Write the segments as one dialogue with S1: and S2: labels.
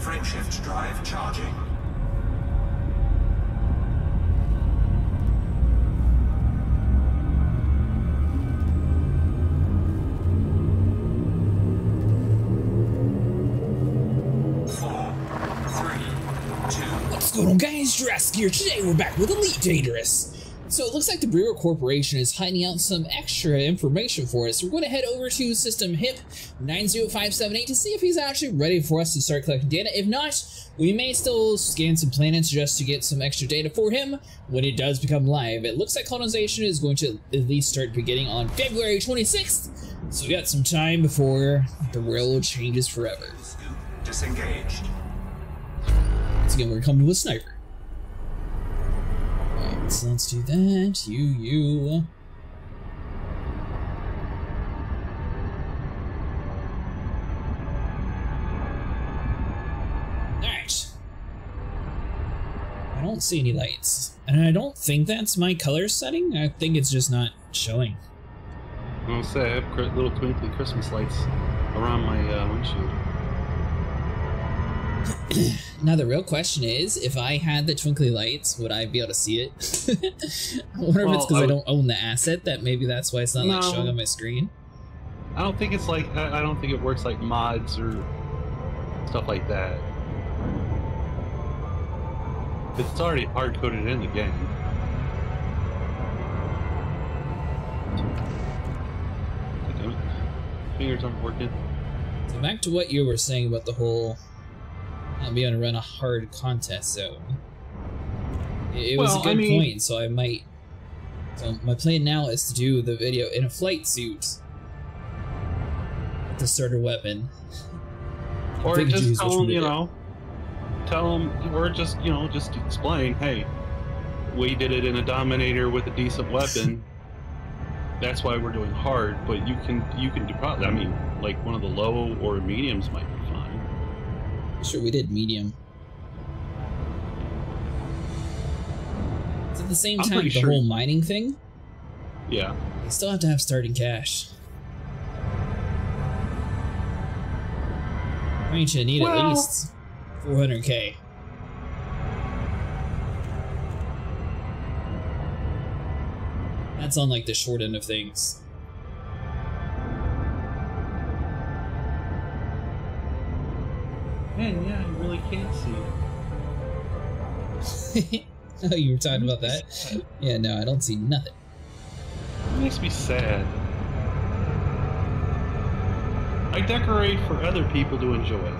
S1: Frameshift drive charging.
S2: What's going on, guys? Jurassic here. Today we're back with Elite Dangerous. So it looks like the Brewer Corporation is hiding out some extra information for us. We're going to head over to system HIP 90578 to see if he's actually ready for us to start collecting data. If not, we may still scan some planets just to get some extra data for him when it does become live. It looks like colonization is going to at least start beginning on February 26th. So we got some time before the world changes forever.
S1: Disengaged.
S2: Once again, we're coming with Sniper. Alright, so let's do that. You. Alright. I don't see any lights. And I don't think that's my color setting. I think it's just not showing.
S3: I was gonna say, I have little twinkly Christmas lights around my windshield.
S2: Now the real question is, if I had the twinkly lights, would I be able to see it? I wonder if it's because I don't own the asset, that maybe that's why it's not like showing on my screen.
S3: I don't think it's like, I don't think it works like mods or stuff like that. It's already hard-coded in the game. Damn it. Fingers aren't working.
S2: So back to what you were saying about the whole not being able to run a hard contest zone. It was a good point, so I might. So my plan now is to do the video in a flight suit with the starter weapon.
S3: Or just tell them, tell them, or just, just explain, hey, we did it in a Dominator with a decent weapon. That's why we're doing hard, but you can do probably. I mean, like one of the low or mediums might be fine.
S2: Sure, we did medium. It's at the same time the whole mining thing.
S3: Yeah.
S2: You still have to have starting cash. I mean, you need at least 400K. That's on like the short end of things.
S3: Man, yeah, you really can't see.
S2: Oh, you were talking about that? Yeah, no, I don't see nothing.
S3: It makes me sad. I decorate for other people to enjoy.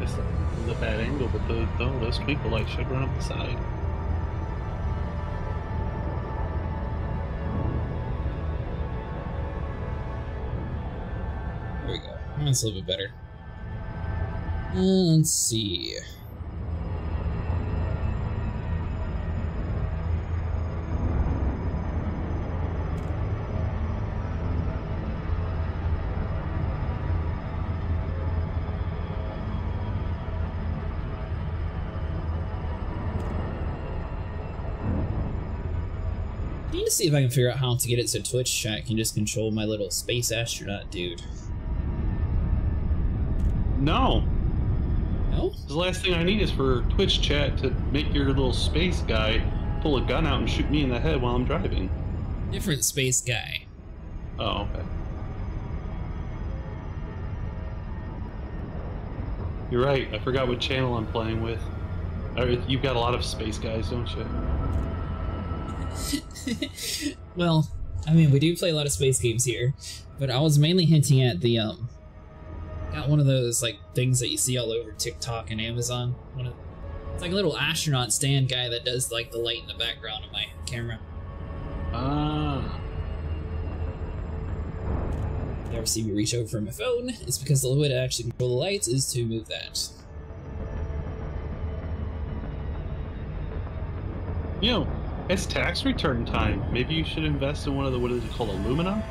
S3: It's a bad angle, but those twinkle lights should run up the side.
S2: There we go. That's a little bit better. Let's see. I need to see if I can figure out how to get it so Twitch chat can just control my little space astronaut dude.
S3: No.
S2: No?
S3: The last thing I need is for Twitch chat to make your little space guy pull a gun out and shoot me in the head while I'm driving.
S2: Different space guy.
S3: Oh, okay. You're right, I forgot what channel I'm playing with. You've got a lot of space guys, don't you?
S2: Well, I mean, we do play a lot of space games here, but I was mainly hinting at the, got one of those, like, things that you see all over TikTok and Amazon. It's like a little astronaut stand guy that does, like, the light in the background of my camera.
S3: Ah.
S2: If you ever see me reach over for my phone, it's because the way to actually control the lights is to move that.
S3: You know, it's tax return time. Maybe you should invest in one of the, what is it called, aluminum?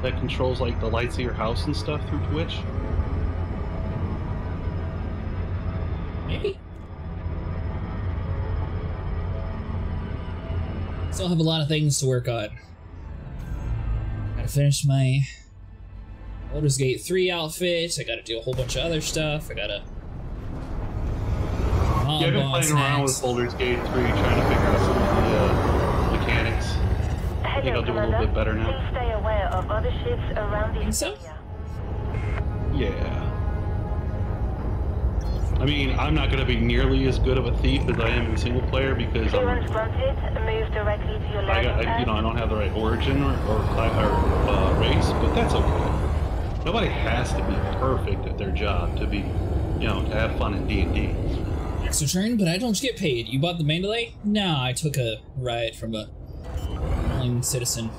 S3: That controls like the lights of your house and stuff through Twitch.
S2: Maybe? Still have a lot of things to work on. Gotta finish my Baldur's Gate 3 outfit. I gotta do a whole bunch of other stuff. I gotta...
S3: Yeah, I've been playing around with Baldur's Gate 3 trying to figure out some of the mechanics. I think I'll do a little bit better now.
S4: Please stay aware of other ships around the area.
S3: Yeah. I mean, I'm not going to be nearly as good of a thief as I am in single player because I don't have the right origin or race, but that's okay. Nobody has to be perfect at their job to be, to have fun in D&D.
S2: Next return, but I don't get paid. You bought the Mandalay? No, I took a ride from a willing citizen.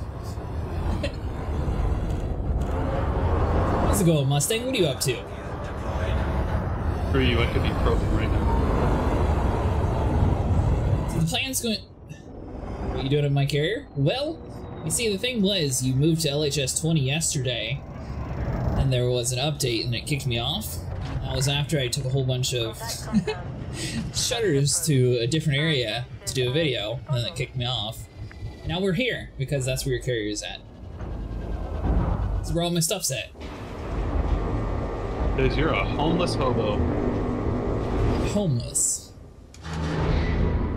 S2: How's it going, Mustang? What are you up to?
S3: For you, I could be croaking right now.
S2: So the plan's going... What are you doing in my carrier? Well, you see, the thing was, you moved to LHS 20 yesterday, and there was an update, and it kicked me off. That was after I took a whole bunch of shutters to a different area to do a video, and then it kicked me off. And now we're here, because that's where your carrier is at. That's where all my stuff's at.
S3: Because you're a homeless hobo.
S2: Homeless.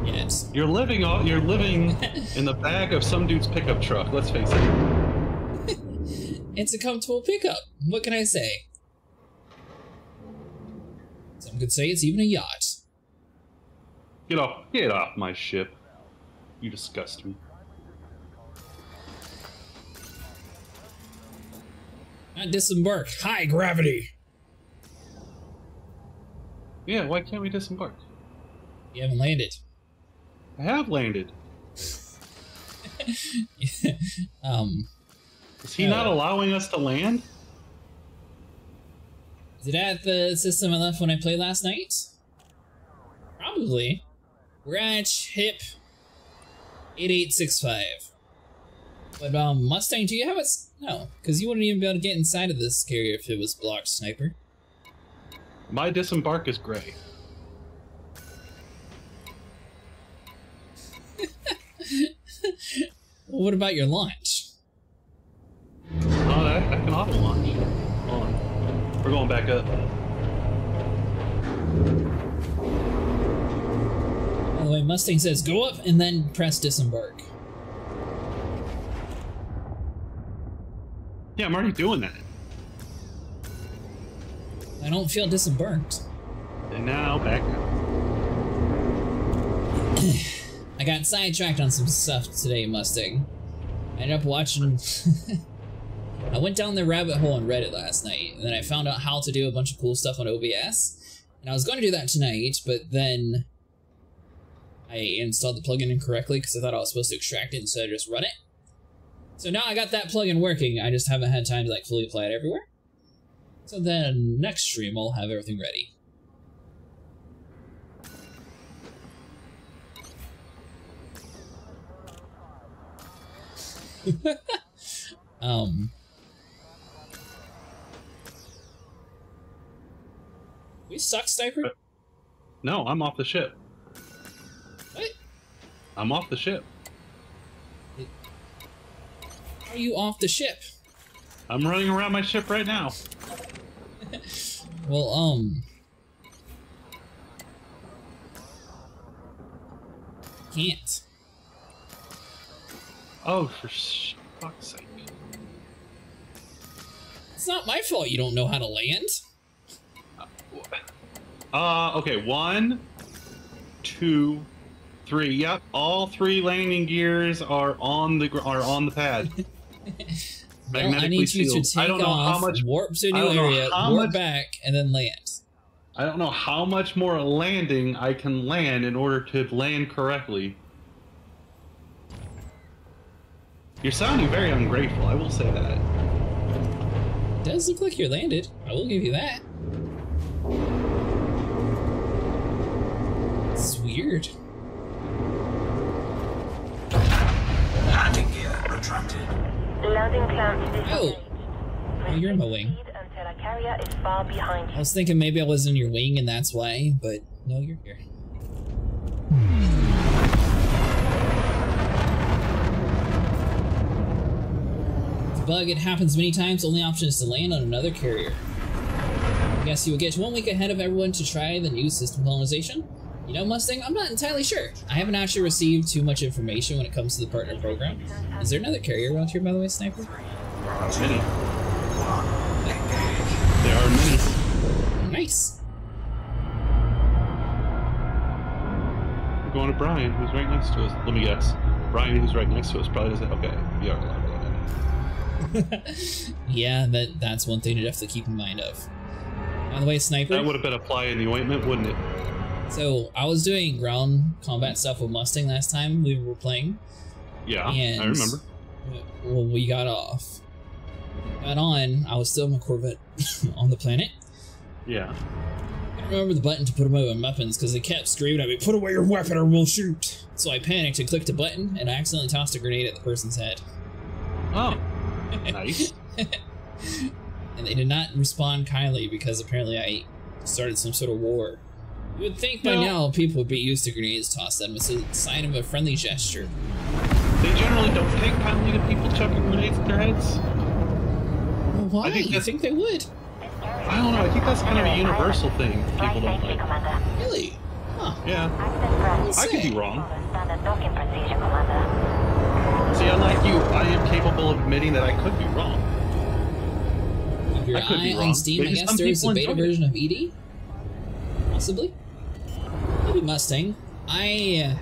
S2: Yes.
S3: You're living in the back of some dude's pickup truck, let's face it.
S2: It's a comfortable pickup. What can I say? Some could say it's even a yacht.
S3: Get off my ship. You disgust me.
S2: Not disembark. High gravity.
S3: Yeah, why can't we disembark?
S2: You haven't landed.
S3: I have landed.
S2: Is
S3: he not allowing us to land?
S2: Is it at the system I left when I played last night? Probably. We're at HIP 8865. But Mustang, do you have a... No, because you wouldn't even be able to get inside of this carrier if it was blocked sniper.
S3: My disembark is gray.
S2: Well, what about your launch?
S3: Oh, that can auto launch. Hold on. We're going back up.
S2: By the way, Mustang says go up and then press disembark.
S3: Yeah, I'm already doing that.
S2: I don't feel disembarked.
S3: And now back up.
S2: I got sidetracked on some stuff today, Mustang. I ended up watching... I went down the rabbit hole on Reddit last night, and then I found out how to do a bunch of cool stuff on OBS. And I was going to do that tonight, but then I installed the plugin incorrectly because I thought I was supposed to extract it instead of just run it. So now I got that plugin working, I just haven't had time to like fully apply it everywhere. So then next stream I'll have everything ready. We suck, Sniper?
S3: No, I'm off the ship.
S2: What?
S3: I'm off the ship.
S2: How are you off the ship?
S3: I'm running around my ship right now.
S2: Well, can't.
S3: Oh, for fuck's sake.
S2: It's not my fault you don't know how to land.
S3: Okay, 1, 2, 3. Yep, all 3 landing gears are on the pad.
S2: Well, I need you to take off, warp to a new area, warp back, and then land.
S3: I don't know how much more landing I can land in order to land correctly. You're sounding very ungrateful, I will say that.
S2: It does look like you're landed. I will give you that. This is weird.
S1: Landing gear retracted.
S4: Landing clamps disengaged.
S2: Oh, you're in my wing.
S4: Until a carrier is far behind you.
S2: I was thinking maybe I was in your wing and that's why, but No, you're here. It's a bug. It happens many times. Only option is to land on another carrier. I guess you will get 1 week ahead of everyone to try the new system colonization. You know, Mustang, I'm not entirely sure. I haven't actually received too much information when it comes to the partner program. Is there another carrier around here, by the way, Sniper?
S3: Many. There are many.
S2: Nice.
S3: We're going to Brian, who's right next to us. Let me guess. Brian, who's right next to us, probably doesn't. Okay, we are allowed to go in.
S2: Yeah, that's one thing to definitely keep in mind of. By the way, Sniper.
S3: That would have been a fly in the ointment, wouldn't it?
S2: So, I was doing ground combat stuff with Mustang last time we were playing.
S3: Yeah,
S2: and,
S3: I remember.
S2: Well, we got off. Got on, I was still in my Corvette on the planet.
S3: Yeah.
S2: I don't remember the button to put away my weapons because they kept screaming at me, "Put away your weapon or we'll shoot!" So I panicked and clicked a button and I accidentally tossed a grenade at the person's head.
S3: Oh, nice.
S2: And they did not respond kindly because apparently I started some sort of war. You would think by now people would be used to grenades tossed at them. It's a sign of a friendly gesture.
S3: They generally don't take kindly to people chucking grenades at their heads.
S2: Well, why? You think they would?
S3: I don't know. I think that's kind of a universal thing people don't like.
S2: Really? Huh.
S3: Yeah. I could be wrong. See, unlike you, I am capable of admitting that I could be wrong.
S2: Keep your eye on Steam. I guess there is a beta version of ED? Possibly? Maybe Mustang. I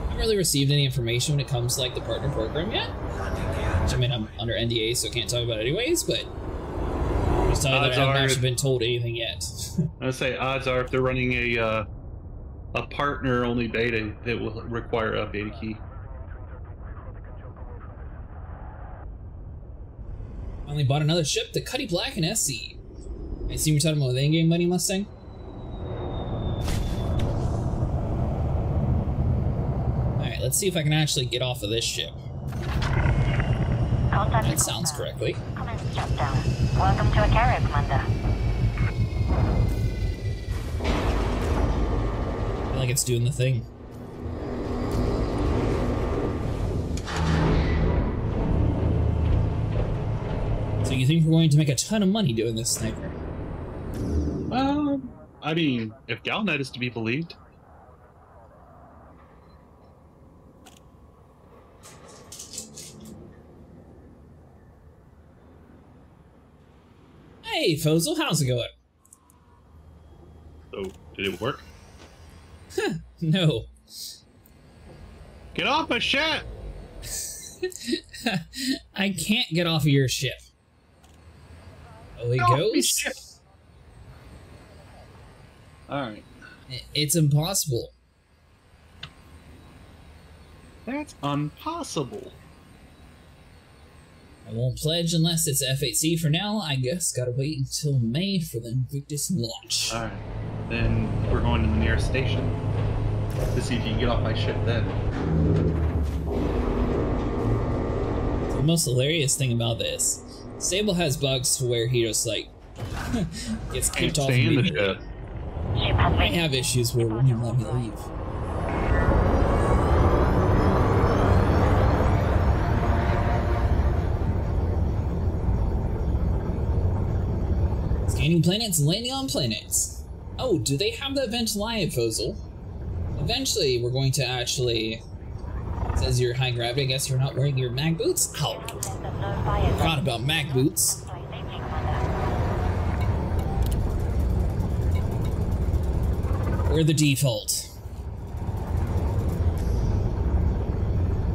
S2: haven't really received any information when it comes to like the partner program yet. I mean, I'm under NDA, so I can't talk about it anyways, but I'm just telling you that I haven't actually been told anything yet.
S3: I would say odds are if they're running a partner-only beta, it will require a beta key.
S2: Finally bought another ship, the Cuddy Black and SC. I assume you're talking about the in-game money, Mustang? Alright, let's see if I can actually get off of this ship. That sounds correctly.
S4: Welcome to a carrier, Commander.
S2: I feel like it's doing the thing. So you think we're going to make a ton of money doing this, Sniper?
S3: I mean, if galnet is to be believed.
S2: Hey, Fozel, how's it going?
S3: So, did it work?
S2: No.
S3: Get off my ship!
S2: I can't get off of your ship. Oh, he goes?
S3: Alright.
S2: It's impossible.
S3: That's impossible.
S2: I won't pledge unless it's F8C for now. I guess gotta wait until May for the Invictus launch.
S3: Alright. Then we're going to the nearest station to see if you can get off my ship then.
S2: The most hilarious thing about this, Sable has bugs to where he just like gets kicked off immediately. I have issues where it won't even let me leave. Scanning planets and landing on planets. Oh, do they have the event live, Fozel? Eventually, we're going to actually... It says you're high gravity, I guess you're not wearing your mag boots? Ow! Forgot about mag boots. We're the default.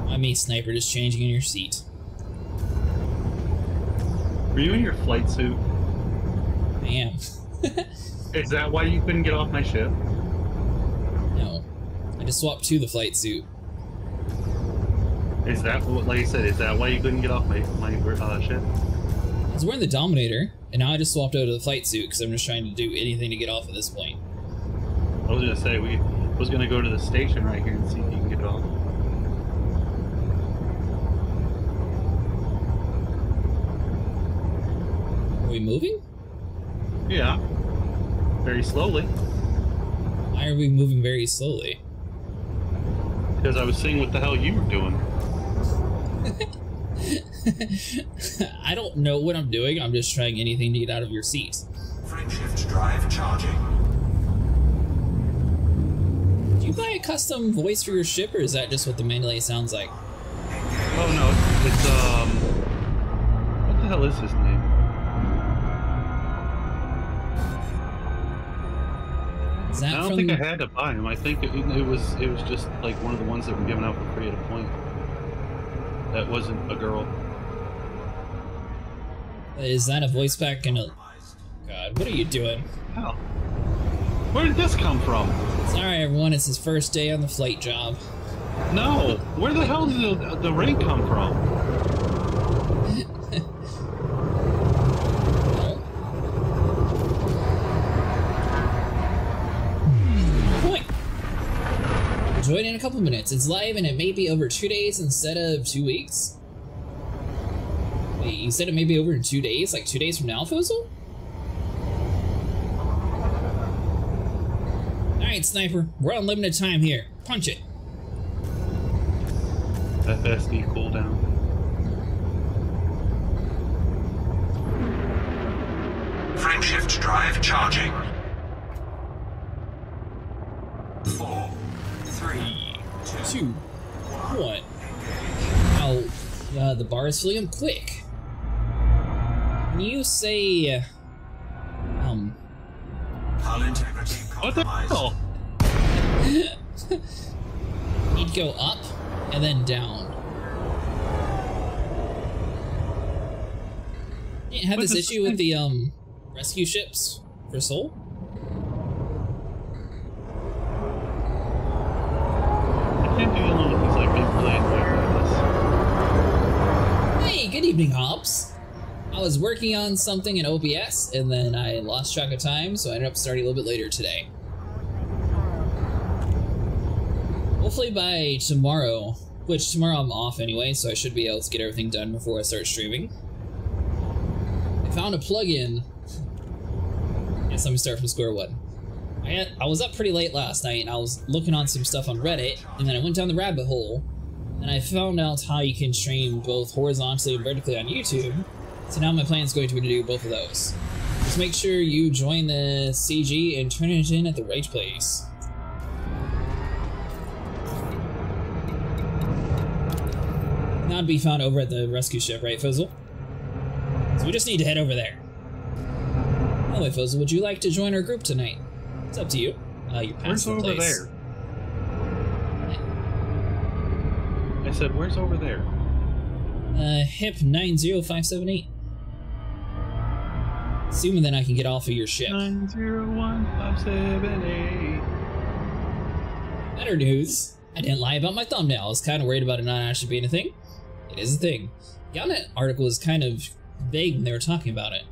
S2: I mean, Sniper, just changing in your seat.
S3: Were you in your flight suit?
S2: I am.
S3: Is that why you couldn't get off my ship?
S2: No. I just swapped to the flight suit.
S3: Is that what, like I said, is that why you couldn't get off my ship?
S2: I was wearing the Dominator, and now I just swapped over to the flight suit because I'm just trying to do anything to get off at this point.
S3: I was gonna say, we was gonna go to the station right here and see if you can get off.
S2: Are we moving?
S3: Yeah. Very slowly.
S2: Why are we moving very slowly?
S3: Because I was seeing what the hell you were doing.
S2: I don't know what I'm doing. I'm just trying anything to get out of your seat.
S1: Frameshift drive charging.
S2: Do you buy a custom voice for your ship, or is that just what the melee sounds like?
S3: Oh no, it's what the hell is his name?
S2: Is that
S3: I don't think I had to buy him. I think it was just like one of the ones that were given out for free at a point. That wasn't a girl.
S2: Is that a voice pack and a... God, what are you doing?
S3: How? Where did this come from?
S2: Sorry everyone, it's his first day on the flight job.
S3: No! Where the hell did the rain come from?
S2: Point. Join in a couple minutes. It's live and it may be over 2 days instead of 2 weeks. Wait, you said it may be over in 2 days? Like 2 days from now, Fizzle? Alright, Sniper. We're on limited time here. Punch it.
S3: FSD cooldown.
S1: Frameshift drive charging. 4, 3,
S2: 2, 1. Oh, the bar is filling up quick. When you say,
S1: hull integrity
S3: What the
S1: compromised.
S3: hell?
S2: need to go up and then down. You have this issue with the rescue ships for Soul?
S3: I can't do alone with these like big blade like this.
S2: Hey, good evening, Hops. I was working on something in OBS and then I lost track of time, so I ended up starting a little bit later today. Hopefully by tomorrow, which tomorrow I'm off anyway, so I should be able to get everything done before I start streaming. I found a plugin. Yes, let me start from square one. I was up pretty late last night and I was looking on some stuff on Reddit, and then I went down the rabbit hole and I found out how you can stream both horizontally and vertically on YouTube. So now my plan is going to be to do both of those. Just make sure you join the CG and turn it in at the right place. Not be found over at the rescue ship, right, Fizzle? So we just need to head over there. By the way, Fizzle, would you like to join our group tonight? It's up to you. You're past the place.
S3: Where's over there? I said, where's over there?
S2: HIP 90578. Assuming then I can get off of your ship.
S3: 901578.
S2: Better news. I didn't lie about my thumbnail. I was kind of worried about it not actually being a thing. It is a thing. The galnet article was kind of vague when they were talking about it.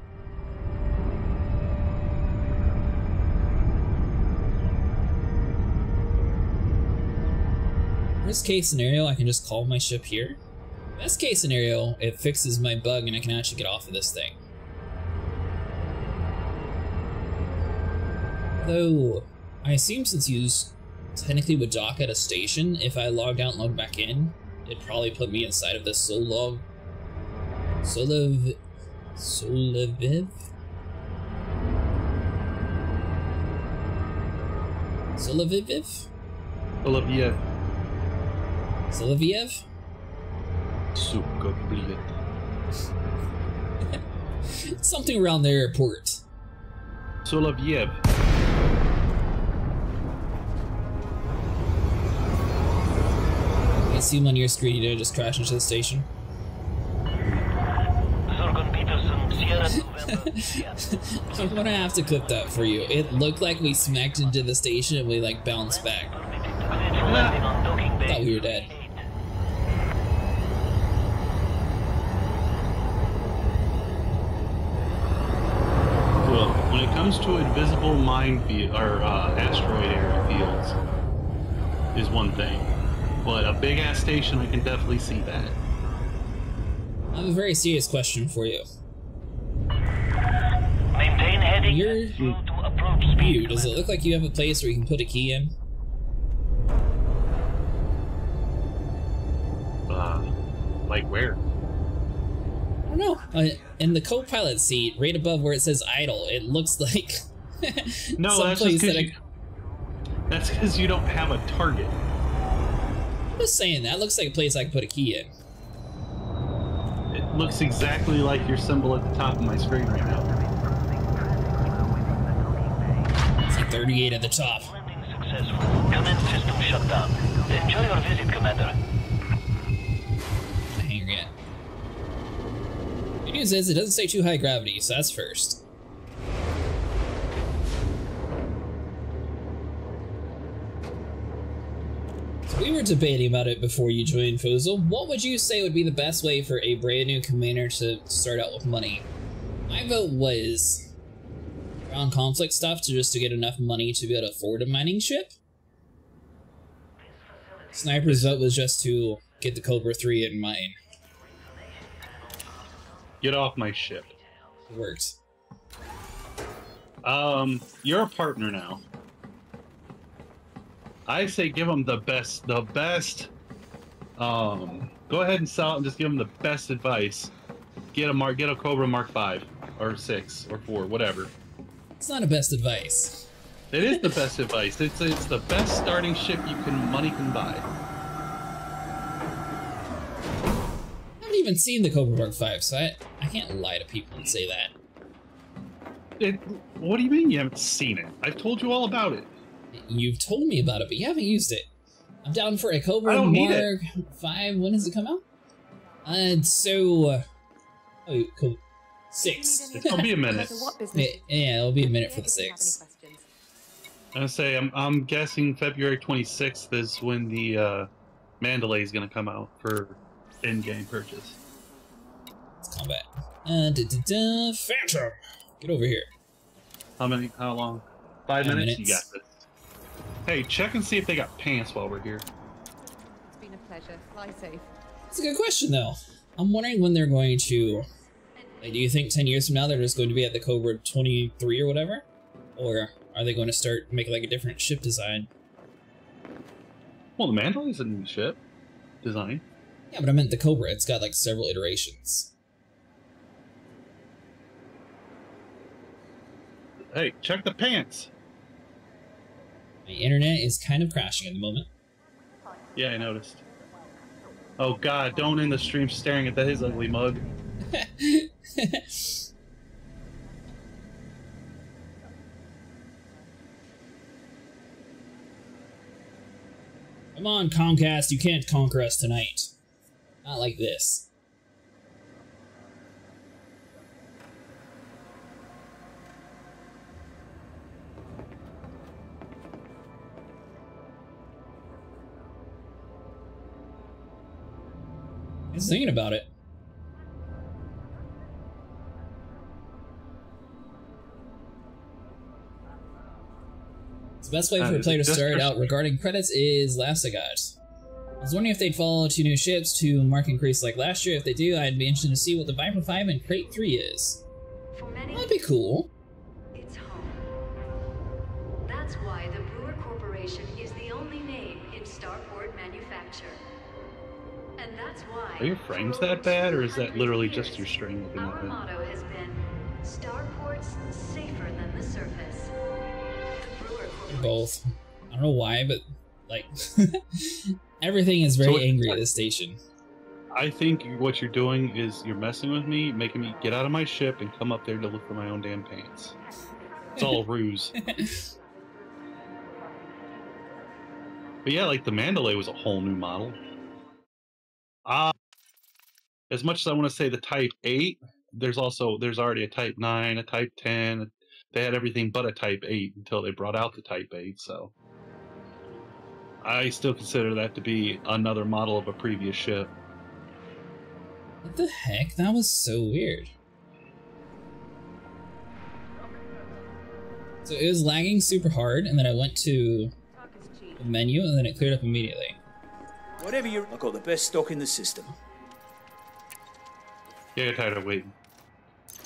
S2: Worst case scenario, I can just call my ship here. Best case scenario, it fixes my bug and I can actually get off of this thing. Though, I assume since you technically would dock at a station, if I logged out and logged back in, it'd probably put me inside of this Solaviv? Solaviev?
S3: Olivia.
S2: Solaviev? Something around the airport.
S3: Solaviev.
S2: I assume on your screen you didn't just crash into the station. I'm gonna have to clip that for you. It looked like we smacked into the station and we like bounced back. Thought we were dead.
S3: Well, when it comes to invisible minefield or asteroid area fields, is one thing, but a big ass station, I can definitely see that.
S2: I have a very serious question for you.
S4: Maintain heading
S2: You're
S4: through to Approach speed.
S2: Ooh, does it look like you have a place where you can put a key in?
S3: Like where?
S2: I don't know. In the co-pilot seat, right above where it says idle, it looks like
S3: No, that's just because you don't have a target.
S2: I'm just saying, that looks like a place I can put a key in.
S3: It looks exactly like your symbol at the top of my screen right now.
S2: It's like 38 at the top.
S4: Landing successful. Command system shut down. Enjoy your visit, Commander.
S2: Not here yet. Good news is, it doesn't say too high gravity, so that's first. So we were debating about it before you joined, Fozel. What would you say would be the best way for a brand new commander to start out with money? My vote was around conflict stuff to get enough money to be able to afford a mining ship. Sniper's vote was just to get the Cobra 3 and mine.
S3: Get off my ship.
S2: It worked.
S3: You're a partner now. I say give them the best. Go ahead and sell it and just give them the best advice. Get a Cobra Mark 5 or 6 or 4, whatever.
S2: It's not a best advice.
S3: It is the best advice. It's the best starting ship money can buy.
S2: I haven't even seen the Cobra Mark 5, so I can't lie to people and say that.
S3: What do you mean you haven't seen it? I've told you all about it.
S2: You've told me about it, but you haven't used it. I'm down for a Cobra Mark 5. When does it come out? Cool. 6.
S3: It's gonna be a minute.
S2: Yeah, it'll be a minute for the 6.
S3: I'm gonna say I'm guessing February 26th is when the Mandalay is gonna come out for in-game purchase.
S2: It's combat. Phantom, get over here.
S3: How long? 5 minutes? You got this. Hey, check and see if they got pants while we're here.
S5: It's been a pleasure. Fly safe.
S2: That's a good question, though. I'm wondering when they're going to... Like, do you think 10 years from now they're just going to be at the Cobra 23 or whatever? Or are they going to start making like a different ship design?
S3: Well, the Mandalay's a new ship design.
S2: Yeah, but I meant the Cobra. It's got like several iterations.
S3: Hey, check the pants.
S2: My internet is kind of crashing at the moment.
S3: Yeah, I noticed. Oh god, don't end the stream staring at his ugly mug. Come on, Comcast, you can't conquer us tonight. Not like this. I was thinking about it. The best way for a player to start out regarding credits is last I got. I was wondering if they'd follow 2 new ships to mark increase like last year. If they do, I'd be interested to see what the Viper 5 and Crate 3 is. That'd be cool.
S6: It's home. That's why the Brewer Corporation is the only name in Starport manufacture. And that's why...
S3: Are your frames that bad, or is that literally just your string looking
S6: our
S3: at it?
S6: motto has been, Starport's safer than the surface. The Brewer Corporation...
S2: Both. I don't know why, but, like, everything is very angry at this station.
S3: I think what you're doing is you're messing with me, making me get out of my ship and come up there to look for my own damn pants. It's all a ruse. But yeah, like the Mandalay was a whole new model. As much as I want to say the Type 8, there's already a Type 9, a Type 10. They had everything but a Type 8 until they brought out the Type 8, so I still consider that to be another model of a previous ship.
S2: What the heck? That was so weird. So it was lagging super hard, and then I went to the menu, and then it cleared up immediately.
S7: Whatever you... I've got the best stock in the system.
S3: Yeah, you're tired of waiting.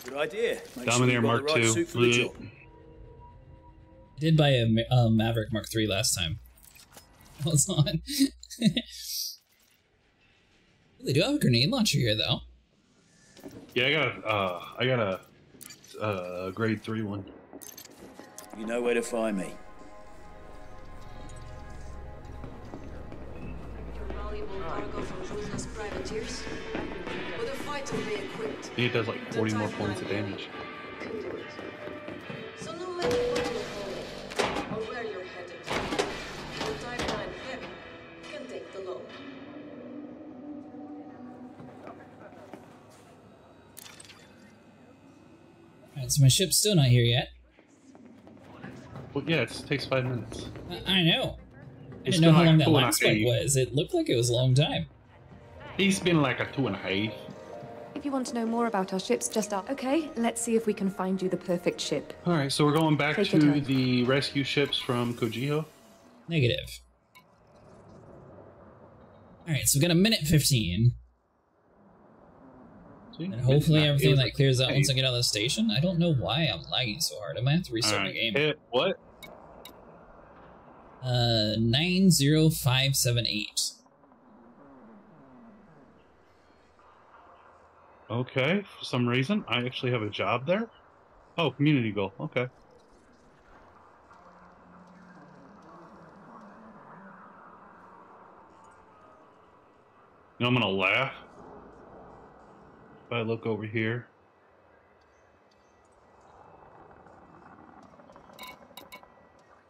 S7: Good idea. Make
S3: Dominator
S7: sure you've got
S3: Mark
S7: the right
S3: II.
S7: suit for the job.
S2: I did buy a Maverick Mark III last time. I was on. They do have a grenade launcher here, though.
S3: Yeah, I got a grade 3 one.
S7: You know where to find me.
S6: Your valuable cargo from Ruthless privateers. With a fighter re-equipped.
S3: It does like 40 more points of damage.
S6: Can do it. So no matter what you're hauling or where you're headed, the Type 9 Heavy can take the load.
S2: Alright, so my ship's still not here yet.
S3: Well, yeah, it takes 5 minutes.
S2: I know. I
S3: It's
S2: didn't know how
S3: been
S2: long
S3: like
S2: that
S3: 2.5
S2: last spike was. It looked like it was a long time.
S3: He's been like a 2.5.
S5: If you want to know more about our ships, just ask. Okay, let's see if we can find you the perfect ship.
S3: Alright, so we're going back
S5: Take your
S3: to
S5: time.
S3: the rescue ships from Kojiho.
S2: Negative. Alright, so we got a minute 15.
S3: See?
S2: And hopefully
S3: It
S2: everything
S3: was
S2: that clears out
S3: hey.
S2: once I get out of the station. I don't know why I'm lagging so hard. I might have to restart my game.
S3: Hit what?
S2: 90578.
S3: Okay, for some reason, I actually have a job there. Oh, community goal. Okay. You know, I'm gonna laugh if I look over here.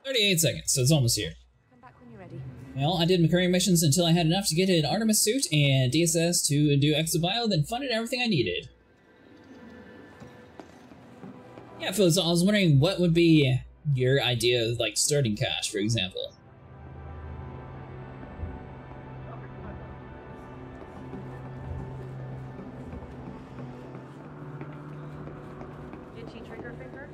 S2: $38 seconds, so it's almost here.
S5: Come back when you're ready.
S2: Well, I did my career missions until I had enough to get an Artemis suit and DSS to do Exobio, then funded everything I needed. Yeah, Phil, so I was wondering what would be your idea of, like, starting cash, for example?
S5: Did she trigger finger?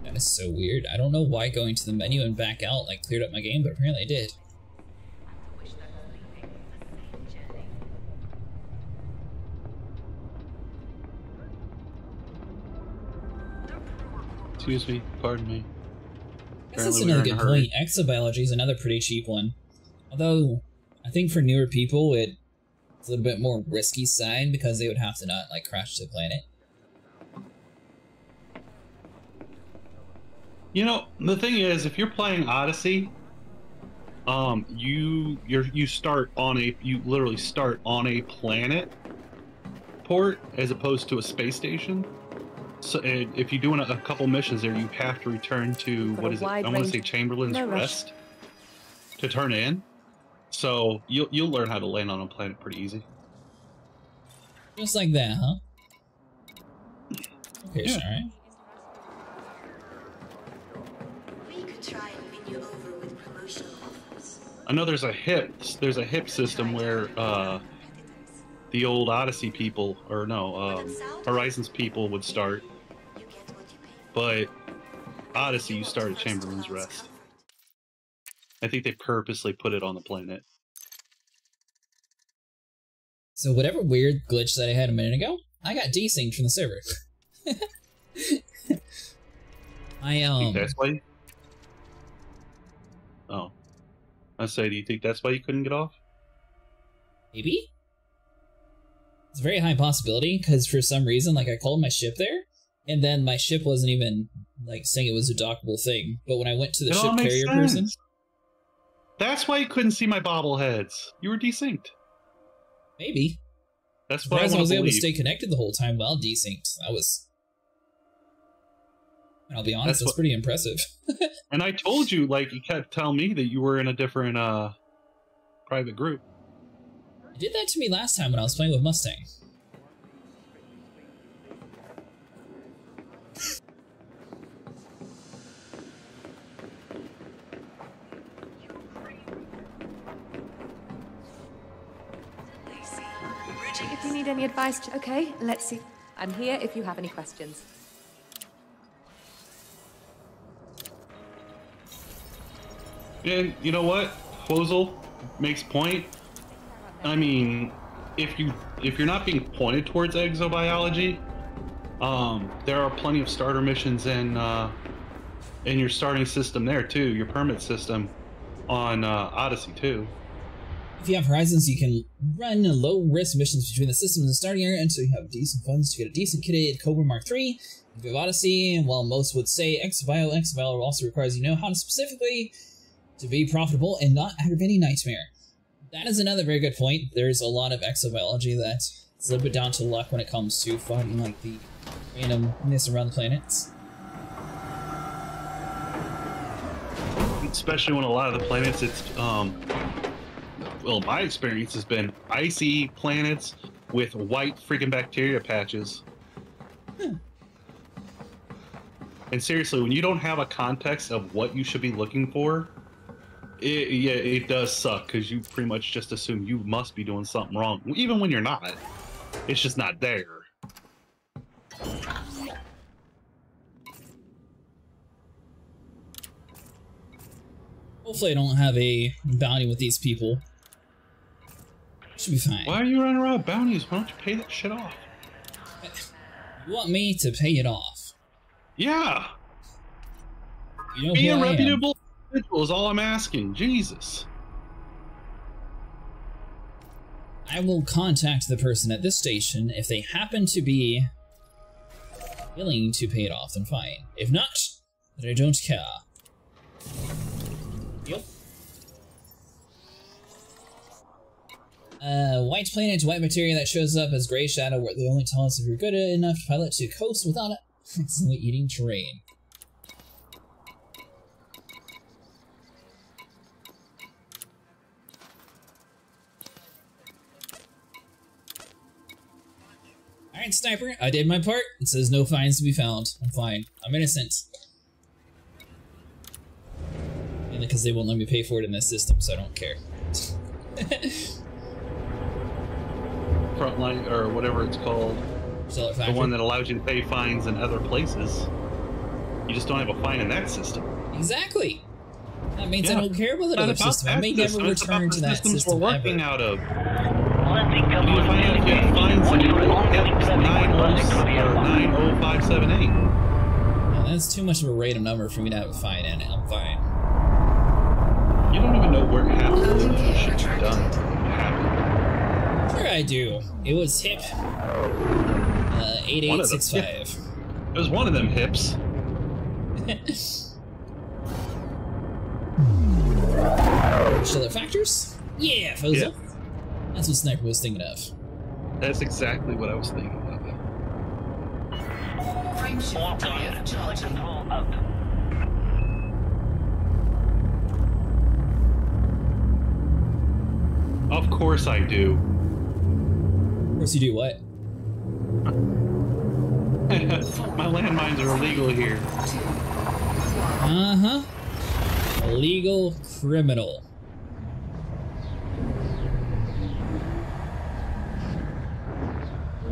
S2: That is so weird. I don't know why going to the menu and back out, like, cleared up my game, but apparently it did.
S3: Excuse me, pardon me.
S2: I guess that's
S3: Apparently we were
S2: another
S3: in a
S2: good
S3: hurry.
S2: point. Exobiology is another pretty cheap one. Although, I think for newer people, it's a little bit more risky side because they would have to not, like, crash the planet.
S3: You know, the thing is, if you're playing Odyssey, you literally start on a planet port as opposed to a space station. So if you're doing a couple missions there, you have to return to
S5: Got
S3: what
S5: a
S3: is it?
S5: wide
S3: I want to say
S5: range-
S3: Chamberlain's
S5: No rush.
S3: Rest to turn in. So you'll learn how to land on a planet pretty easy.
S2: Just like that, huh? Okay,
S3: Yeah.
S2: alright.
S6: We could try and win you over with promotional offers.
S3: I know there's a HIP system where the old Odyssey people, or no, Horizons people would start,
S6: You get what you pay.
S3: but Odyssey you start at Chamberlain's Rest. I think they purposely put it on the planet.
S2: So whatever weird glitch that I had a minute ago, I got desynced from the server.
S3: I think that's why. Oh, I say, do you think that's why you couldn't get off?
S2: Maybe? It's a very high possibility, because for some reason, like, I called my ship there, and then my ship wasn't even, like, saying it was a dockable thing. But when I went to the
S3: It all
S2: ship
S3: makes
S2: carrier
S3: sense.
S2: person...
S3: That's why you couldn't see my bobbleheads. You were desynced.
S2: Maybe.
S3: That's what I
S2: Surprised I
S3: want
S2: was
S3: to
S2: able to
S3: believe.
S2: stay connected the whole time while desynced. That was... And I'll be honest, that's
S3: That's
S2: pretty impressive.
S3: And I told you, like, you kept telling me that you were in a different private group.
S2: You did that to me last time when I was playing with Mustang.
S5: If you need any advice, okay, let's see. I'm here if you have any questions.
S3: And you know what? Quozel makes point. I mean, if you're not being pointed towards exobiology, There are plenty of starter missions in your starting system there too, your permit system on Odyssey too.
S2: If you have Horizons, you can run low-risk missions between the systems in the starting area until you have decent funds to get a decent kitted Cobra Mark III. If you have Odyssey, and while most would say Exile also requires you know how to specifically to be profitable and not aggravating nightmare. That is another very good point. There's a lot of exobiology that's a little bit down to luck when it comes to fighting like the randomness around the planets.
S3: Especially when a lot of the planets, it's well, my experience has been icy planets with white freaking bacteria patches. And seriously, when you don't have a context of what you should be looking for, it does suck, because you pretty much just assume you must be doing something wrong, even when you're not. It's just not there.
S2: Hopefully I don't have a bounty with these people. Should be fine.
S3: Why are you running around bounties? Why don't you pay that shit off?
S2: You want me to pay it off?
S3: Yeah!
S2: You know
S3: Be
S2: who
S3: a
S2: I am.
S3: reputable individual is all I'm asking. Jesus.
S2: I will contact the person at this station. If they happen to be willing to pay it off, then fine. If not, then I don't care. Yep. White planet, white material that shows up as gray shadow, where they only tell us if you're good enough to pilot to coast without it. Accidentally eating terrain. Alright, Sniper, I did my part. It says no fines to be found. I'm fine. I'm innocent. Mainly because they won't let me pay for it in this system, so I don't care.
S3: Frontline, or whatever it's called. The one that allows you to pay fines in other places. You just don't have a fine in that system.
S2: Exactly. That means I don't care about the other system. I may never return to that system
S3: we're working
S2: ever.
S3: out of.
S4: Landing
S3: You need to find out if you have fines in your 90578.
S2: No, that's too much of a random number for me to have a fine in it. I'm fine.
S3: You don't even know where half of the shit you've done happened.
S2: Sure I do. It was hip 8865.
S3: It was one of them hips.
S2: Shell factors? Yeah, Fozo.
S3: Yeah.
S2: That's what Sniper was thinking of.
S3: That's exactly what I was thinking of.
S4: All clear. Flight control out.
S3: Of course I do.
S2: Of course you do what?
S3: My landmines are illegal here.
S2: Uh-huh. Illegal criminal.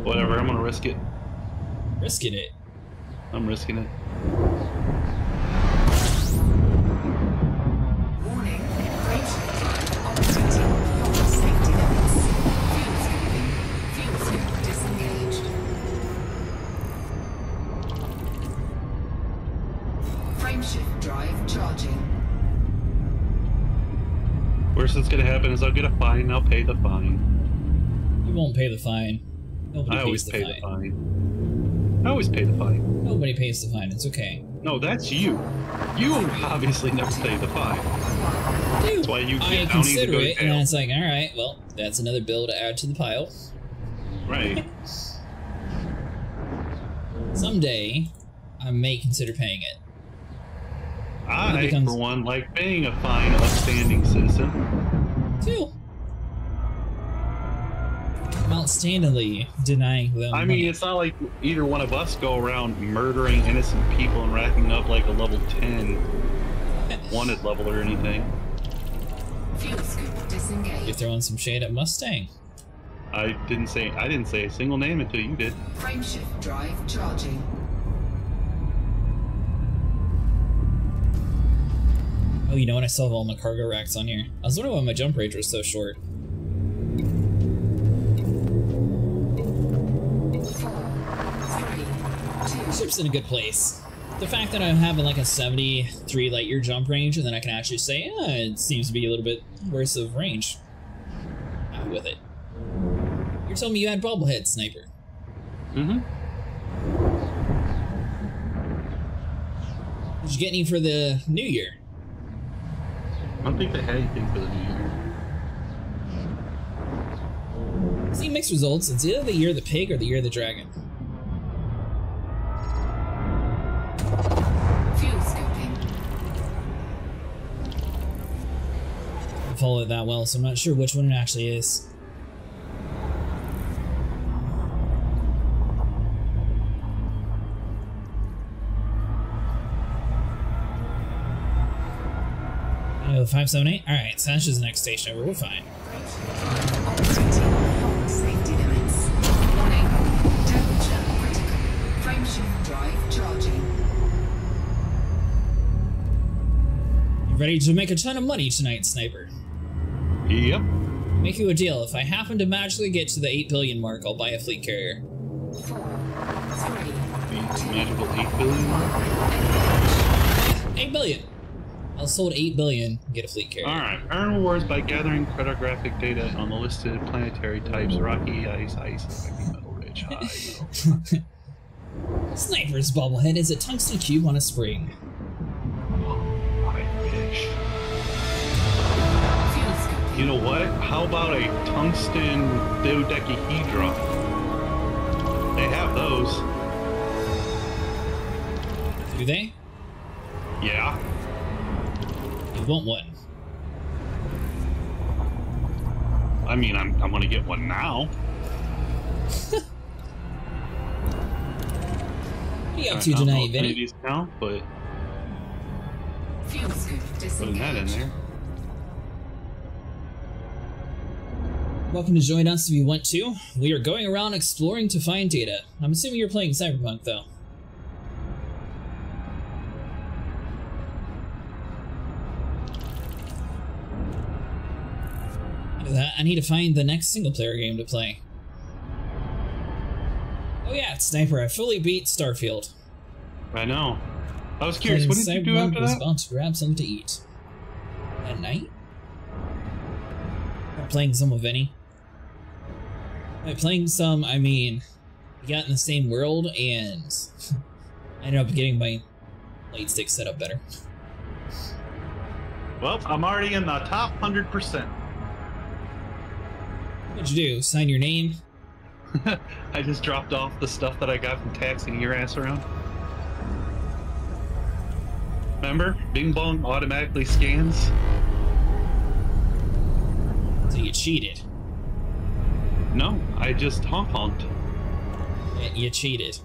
S3: Whatever, I'm gonna risk it.
S2: Risking it.
S3: I'm risking it.
S8: Warning. Great operating beyond safety limits. Fuel scope disengaged. Frameshift drive charging.
S3: Worst that's gonna happen is I'll get a fine and I'll pay the fine.
S2: You won't pay the fine. Nobody
S3: I always
S2: pays
S3: pay
S2: the
S3: the
S2: fine.
S3: fine. I always pay the fine.
S2: Nobody pays the fine. It's okay.
S3: No, that's you. You obviously never pay the fine.
S2: Dude,
S3: That's why you
S2: I
S3: get bounties to
S2: consider
S3: go to
S2: it, and
S3: jail.
S2: then it's like, alright, well, that's another bill to add to the pile.
S3: Right.
S2: Someday, I may consider paying it.
S3: I,
S2: becomes-
S3: for one, like paying a fine upstanding citizen.
S2: Too. I'm outstandingly denying them
S3: I
S2: money.
S3: mean, it's not like either one of us go around murdering innocent people and racking up like a level 10 wanted level or anything.
S8: Fuel scoop disengaged.
S2: You're throwing some shade at Mustang.
S3: I didn't say a single name until you did.
S8: Frameshift drive charging.
S2: Oh, you know what? I still have all my cargo racks on here. I was wondering why my jump range was so short.
S8: 4, 3,
S2: ship's in a good place. The fact that I'm having like a 73 light year jump range, and then I can actually say, it seems to be a little bit worse of range. Happy with it. You're telling me you had bobblehead, Sniper?
S3: Mm-hmm.
S2: Did you get any for the new year?
S3: I don't think they had anything for the new year.
S2: See mixed results. It's either the year of the pig or the year of the dragon.
S8: Fuel scoping.
S2: I don't follow it that well, so I'm not sure which one it actually is. Oh, 578? Alright, so that's just the next station over. We're fine.
S8: Operating safety limits. Warning. Temperature critical. Frameshift drive charging.
S2: You ready to make a ton of money tonight, Sniper?
S3: Yep.
S2: Make you a deal. If I happen to magically get to the 8 billion mark, I'll buy a fleet carrier.
S8: 4, 3,
S3: The magical 8 billion mark.
S2: 8 billion! I'll sold 8 billion and get a fleet carrier.
S3: Alright, earn rewards by gathering cartographic data on the listed planetary types: rocky, ice, heavy, metal rich, high, metal.
S2: Sniper's bobblehead is a tungsten cube on a spring.
S3: I wish.
S8: fuel scoping.
S3: You know what? How about a tungsten dodecahedron? They have those.
S2: Do they?
S3: Yeah.
S2: You want one.
S3: I mean, I'm gonna get one now.
S2: What are you up
S3: I
S2: to
S3: don't know
S2: tonight,
S3: if any of
S2: Vinny?
S3: these count, but
S8: Fuel scope
S3: putting that in
S8: disengaged.
S3: there.
S2: Welcome to join us if you want to. We are going around exploring to find data. I'm assuming you're playing Cyberpunk, though. I need to find the next single-player game to play. Oh yeah, it's Sniper. I fully beat Starfield.
S3: I know. I was curious, what did you do
S2: Cyberpunk
S3: after
S2: was
S3: that?
S2: about to grab something to eat. At night? I'm playing some with Vinny. By playing some, I mean, we got in the same world, and I ended up getting my light stick set up better.
S3: Well, I'm already in the top 100%.
S2: What'd you do? Sign your name?
S3: I just dropped off the stuff that I got from taxing your ass around. Remember? Bing Bong automatically scans.
S2: So you cheated.
S3: No, I just honked.
S2: You cheated.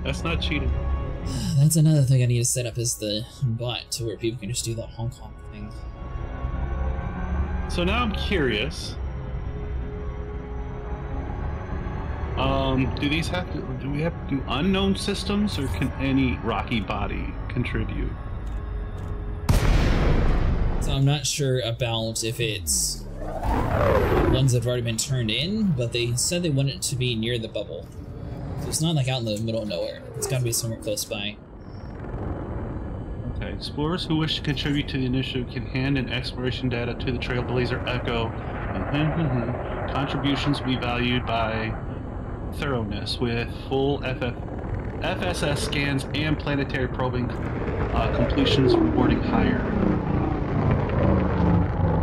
S3: That's not cheating.
S2: That's another thing I need to set up is the bot to where people can just do the honk honk thing.
S3: So now I'm curious. Do these have to? Do we have to do unknown systems, or can any rocky body contribute?
S2: So I'm not sure about if it's ones that have already been turned in, but they said they want it to be near the bubble. So it's not like out in the middle of nowhere. It's got to be somewhere close by.
S3: Okay, explorers who wish to contribute to the initiative can hand in exploration data to the Trailblazer Echo. Contributions will be valued by thoroughness with full FSS scans and planetary probing completions rewarding higher.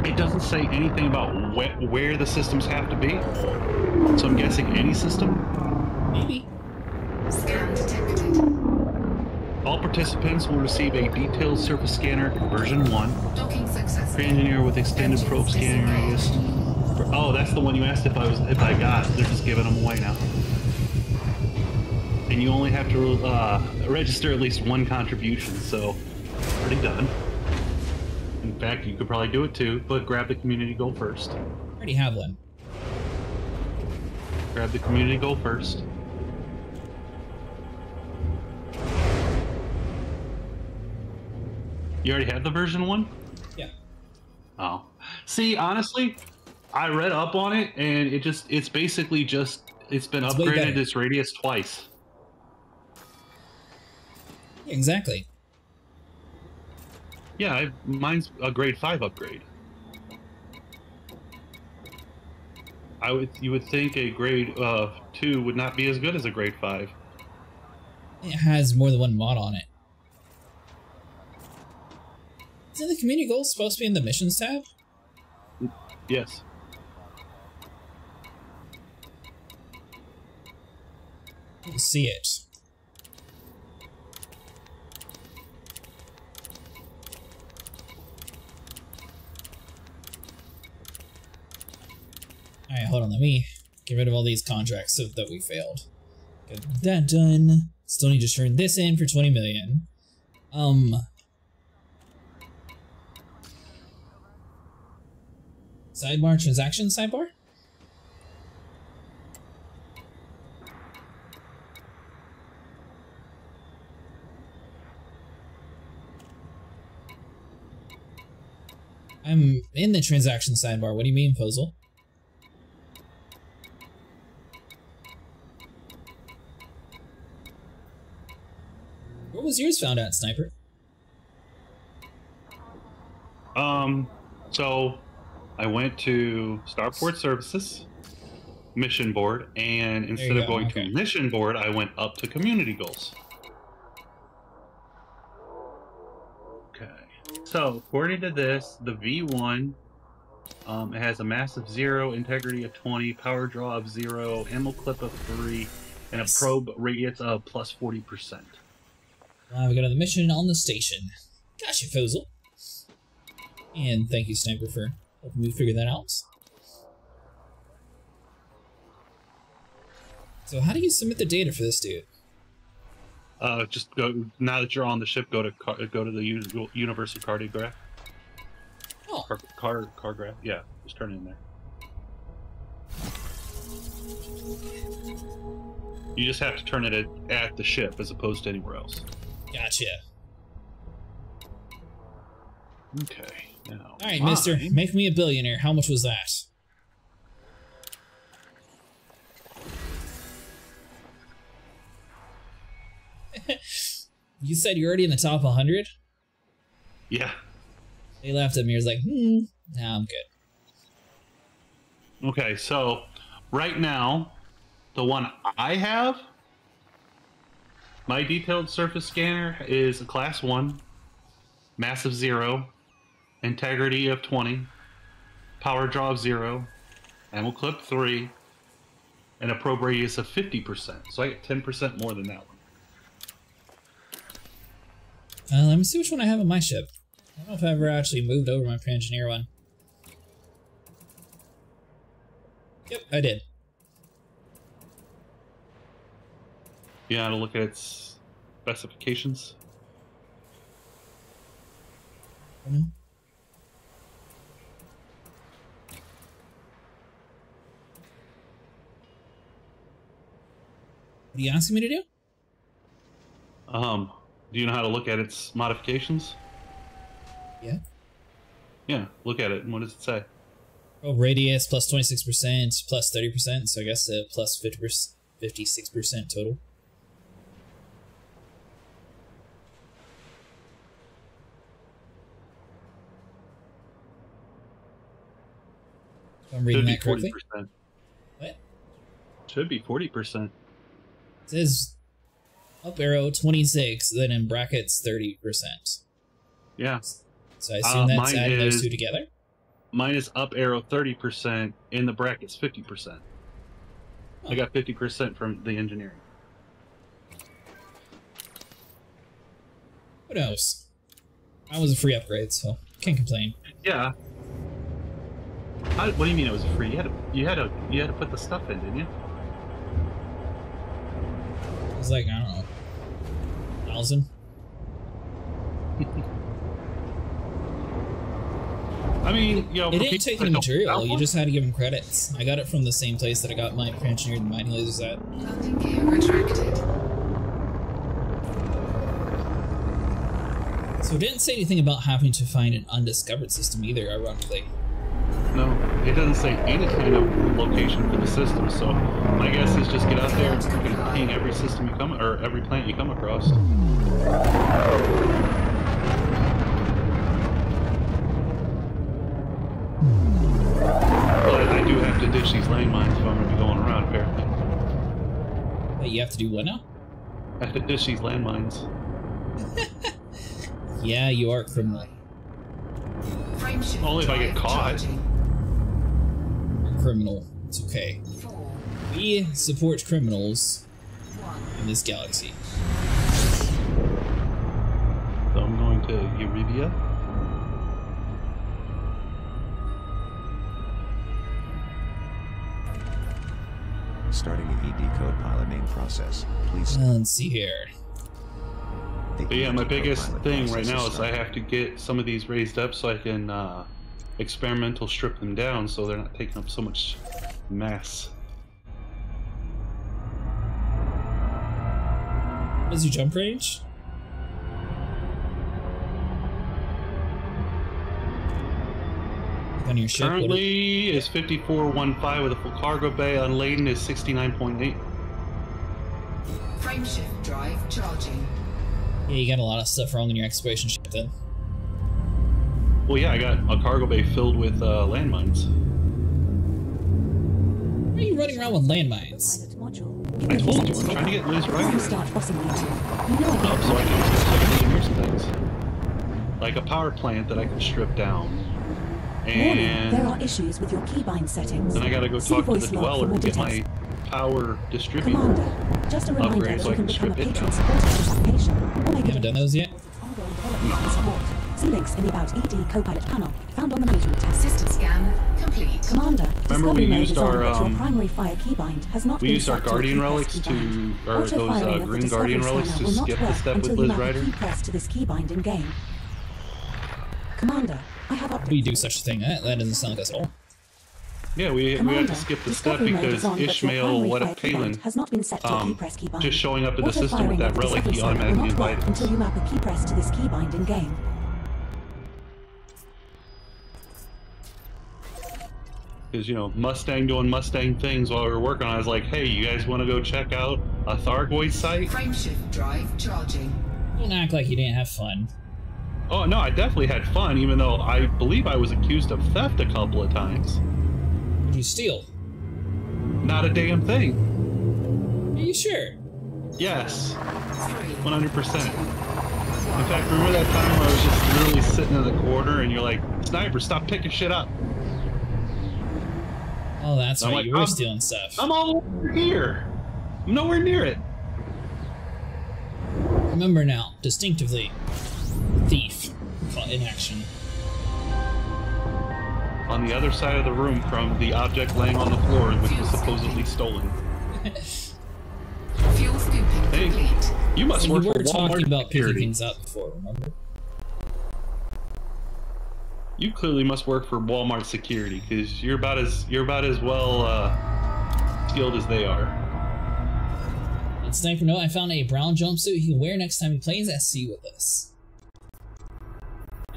S3: It doesn't say anything about where the systems have to be, so I'm guessing any system.
S2: Maybe.
S8: Scan detected.
S3: All participants will receive a detailed surface scanner version 1.
S8: Docking successful.
S3: Pre-engineer with extended
S8: Engines
S3: probe scanning radius. Oh, that's the one you asked if I got. They're just giving them away now. And you only have to register at least one contribution, so pretty done. In fact, you could probably do it too, but grab the community goal first.
S2: I already have one.
S3: Grab the community goal first. You already had the version 1?
S2: Yeah.
S3: Oh. See, honestly, I read up on it, and it's basically just, it's been
S2: It's way
S3: upgraded
S2: better.
S3: its radius twice.
S2: Exactly.
S3: Yeah, mine's a grade 5 upgrade. You would think a grade 2 would not be as good as a grade 5.
S2: It has more than one mod on it. Isn't the community goal supposed to be in the missions tab?
S3: Yes.
S2: I don't see it. Alright, hold on, let me get rid of all these contracts that we failed. Get that done. Still need to turn this in for 20 million. Sidebar, transaction sidebar? I'm in the transaction sidebar. What do you mean, Puzzle? Where was yours found at, Sniper?
S3: So I went to Starport Services, Mission Board, and instead of going to Mission Board, I went up to Community Goals. Okay. So, according to this, the V1, it has a mass of 0, integrity of 20, power draw of 0, ammo clip of 3, and a probe radius of plus 40%.
S2: We got the mission on the station. Gotcha, Fozel. And thank you, Sniper, for helping me figure that out. So how do you submit the data for this dude?
S3: Just go, now that you're on the ship, go to the universal cartograph.
S2: Oh.
S3: Cargraph. Yeah, just turn it in there. You just have to turn it at the ship as opposed to anywhere else.
S2: Gotcha.
S3: Okay. Now,
S2: all right, mister, make me a billionaire. How much was that? You said you're already in the top 100?
S3: Yeah.
S2: They laughed at me. I was like, nah, I'm good.
S3: Okay, so right now, the one I have, my detailed surface scanner is a class 1, mass of 0, integrity of 20, power draw of 0, ammo clip 3, and a probe radius of 50%. So I get 10% more than that one.
S2: Let me see which one I have on my ship. I don't know if I ever actually moved over my pre-engineer one. Yep, I did.
S3: You gotta look at its specifications.
S2: Mm-hmm. What are you asking me to do?
S3: Do you know how to look at its modifications?
S2: Yeah.
S3: Yeah, look at it. And what does it say?
S2: Oh, radius plus 26%, plus 30%, so I guess plus 56% total. If I'm reading that correctly.
S3: 40%.
S2: What?
S3: Should be 40%.
S2: It says up arrow 26, then in brackets 30%.
S3: Yeah.
S2: So I assume that's adding those two together?
S3: Mine is up arrow 30%, in the brackets 50%. I got 50% from the engineering.
S2: Who knows? That was a free upgrade, so can't complain.
S3: Yeah. What do you mean it was free? You had to put the stuff in, didn't you?
S2: It was like, I don't know, 1,000.
S3: I mean, you know,
S2: it didn't take any material. You just had to give them credits. I got it from the same place that I got my pre-engineered mining lasers at.
S8: Landing gear retracted.
S2: So it didn't say anything about having to find an undiscovered system either, ironically.
S3: No, it doesn't say any kind of location for the system, so my guess is just get out there and freaking ping every system you come, or every planet you come across. these landmines if I'm going to be going around, apparently.
S2: Hey, you have to do what now?
S3: I have to dish these landmines.
S2: Yeah, you are a criminal.
S3: Only if I get caught.
S2: You're a criminal. It's okay. We support criminals in this galaxy.
S3: So I'm going to Eurybia.
S9: Starting the ED code pilot main process. Please.
S2: Let's see here.
S3: But yeah, my biggest thing right now is I have to get some of these raised up so I can experimental strip them down so they're not taking up so much mass.
S2: What is your jump range? On your ship?
S3: Currently is 5415 with a full cargo bay. Unladen is 69.8.
S8: Frameshift drive charging.
S2: Yeah, you got a lot of stuff wrong in your exploration ship then.
S3: Well, yeah, I got a cargo bay filled with landmines.
S2: Why are you running around with landmines?
S3: I told you, I'm trying to get Liz right up so I can engineer some things. Like a power plant that I can strip down. And
S10: there are issues with your keybind settings.
S3: then I gotta go talk to the dweller and get my power distributor
S10: just a reminder
S3: upgrade so I can strip it down.
S2: You haven't done those yet?
S10: See links in the About ED Copilot panel, found on the management tab.
S8: System scan complete.
S10: Commander,
S3: remember we used our
S10: primary fire keybind has not
S3: we used our guardian relics to, or those green guardian relics to skip the step with Liz Rider.
S10: Press to this keybind in game. Commander, I have updated.
S2: We do such a thing. That doesn't sound like us at all.
S3: Yeah, we had to skip the step because Ishmael, what if Palin, just showing up in the system with that relic, he automatically invited us.
S10: Until you map a key press to this keybind in game.
S3: Because, you know, Mustang doing Mustang things while we were working on it. I was like, hey, you guys want to go check out a Thargoid site?
S8: Frameshift drive charging.
S2: Don't act like you didn't have fun.
S3: Oh, no, I definitely had fun, even though I believe I was accused of theft a couple of times.
S2: Did you steal?
S3: Not a damn thing.
S2: Are you sure?
S3: Yes. 100%. In fact, remember that time where I was just literally sitting in the corner and you're like, Sniper, stop picking shit up.
S2: Oh, that's right.
S3: Like,
S2: You were stealing stuff.
S3: I'm all over here. I'm nowhere near it.
S2: Remember now, distinctively, thief in action.
S3: On the other side of the room from the object laying on the floor, which was supposedly stolen.
S8: Fuel scooping complete.
S3: You must work
S2: You
S3: for
S2: were
S3: Walmart
S2: talking about picking
S3: security.
S2: things up before, remember?
S3: You clearly must work for Walmart security because you're about as well skilled as they are.
S2: And Sniper Note, I found a brown jumpsuit he can wear next time he plays at sea with us.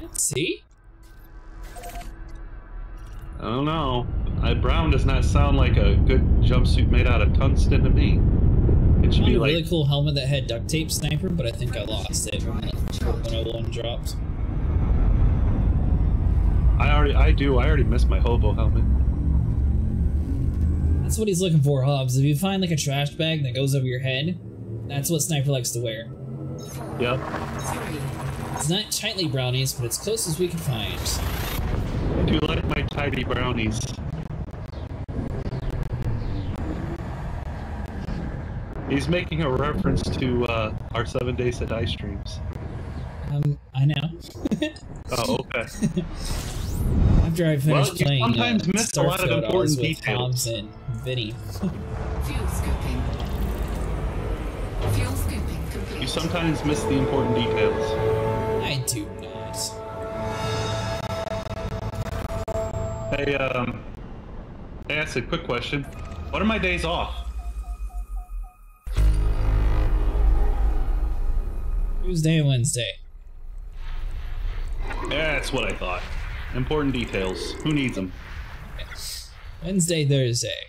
S2: Let's see.
S3: I don't know. Brown does not sound like a good jumpsuit made out of tungsten to me. It should
S2: I
S3: be
S2: had a
S3: like
S2: really cool helmet that had duct tape, Sniper, but I think I lost it when 101 dropped.
S3: I already missed my hobo helmet.
S2: That's what he's looking for, Hobbs. If you find like a trash bag that goes over your head, that's what Sniper likes to wear.
S3: Yep.
S2: It's not tightly brownies, but it's close as we can find.
S3: I do like my tidy brownies. He's making a reference to our 7 Days to Die streams.
S2: I know.
S3: Oh, okay.
S2: After I finished playing,
S3: sometimes miss a lot of
S2: Starfield,
S3: important
S2: with
S3: details.
S2: Hobbs and Vinny.
S8: Fuel scooping. Fuel scooping complete.
S3: You sometimes miss the important details.
S2: I do not.
S3: Hey, that's a quick question. What are my days off?
S2: Tuesday and Wednesday.
S3: That's what I thought. Important details. Who needs them?
S2: Wednesday, Thursday.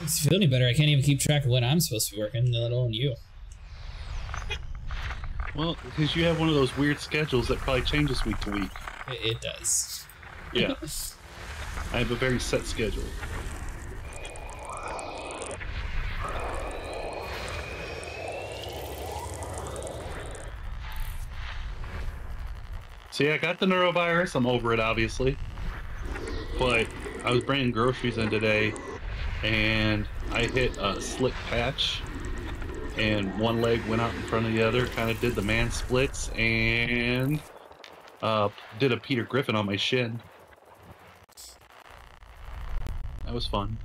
S2: Makes you feel any better. I can't even keep track of when I'm supposed to be working, let alone you.
S3: Well, because you have one of those weird schedules that probably changes week to week.
S2: It does.
S3: Yeah. I have a very set schedule. So yeah, I got the neurovirus. I'm over it, obviously. But I was bringing groceries in today, and I hit a slick patch, and one leg went out in front of the other, kind of did the man splits, and did a Peter Griffin on my shin. That was fun.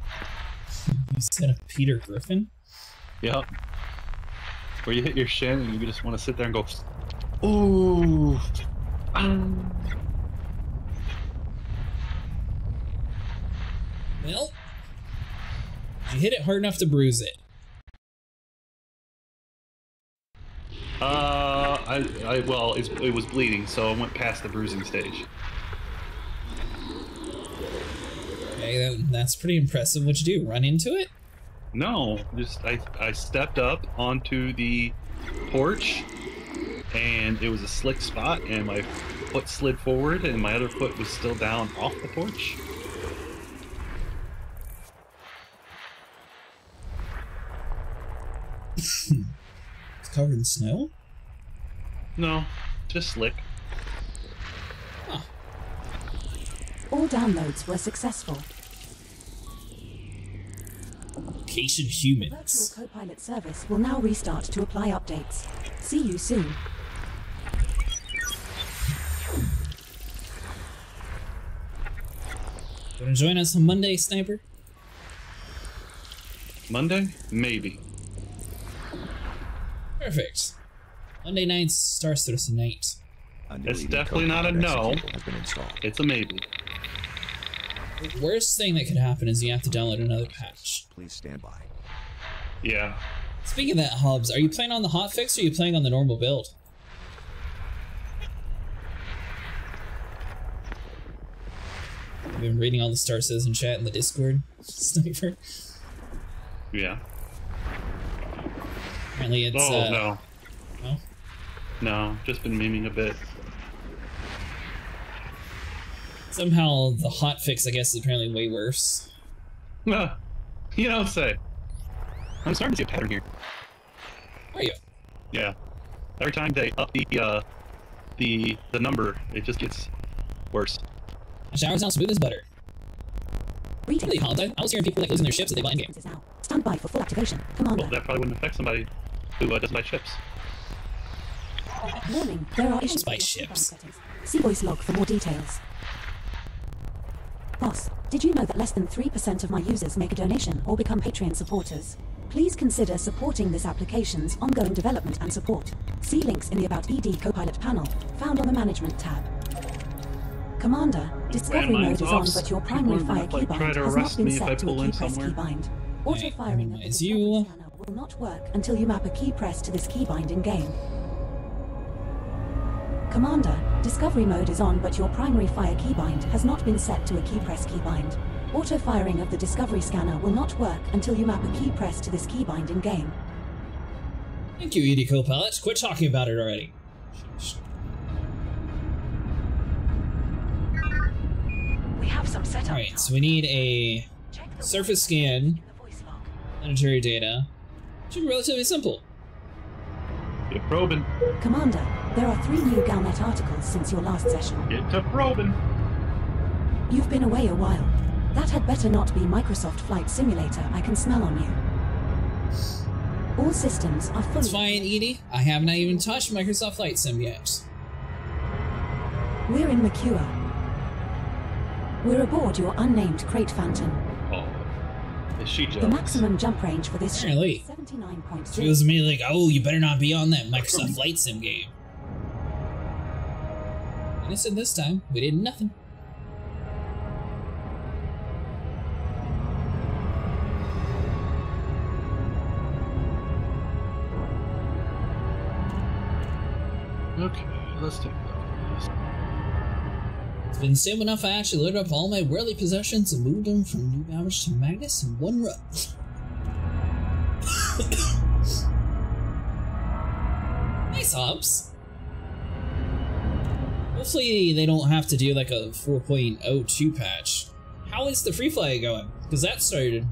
S2: You said a Peter Griffin?
S3: Yep. Where you hit your shin and you just want to sit there and go, ooh.
S2: Well, you hit it hard enough to bruise it.
S3: Well, it was bleeding, so I went past the bruising stage.
S2: Okay, that's pretty impressive. What'd you do? Run into it?
S3: No, just I stepped up onto the porch, and it was a slick spot, and my foot slid forward, and my other foot was still down off the porch.
S2: It's covered in snow?
S3: No, just slick.
S2: Huh.
S10: All downloads were successful.
S2: Location
S10: The
S2: humans.
S10: virtual Copilot service will now restart to apply updates. See you soon.
S2: Want to join us on Monday, Sniper?
S3: Monday? Maybe.
S2: Perfect. Monday night's Star Citizen night.
S3: It's definitely not a no. It's a maybe.
S2: The worst thing that could happen is you have to download another patch.
S9: Please stand by.
S3: Yeah.
S2: Speaking of that, Hobbs, are you playing on the hotfix or are you playing on the normal build? I've been reading all the Star Citizen chat in the Discord, Sniper.
S3: Yeah.
S2: Apparently it's,
S3: no.
S2: No?
S3: No, just been memeing a bit.
S2: Somehow the hotfix, I guess, is apparently way worse.
S3: You don't say. I'm starting to see a pattern here.
S2: Are you?
S3: Yeah. Every time they up the number, it just gets worse.
S2: My shower sounds smooth as butter. Really, Hobbs, I was hearing people like losing their ships that they buy in game.
S10: Stand by for full activation. Commander.
S3: Well, that probably wouldn't affect somebody who doesn't buy ships.
S10: Warning, there are issues
S2: By
S10: with your
S2: ships.
S10: settings. See voice log for more details. Boss, did you know that less than 3% of my users make a donation or become Patreon supporters? Please consider supporting this application's ongoing development and support. See links in the About ED Copilot panel, found on the Management tab. Commander, Discovery mode is on, but your primary fire keybind has not been set to a key press keybind. Auto firing of the Discovery scanner will not work until you map a key press to this keybind in-game. Commander, Discovery mode is on, but your primary fire keybind has not been set to a key press keybind. Auto firing of the Discovery scanner will not work until you map a key press to this keybind in-game.
S2: Thank you, ED Copilot. Quit talking about it already.
S10: We have some setup.
S2: Alright, so we need a surface scan, planetary data. Should be relatively simple.
S3: Get probing.
S10: Commander, there are 3 new galnet articles since your last session.
S3: Get to probing.
S10: You've been away a while. That had better not be Microsoft Flight Simulator, I can smell on you. All systems are fully...
S2: It's fine, Edie. I have not even touched Microsoft Flight Sim yet.
S10: We're in Makua. We're aboard your unnamed Crate Phantom.
S3: Oh. Is she jealous?
S10: The maximum jump range for this ship
S2: Apparently.
S10: is 79.0.
S2: She was immediately like, oh, you better not be on that Microsoft Flight Sim game. And I said this time, we did nothing.
S3: Okay, let's take a look at this.
S2: It's been sim enough I actually loaded up all my worldly possessions and moved them from New Balance to Magnus in one run. Nice helps. Hopefully they don't have to do like a 4.02 patch. How is the free fly going? Because that started.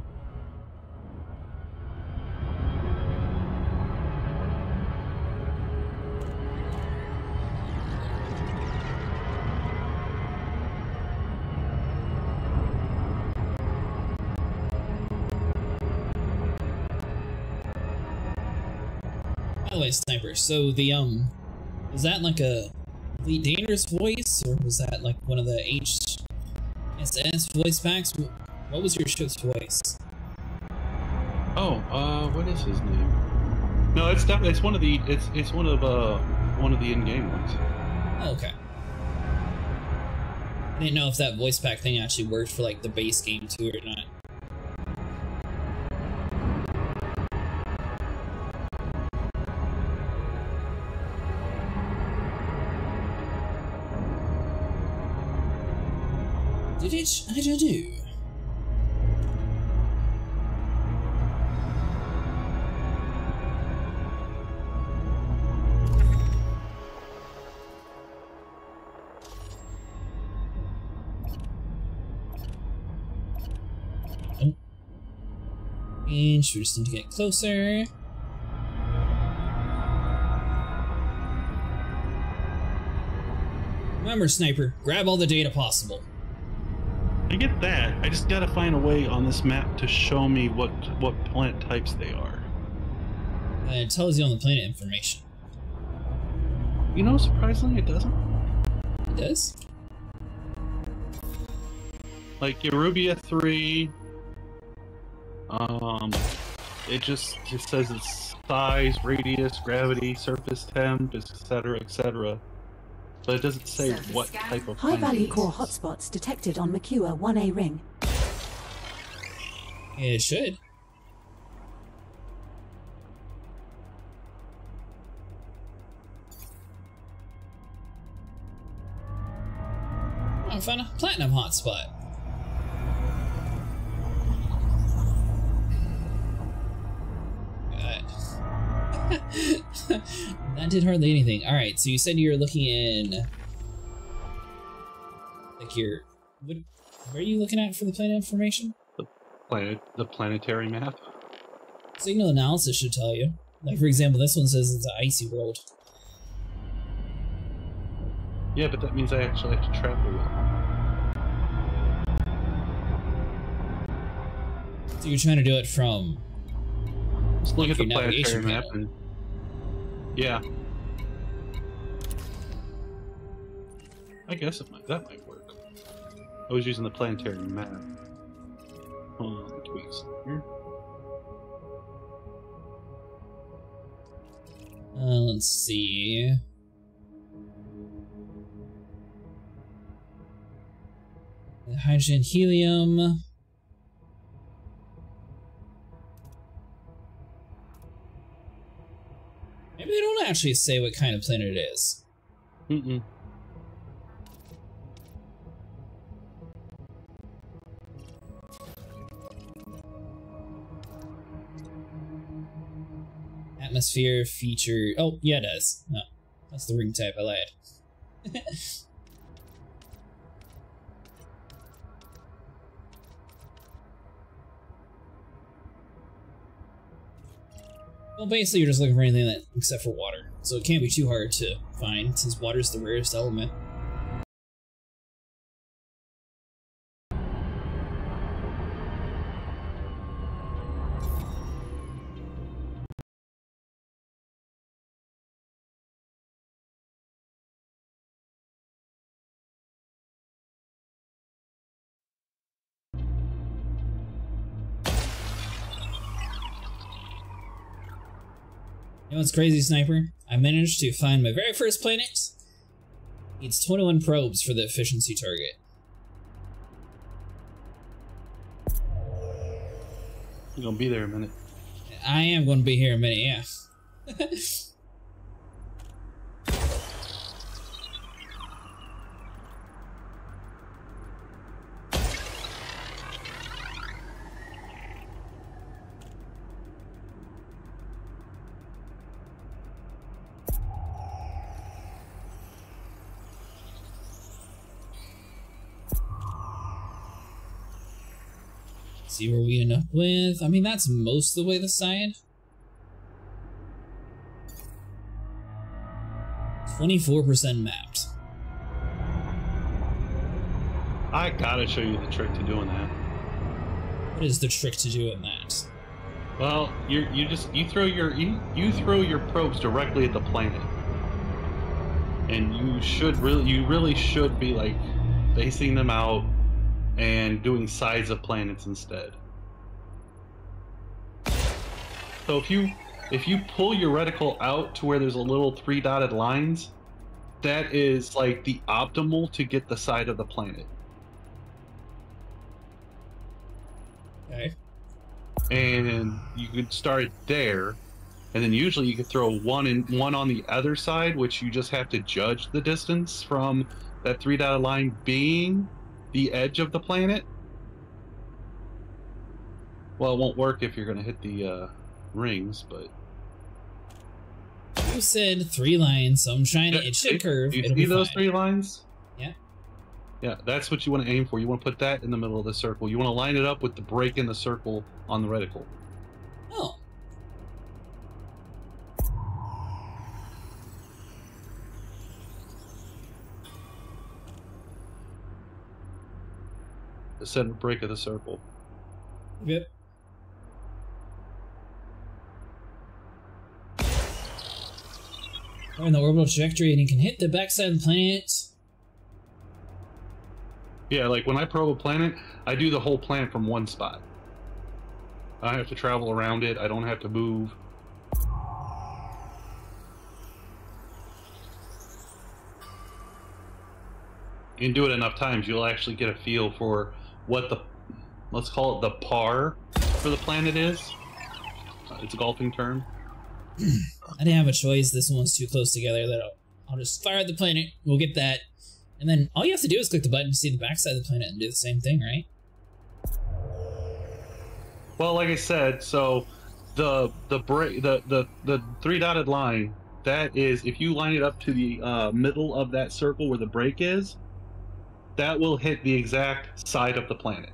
S2: By the way, Sniper, so the was that like a Elite Dangerous voice, or was that like one of the HSS voice packs? What was your ship's voice?
S3: Oh, what is his name? No, it's definitely one of the it's one of the in-game ones.
S2: Oh, okay. I didn't know if that voice pack thing actually worked for like the base game too or not. I do. Oh. And we just need to get closer. Remember, Sniper, grab all the data possible.
S3: I get that. I just gotta find a way on this map to show me what plant types they are.
S2: It tells you on the planet information.
S3: You know, surprisingly, it doesn't.
S2: It does?
S3: Like Eurubia 3, it says its size, radius, gravity, surface temp, etc., etc. But it doesn't say what type of
S10: high-value core hotspots detected on Makua 1A ring.
S2: It should. I found a platinum hotspot. That did hardly anything. Alright, so you said you're looking in... Like where are you looking at for the planet information?
S3: The planetary map.
S2: Signal analysis should tell you. Like, for example, this one says it's an icy world.
S3: Yeah, but that means I actually have to travel.
S2: So you're trying to do it from...
S3: Let's look at the planetary map and... Yeah. I guess that might work. I was using the planetary map. Hold on, let me tweak some here.
S2: Let's see. Hydrogen, helium. Maybe they don't actually say what kind of planet it is.
S3: Mm-mm.
S2: Atmosphere feature. Oh, yeah, it does. No, that's the ring type. I lied. Well, basically, you're just looking for anything that, except for water. So it can't be too hard to find, since water's the rarest element. You know what's crazy, Sniper? I managed to find my very first planet. Needs 21 probes for the efficiency target.
S3: You're gonna be there a minute.
S2: I am going to be here in a minute, yeah. See where we end up with. I mean, that's most of the way the side. 24% mapped.
S3: I gotta show you the trick to doing that.
S2: What is the trick to doing that?
S3: Well, you throw your probes directly at the planet, and you really should be like facing them out and doing sides of planets instead. So if you pull your reticle out to where there's a little 3 dotted lines, that is like the optimal to get the side of the planet.
S2: Okay.
S3: And you could start there, and then usually you could throw one on the other side, which you just have to judge the distance from that 3 dotted line being the edge of the planet. Well, it won't work if you're going to hit the rings, but
S2: you said 3 lines, so I'm trying to. It should curve.
S3: You see those 3 lines?
S2: Yeah.
S3: Yeah, that's what you want to aim for. You want to put that in the middle of the circle. You want to line it up with the break in the circle on the reticle.
S2: Oh.
S3: The center break of the circle.
S2: Yep. We're in the orbital trajectory, and you can hit the backside of the planet.
S3: Yeah, like when I probe a planet, I do the whole planet from one spot. I don't have to travel around it. I don't have to move. You can do it enough times, you'll actually get a feel for what the, let's call it the par for the planet is. It's a golfing term.
S2: I didn't have a choice. This one was too close together that I'll just fire at the planet. We'll get that. And then all you have to do is click the button to see the backside of the planet and do the same thing, right?
S3: Well, like I said, so the 3 dotted line, that is, if you line it up to the middle of that circle where the break is, that will hit the exact side of the planet.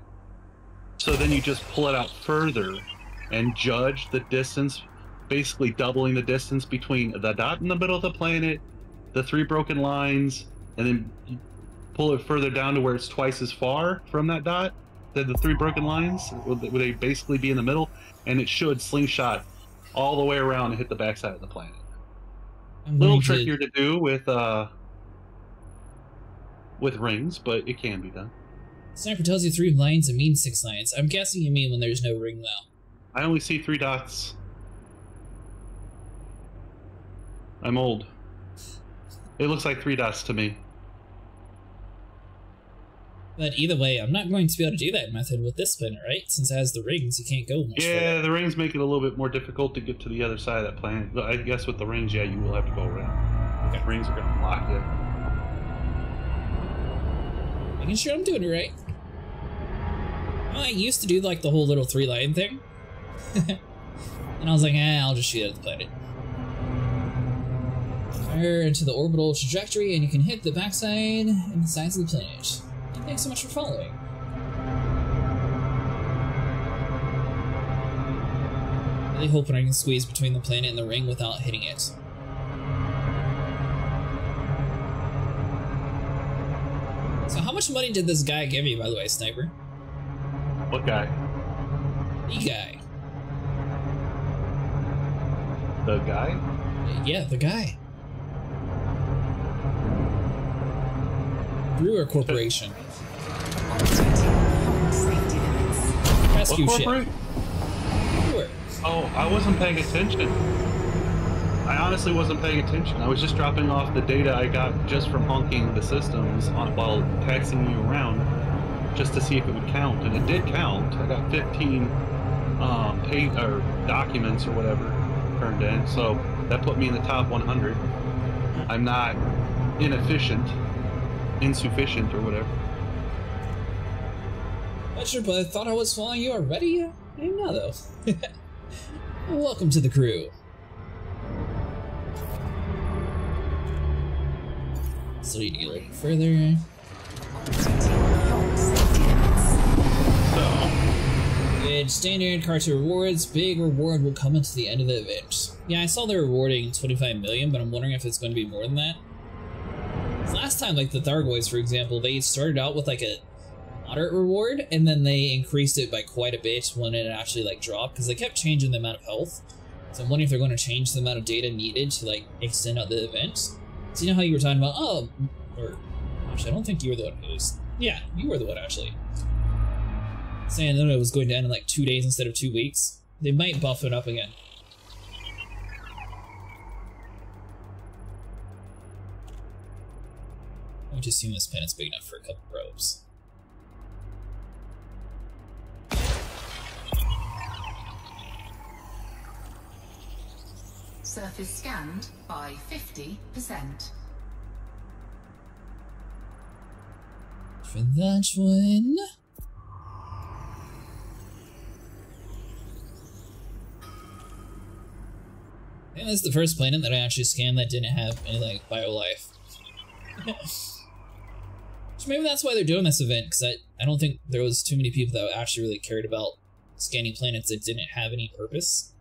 S3: So then you just pull it out further and judge the distance, basically doubling the distance between the dot in the middle of the planet, the 3 broken lines, and then you pull it further down to where it's twice as far from that dot, than the 3 broken lines, would they basically be in the middle, and it should slingshot all the way around and hit the backside of the planet. A little trickier to do with rings, but it can be done.
S2: Sniper tells you 3 lines and means 6 lines. I'm guessing you mean when there's no ring, though.
S3: I only see 3 dots. I'm old. It looks like 3 dots to me.
S2: But either way, I'm not going to be able to do that method with this planet, right? Since it has the rings, you can't go much further.
S3: The rings make it a little bit more difficult to get to the other side of that planet. But I guess with the rings, yeah, you will have to go around. Okay. The rings are going to block you.
S2: Making sure I'm doing it right. Well, I used to do like the whole little 3-line thing. And I was like, I'll just shoot at the planet. Fire into the orbital trajectory, and you can hit the backside and the sides of the planet. And thanks so much for following. Really hoping I can squeeze between the planet and the ring without hitting it. So how much money did this guy give you, by the way, Sniper?
S3: What guy?
S2: The guy.
S3: The guy?
S2: Yeah, the guy. Brewer Corporation. Rescue
S3: what
S2: ship. Brewer.
S3: Oh, I wasn't paying attention. I honestly wasn't paying attention. I was just dropping off the data I got just from honking the systems while taxiing you around, just to see if it would count, and it did count. I got 15 documents or whatever turned in, so that put me in the top 100. I'm not insufficient or whatever.
S2: Not sure, but I thought I was following you already. I didn't know though. Welcome to the crew. So you need to get a little further.
S3: So
S2: said, standard cartoon rewards, big reward will come into the end of the event. Yeah, I saw they're rewarding 25 million, but I'm wondering if it's going to be more than that. Last time, like the Thargoids, for example, they started out with like a moderate reward, and then they increased it by quite a bit when it actually like dropped, because they kept changing the amount of health. So I'm wondering if they're going to change the amount of data needed to like extend out the event. So you know how you were talking about, oh, or actually I don't think you were the one who was, yeah, you were the one actually. Saying that it was going to end in like 2 days instead of 2 weeks. They might buff it up again. I just assume this planet's big enough for a couple probes.
S8: Surface scanned by 50%.
S2: For that one. I think that's the first planet that I actually scanned that didn't have any like bio-life. So maybe that's why they're doing this event, because I don't think there was too many people that actually really cared about scanning planets that didn't have any purpose.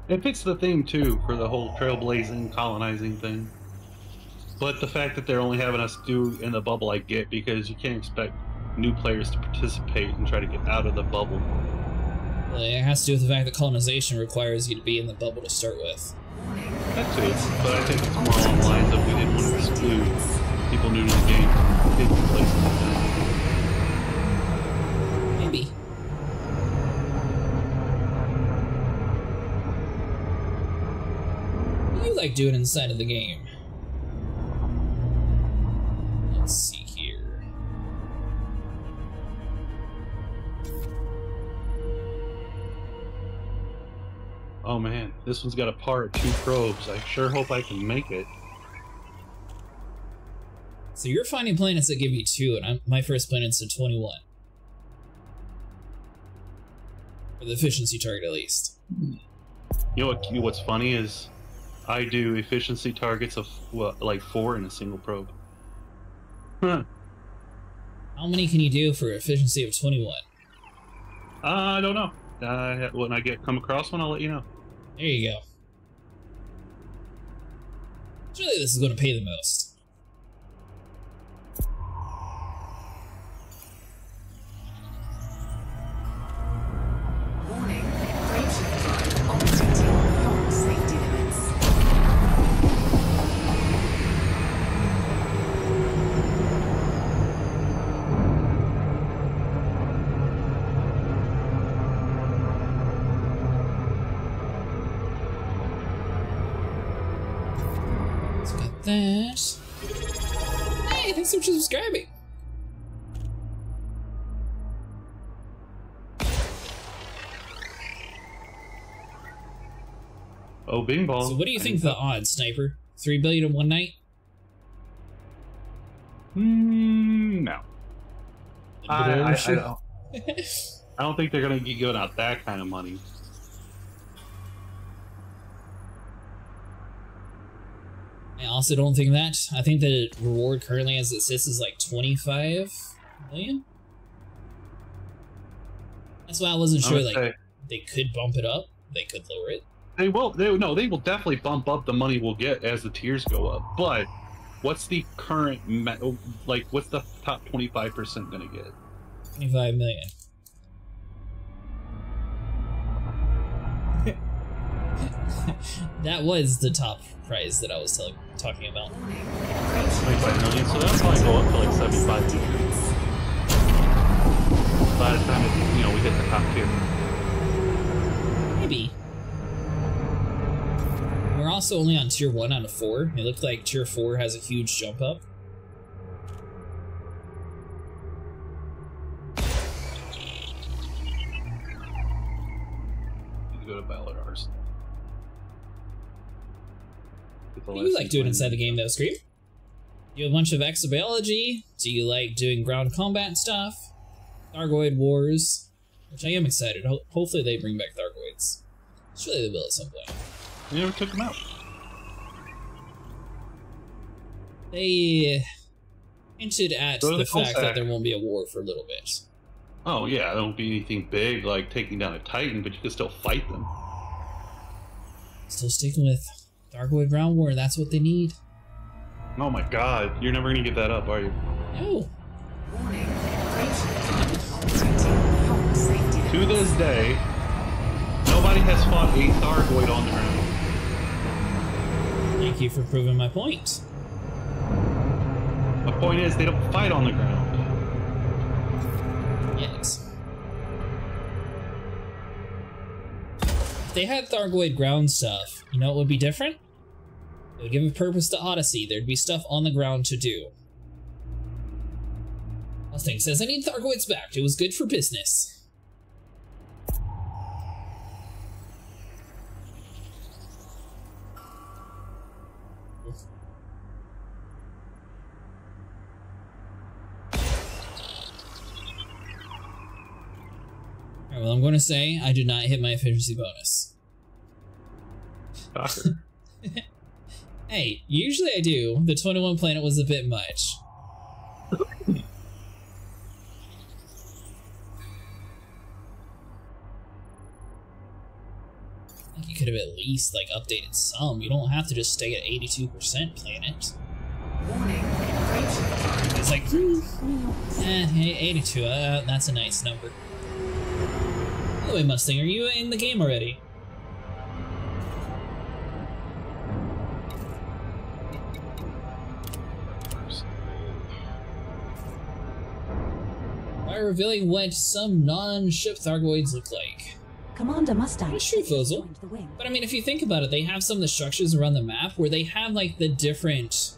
S3: It fits the theme too for the whole trailblazing, colonizing thing. But the fact that they're only having us do in the bubble, I get, because you can't expect new players to participate and try to get out of the bubble.
S2: Well, it has to do with the fact that colonization requires you to be in the bubble to start with.
S3: That too, but I think it's more along the lines of we didn't want to exclude people new to the game from taking place in the event.
S2: Maybe. What do you like doing inside of the game? Let's see here.
S3: Oh man, this one's got a par at 2 probes. I sure hope I can make it.
S2: So you're finding planets that give you 2, and my first planet's a 21. For the efficiency target, at least.
S3: You know what's funny is, I do efficiency targets of what, like 4 in a single probe. Huh.
S2: How many can you do for efficiency of 21?
S3: I don't know. When I come across one, I'll let you know.
S2: There you go. Surely this is going to pay the most.
S8: Warning, frameshift drive operating beyond safety limits.
S2: Let's get that. Hey, thanks so much for subscribing.
S3: Oh, bing bong.
S2: So what do you think the odds, Sniper? 3 billion in one night?
S3: No. I don't think they're going to be giving out that kind of money.
S2: I also don't think that. I think the reward currently as it sits is like 25 million? That's why I wasn't sure, like, they could bump it up, they could lower it.
S3: They will. They will definitely bump up the money we'll get as the tiers go up. But what's the current, like, what's the top 25% gonna get?
S2: 25 million. That was the top prize that I was talking about.
S3: 25 million, so that'll probably go up to like 75 million. By the time it, we hit the top tier.
S2: Maybe. We're also only on tier 1 out of 4. It looked like tier 4 has a huge jump up.
S3: You go to Ballard Arsenal.
S2: What do you like doing inside the game though, Scream? You have a bunch of exobiology? Do you like doing ground combat stuff? Thargoid wars? Which I am excited. Hopefully they bring back Thargoids. Surely they will at some point.
S3: You never took them out.
S2: They hinted at the fact that there won't be a war for a little bit.
S3: Oh yeah, it won't be anything big like taking down a Titan, but you can still fight them.
S2: Still sticking with Thargoid ground war. That's what they need.
S3: Oh my god, you're never gonna get that up, are you?
S2: No.
S3: To this day, nobody has fought a Thargoid on the ground.
S2: Thank you for proving my point.
S3: My point is, they don't fight on the ground.
S2: Yes. If they had Thargoid ground stuff, you know what would be different? It would give a purpose to Odyssey. There'd be stuff on the ground to do. Mustang says, I need Thargoids back. It was good for business. Alright, well, I'm going to say I did not hit my efficiency bonus. Hey, usually I do. The 21 planet was a bit much. You could have at least like updated some. You don't have to just stay at 82% planet. It's like 82. That's a nice number. By the way, Mustang, are you in the game already? By revealing what some non-ship Thargoids look like.
S10: Commander Mustang.
S2: That's true, Fozel. But I mean, if you think about it, they have some of the structures around the map where they have like the different,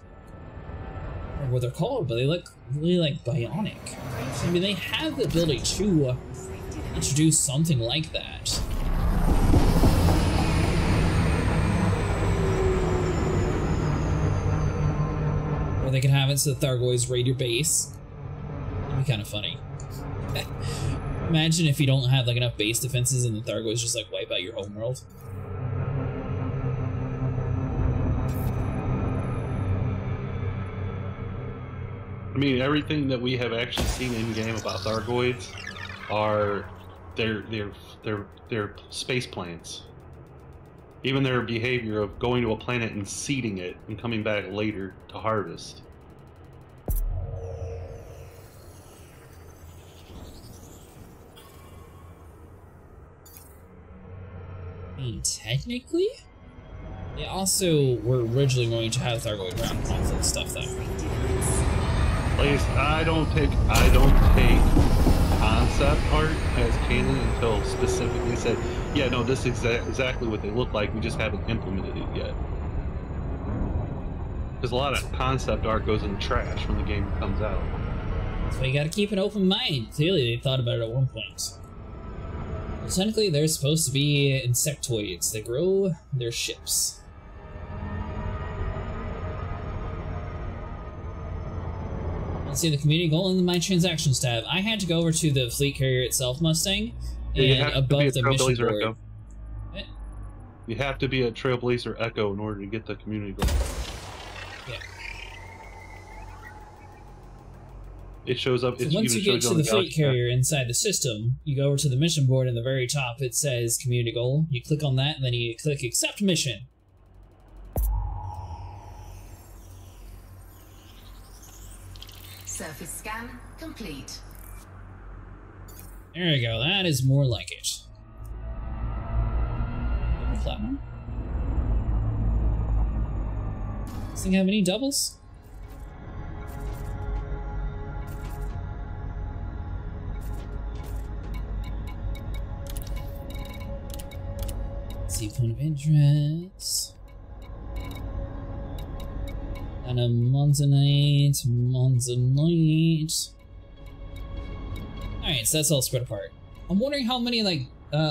S2: or what they're called, but they look really like bionic. I mean, they have the ability to introduce something like that. Or they could have it so the Thargoids raid your base. That'd be kind of funny. Imagine if you don't have like enough base defenses and the Thargoids just like wipe out your homeworld.
S3: I mean, everything that we have actually seen in game about Thargoids are their space plants. Even their behavior of going to a planet and seeding it and coming back later to harvest.
S2: I mean, technically, they also were originally going to have Thargoid ground conflict stuff, though.
S3: Please, I don't take concept art as canon until specifically said, yeah, no, this is exactly what they look like. We just haven't implemented it yet. Because a lot of concept art goes in the trash when the game comes out.
S2: So you got to keep an open mind. Clearly, they thought about it at one point. Well, technically, they're supposed to be insectoids. They grow their ships. Let's see the community goal in my transactions tab. I had to go over to the fleet carrier itself, Mustang, and above the mission board. What?
S3: You have to be a Trailblazer Echo in order to get the community goal.
S2: Yeah.
S3: It shows up.
S2: So once you get to the fleet carrier inside the system, you go over to the mission board, and the very top it says community goal. You click on that, and then you click accept mission.
S8: Surface scan complete.
S2: There you go. That is more like it. Platinum. Does this thing have any doubles? Let's see, point of interest. And a Monzonite. Alright, so that's all spread apart. I'm wondering how many, like,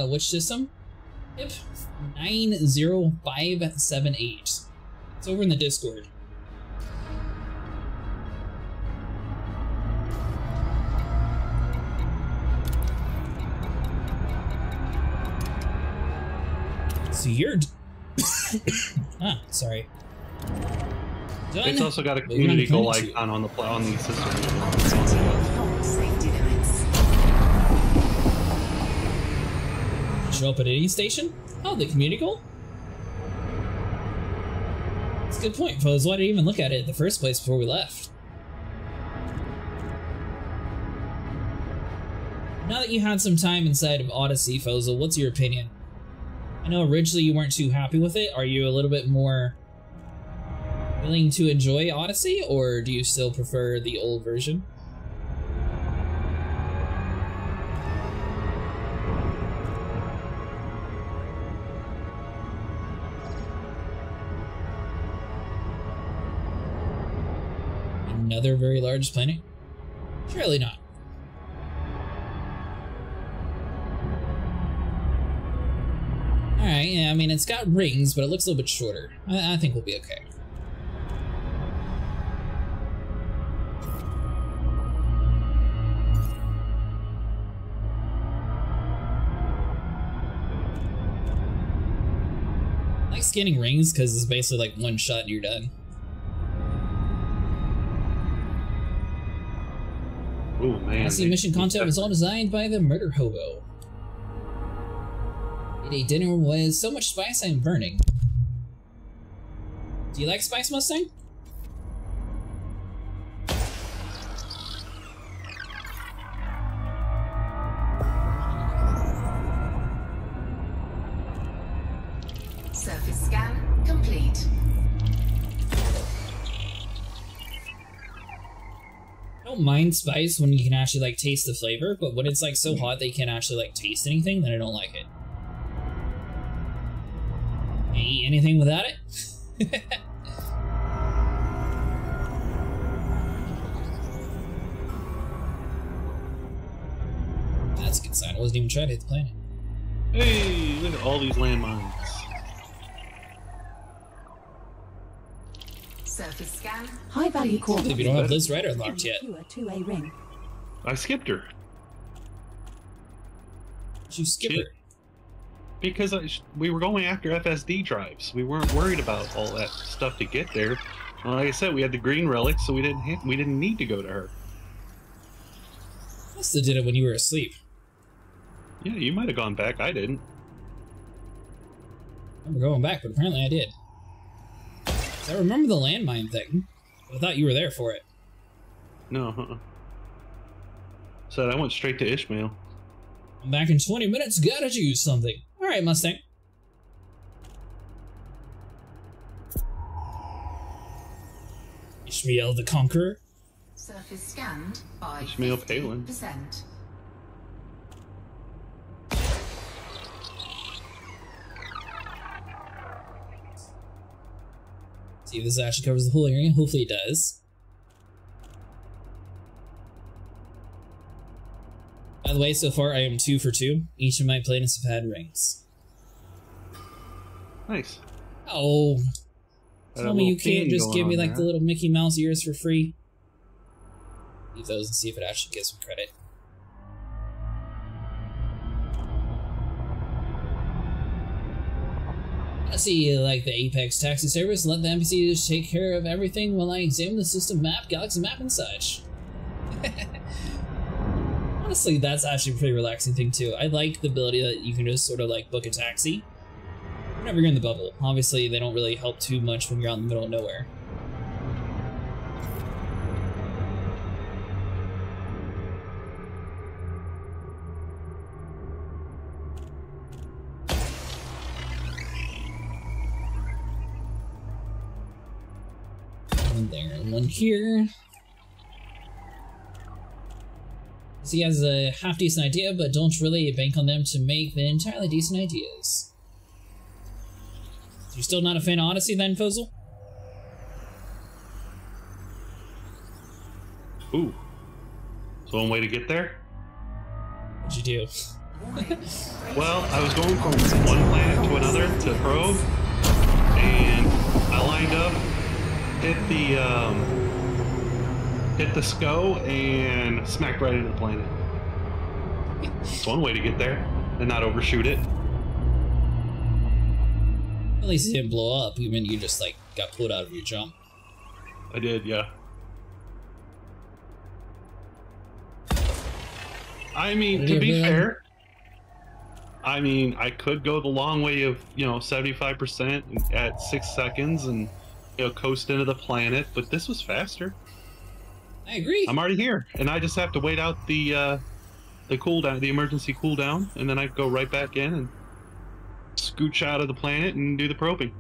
S2: which system? Yep, 90578. It's over in the Discord. So you're... ah, sorry. Done.
S3: It's also got a community goal icon on the system.
S2: show up at any station? Oh, the community goal? That's a good point, Foes. Why did I even look at it in the first place before we left? Now that you had some time inside of Odyssey, Fozel, what's your opinion? I know originally you weren't too happy with it. Are you a little bit more willing to enjoy Odyssey, or do you still prefer the old version? Another very large planet? Surely not. Alright, yeah, I mean, it's got rings, but it looks a little bit shorter. I think we'll be okay. I like scanning rings because it's basically like one shot and you're done.
S3: Oh man.
S2: Odyssey mission content was all designed by the murder hobo. A dinner was so much spice I'm burning. Do you like spice, Mustang?
S8: Surface scan complete.
S2: I don't mind spice when you can actually like taste the flavor, but when it's like so hot that you can't actually like taste anything, then I don't like it. Can you eat anything without it? That's a good sign. I wasn't even trying to hit the planet.
S3: Hey, look at all these landmines.
S8: Surface scan.
S10: High value core.
S2: If you don't have Liz Rider unlocked yet.
S10: 2-way ring.
S3: I skipped her.
S2: Did you skip her?
S3: Because we were going after FSD drives. We weren't worried about all that stuff to get there. Well, like I said, we had the green relic, so we didn't need to go to her.
S2: Must have did it when you were asleep.
S3: Yeah, you might have gone back. I didn't.
S2: I remember going back, but apparently I did. I remember the landmine thing. I thought you were there for it.
S3: No. So I went straight to Ishmael.
S2: I'm back in 20 minutes. Gotta choose something. All right, Mustang. Ishmael the Conqueror.
S8: Surface scanned by
S3: Ishmael Palin.
S8: 50%.
S2: See if this actually covers the whole area. Hopefully it does. By the way, so far I am 2 for 2. Each of my planets have had rings.
S3: Nice.
S2: Oh. Tell me you can't just give me like the little Mickey Mouse ears for free. Leave those and see if it actually gives me credit. I see, like the Apex taxi service, let the NPCs take care of everything while I examine the system map, galaxy map, and such. Honestly, that's actually a pretty relaxing thing too. I like the ability that you can just sort of like book a taxi whenever you're in the bubble. Obviously, they don't really help too much when you're out in the middle of nowhere. One there and one here. So he has a half-decent idea, but don't really bank on them to make the entirely decent ideas. So you're still not a fan of Odyssey then, Fozel?
S3: Ooh. So one way to get there?
S2: What'd you do?
S3: Well, I was going from one planet to another to probe, and I lined up, hit the SCO, and smacked right into the planet. It's one way to get there and not overshoot it.
S2: At least it didn't blow up, even you just like got pulled out of your jump.
S3: I did, yeah. I mean, to be fair, I mean, I could go the long way of, 75% at 6 seconds and, coast into the planet, but this was faster.
S2: I agree.
S3: I'm already here, and I just have to wait out the cooldown, the emergency cooldown, and then I go right back in and scooch out of the planet and do the probing.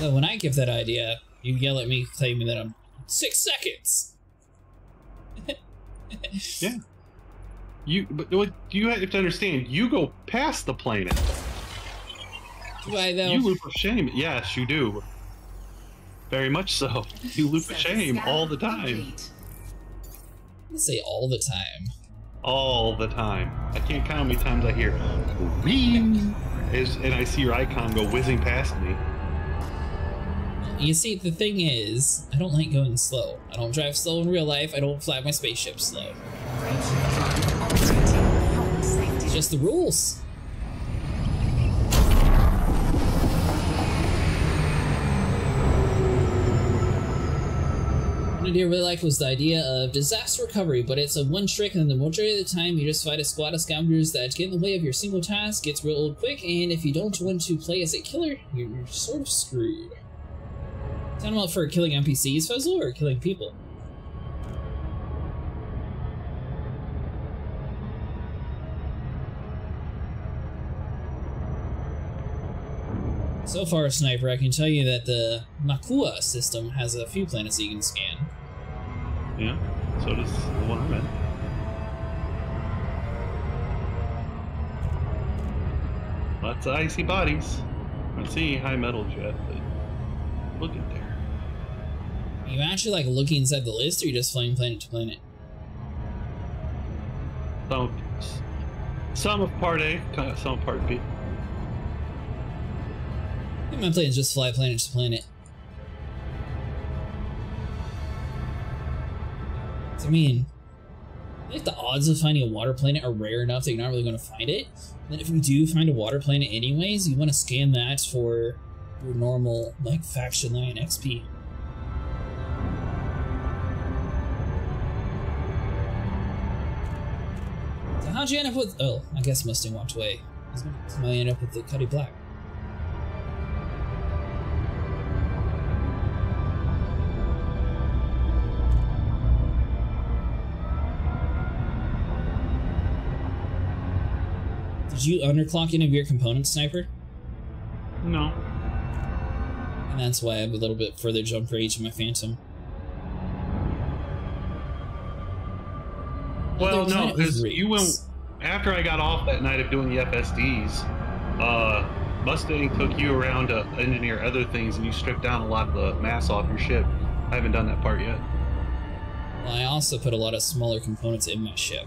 S2: Well, when I give that idea, you yell at me, telling me that I'm 6 seconds.
S3: Yeah. But what you have to understand, you go past the planet.
S2: Do I though?
S3: You loop of shame. Yes, you do. Very much so. You loop of shame all the time.
S2: I say all the time.
S3: All the time. I can't count how many times I hear "wee" and I see your icon go whizzing past me.
S2: You see, the thing is, I don't like going slow. I don't drive slow in real life. I don't fly my spaceship slow. It's just the rules. What I really liked was the idea of disaster recovery, but it's a one trick, and the majority of the time you just fight a squad of scavengers that get in the way of your single task, gets real old quick, and if you don't want to play as a killer, you're sort of screwed. Talking about for killing NPCs, Fuzzle, or killing people? So far, Sniper, I can tell you that the Makua system has a few planets that you can scan.
S3: Yeah, so does the one I'm in. Lots of icy bodies. I'm not seeing high metals yet, but look at there.
S2: Are you actually like looking inside the list, or are you just flying planet to planet?
S3: Some of part A, some of part B.
S2: I think my plans just fly planet to planet. I mean, I think the odds of finding a water planet are rare enough that you're not really going to find it. And then if you do find a water planet anyways, you want to scan that for your normal, like, faction line XP. So how'd you end up with... Oh, I guess Mustang walked away. Somebody ended up with the Cuddy Black. Did you underclock any of your components, Sniper?
S3: No.
S2: And that's why I have a little bit further jump range in my Phantom.
S3: Well, no, because you went after I got off that night of doing the FSDs. Mustang took you around to engineer other things, and you stripped down a lot of the mass off your ship. I haven't done that part yet.
S2: Well, I also put a lot of smaller components in my ship.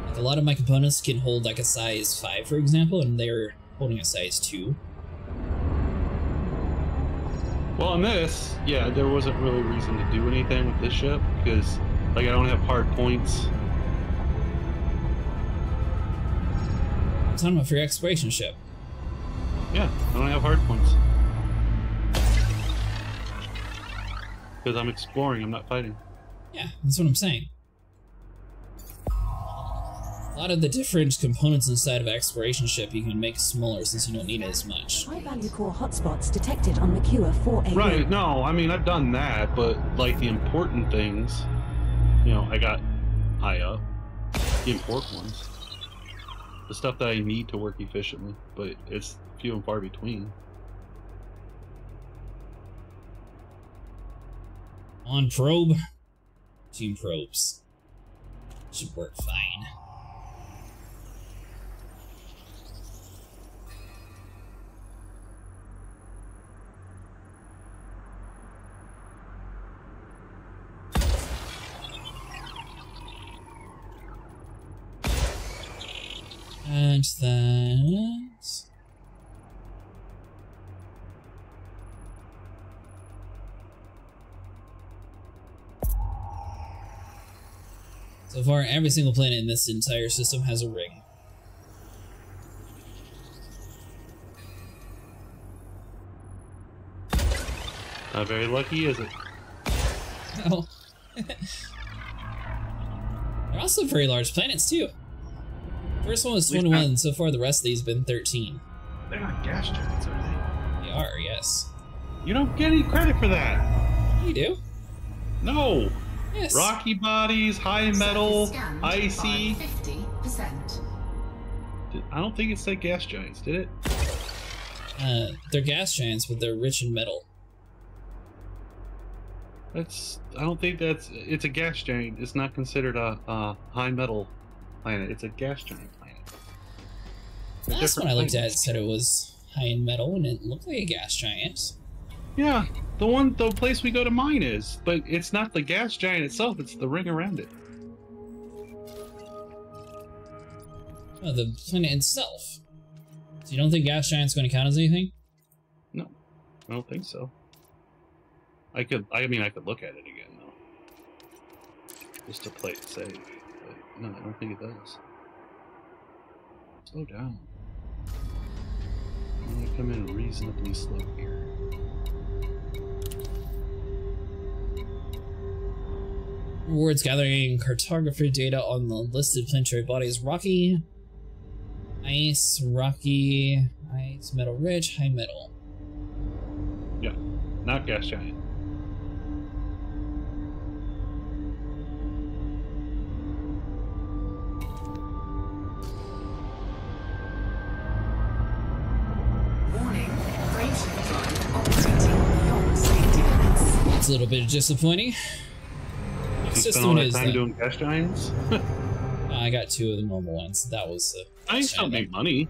S2: Like, a lot of my components can hold like a size 5, for example, and they're holding a size 2.
S3: Well, on this, yeah, there wasn't really reason to do anything with this ship, because, like, I don't have hard points.
S2: I'm talking about for your exploration ship.
S3: Yeah, I don't have hard points. Because I'm exploring, I'm not fighting.
S2: Yeah, that's what I'm saying. A lot of the different components inside of an exploration ship you can make smaller since you don't need as much.
S10: High-value core hotspots detected on Makua 4A.
S3: Right, no, I mean, I've done that, but, like, the important things, I got high up. The important ones. The stuff that I need to work efficiently, but it's few and far between.
S2: On probe. 2 probes. Should work fine. And that... So far, every single planet in this entire system has a ring.
S3: Not very lucky, is it?
S2: No. They're also very large planets, too. First one was 21, so far the rest of these have been 13.
S3: They're not gas giants, are
S2: They are, yes.
S3: they? You don't get any credit for that.
S2: You do?
S3: No.
S2: Yes.
S3: Rocky bodies, high metal,
S8: Scanned
S3: icy.
S8: by 50%.
S3: I don't think it said gas giants, did it?
S2: They're gas giants, but they're rich in metal.
S3: I don't think it's a gas giant. It's not considered a high metal planet. It's a gas giant planet.
S2: The last one I looked at said it was high in metal, and it looked like a gas giant.
S3: Yeah, the place we go to mine is, but it's not the gas giant itself. It's the ring around it.
S2: Oh, the planet itself. So you don't think gas giant's going to count as anything?
S3: No, I don't think so. I could look at it again though, just to play it safe. But no, I don't think it does. Slow down. I'm gonna come in reasonably slow here.
S2: Rewards gathering cartography data on the listed planetary bodies: rocky, ice, rocky, ice, metal rich, high metal.
S3: Yeah, not gas giant.
S2: It's a little bit disappointing.
S3: You spent all that time doing gas giants?
S2: I got 2 of the normal ones. That was the.
S3: I still make money.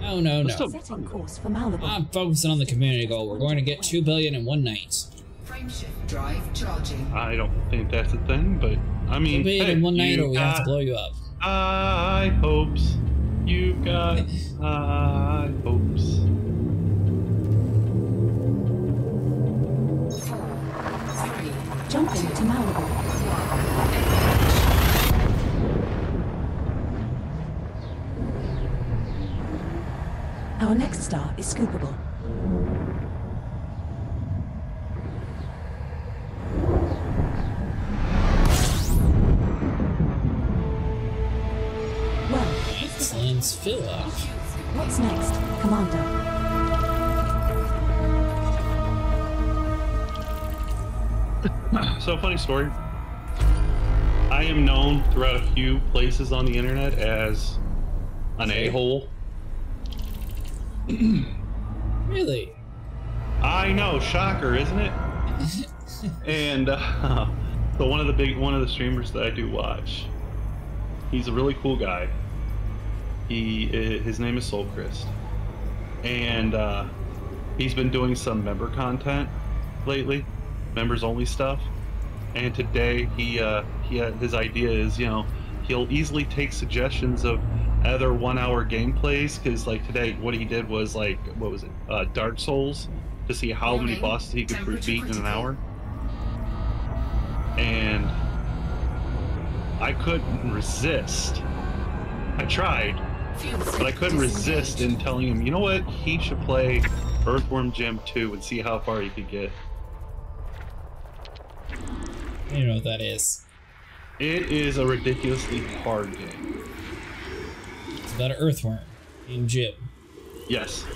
S2: Oh no.
S10: Setting course for Malibu.
S2: I'm focusing on the community goal. We're going to get 2 billion in one night.
S8: Frameshift drive charging.
S3: I don't think that's a thing, but I mean,
S2: 2 billion in one night, or we have to blow you up.
S3: High hopes. You've got high hopes.
S8: 4, 3,
S10: Jumping to Malibu. Our next star is scoopable. Well,
S2: Excellent fill up.
S10: what's next, Commander?
S3: So, funny story. I am known throughout a few places on the internet as an a-hole.
S2: Really?
S3: I know, shocker, isn't it? And so one of the streamers that I do watch, he's a really cool guy. His name is Soulchrist, and he's been doing some member content lately, members only stuff. And today his idea is, he'll easily take suggestions of other 1 hour gameplays, because like today what he did was like, what was it, Dark Souls, to see how many bosses he could beat in an hour. And I couldn't resist. I tried, but I couldn't resist in telling him, you know what, he should play Earthworm Jim 2 and see how far he could get.
S2: I don't know what that is.
S3: It is a ridiculously hard game.
S2: It's about an earthworm named Jim.
S3: Yes.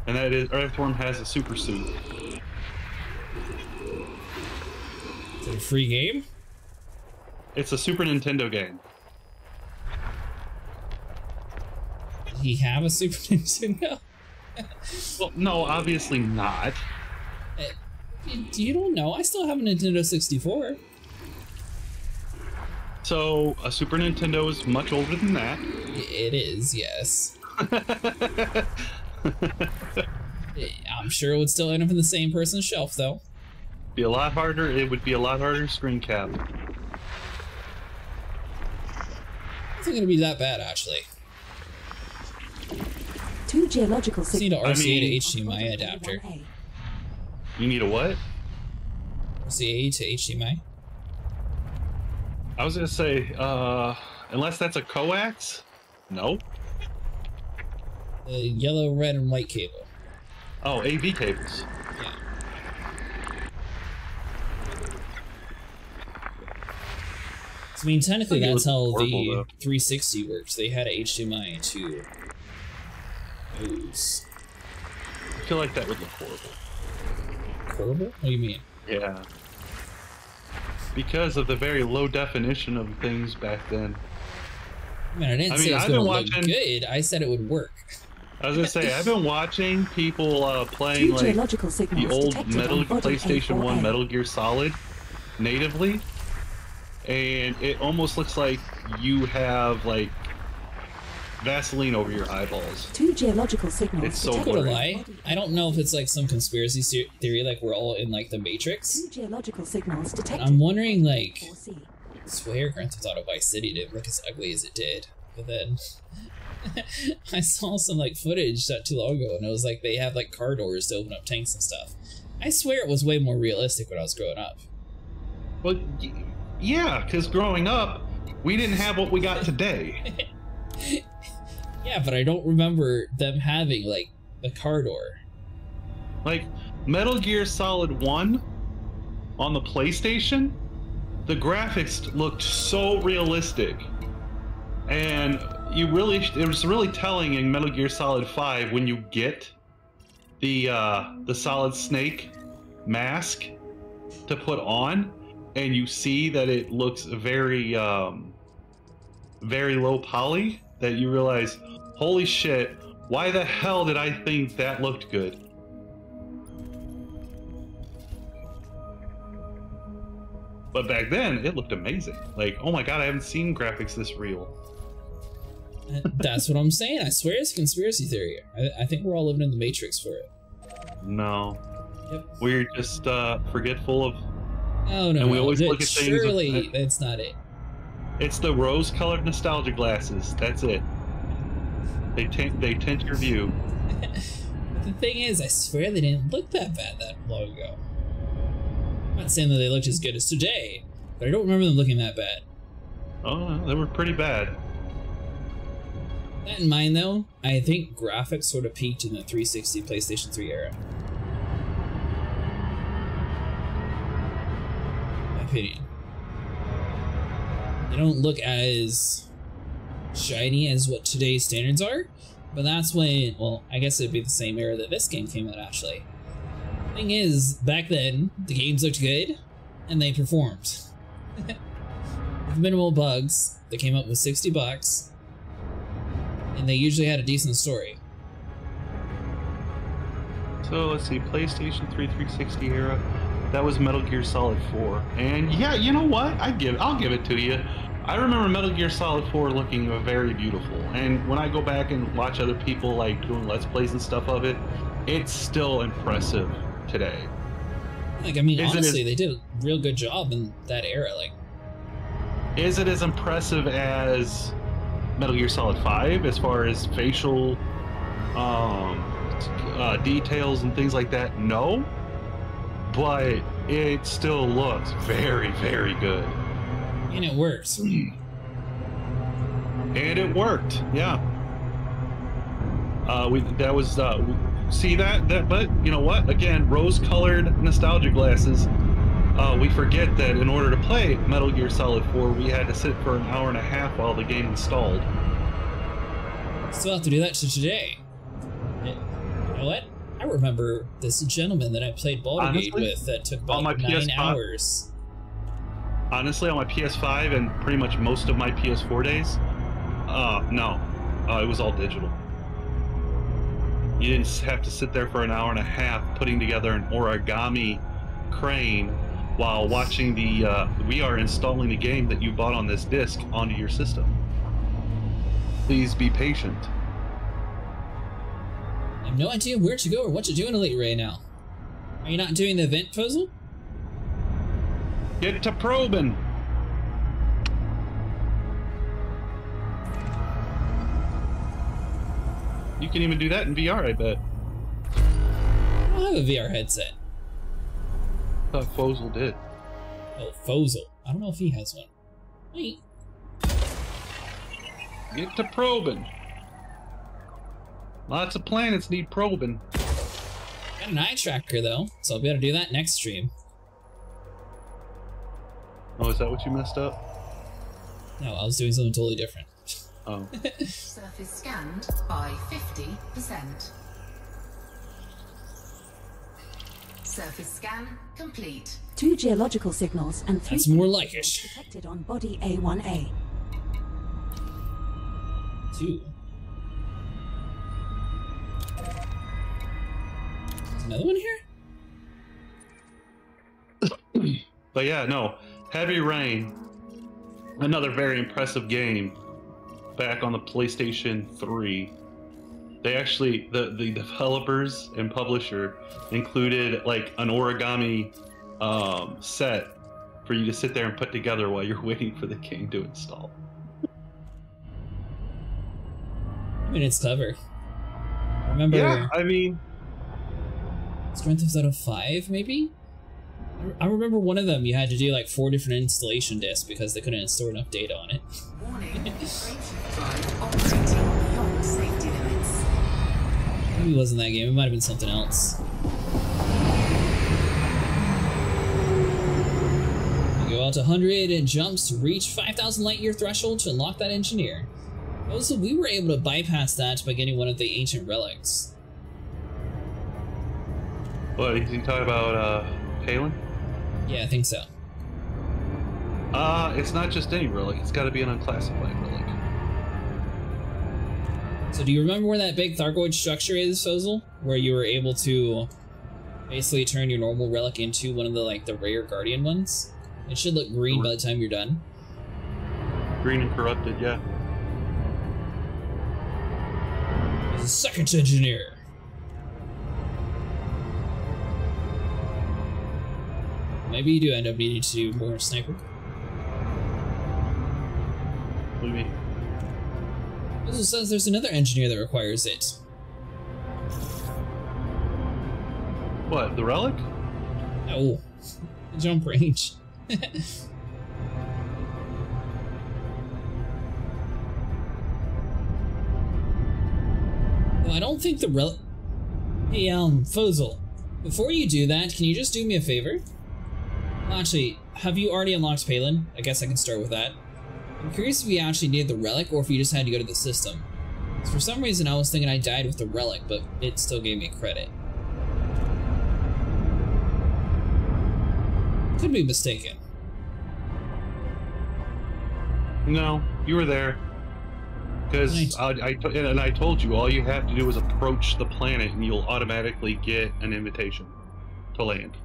S3: And that is, Earthworm has a super suit.
S2: Is it a free game?
S3: It's a Super Nintendo game.
S2: Did he have a Super Nintendo?
S3: Well, no, obviously not.
S2: You don't know. I still have a Nintendo 64.
S3: So, a Super Nintendo is much older than that.
S2: It is, yes. I'm sure it would still end up in the same person's shelf, though.
S3: Be a lot harder. It would be a lot harder to screen cap.
S2: It's not going to be that bad, actually.
S10: 2 geological
S2: Just need an RCA to HDMI adapter.
S3: You need a what?
S2: RCA to HDMI.
S3: I was gonna say, unless that's a coax? No.
S2: The yellow, red, and white cable.
S3: Oh, AV cables.
S2: Yeah. I mean, technically that's how the
S3: though.
S2: 360 works. They had HDMI to those.
S3: I feel like that would look horrible.
S2: Horrible? What do you mean?
S3: Yeah. Because of the very low definition of things back then.
S2: I mean, I didn't say it was going to look good. I said it would work.
S3: I was gonna say, I've been watching people playing like the old PlayStation 1 Metal Gear Solid natively, and it almost looks like you have like Vaseline over your eyeballs.
S10: 2 geological signals.
S3: It's so
S2: blurry. I don't know if it's like some conspiracy theory, like we're all in like the Matrix.
S10: 2 geological signals detected.
S2: I'm wondering, like, I swear Grand Theft Auto Vice City didn't look as ugly as it did, but then I saw some like footage not too long ago, and it was like they had like car doors to open up tanks and stuff. I swear it was way more realistic when I was growing up.
S3: Well, yeah, because growing up, we didn't have what we got today.
S2: Yeah, but I don't remember them having like a car door.
S3: Like Metal Gear Solid 1 on the PlayStation, the graphics looked so realistic, and it was really telling in Metal Gear Solid 5 when you get the Solid Snake mask to put on, and you see that it looks very very low poly, that you realize, holy shit, why the hell did I think that looked good? But back then, it looked amazing. Like, oh my god, I haven't seen graphics this real.
S2: That's what I'm saying. I swear it's a conspiracy theory. I think we're all living in the Matrix for it.
S3: No.
S2: Yep.
S3: We're just forgetful of...
S2: Oh, no,
S3: and we always look at things...
S2: Surely that's not it.
S3: It's the rose-colored nostalgia glasses. That's it. They tint your view.
S2: But the thing is, I swear they didn't look that bad that long ago. I'm not saying that they looked as good as today, but I don't remember them looking that bad.
S3: Oh, no, they were pretty bad.
S2: That in mind, though, I think graphics sort of peaked in the 360 PlayStation 3 era. In my opinion. They don't look as shiny as what today's standards are, but that's when, well, I guess it'd be the same era that this game came out, actually. Thing is, back then, the games looked good, and they performed. With minimal bugs, they came up with $60, and they usually had a decent story.
S3: So let's see, PlayStation 3 360 era, that was Metal Gear Solid 4. And yeah, you know what? I'll give it to you. I remember Metal Gear Solid 4 looking very beautiful. And when I go back and watch other people like doing Let's Plays and stuff of it, it's still impressive today.
S2: Like, I mean, honestly, they did a real good job in that era. Like,
S3: is it as impressive as Metal Gear Solid 5 as far as facial details and things like that? No, but it still looks very, very good.
S2: And it works.
S3: And it worked, yeah. See that, but you know what? Again, rose-colored nostalgia glasses. We forget that in order to play Metal Gear Solid 4, we had to sit for an hour and a half while the game installed.
S2: Still have to do that to today. You know what? I remember this gentleman that I played Baldur's Gate with that took about 9 hours.
S3: Honestly, on my PS5 and pretty much most of my PS4 days, no. It was all digital. You didn't have to sit there for an hour and a half putting together an origami crane while watching we are installing the game that you bought on this disc onto your system. Please be patient.
S2: I have no idea where to go or what to do in Elite right now. Are you not doing the event puzzle?
S3: Get to probing. You can even do that in VR, I bet.
S2: I don't have a VR headset.
S3: I thought Fozel did.
S2: Oh, Fozel. I don't know if he has one. Wait.
S3: Get to probing. Lots of planets need probing.
S2: Got an eye tracker though, so I'll be able to do that next stream.
S3: Oh, is that what you messed up?
S2: No, I was doing something totally different.
S3: Oh.
S8: Surface scanned by 50%. Surface scan complete.
S10: 2 geological signals and 3
S2: That's more like it.
S10: detected on body A1A.
S2: 2. There's another one here?
S3: But yeah, no. Heavy Rain. Another very impressive game. Back on the PlayStation 3. They actually, the developers and publisher included like an origami set for you to sit there and put together while you're waiting for the game to install.
S2: I mean, it's clever. Remember?
S3: Yeah, I mean,
S2: Grand Theft Auto 5, maybe? I remember one of them you had to do like 4 different installation disks because they couldn't store enough data on it.
S8: Warning, drive operating beyond safety limits.
S2: Maybe it wasn't that game, it might have been something else. You go out to 100 and jumps to reach 5,000 light year threshold to unlock that engineer. Also, we were able to bypass that by getting one of the ancient relics.
S3: what, is he talking about, Palin?
S2: Yeah, I think so.
S3: It's not just any relic, it's gotta be an unclassified relic.
S2: So do you remember where that big Thargoid structure is, Fozel? Where you were able to basically turn your normal relic into one of the, like, the rare Guardian ones? It should look green by the time you're done.
S3: Green and corrupted, yeah.
S2: There's a second engineer. Maybe you do end up needing to do more sniper.
S3: What do you mean?
S2: It also says there's another engineer that requires it.
S3: What, the relic?
S2: No. The jump range. Well, I don't think the relic... Hey, Fozel, before you do that, can you just do me a favor? Well, actually, have you already unlocked Palin? I guess I can start with that. I'm curious if you actually needed the relic or if you just had to go to the system. For some reason, I was thinking I died with the relic, but it still gave me credit. Could be mistaken.
S3: No, you were there. Because I told you, all you have to do is approach the planet and you'll automatically get an invitation to land.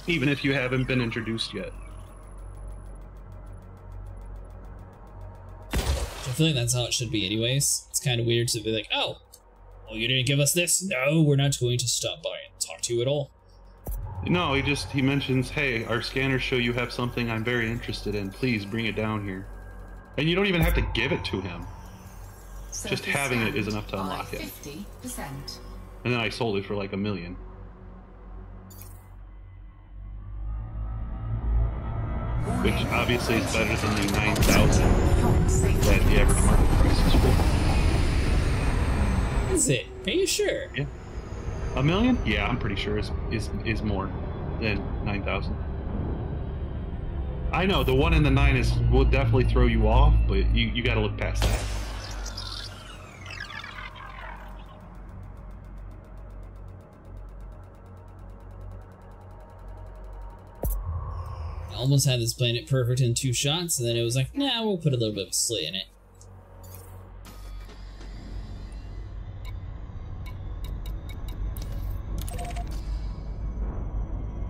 S3: Even if you haven't been introduced yet.
S2: I feel like that's how it should be anyways. It's kind of weird to be like, oh, well, you didn't give us this? No, we're not going to stop by and talk to you at all.
S3: No, he mentions, hey, our scanners show you have something I'm very interested in. Please bring it down here. And you don't even have to give it to him. Just having it is enough to unlock it.
S8: 50%.
S3: And then I sold it for like $1 million. Which obviously is better than the 9,000 that the average market price is for.
S2: Is it? Are you sure?
S3: Yeah. $1 million? Yeah, I'm pretty sure is more than 9,000. I know the 1 and the 9 will definitely throw you off, but you got to look past that.
S2: I almost had this planet perfect in 2 shots, and then it was like, nah, we'll put a little bit of a slit in it.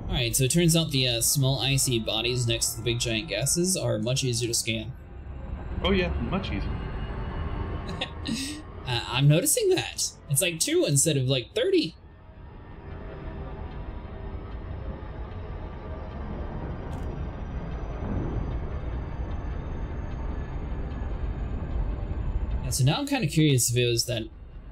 S2: Alright, so it turns out the small icy bodies next to the big giant gases are much easier to scan.
S3: Oh yeah, much easier.
S2: I'm noticing that. It's like 2 instead of like 30. So now I'm kind of curious if it was that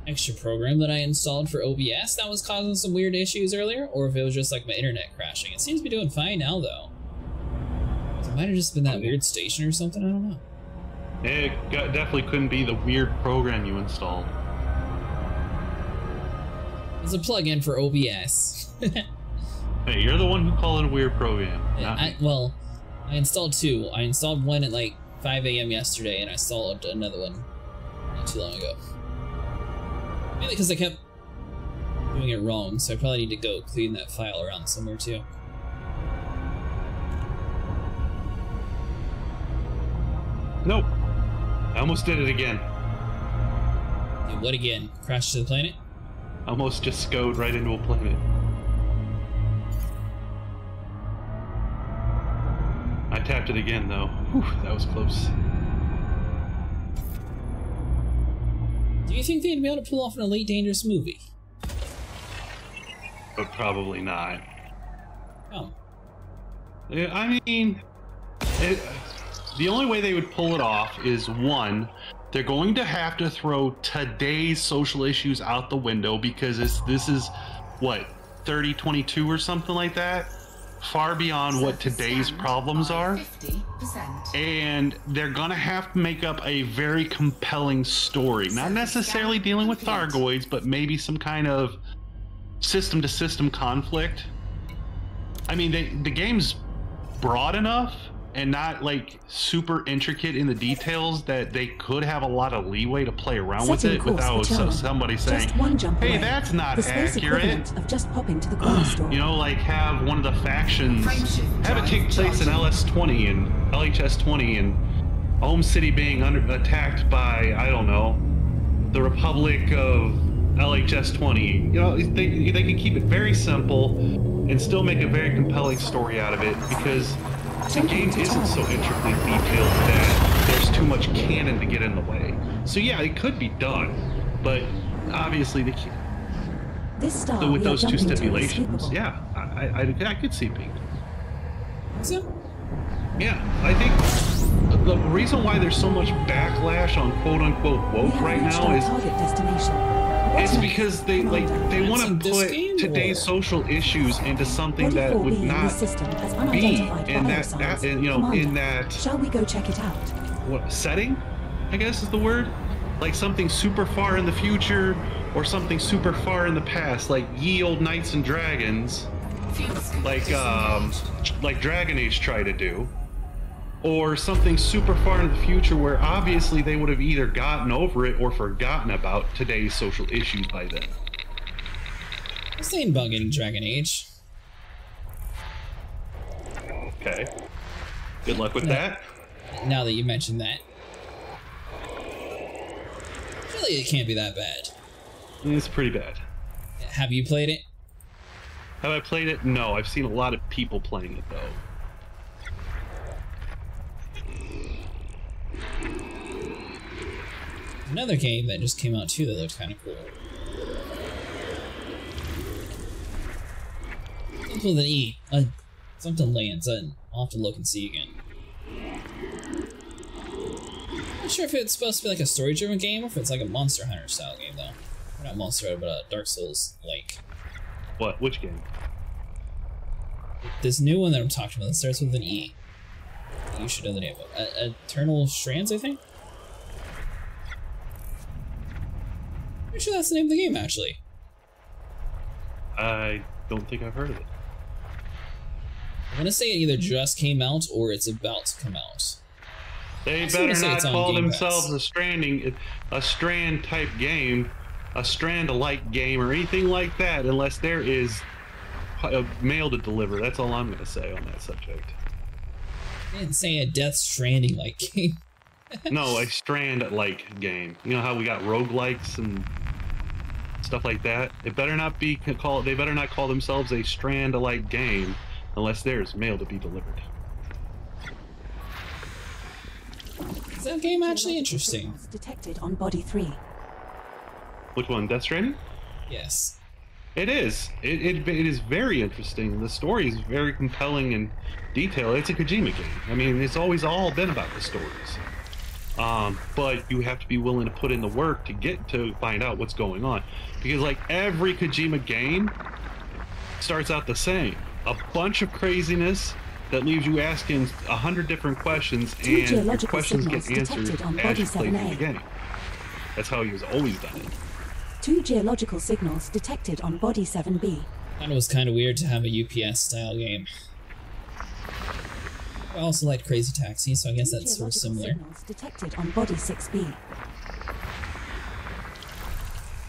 S2: extra program that I installed for OBS that was causing some weird issues earlier, or if it was just like my internet crashing. It seems to be doing fine now though. So it might have just been that weird station or something, I don't know.
S3: It definitely couldn't be the weird program you installed.
S2: It's a plug-in for OBS.
S3: Hey, you're the one who called it a weird program.
S2: Well, I installed 2. I installed one at like 5 a.m. yesterday, and I installed another one not too long ago. Mainly because I kept doing it wrong, so I probably need to go clean that file around somewhere too.
S3: Nope. I almost did it again.
S2: Dude, what again? Crash to the planet?
S3: Almost just scoed right into a planet. I tapped it again though. Whew, that was close.
S2: Do you think they'd be able to pull off an Elite Dangerous movie?
S3: But probably not.
S2: Oh.
S3: Yeah, I mean, the only way they would pull it off is, one, they're going to have to throw today's social issues out the window because this is, what, 3022 or something like that? Far beyond what today's problems are. 50%. And they're gonna have to make up a very compelling story. Not necessarily dealing with Thargoids, but maybe some kind of system-to-system conflict. I mean, the game's broad enough and not like super intricate in the details that they could have a lot of leeway to play around with it without somebody saying, hey, that's not accurate.
S10: Of just popping to the corner store.
S3: You know, like have one of the factions, have it take place in LS20 and LHS20 and Home City being attacked by, I don't know, the Republic of LHS20. You know, they can keep it very simple and still make a very compelling story out of it because the game isn't so intricately detailed that there's too much canon to get in the way. So yeah, it could be done, but obviously they can't. So with those two stipulations, yeah, I could see it being done.
S2: So?
S3: Yeah, I think the reason why there's so much backlash on quote-unquote woke right now is it's because they want to put today's social issues into something that would not be in that you know, in that,
S10: shall we go check it out?
S3: What setting, I guess is the word, like something super far in the future or something super far in the past, like ye old knights and dragons, like Dragon Age tried to do. Or something super far in the future where obviously they would have either gotten over it or forgotten about today's social issues by then.
S2: I was thinking about getting Dragon Age.
S3: Okay. Good luck with that.
S2: Now that you mentioned that. Really, it can't be that bad.
S3: It's pretty bad.
S2: Have you played it?
S3: Have I played it? No, I've seen a lot of people playing it though.
S2: Another game that just came out too that looks kind of cool. Something with an E. Something lands, and I'll have to look and see again. Not sure if it's supposed to be like a story-driven game or if it's like a Monster Hunter style game though. Or not Monster Hunter, but a Dark Souls-like.
S3: What? Which game?
S2: This new one that I'm talking about that starts with an E. You should know the name of it. Eternal Strands, I think? Pretty sure that's the name of the game, actually.
S3: I don't think I've heard of it.
S2: I'm gonna say it either just came out or it's about to come out.
S3: They better not call themselves a Strand type game, a Strand-alike game, or anything like that, unless there is a mail to deliver. That's all I'm gonna say on that subject.
S2: I didn't say a Death Stranding-like game.
S3: No, a Strand-like game. You know how we got roguelikes and stuff like that? It better not be called. They better not call themselves a Strand-alike game unless there's mail to be delivered.
S2: Is that game actually interesting?
S10: Detected on body 3.
S3: Which one? Death Stranding?
S2: Yes.
S3: It is. It is very interesting. The story is very compelling and detailed. It's a Kojima game. I mean, it's always all been about the stories. But you have to be willing to put in the work to get to find out what's going on. Because like every Kojima game starts out the same. A bunch of craziness that leaves you asking 100 different questions, and your questions get answered as you play through the game. That's how he has always done it.
S10: 2 geological signals detected on body 7B.
S2: I thought it was kind of weird to have a UPS style game. I also like Crazy Taxi, so I guess that's sort of similar.
S10: Detected on body 6B.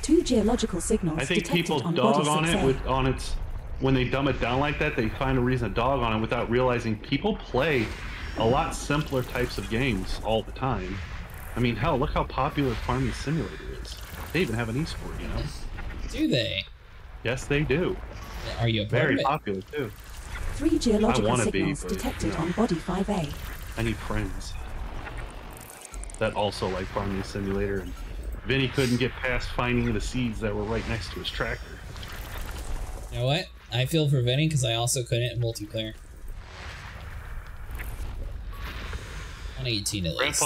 S10: 2 geological signals.
S3: I think
S10: detected
S3: people
S10: on
S3: dog
S10: body
S3: on
S10: 6A.
S3: it when they dumb it down like that. They find a reason to dog on it without realizing people play a lot simpler types of games all the time. I mean, hell, look how popular Farming Simulator is. They even have an esport, you know.
S2: Do they?
S3: Yes, they do.
S2: Are you a part
S3: Very
S2: of it?
S3: popular too.
S10: 3 geological signals
S3: but,
S10: detected on body 5A.
S3: I need friends that also like Farming Simulator, and Vinny couldn't get past finding the seeds that were right next to his tractor.
S2: You know what? I feel for Vinny because I also couldn't in multiplayer. On 18 at least.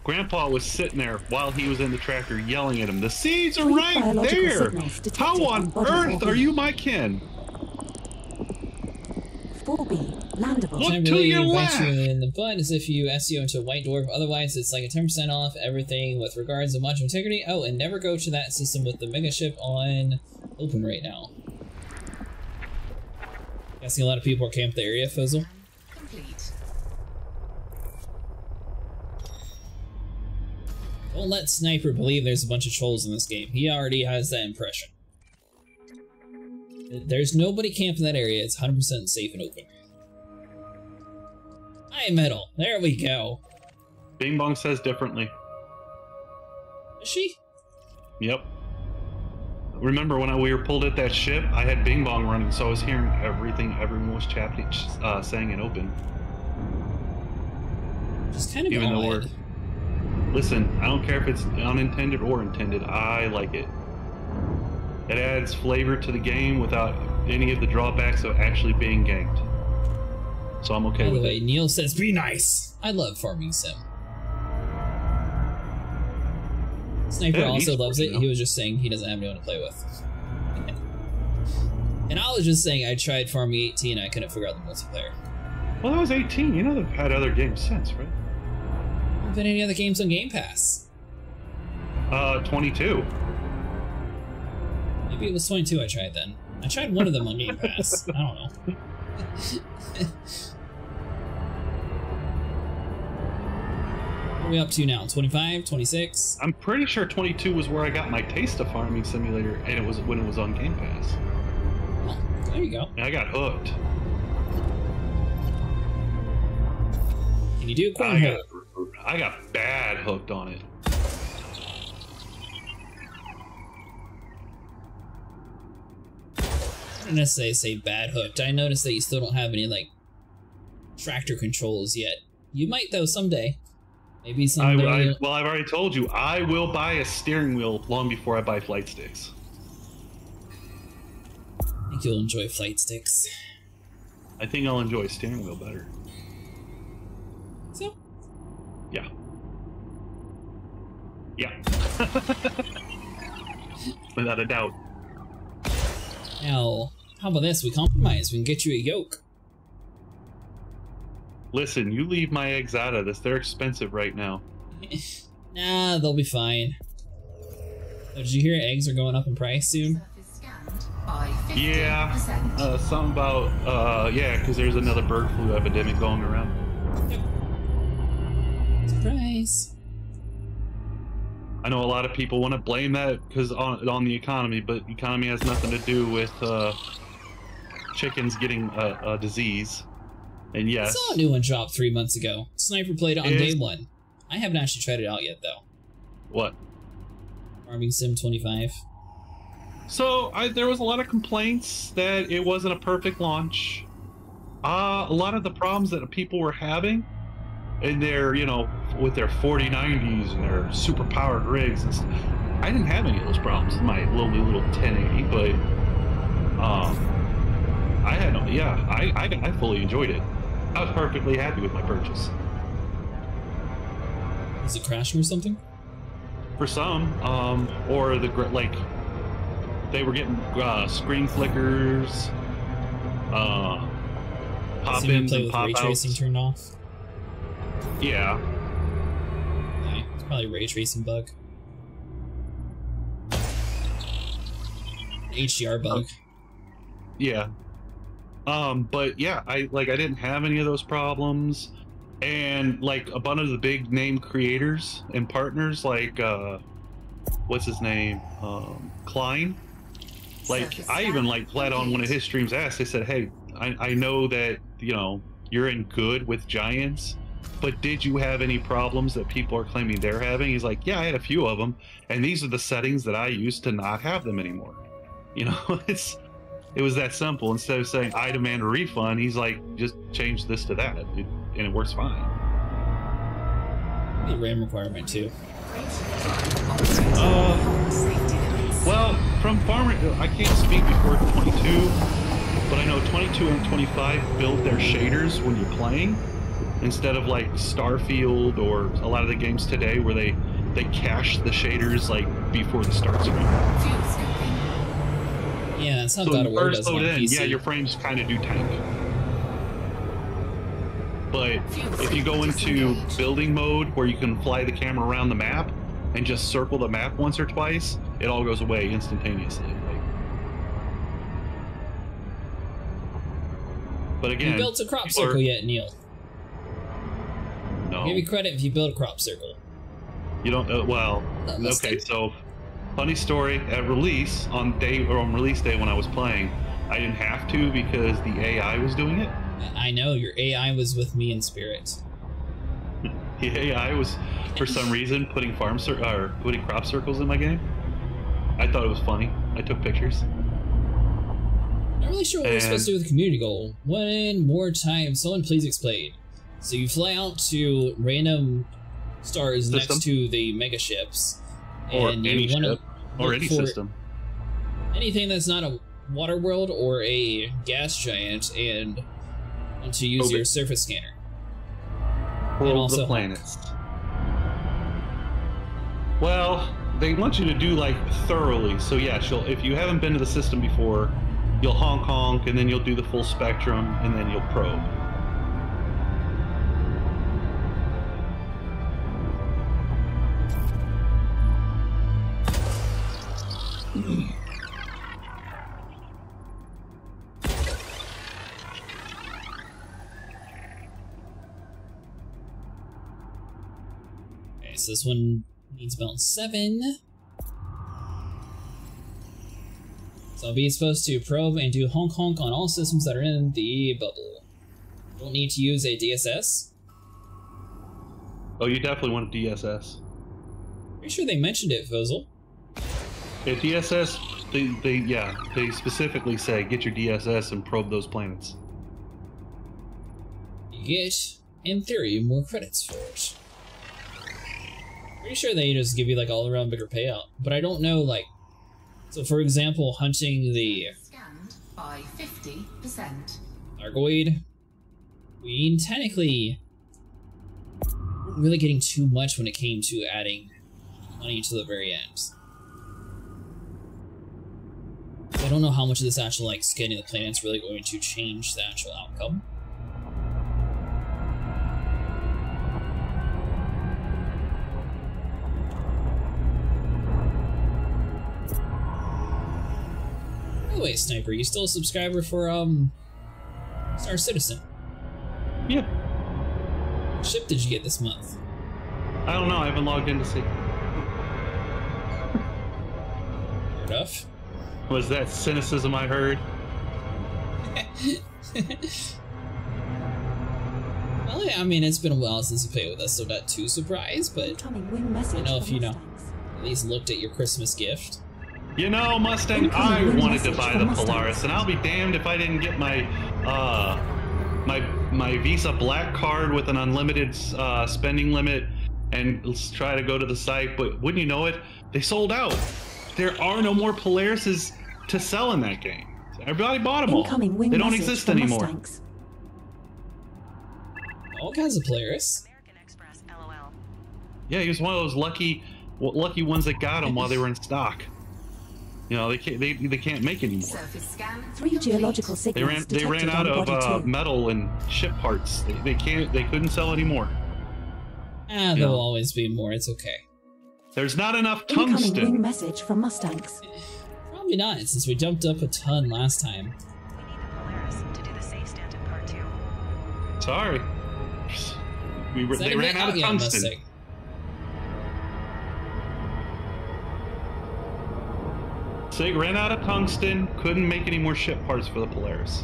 S3: Grandpa was sitting there while he was in the tractor yelling at him, "The seeds are right there! How on earth are you my kin?"
S10: 4B, landable.
S2: Look to your left! You in the butt as if you SEO into a white dwarf. Otherwise, it's like a 10% off everything with regards to much integrity. Oh, and never go to that system with the mega ship on open right now. Guessing a lot of people are camped the area, Fizzle.
S8: Complete.
S2: Don't let Sniper believe there's a bunch of trolls in this game. He already has that impression. There's nobody camped in that area. It's 100% safe and open. Hi, Metal. There we go.
S3: Bing Bong says differently.
S2: Is she?
S3: Yep. Remember when we were pulled at that ship? I had Bing Bong running, so I was hearing everything everyone was saying in open.
S2: Just kind of
S3: even though
S2: odd.
S3: Listen, I don't care if it's unintended or intended. I like it. It adds flavor to the game without any of the drawbacks of actually being ganked. So I'm okay with it.
S2: By the way, Neil says, be nice! I love Farming Sim. Sniper also loves it. He was just saying he doesn't have anyone to play with. And I was just saying I tried Farming 18 and I couldn't figure out the multiplayer.
S3: Well, that was 18. You know they've had other games since, right?
S2: Have been any other games on Game Pass?
S3: 22.
S2: Maybe it was 22 I tried then. I tried one of them on Game Pass. I don't know. What are we up to now? 25? 26?
S3: I'm pretty sure 22 was where I got my taste of Farming Simulator, and it was when it was on Game Pass.
S2: Oh, there you go.
S3: And I got hooked.
S2: Can you do cornhole?
S3: I got bad hooked on it.
S2: I don't necessarily say bad hooked. I noticed that you still don't have any, like, tractor controls yet. You might, though, someday. Maybe someday.
S3: Well, I've already told you, I will buy a steering wheel long before I buy flight sticks.
S2: I think you'll enjoy flight sticks.
S3: I think I'll enjoy steering wheel better.
S2: So?
S3: Yeah. Yeah. Without a doubt.
S2: Now, how about this? We compromise. We can get you a yoke.
S3: Listen, you leave my eggs out of this. They're expensive right now.
S2: Nah, they'll be fine. Oh, did you hear eggs are going up in price soon?
S3: Yeah. Something about, yeah, because there's another bird flu epidemic going around.
S2: Yep. Surprise.
S3: I know a lot of people want to blame that because on the economy, but the economy has nothing to do with chickens getting a disease. And yes,
S2: I saw a new one drop 3 months ago. Sniper played it on day one. I haven't actually tried it out yet, though.
S3: What?
S2: Farming Sim 25.
S3: So there was a lot of complaints that it wasn't a perfect launch. A lot of the problems that people were having in their, you know, with their 4090s and their super powered rigs and stuff. I didn't have any of those problems in my little 1080, but I had no, yeah, I fully enjoyed it. I was perfectly happy with my purchase.
S2: Is it crashing or something?
S3: For some, or the like, they were getting screen flickers, pop-ins and pop-outs.
S2: Ray tracing turned off.
S3: Yeah.
S2: Okay. It's probably a ray tracing bug. HDR bug.
S3: Yeah. But yeah, I didn't have any of those problems, and like a bunch of the big name creators and partners, like what's his name, Klein. Like I even like let on one of his streams asked. They said, "Hey, I know that you're in good with giants, but did you have any problems that people are claiming they're having?" He's like, "Yeah, I had a few of them, and these are the settings that I used to not have them anymore." It was that simple. Instead of saying, "I demand a refund," he's like, "Just change this to that," and it works fine.
S2: The RAM requirement too.
S3: Well, from farmer, I can't speak before 22, but I know 22 and 25 build their shaders when you're playing, instead of like Starfield or a lot of the games today where they cache the shaders like before the start screen.
S2: Yeah, that's how God of War does it on PC.
S3: Yeah, your frames kind of do tank. But if you go into building mode where you can fly the camera around the map and just circle the map once or twice, it all goes away instantaneously. But again,
S2: you built a crop circle yet, Neil?
S3: No.
S2: I'll give you credit if you build a crop circle.
S3: You don't. Well, okay. So, funny story. At release on release day when I was playing, I didn't have to because the AI was doing it.
S2: I know your AI was with me in spirit.
S3: The AI was, for some reason, putting crop circles in my game. I thought it was funny. I took pictures.
S2: Not really sure what we're supposed to do with the community goal. One more time, someone please explain. So you fly out to random stars next to the mega ships, and you want to
S3: or any system,
S2: anything that's not a water world or a gas giant, and want to use your surface scanner.
S3: Probe the planets. Well, they want you to do like thoroughly. So yeah, if you haven't been to the system before, you'll honk, and then you'll do the full spectrum, and then you'll probe.
S2: Okay, so this one needs about 7. So I'll be supposed to probe and do honk on all systems that are in the bubble. Don't need to use a DSS.
S3: Oh, you definitely want a DSS.
S2: Pretty sure they mentioned it, Fozel.
S3: Yeah, DSS, they specifically say get your DSS and probe those planets.
S2: You get, in theory, more credits for it. Pretty sure they just give you like all around bigger payout, but I don't know like. So, for example, hunting the
S8: scanned by 50%.
S2: Argoid, we technically weren't really getting too much when it came to adding money to the very end. I don't know how much of this actual like scanning the planet's really going to change the actual outcome. By the way, Sniper, you still a subscriber for Star Citizen?
S3: Yeah.
S2: What ship did you get this month?
S3: I don't know, I haven't logged in to see.
S2: Fair enough.
S3: Was that cynicism I heard?
S2: Well, yeah, I mean, it's been a while since you played with us, so not too surprised, but I know if you at least looked at your Christmas gift.
S3: You know, Mustang, I wanted to buy the Polaris, and I'll be damned if I didn't get my my Visa Black card with an unlimited spending limit and let's try to go to the site, but wouldn't you know it, they sold out. There are no more Polarises to sell in that game. Everybody bought them all. They don't exist anymore.
S2: All kinds of Polaris.
S3: Yeah, he was one of those lucky ones that got them while they were in stock. You know, they can't make anymore.
S10: 3 geological signals
S3: They ran out of metal and ship parts. They couldn't sell anymore.
S2: There'll always be more. It's okay.
S3: There's not enough tungsten.
S10: Incoming message from Mustangs.
S2: Probably not, since we jumped up a ton last time.
S3: Sorry. They ran out of tungsten. Sig ran out of tungsten, couldn't make any more ship parts for the Polaris.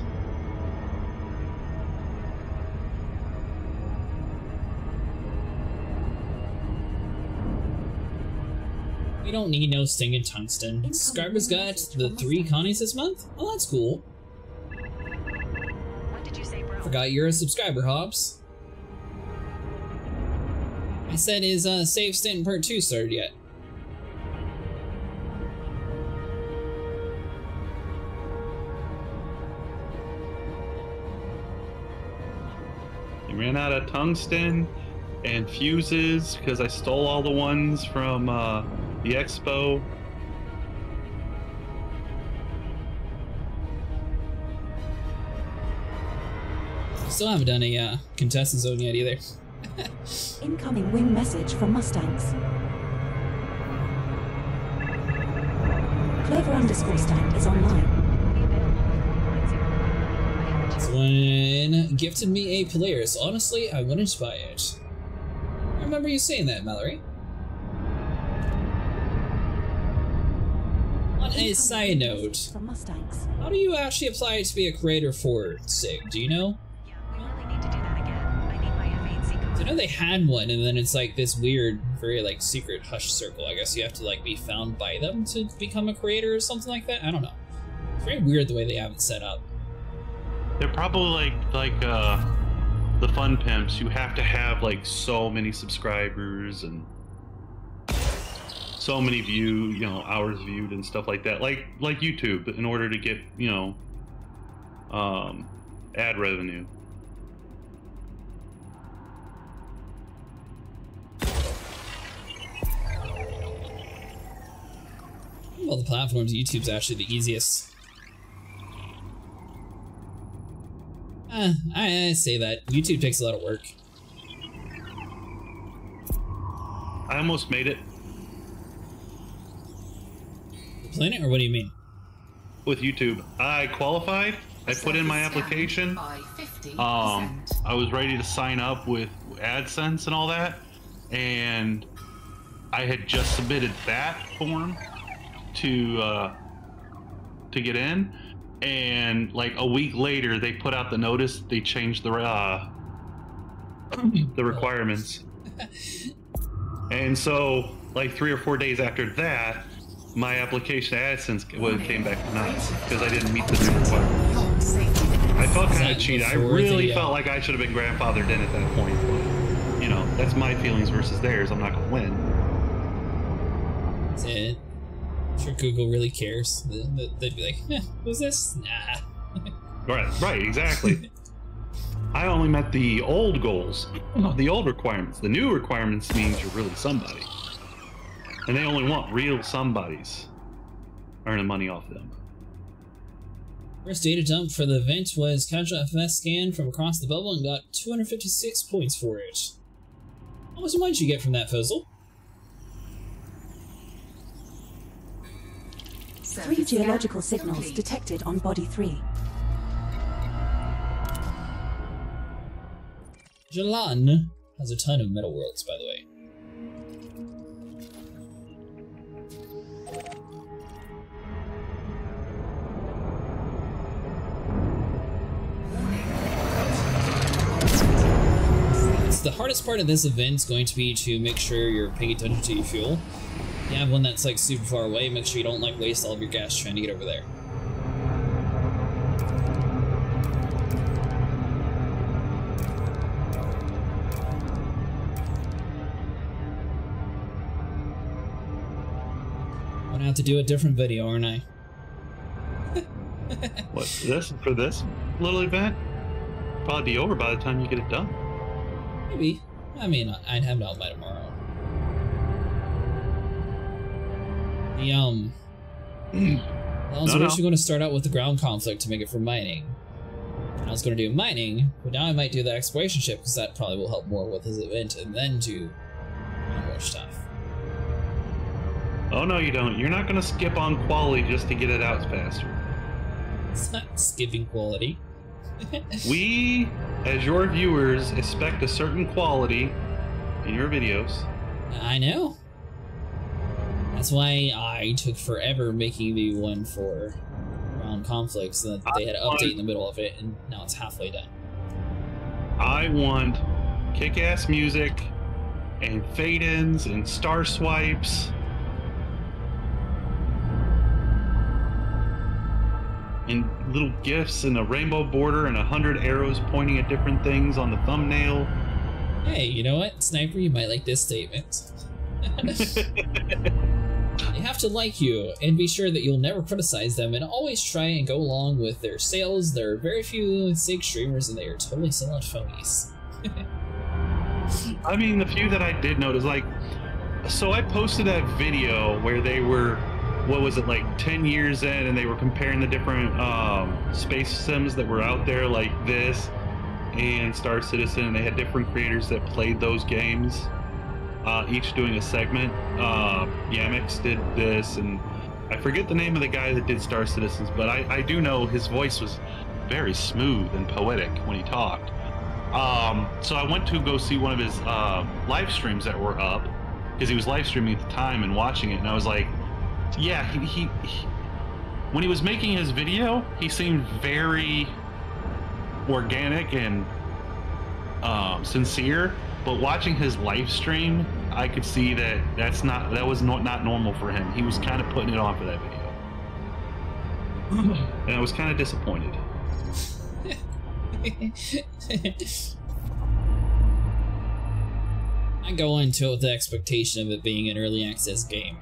S2: We don't need no stinging tungsten. Subscribers got the 3 connies this month? Oh, that's cool.
S6: What did you say, bro?
S2: Forgot you're a subscriber, Hobbs. I said, is Save Stint Part 2 started yet?
S3: They ran out of tungsten and fuses because I stole all the ones from the expo.
S2: Still haven't done a contestant zone yet either.
S10: Incoming wing message from Mustangs. Clover_stank is online.
S2: Someone gifted me a Polaris. Honestly, I wouldn't buy it. I remember you saying that, Mallory. On a side note, how do you actually apply to be a creator for SIG? Do you know?
S6: Yeah, we really need to do that again. I need my F8C code.
S2: I know they had one, and then it's like this weird, very like secret hush circle. I guess you have to like be found by them to become a creator or something like that. I don't know. It's very weird the way they have it set up.
S3: They're probably like the fun pimps. You have to have like so many subscribers and so many hours viewed and stuff like that. Like YouTube, in order to get ad revenue.
S2: Of all the platforms, YouTube's actually the easiest. I say that. YouTube takes a lot of work.
S3: I almost made it.
S2: The planet, or what do you mean?
S3: With YouTube. I qualified. I put in my application. I was ready to sign up with AdSense and all that. And I had just submitted that form to get in. And like a week later, they put out the notice. They changed the requirements, and so like 3 or 4 days after that, my application to AdSense came back denied because I didn't meet the new requirements. I felt kind of cheated. I really felt like I should have been grandfathered in at that point. But, that's my feelings versus theirs. I'm not gonna win.
S2: That's it. I'm sure Google really cares. They'd be like, who's this? Nah.
S3: Right, exactly. I only met the old goals, the old requirements. The new requirements means you're really somebody. And they only want real somebodies earning money off them.
S2: First data dump for the event was casual FS scan from across the bubble and got 256 points for it. How much money did you get from that, Fuzzle?
S10: 3 geological signals detected on Body 3.
S2: Jalan has a ton of metal worlds, by the way. The hardest part of this event is going to be to make sure you're paying attention to your fuel. If you have one that's like super far away, make sure you don't like waste all of your gas trying to get over there. I'm gonna have to do a different video, aren't I?
S3: What, for this little event? Probably be over by the time you get it done.
S2: Maybe. I mean, I'd have it out by tomorrow. I was originally going to start out with the ground conflict to make it for mining. And I was going to do mining, but now I might do the exploration ship because that probably will help more with this event, and then do more stuff.
S3: Oh no, you don't. You're not going to skip on quality just to get it out faster.
S2: It's not skipping quality.
S3: We as your viewers expect a certain quality in your videos.
S2: I know. That's why I took forever making the one for Realm Conflicts, so that they had to update in the middle of it, and now it's halfway done.
S3: I want kick-ass music and fade-ins and star swipes. And little gifs and a rainbow border and 100 arrows pointing at different things on the thumbnail.
S2: Hey, you know what, Sniper? You might like this statement. They have to like you, and be sure that you'll never criticize them, and always try and go along with their sales. There are very few SIG streamers, and they are totally selling phonies.
S3: I mean, the few that I did notice, like, so I posted that video where they were, what was it, like 10 years in, and they were comparing the different space sims that were out there, like this and Star Citizen, and they had different creators that played those games, each doing a segment. Yamix did this, and I forget the name of the guy that did Star Citizens, but I do know his voice was very smooth and poetic when he talked. So I went to go see one of his live streams that were up, because he was live streaming at the time and watching it, and I was like, yeah, he when he was making his video, he seemed very organic and sincere, but watching his live stream, I could see that that was not normal for him. He was kind of putting it on for that video, and I was kind of disappointed.
S2: I go into it with the expectation of it being an early access game.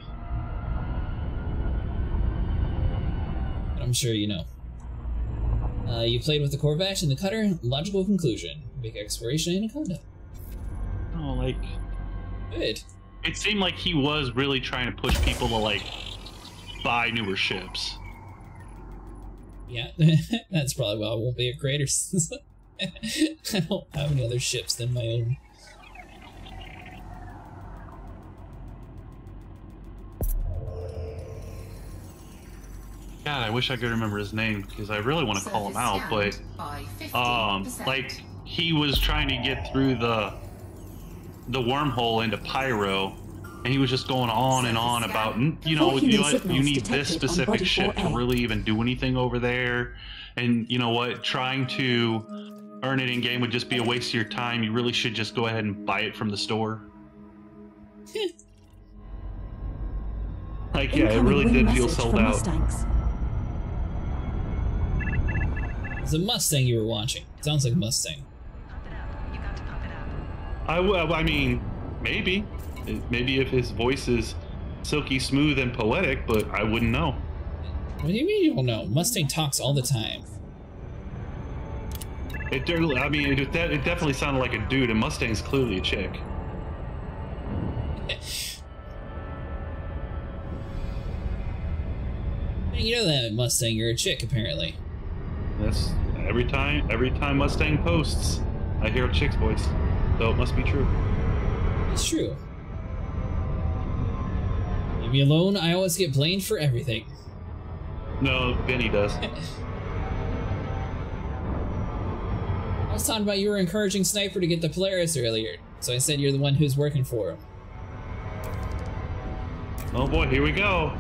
S2: But I'm sure you know. You played with the Corvette and the Cutter. Logical conclusion. Big exploration Anaconda.
S3: Oh, like...
S2: Good.
S3: It seemed like he was really trying to push people to, like, buy newer ships.
S2: Yeah, that's probably why I won't be a creator. I don't have any other ships than my own.
S3: God, I wish I could remember his name, because I really want to call him out, but like, he was trying to get through the wormhole into Pyro, and he was just going on and on about, you know, you need this specific ship to really even do anything over there, and you know what, trying to earn it in game would just be a waste of your time. You really should just go ahead and buy it from the store. Like, yeah, it really did feel sold out.
S2: It's a Mustang you were watching. It sounds like a Mustang.
S3: I mean, maybe if his voice is silky smooth and poetic, but I wouldn't know.
S2: What do you mean you don't know? Mustang talks all the time.
S3: It definitely sounded like a dude, and Mustang's clearly a chick.
S2: You know that Mustang, you're a chick, apparently.
S3: That's every time Mustang posts, I hear a chick's voice, so it must be true.
S2: It's true. Leave me alone, I always get blamed for everything.
S3: No, Benny does.
S2: I was talking about you were encouraging Sniper to get the Polaris earlier, so I said you're the one who's working for him.
S3: Oh boy, here we go.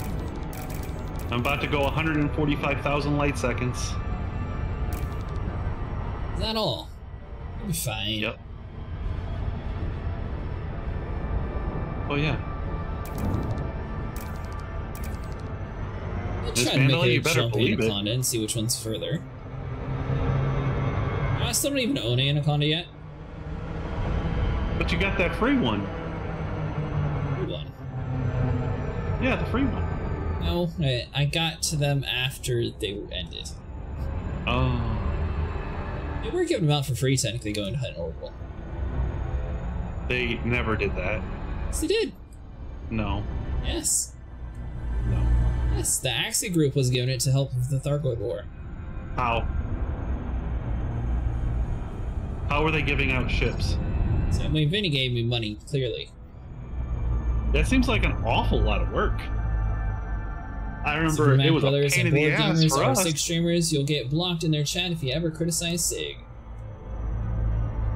S3: I'm about to go 145,000 light seconds.
S2: Is that all? You'll be fine.
S3: Yep. Oh yeah.
S2: I'll try to make a jump Anaconda and see which one's further. I still don't even own Anaconda yet.
S3: But you got that free one.
S2: Free one?
S3: Yeah, the free one.
S2: No, I got to them after they were ended.
S3: Oh.
S2: They were giving them out for free, technically, going to Hunt Orbital.
S3: They never did that.
S2: Yes, they did.
S3: No.
S2: Yes.
S3: No.
S2: Yes, the Axie group was giving it to help with the Thargoid War.
S3: How? How were they giving out ships?
S2: So, I mean, Vinny gave me money, clearly.
S3: That seems like an awful lot of work. I remember it was a pain in the ass for us.
S2: SIG streamers, you'll get blocked in their chat if you ever criticize SIG.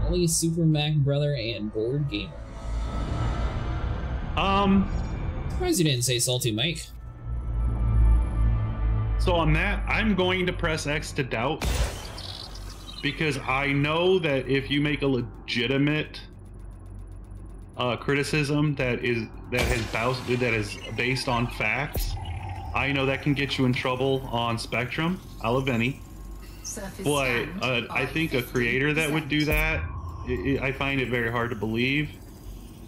S2: Only Super Mac Brother and Board Gamer. Surprised you didn't say Salty Mike.
S3: So on that, I'm going to press X to doubt, because I know that if you make a legitimate criticism that is based on facts, I know that can get you in trouble on Spectrum. I'll have any. But I think a creator that would do that, I find it very hard to believe.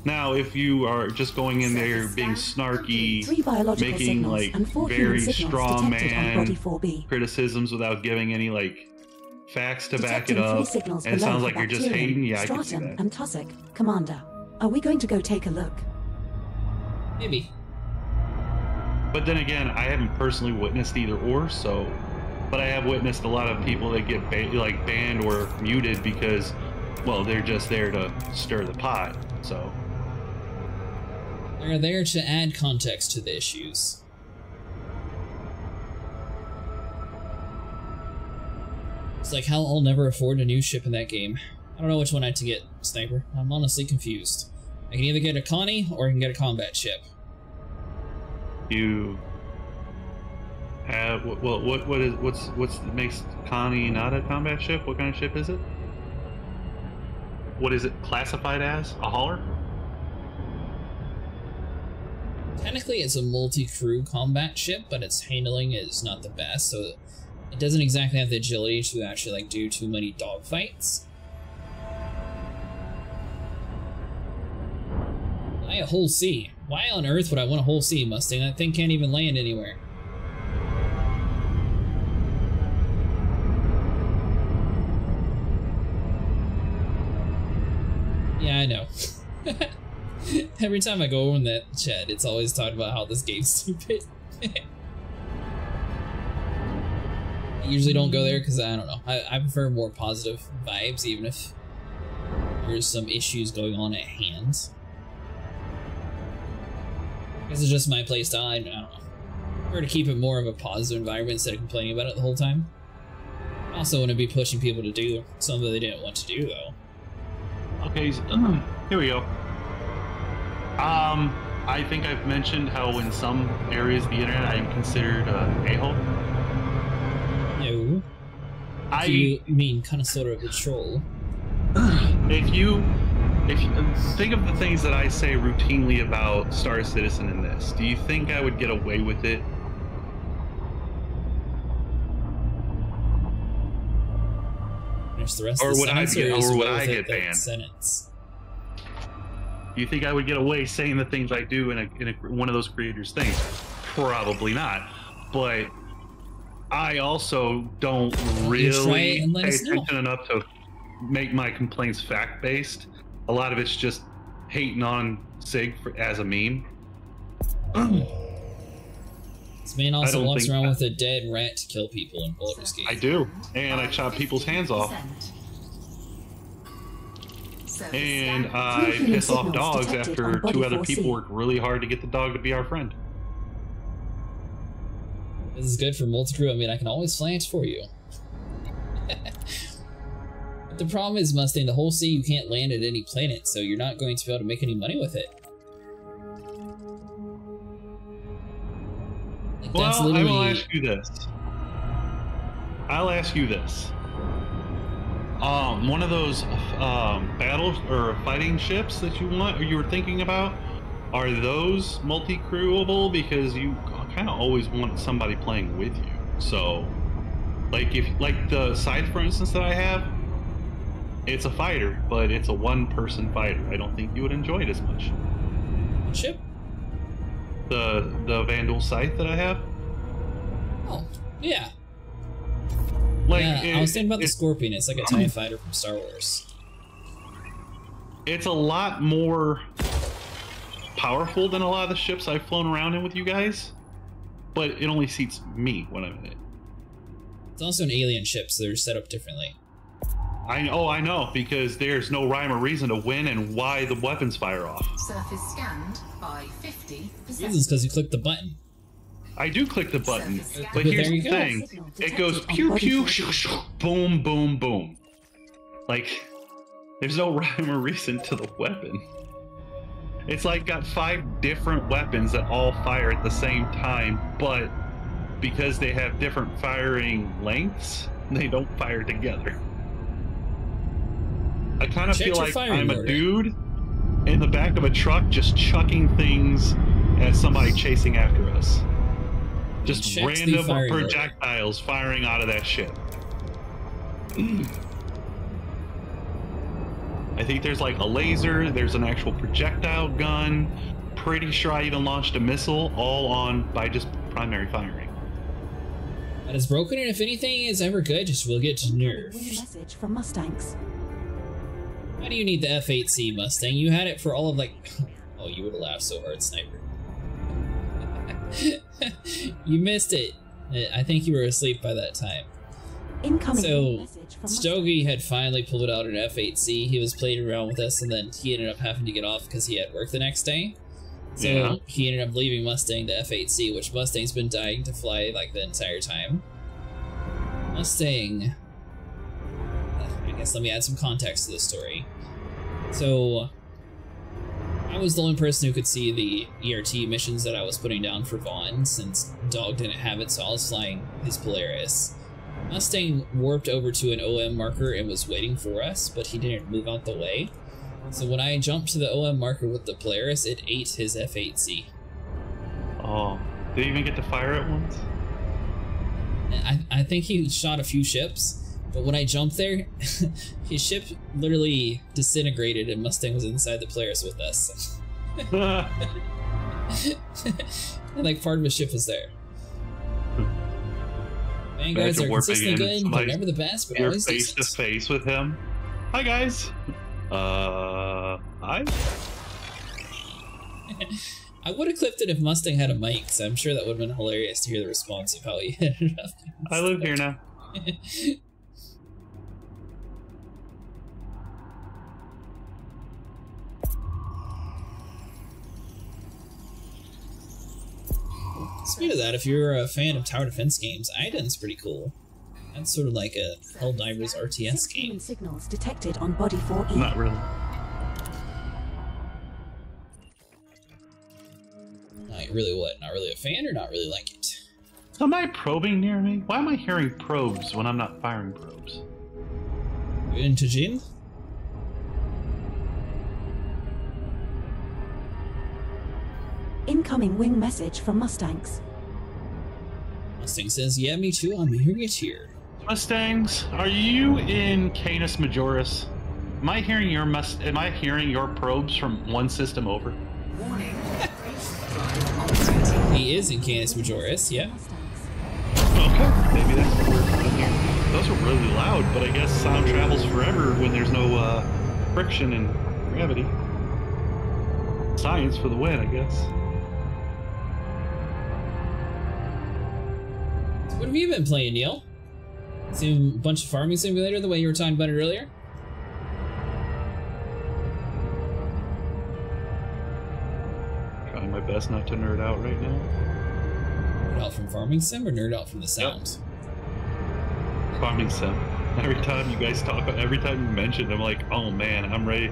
S3: Now, if you are just going in there being snarky, making like very strong man criticisms without giving any like facts to back it up, and it sounds like you're just hating, yeah, I can see that.
S10: And Tussock, Commander, are we going to go take a look?
S2: Maybe.
S3: But then again, I haven't personally witnessed either or, so. But I have witnessed a lot of people that get banned or muted because, well, they're just there to stir the pot, so.
S2: They're there to add context to the issues. It's like how I'll never afford a new ship in that game. I don't know which one I have to get, Sniper. I'm honestly confused. I can either get a Connie or I can get a combat ship.
S3: You have what makes Connie not a combat ship? What kind of ship is it? What is it classified as? A hauler?
S2: Technically, it's a multi-crew combat ship, but its handling is not the best, so it doesn't exactly have the agility to actually like do too many dogfights. Why a whole sea? Why on earth would I want a whole sea, Mustang? That thing can't even land anywhere. Yeah, I know. Every time I go over in that chat, it's always talking about how this game's stupid. I usually don't go there because I don't know. I prefer more positive vibes, even if there's some issues going on at hand. This is just my playstyle. I don't know. I prefer to keep it more of a positive environment instead of complaining about it the whole time. I also want to be pushing people to do something they didn't want to do, though.
S3: Okay, here we go. I think I've mentioned how in some areas of the internet I am considered a-hole.
S2: No. Do you mean kind of sort of a troll?
S3: If you think of the things that I say routinely about Star Citizen in this, do you think I would get away with it?
S2: The rest
S3: or
S2: of the
S3: would I
S2: sentence,
S3: get banned?
S2: Sentence.
S3: Do you think I would get away saying the things I do in one of those creators' things? Probably not. But I also don't really pay attention enough to make my complaints fact-based. A lot of it's just hating on Sig as a meme.
S2: This man also walks around with a dead rat to kill people in Baldur's Gate.
S3: I do, and I chop people's hands off. And I piss off dogs after 2 other people work really hard to get the dog to be our friend.
S2: This is good for multi-crew. I mean, I can always flange for you. But the problem is, Mustang, the whole sea you can't land at any planet, so you're not going to be able to make any money with it. Like,
S3: well, I will ask you this. I'll ask you this. One of those battles or fighting ships that you want or you were thinking about, are those multi-crewable? Because you kind of always want somebody playing with you. So, like the side, for instance, that I have, it's a fighter, but it's a one-person fighter. I don't think you would enjoy it as much.
S2: Ship?
S3: The Vandal Scythe that I have.
S2: Oh, yeah.
S3: Like,
S2: yeah, I was thinking about the Scorpion. It's like a TIE fighter from Star Wars.
S3: It's a lot more powerful than a lot of the ships I've flown around in with you guys, but it only seats me when I'm in it.
S2: It's also an alien ship, so they're set up differently.
S3: I know, because there's no rhyme or reason to when and why the weapons fire off.
S8: Surface scanned by 50%.
S2: This is because you click the button.
S3: I do click the button, but here's the thing. It goes pew pew, shoo, shoo, boom, boom, boom. Like, There's no rhyme or reason to the weapon. It's like got 5 different weapons that all fire at the same time, but because they have different firing lengths, they don't fire together. I kind of feel like I'm a dude in the back of a truck just chucking things at somebody chasing after us. Just random projectiles firing out of that ship. I think there's like a laser, there's an actual projectile gun. Pretty sure I even launched a missile, all on by just primary firing.
S2: That is broken, and if anything is ever good, just will get nerfed.
S10: Message from Mustangs.
S2: Why do you need the F8C Mustang? You had it for all of like... Oh, you would have laughed so hard, Sniper. You missed it. I think you were asleep by that time.
S10: Incoming
S2: so, Stogie had finally pulled out an F8C. He was playing around with us, and then he ended up having to get off because he had work the next day. So he ended up leaving Mustang the F8C, which Mustang's been dying to fly like the entire time. Mustang... I guess let me add some context to this story. So, I was the only person who could see the ERT missions that I was putting down for Vaughn, since Dog didn't have it, so I was flying his Polaris. Mustang warped over to an OM marker and was waiting for us, but he didn't move out the way. So when I jumped to the OM marker with the Polaris, it ate his F8C.
S3: Oh, did he even get to fire it once?
S2: I think he shot a few ships. But when I jumped there, his ship literally disintegrated and Mustang was inside the Polaris with us. And like part of his ship was there. Man, guys are consistently good, but never the best, but always
S3: face to face with him. Hi guys. Hi.
S2: I would have clipped it if Mustang had a mic, because I'm sure that would have been hilarious to hear the response of how he ended up.
S3: I live here now.
S2: Speaking of that, if you're a fan of tower defense games, Iden's pretty cool. That's sort of like a Helldivers RTS game.
S10: Signals detected on body 4E.
S3: Not really.
S2: Not really what? Not really a fan or not really like it?
S3: Somebody probing near me? Why am I hearing probes when I'm not firing probes?
S2: You into Jin?
S10: Incoming wing message from Mustangs.
S2: Mustang says, yeah, me too, I'm hearing it here.
S3: Mustangs, are you in Canis Majoris? Am I hearing your probes from one system over?
S8: Warning.
S2: He is in Canis Majoris, yeah.
S3: Okay, maybe that's what we're hearing. Those are really loud, but I guess sound travels forever when there's no friction and gravity. Science for the win, I guess.
S2: What have you been playing, Neil? Same a bunch of farming simulator the way you were talking about it earlier?
S3: Trying my best not to nerd out right now.
S2: Nerd out from farming sim or nerd out from the sound?
S3: Yep. Farming sim. Every time you guys talk, every time you mention it, I'm like, oh man, I'm ready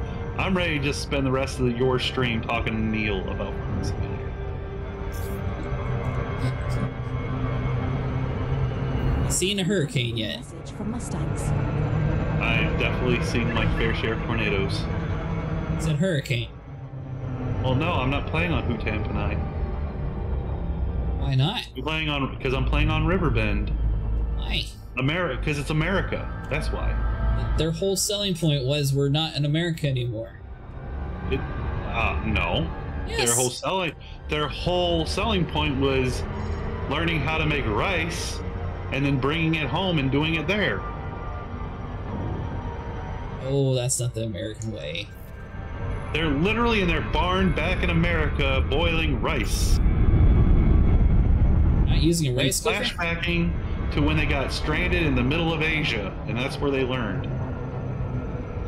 S3: to just spend the rest of your stream talking to Neil about farming simulator.
S2: Seen a hurricane yet?
S10: Message from Mustangs.
S3: I've definitely seen my fair share of tornadoes.
S2: It's a hurricane.
S3: Well, no, I'm not playing on Hutan tonight.
S2: Why not?
S3: Because I'm playing on Riverbend.
S2: Why?
S3: Because it's America. That's why.
S2: Their whole selling point was we're not in America anymore.
S3: No.
S2: Yes.
S3: Their whole selling point was learning how to make rice and then bringing it home and doing it there.
S2: Oh, that's not the American way.
S3: They're literally in their barn back in America boiling rice.
S2: Not using a rice cooker?
S3: Flashbacking to when they got stranded in the middle of Asia, and that's where they learned.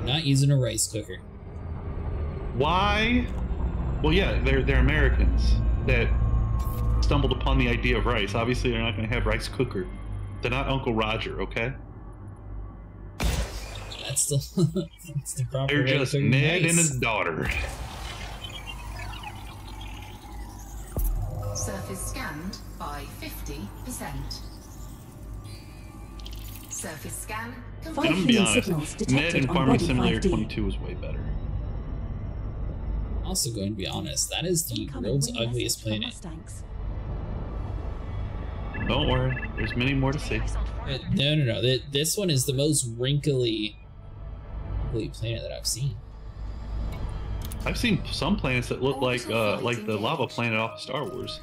S2: Not using a rice cooker.
S3: Why? Well, yeah, they're Americans that stumbled upon the idea of rice. Obviously, they're not going to have rice cooker. They're not Uncle Roger, okay?
S2: That's the proper
S3: They're
S2: way to
S3: just
S2: figure
S3: Ned
S2: nice.
S3: and his daughter.
S8: Surface scanned by 50%. Surface scan
S3: I'm
S8: complete.
S3: gonna be honest,
S10: signals
S3: Ned
S10: detected
S3: in
S10: on
S3: Farming
S10: body
S3: Simulator
S10: 5D.
S3: 22 was way better.
S2: Also going to be honest, that is the
S10: Incoming
S2: world's
S10: wing
S2: ugliest
S10: message from
S2: planet.
S10: Mustangs.
S3: Don't worry, there's many more to see.
S2: No. This one is the most wrinkly planet that I've seen.
S3: I've seen some planets that look like the lava planet off of Star Wars.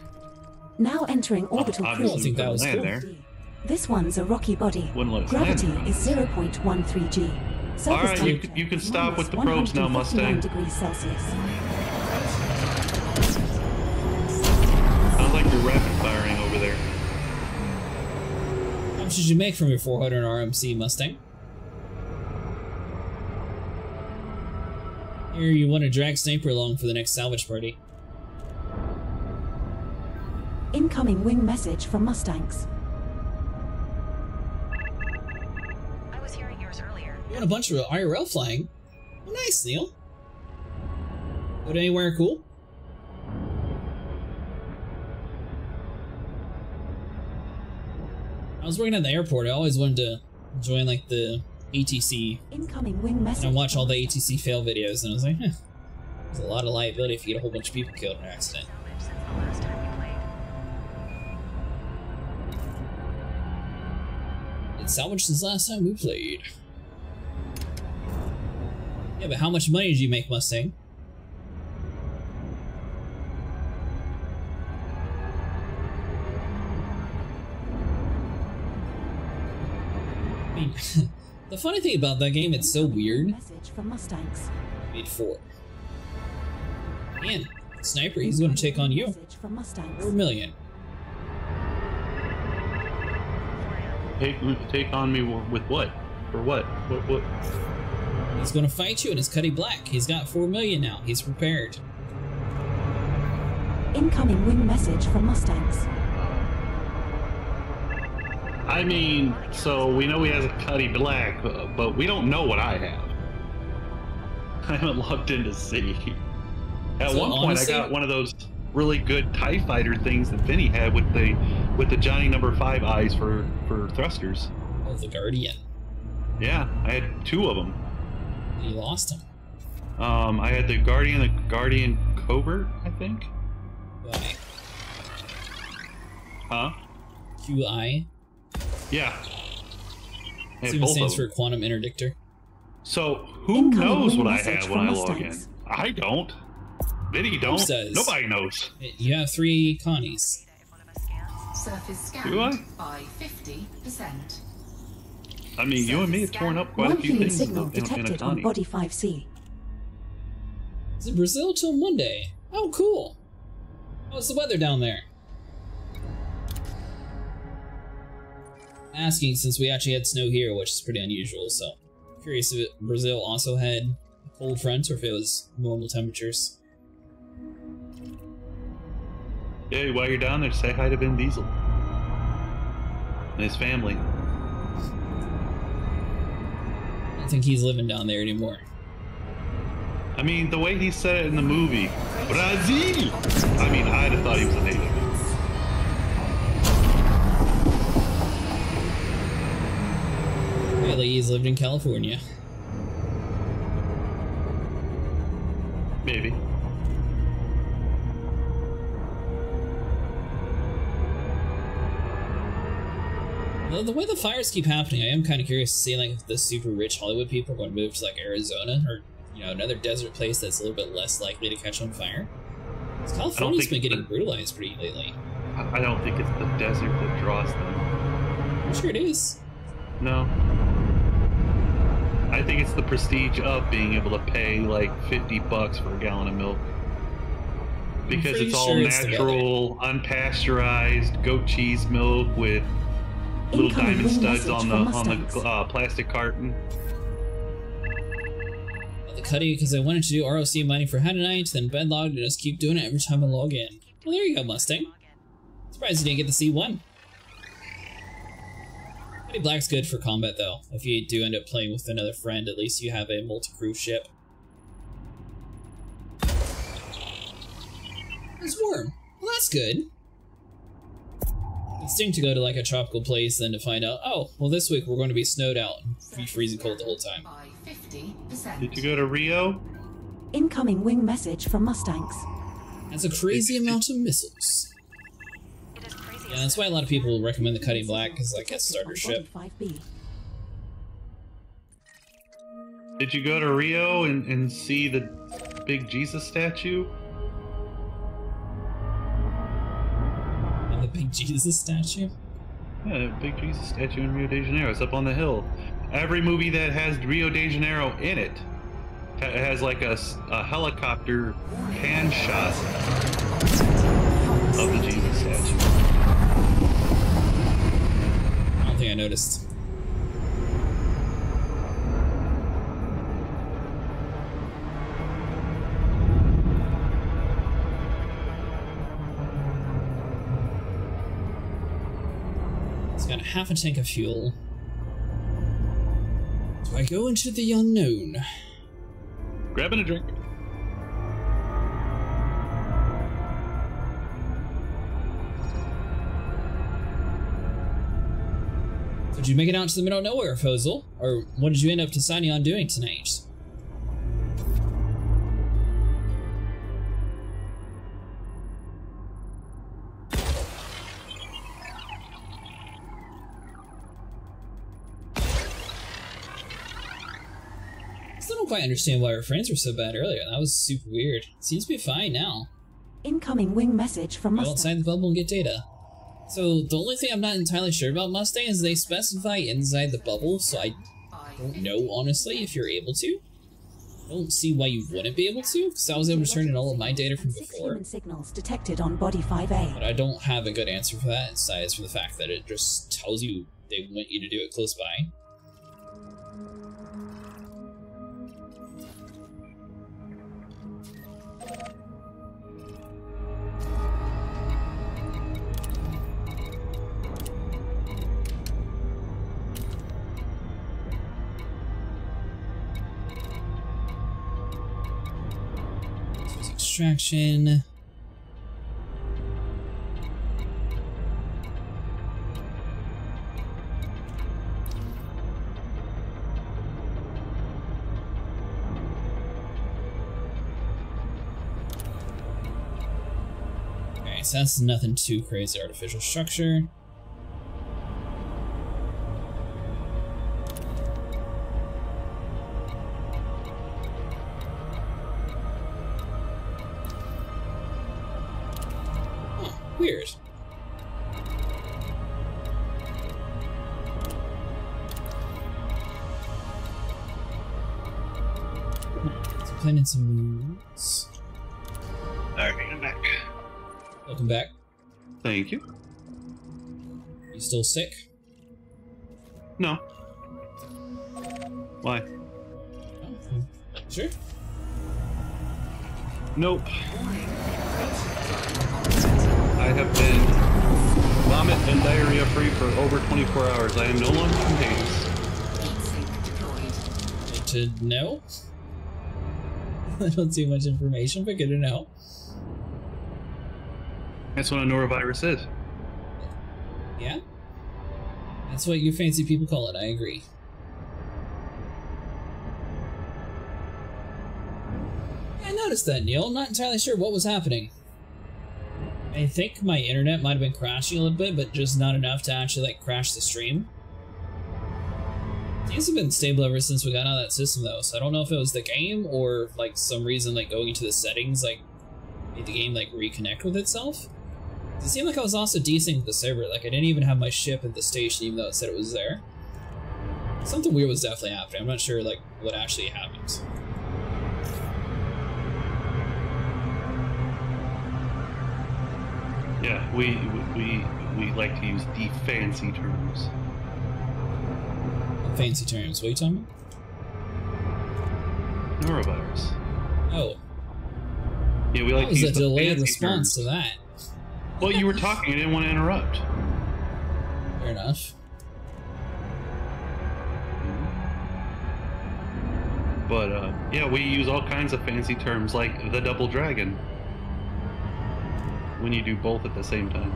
S10: Now entering orbital
S3: Obviously,
S10: cruise.
S2: I think that was
S3: land
S2: cool.
S3: there.
S10: This one's a rocky body.
S3: Wouldn't let us
S10: Gravity
S3: land.
S10: is 0.13 G. Surface
S3: All right,
S10: temperature
S3: you can stop with the
S10: minus
S3: probes now,
S10: 159
S3: Mustang.
S10: degrees Celsius.
S3: Sounds like you're rapid firing over there.
S2: How much did you make from your 400 RMC Mustang? Here, you want to drag Sniper along for the next salvage party.
S10: Incoming wing message from Mustangs.
S6: I was hearing yours earlier.
S2: You want a bunch of IRL flying? Oh, nice, Neil. Go to anywhere cool? I was working at the airport. I always wanted to join like the ATC
S10: Incoming wing message.
S2: and watch all the ATC fail videos, and I was like, there's a lot of liability if you get a whole bunch of people killed in an accident.
S6: Since the last time we played.
S2: It's salvaged since last time we played. Yeah, but how much money did you make, Mustang? I mean, the funny thing about that game, it's so weird.
S10: Message from Mustangs.
S2: Made 4. And Sniper, he's going to take on you.
S10: Message from Mustangs.
S2: 4 million.
S3: Take on me with what? For what? What?
S2: He's going to fight you in his Cuddy Black. He's got 4 million now. He's prepared.
S10: Incoming wing message from Mustangs.
S3: I mean, so we know he has a Cuddy Black, but we don't know what I have. I haven't logged in to see. At
S2: So
S3: one point,
S2: honestly,
S3: I got one of those really good TIE fighter things that Vinny had with the Johnny Number 5 eyes for thrusters.
S2: Oh, the Guardian.
S3: Yeah, I had 2 of them.
S2: You lost him.
S3: I had the Guardian Covert, I think.
S2: Why?
S3: Huh?
S2: QI.
S3: Yeah. I had
S2: It
S3: both
S2: stands
S3: of
S2: for
S3: them.
S2: Quantum Interdictor.
S3: So who
S10: Incoming
S3: knows what
S10: wing
S3: I
S10: message
S3: have when
S10: from
S3: I log in?
S10: Mustangs.
S3: I don't. Vinny don't.
S2: does?
S3: Nobody knows.
S2: You have 3 Connies.
S8: Surface scanned
S3: Do I?
S8: by 50%.
S3: I mean, you and me have torn up quite
S10: One
S3: a few
S10: helium
S3: things
S10: signal
S3: in a
S10: detected on
S3: Connie.
S10: body 5C.
S2: It's in Brazil till Monday. Oh, cool. How's the weather down there? Asking since we actually had snow here, which is pretty unusual, so curious if Brazil also had a cold front or if it was normal temperatures.
S3: Yeah, while you're down there, say hi to Vin Diesel and his family.
S2: I don't think he's living down there anymore.
S3: I mean, the way he said it in the movie, Brazil! I mean, I'd have thought he was a native.
S2: Apparently he's lived in California.
S3: Maybe.
S2: The way the fires keep happening, I am kind of curious to see like if the super rich Hollywood people are going to move to like Arizona or another desert place that's a little bit less likely to catch on fire. 'Cause California's been getting brutalized pretty lately.
S3: I don't think it's the desert that draws them.
S2: I'm sure it is.
S3: No. I think it's the prestige of being able to pay like $50 for a gallon of milk. Because
S2: pretty
S3: it's all
S2: sure it's
S3: natural, unpasteurized goat cheese milk with little
S10: Incoming
S3: diamond
S10: wing
S3: studs
S10: message
S3: on
S10: from
S3: the
S10: Mustangs.
S3: plastic carton.
S2: The Cuddy because I wanted to do ROC mining for Tonight, then bedlogged and just keep doing it every time I log in. Well, there you go, Mustang. Surprised you didn't get the C1. Black's good for combat though. If you do end up playing with another friend, at least you have a multi-crew ship. It's warm. Well, that's good. It's distinct to go to like a tropical place, then to find out, oh, well, this week we're going to be snowed out and be freezing cold the whole time.
S3: Did you go to Rio?
S10: Incoming wing message from Mustangs.
S2: That's a crazy amount of missiles. Yeah, that's why a lot of people recommend the Cutting Black, because like a starter ship.
S10: 5B.
S3: Did you go to Rio and see the big Jesus statue?
S2: And the big Jesus statue?
S3: Yeah, the big Jesus statue in Rio de Janeiro. It's up on the hill. Every movie that has Rio de Janeiro in it has like a helicopter pan shot of the Jesus statue.
S2: I don't think I noticed. It's got half a tank of fuel. Do I go into the unknown?
S3: Grabbing a drink.
S2: So did you make it out to the middle of nowhere, Fozil? Or what did you end up deciding on doing tonight? Still don't quite understand why our friends were so bad earlier. That was super weird. Seems to be fine now.
S10: Incoming wing message from
S2: Go
S10: Mustang.
S2: outside the bubble and get data. So the only thing I'm not entirely sure about Mustang is they specify inside the bubble, so I don't know honestly if you're able to. I don't see why you wouldn't be able to, because I was able to turn in all of my data from
S10: 6
S2: before.
S10: human signals detected on body 5A.
S2: But I don't have a good answer for that, aside from the fact that it just tells you they want you to do it close by. Extraction. Okay, so that's nothing too crazy. Artificial structure. Weird. So planning some moves.
S3: Alright, I'm back.
S2: Welcome back.
S3: Thank you.
S2: You still sick?
S3: No. Why?
S2: Oh, sure.
S3: Nope. I have been vomit and diarrhea free for over 24 hours. I am no longer contagious.
S2: Good to know. I don't see much information, but good to know.
S3: That's what a norovirus is.
S2: Yeah? That's what you fancy people call it, I agree. I noticed that, Neil. Not entirely sure what was happening. I think my internet might have been crashing a little bit, but just not enough to actually like crash the stream. It seems to have been stable ever since we got out of that system though, so I don't know if it was the game or like some reason like going into the settings like made the game like reconnect with itself. It seemed like I was also desynced with the server, like I didn't even have my ship at the station even though it said it was there. Something weird was definitely happening. I'm not sure like what actually happened.
S3: Yeah, we like to use the fancy terms.
S2: Fancy terms, what are you talking about?
S3: Norovirus.
S2: Oh.
S3: Yeah, we like
S2: That
S3: to
S2: was
S3: use
S2: a
S3: the
S2: delayed
S3: fancy
S2: response
S3: terms.
S2: to that.
S3: Well, you were talking, I didn't want to interrupt.
S2: Fair enough.
S3: But yeah, we use all kinds of fancy terms like the double dragon when you do both at the same time.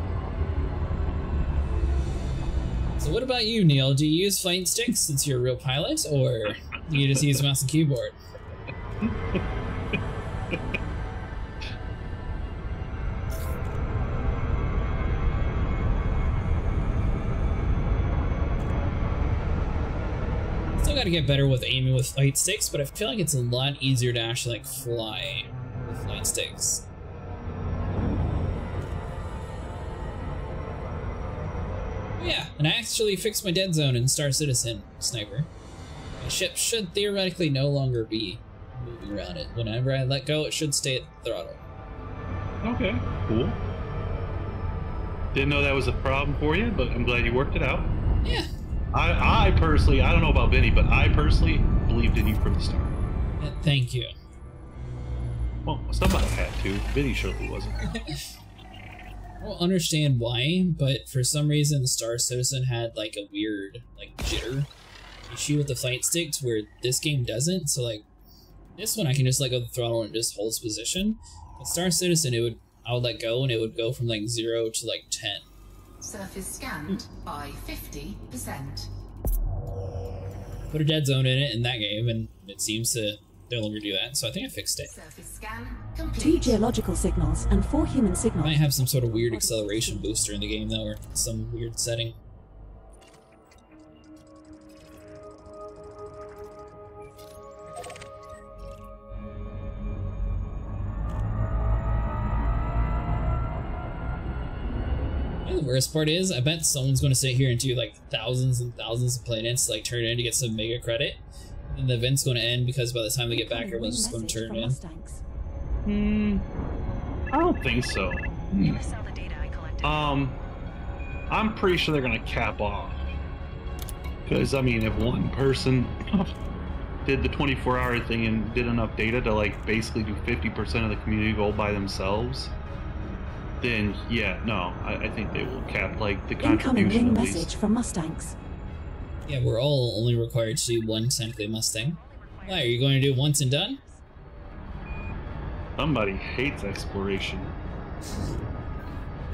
S2: So what about you, Neil? Do you use flight sticks since you're a real pilot, or do you just use mouse and keyboard? Still gotta get better with aiming with flight sticks, but I feel like it's a lot easier to actually like fly with flight sticks. Yeah, and I actually fixed my dead zone in Star Citizen, Sniper. My ship should theoretically no longer be moving around it. Whenever I let go, it should stay at the throttle.
S3: Okay, cool. Didn't know that was a problem for you, but I'm glad you worked it out.
S2: Yeah.
S3: I personally, I don't know about Vinny, but I personally believed in you from the start.
S2: Thank you.
S3: Well, somebody had to. Vinny surely wasn't.
S2: I don't understand why, but for some reason Star Citizen had like a weird like jitter issue with the flight sticks where this game doesn't. So like this one I can just let go of the throttle and it just holds position. But Star Citizen I would let go and it would go from like 0 to like 10.
S8: Surface scanned by 50%.
S2: Put a dead zone in it in that game and it seems to no longer do that, so I think I fixed it.
S8: Surface scan complete.
S10: 2 geological signals and 4 human signals.
S2: Might have some sort of weird acceleration booster in the game though, or some weird setting. The worst part is, I bet someone's going to sit here and do like thousands and thousands of planets, like turn in to get some mega credit. And the event's going to end because by the time they get back, everyone's just going to turn in.
S3: I don't think so. I'm pretty sure they're going to cap off. Because, I mean, if one person did the 24-hour thing and did enough data to, like, basically do 50% of the community goal by themselves, then, yeah, no, I think they will cap, like, the contribution
S10: Incoming
S3: at least.
S10: message from Mustangs.
S2: Yeah, we're all only required to do one technically Mustang. Why, are you going to do it once and done?
S3: Somebody hates exploration.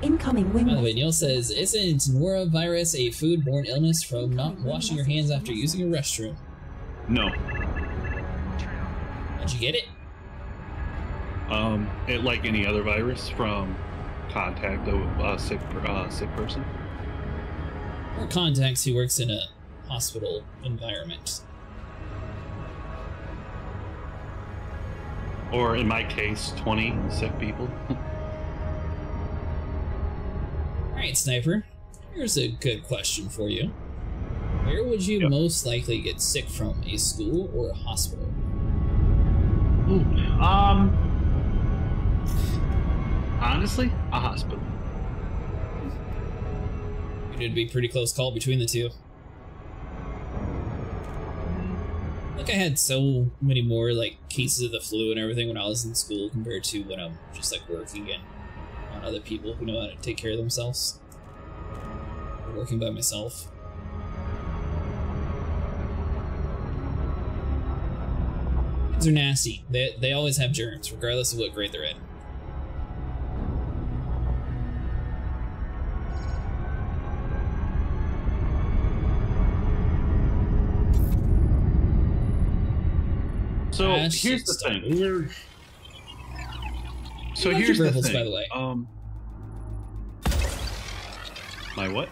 S10: Incoming wing.
S2: By the way, Neil says, isn't norovirus a food-borne illness from not washing your hands after using a restroom?
S3: No.
S2: How'd you get it?
S3: It like any other virus from contact of a sick person.
S2: Or contacts who works in a hospital environment.
S3: Or in my case, 20 sick people.
S2: Alright, Sniper. Here's a good question for you. Where would you most likely get sick from, a school or a hospital?
S3: Ooh, honestly, a hospital.
S2: It'd be a pretty close call between the two. Like I had so many more like cases of the flu and everything when I was in school compared to when I'm just like working and on other people who know how to take care of themselves. Or working by myself. Kids are nasty. They always have germs, regardless of what grade they're in.
S3: So here's the thing. So here's the thing.
S2: By the way.
S3: My what?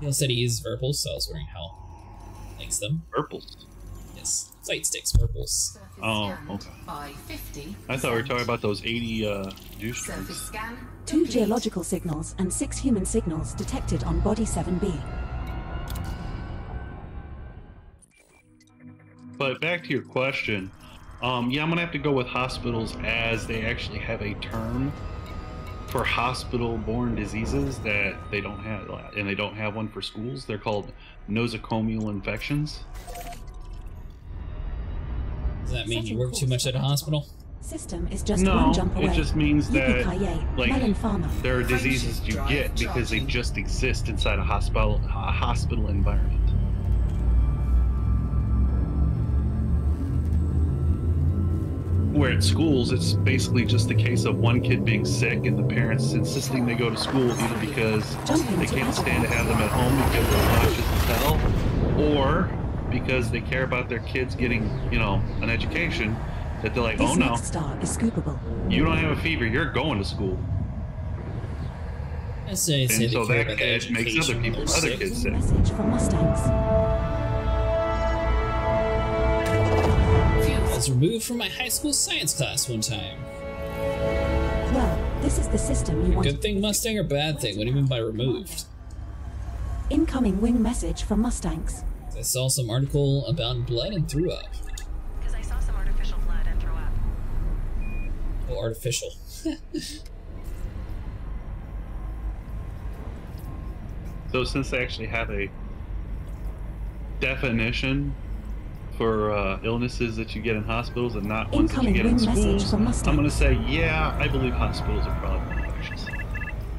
S2: He said he uses Verpals, so I was wondering how he likes them.
S3: Verpals?
S2: Yes, flight sticks, Verpals.
S3: Oh, okay. I thought we were talking about those 80 juice strings.
S10: 2 geological signals and 6 human signals detected on body 7B.
S3: But back to your question, yeah, I'm gonna have to go with hospitals as they actually have a term for hospital-borne diseases that they don't have, and they don't have one for schools. They're called nosocomial infections.
S2: Does that mean you work too much at a hospital?
S10: System is just one jump away.
S3: It just means that
S10: like
S3: there are diseases you get because they just exist inside a hospital environment. where at schools, it's basically just a case of one kid being sick and the parents insisting they go to school either because they can't stand to have them at home because they're nauseous as hell, or because they care about their kids getting, you know, an education, that they're like, oh no, you don't have a fever, you're going to school.
S2: And
S3: so that kid makes other kids sick.
S10: Message from Mustangs.
S2: I was removed from my high school science class one time.
S10: Well, this is the system you want.
S2: Good thing Mustang or bad thing? What do you mean by removed?
S10: Incoming wing message from Mustangs.
S2: I saw some article about blood and threw up.
S11: Because I saw some artificial blood and threw up.
S2: Oh, artificial.
S3: So since they actually have a definition for illnesses that you get in hospitals and not ones that you get in schools, I'm going to say, yeah, I believe hospitals are probably more infectious.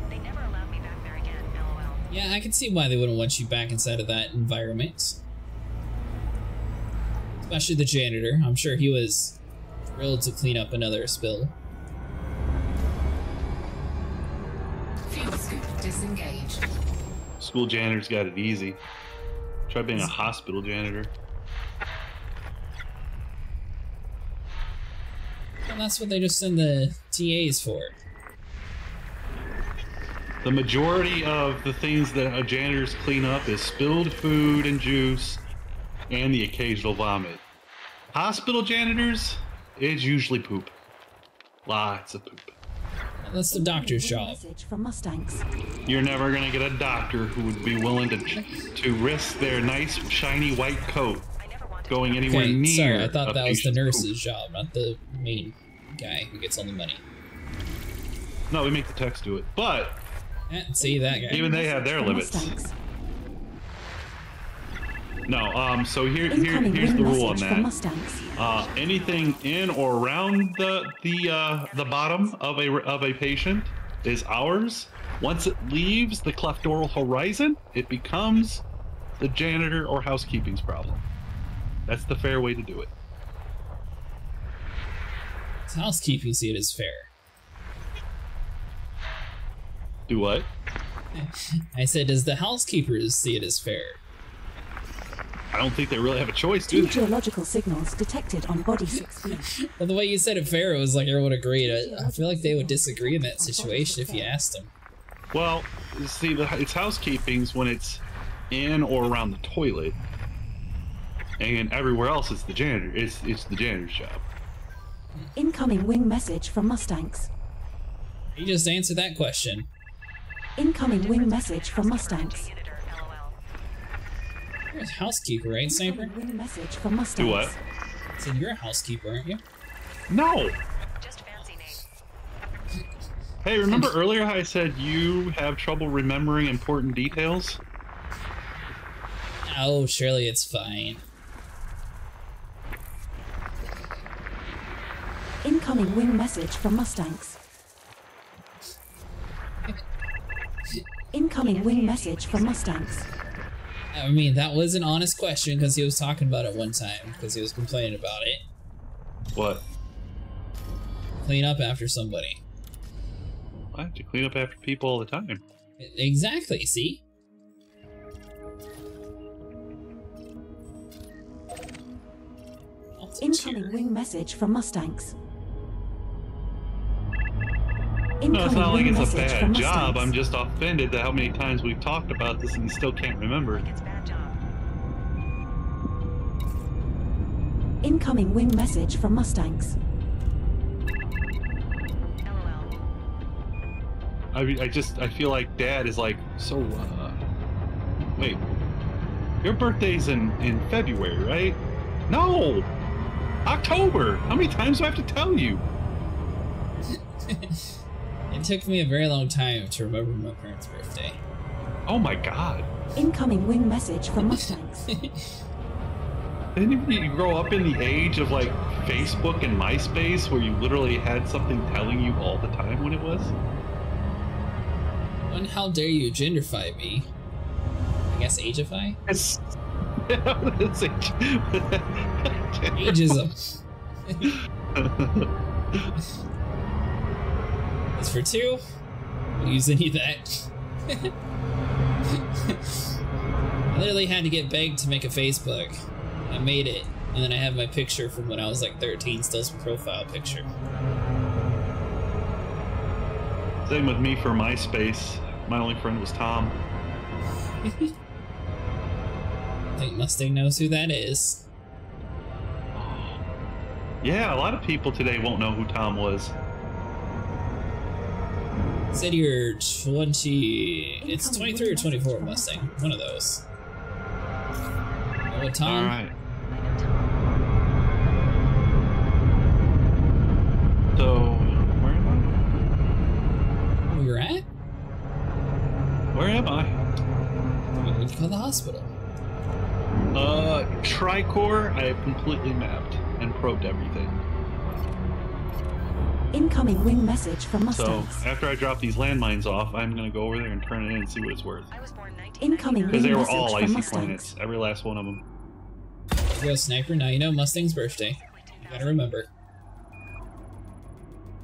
S11: They never allowed me back there again, LOL.
S2: Yeah, I can see why they wouldn't want you back inside of that environment. Especially the janitor. I'm sure he was thrilled to clean up another spill.
S8: Fuel scoop disengaged.
S3: School janitors got it easy. Try being a hospital janitor.
S2: Well, that's what they just send the TAs for.
S3: The majority of the things that janitors clean up is spilled food and juice and the occasional vomit. Hospital janitors, it's usually poop. Lots of poop.
S2: That's the doctor's job.
S10: From Mustangs.
S3: You're never gonna get a doctor who would be willing to risk their nice shiny white coat going anywhere near.
S2: Sorry, I thought that was the nurse's job, not the main guy who gets all the money.
S3: No, we make the techs do it, but
S2: see that guy.
S3: Even they have their limits. No, so here's the rule on that. Anything in or around the bottom of a patient is ours. Once it leaves the cleftoral horizon, it becomes the janitor or housekeeping's problem. That's the fair way to do it.
S2: Housekeeping see it as fair.
S3: Do what?
S2: I said, does the housekeepers see it as fair?
S3: I don't think they really have a choice, do they?
S10: Geological signals detected on body 6B.
S2: Well, the way you said it fair was like everyone agreed. I feel like they would disagree in that situation if you asked them.
S3: Well, see, it's housekeeping's when it's in or around the toilet, and everywhere else it's the janitor. It's the janitor's job.
S10: Incoming wing message from Mustangs.
S2: You just answered that question.
S10: Incoming wing message from Mustangs.
S2: You're a housekeeper, right, Sniper?
S10: Wing message from Mustangs.
S3: Do what?
S2: I said you're a housekeeper, aren't you?
S3: No!
S11: Just fancy name.
S3: Hey, remember earlier how I said you have trouble remembering important details?
S2: Oh, surely it's fine.
S10: Incoming wing message from Mustangs. Incoming wing message from Mustangs.
S2: I mean, that was an honest question because he was talking about it one time because he was complaining about it.
S3: What?
S2: Clean up after somebody.
S3: I have to clean up after people all the time.
S2: Exactly, see?
S10: Incoming wing message from Mustangs.
S3: No, it's not like it's a bad job. I'm just offended that how many times we've talked about this and still can't remember.
S11: It's a bad job.
S10: Incoming wing message from Mustangs.
S11: LOL.
S3: I feel like Dad is like, so, wait, your birthday's in February, right? No! October! How many times do I have to tell you?
S2: It took me a very long time to remember my parents' birthday.
S3: Oh my god.
S10: Incoming wing message from Mustangs.
S3: Didn't you grow up in the age of like Facebook and MySpace where you literally had something telling you all the time when it was?
S2: When how dare you genderify me? I guess ageify?
S3: It's... It's
S2: Ageism. As for 2, we'll use any of that. I literally had to get begged to make a Facebook. I made it, and then I have my picture from when I was like 13, still some profile picture.
S3: Same with me for MySpace. My only friend was Tom.
S2: I think Mustang knows who that is.
S3: Yeah, a lot of people today won't know who Tom was.
S2: Said you're 20... It's 23 or 24 Mustang. One of those. Oh, Tom?
S3: Alright. So, where am I?
S2: Where you're at?
S3: Where am I?
S2: We need to call the hospital.
S3: Tricor, I have completely mapped and probed everything.
S10: Incoming wing message from Mustangs.
S3: So, after I drop these landmines off, I'm gonna go over there and turn it in and see what it's worth.
S10: Incoming
S3: Because
S10: wing
S3: they were
S10: message
S3: all
S10: from
S3: icy
S10: Mustangs.
S3: planets, every last one of them.
S2: There you go, Sniper. Now you know Mustang's birthday. You gotta remember.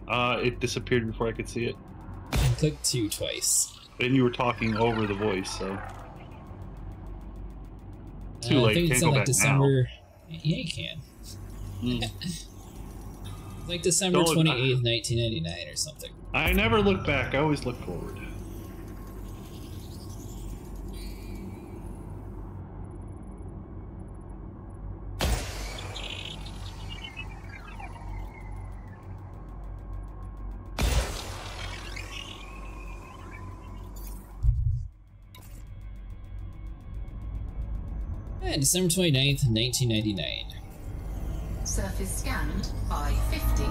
S3: It disappeared before I could see it.
S2: And click 2 twice.
S3: And you were talking over the voice, so... Too
S2: I
S3: late,
S2: think it's
S3: can't go
S2: like
S3: back
S2: December... Yeah, you can.
S3: Mm.
S2: Like December 28th, 1999 or something.
S3: I never look back, I always look forward.
S2: And December 29th, 1999.
S8: Surface scanned by 50%.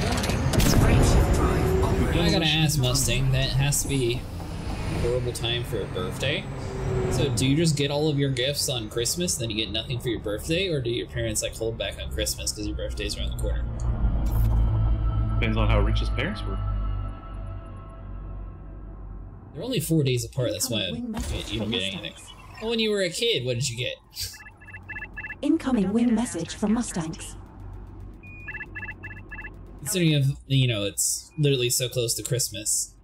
S8: Warning, frameshift drive operating.
S2: I gotta ask Mustang, that has to be a horrible time for a birthday. So do you just get all of your gifts on Christmas, then you get nothing for your birthday, or do your parents like hold back on Christmas because your birthday's around the corner?
S3: Depends on how rich his parents were.
S2: They're only 4 days apart, that's why you don't get anything. Well, when you were a kid, what did you get?
S10: Incoming wing message from Mustangs.
S2: Considering, you know, it's literally so close to Christmas.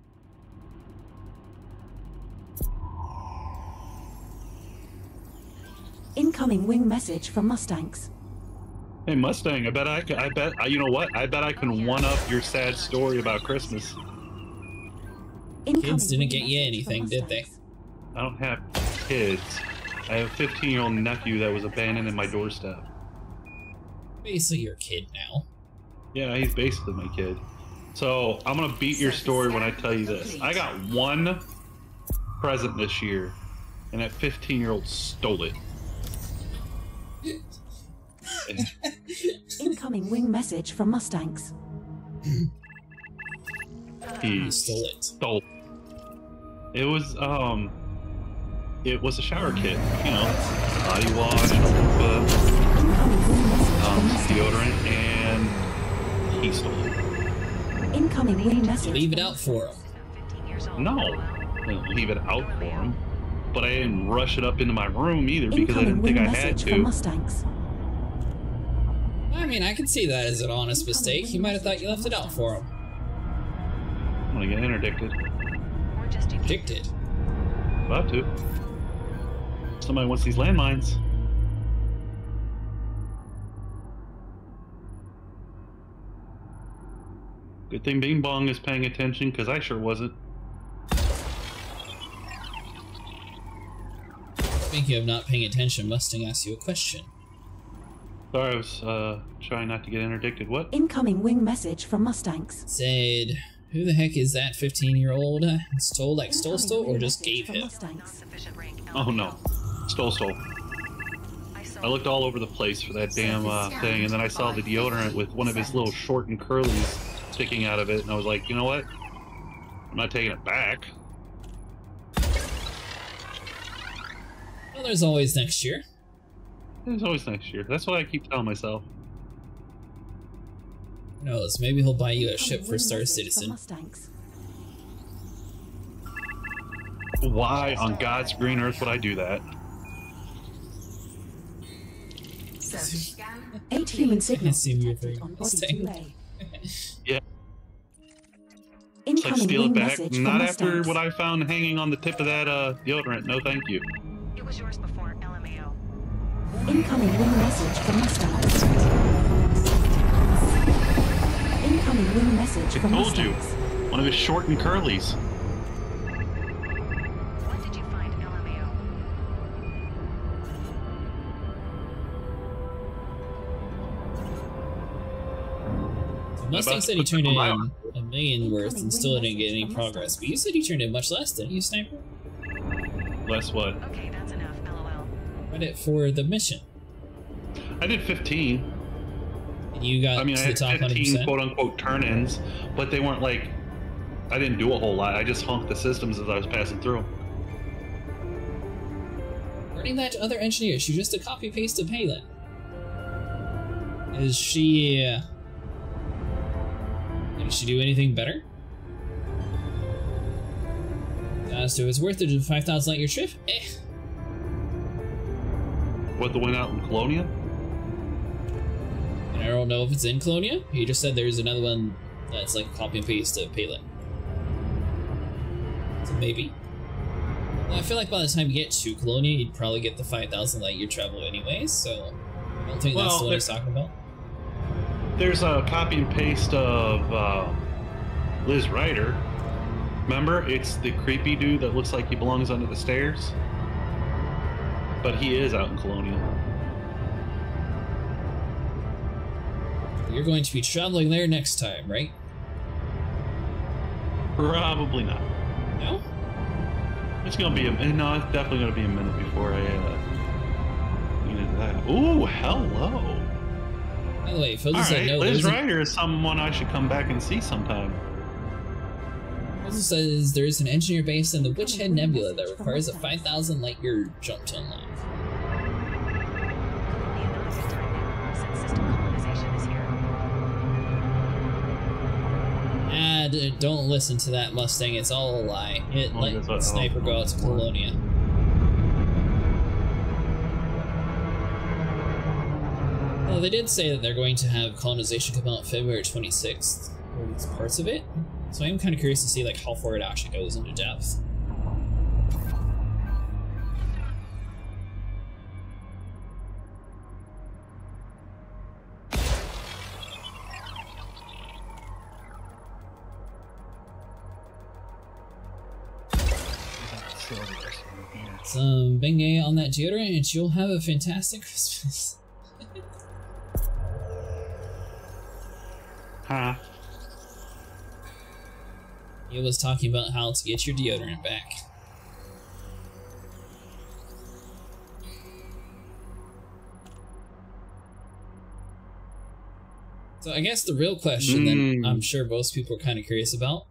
S10: Incoming wing message from Mustangs.
S3: Hey Mustang, you know what? I bet I can one-up your sad story about Christmas.
S2: Kids didn't get you anything, did they?
S3: I don't have kids. I have a 15-year-old nephew that was abandoned in my doorstep.
S2: Basically your kid now.
S3: Yeah, he's basically my kid. So, I'm gonna beat your story when I tell you this. I got one present this year, and that 15-year-old stole it.
S10: Incoming wing message from Mustangs.
S3: He
S2: stole it.
S3: It was a shower kit, you know, body wash, deodorant, and he stole it.
S10: Incoming wing message.
S2: Leave it out for him.
S3: No, I didn't leave it out for him, but I didn't rush it up into my room either because I didn't think I had to.
S10: Mustangs.
S2: I mean, I can see that as an honest mistake. He might have thought you left it out for him.
S3: I'm gonna get interdicted.
S2: Interdicted?
S3: About to. Somebody wants these landmines. Good thing Bing Bong is paying attention, because I sure wasn't.
S2: Speaking of not paying attention, Mustang asked you a question.
S3: Sorry, I was trying not to get interdicted. What?
S10: Incoming wing message from Mustangs.
S2: Said, who the heck is that 15-year-old? Stole, or just gave him?
S3: Oh no. Stole. I looked all over the place for that damn thing, and then I saw the deodorant with one of his little short and curlies sticking out of it, and I was like, you know what? I'm not taking it back.
S2: Well, there's always next year.
S3: There's always next year. That's what I keep telling myself.
S2: Who knows? Maybe he'll buy you a ship for Star Citizen.
S3: Why on God's green earth would I do that?
S10: 8 human signals
S2: assume you're
S10: detected
S2: very
S10: on body
S2: Mustang.
S10: 2A.
S3: Yeah. It's like
S10: Incoming
S3: steal it
S10: wing
S3: back.
S10: message from
S3: Not after
S10: Mustangs.
S3: what I found hanging on the tip of that deodorant. No, thank you.
S11: It was yours before, LMAO.
S10: Incoming wing message from Mustangs. Incoming wing message
S3: I
S10: from
S3: told you.
S10: Mustangs.
S3: One of his short and curlies.
S11: What did you find, LMAO?
S2: So Mustang said he turned in $1 million worth and still didn't get any progress, but you said he turned in much less, didn't you, Sniper?
S3: Less what?
S11: Okay, that's enough, LOL.
S2: Credit for the mission.
S3: I did 15.
S2: And you got
S3: I mean,
S2: to
S3: I
S2: the
S3: had
S2: top
S3: 15
S2: 100%.
S3: quote-unquote turn-ins, but they weren't like... I didn't do a whole lot. I just honked the systems as I was passing through.
S2: Running that to other engineers, she just a copy-paste of Palin. Is she... Did she do anything better? So it's worth it to 5,000 light year trip? Eh.
S3: What, the one out in Colonia?
S2: And I don't know if it's in Colonia. He just said there's another one that's like copy and paste of Palin. So maybe. Well, I feel like by the time you get to Colonia, you'd probably get the 5,000 light year travel anyways, so I don't think that's the one he's talking about.
S3: There's a copy and paste of Liz Ryder. Remember? It's the creepy dude that looks like he belongs under the stairs. But he is out in Colonia.
S2: You're going to be traveling there next time, right?
S3: Probably not.
S2: No?
S3: It's gonna be no, it's definitely gonna be a minute before I needed that. Ooh, hello.
S2: By the way, folks
S3: All
S2: said
S3: right,
S2: no.
S3: Liz Ryder is someone I should come back and see sometime.
S2: Also says there's an engineer base in the Witch Head Nebula that requires a 5,000 light year jump to unlock.
S11: Be another good time now, since system colonization is here.
S2: Don't listen to that, Mustang. It's all a lie. It let Sniper go out to Colonia. Well, they did say that they're going to have colonization come out February 26th, or at least parts of it. So I am kind of curious to see like how far it actually goes into depth. Some Bengay on that deodorant and you'll have a fantastic Christmas.
S3: Huh?
S2: He was talking about how to get your deodorant back. So I guess the real question that I'm sure most people are kind of curious about: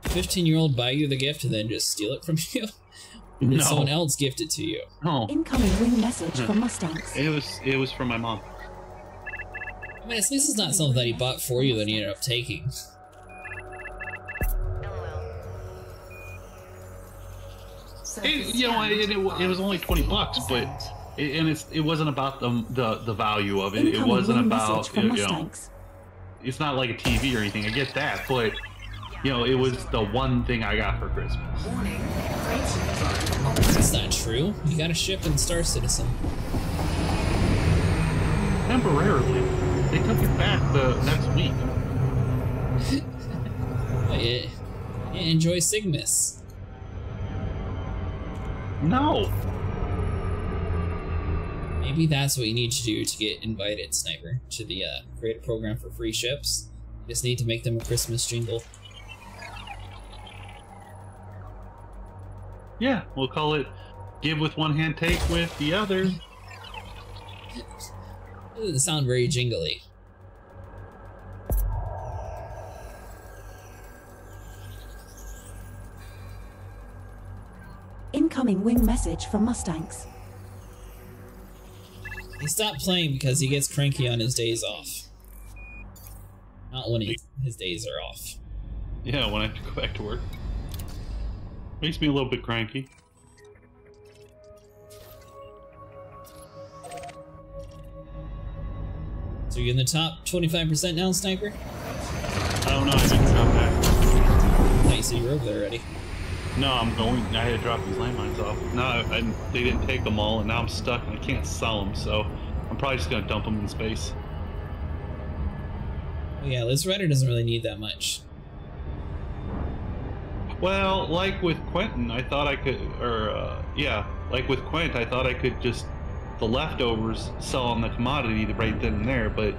S2: 15-year-old buy you the gift and then just steal it from you? Or did someone else gift it to you?
S3: No.
S10: Incoming wing message from Mustangs.
S3: It was from my mom.
S2: I mean, at least it's not something that he bought for you that he ended up taking.
S3: It was only $20, but it wasn't about the value of it. It wasn't about it's not like a TV or anything. I get that, but it was the one thing I got for Christmas.
S2: That's not true. You got a ship in Star Citizen.
S3: Temporarily, they took it back the next week.
S2: Enjoy Sigmas.
S3: No.
S2: Maybe that's what you need to do to get invited, Sniper, to the create a program for free ships. You just need to make them a Christmas jingle.
S3: Yeah, we'll call it "Give with one hand, take with the other."
S2: It doesn't sound very jingly.
S10: Incoming wing message from Mustangs.
S2: He stopped playing because he gets cranky on his days off. Not when his days are off.
S3: Yeah, when I have to go back to work. Makes me a little bit cranky.
S2: So you're in the top 25% now, Sniper?
S3: I don't know, I didn't come back.
S2: I thought you said you were over there already.
S3: No, I'm going. I had to drop these landmines off. No, they didn't take them all, and now I'm stuck and I can't sell them, so I'm probably just going to dump them in space.
S2: Well, yeah, Liz Rider doesn't really need that much.
S3: Well, like with Quentin, I thought I could, like with Quint, I thought I could just, the leftovers sell on the commodity right then and there, but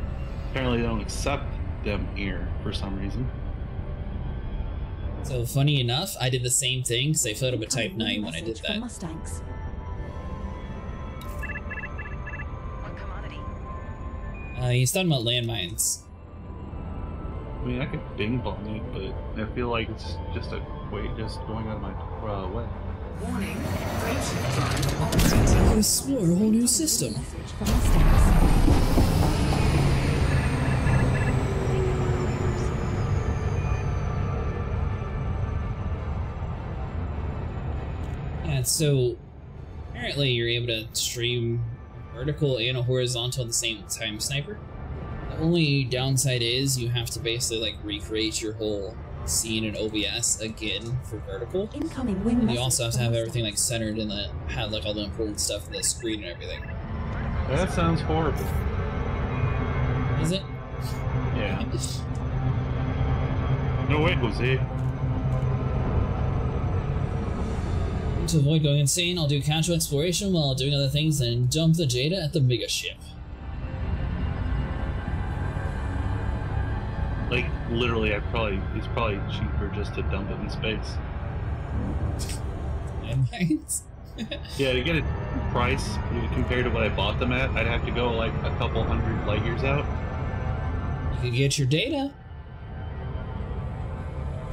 S3: apparently they don't accept them here for some reason.
S2: So funny enough, I did the same thing because I filled up a Type 9 when I did that.
S10: Mustangs.
S11: What commodity?
S2: He's talking about landmines.
S3: I mean, I could bing bong it, but I feel like it's just just going out of my way.
S8: Warning, frameshift drive operating.
S2: Explore a whole new system. Yeah, so apparently you're able to stream vertical and a horizontal at the same time, Sniper. The only downside is you have to basically like recreate your whole scene in OBS again for vertical.
S10: Incoming wing.
S2: And you also have to have everything like centered in the have like all the important stuff in the screen and everything.
S3: That sounds horrible.
S2: Is it?
S3: Yeah. No way, Jose.
S2: To avoid going insane, I'll do casual exploration while doing other things and dump the data at the mega ship.
S3: Like, literally, it's probably cheaper just to dump it in space.
S2: Landmines?
S3: Yeah, to get a price compared to what I bought them at, I'd have to go like a couple hundred light years out.
S2: You could get your data.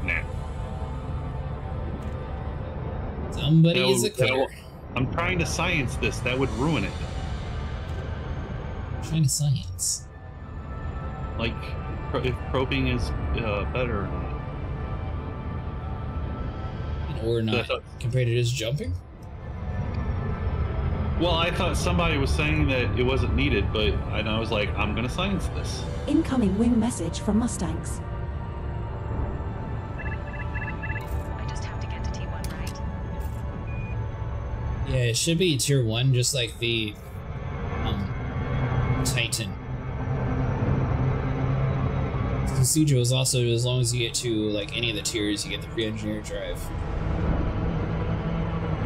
S3: Nah.
S2: Somebody is a quitter.
S3: I'm trying to science this. That would ruin it.
S2: Trying to science.
S3: Like, if probing is better or not.
S2: Or not, compared to just jumping?
S3: Well, I thought somebody was saying that it wasn't needed, but I was like, I'm gonna science this.
S10: Incoming wing message from Mustangs.
S11: I just have to get to T1, right?
S2: Yeah, it should be tier 1, just like the Titan. Sujo is also, as long as you get to like any of the tiers, you get the pre-engineered drive.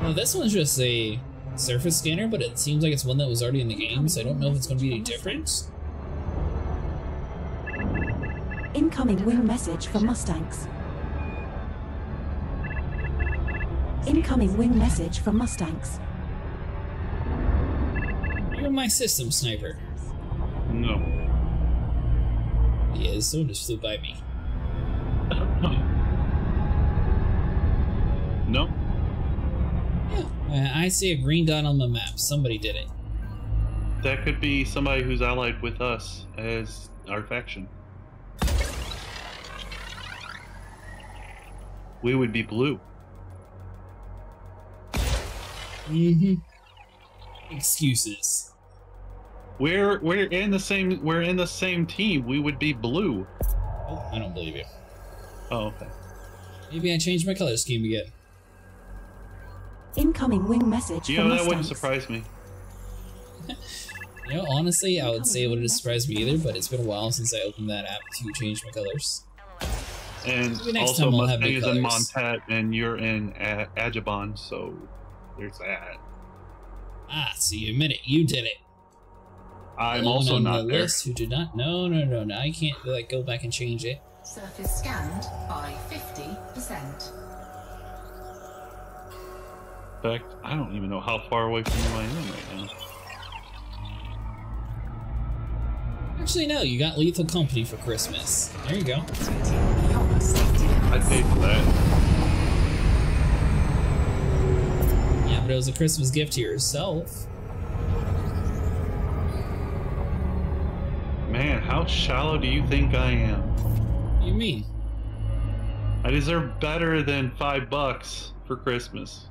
S2: Now this one's just a surface scanner, but it seems like it's one that was already in the game, so I don't know if it's going to be any different.
S10: Incoming wing message from Mustangs. Incoming wing message from Mustangs.
S2: You're in my system, Sniper.
S3: No.
S2: Yeah, someone just flew by me.
S3: No.
S2: Yeah, I see a green dot on the map. Somebody did it.
S3: That could be somebody who's allied with us as our faction. We would be blue.
S2: Mm-hmm. Excuses.
S3: We're in the same team. We would be blue.
S2: Oh, I don't believe you.
S3: Oh, okay.
S2: Maybe I changed my color scheme again.
S10: Incoming wing message from
S3: that wouldn't
S10: Mustangs.
S3: surprise me.
S2: You know, honestly, I would say it wouldn't surprise me either, but it's been a while since I opened that app to change my colors.
S3: And
S2: Maybe next
S3: also
S2: time we'll have
S3: Mustang
S2: new
S3: is in
S2: colors.
S3: Montet, and you're in Ajabon, so there's that.
S2: Ah, so you admit it. You did it.
S3: I'm
S2: Anyone
S3: also
S2: on
S3: not
S2: the
S3: there.
S2: list who did not. No. I can't like go back and change it.
S8: Surface scanned by 50%.
S3: In fact, I don't even know how far away from you I am right now.
S2: Actually, no. You got Lethal Company for Christmas. There you go.
S8: Beyond safety limits.
S3: I'd pay for that.
S2: Yeah, but it was a Christmas gift to yourself.
S3: Man, how shallow do you think I am?
S2: What do you mean?
S3: I deserve better than $5 for Christmas.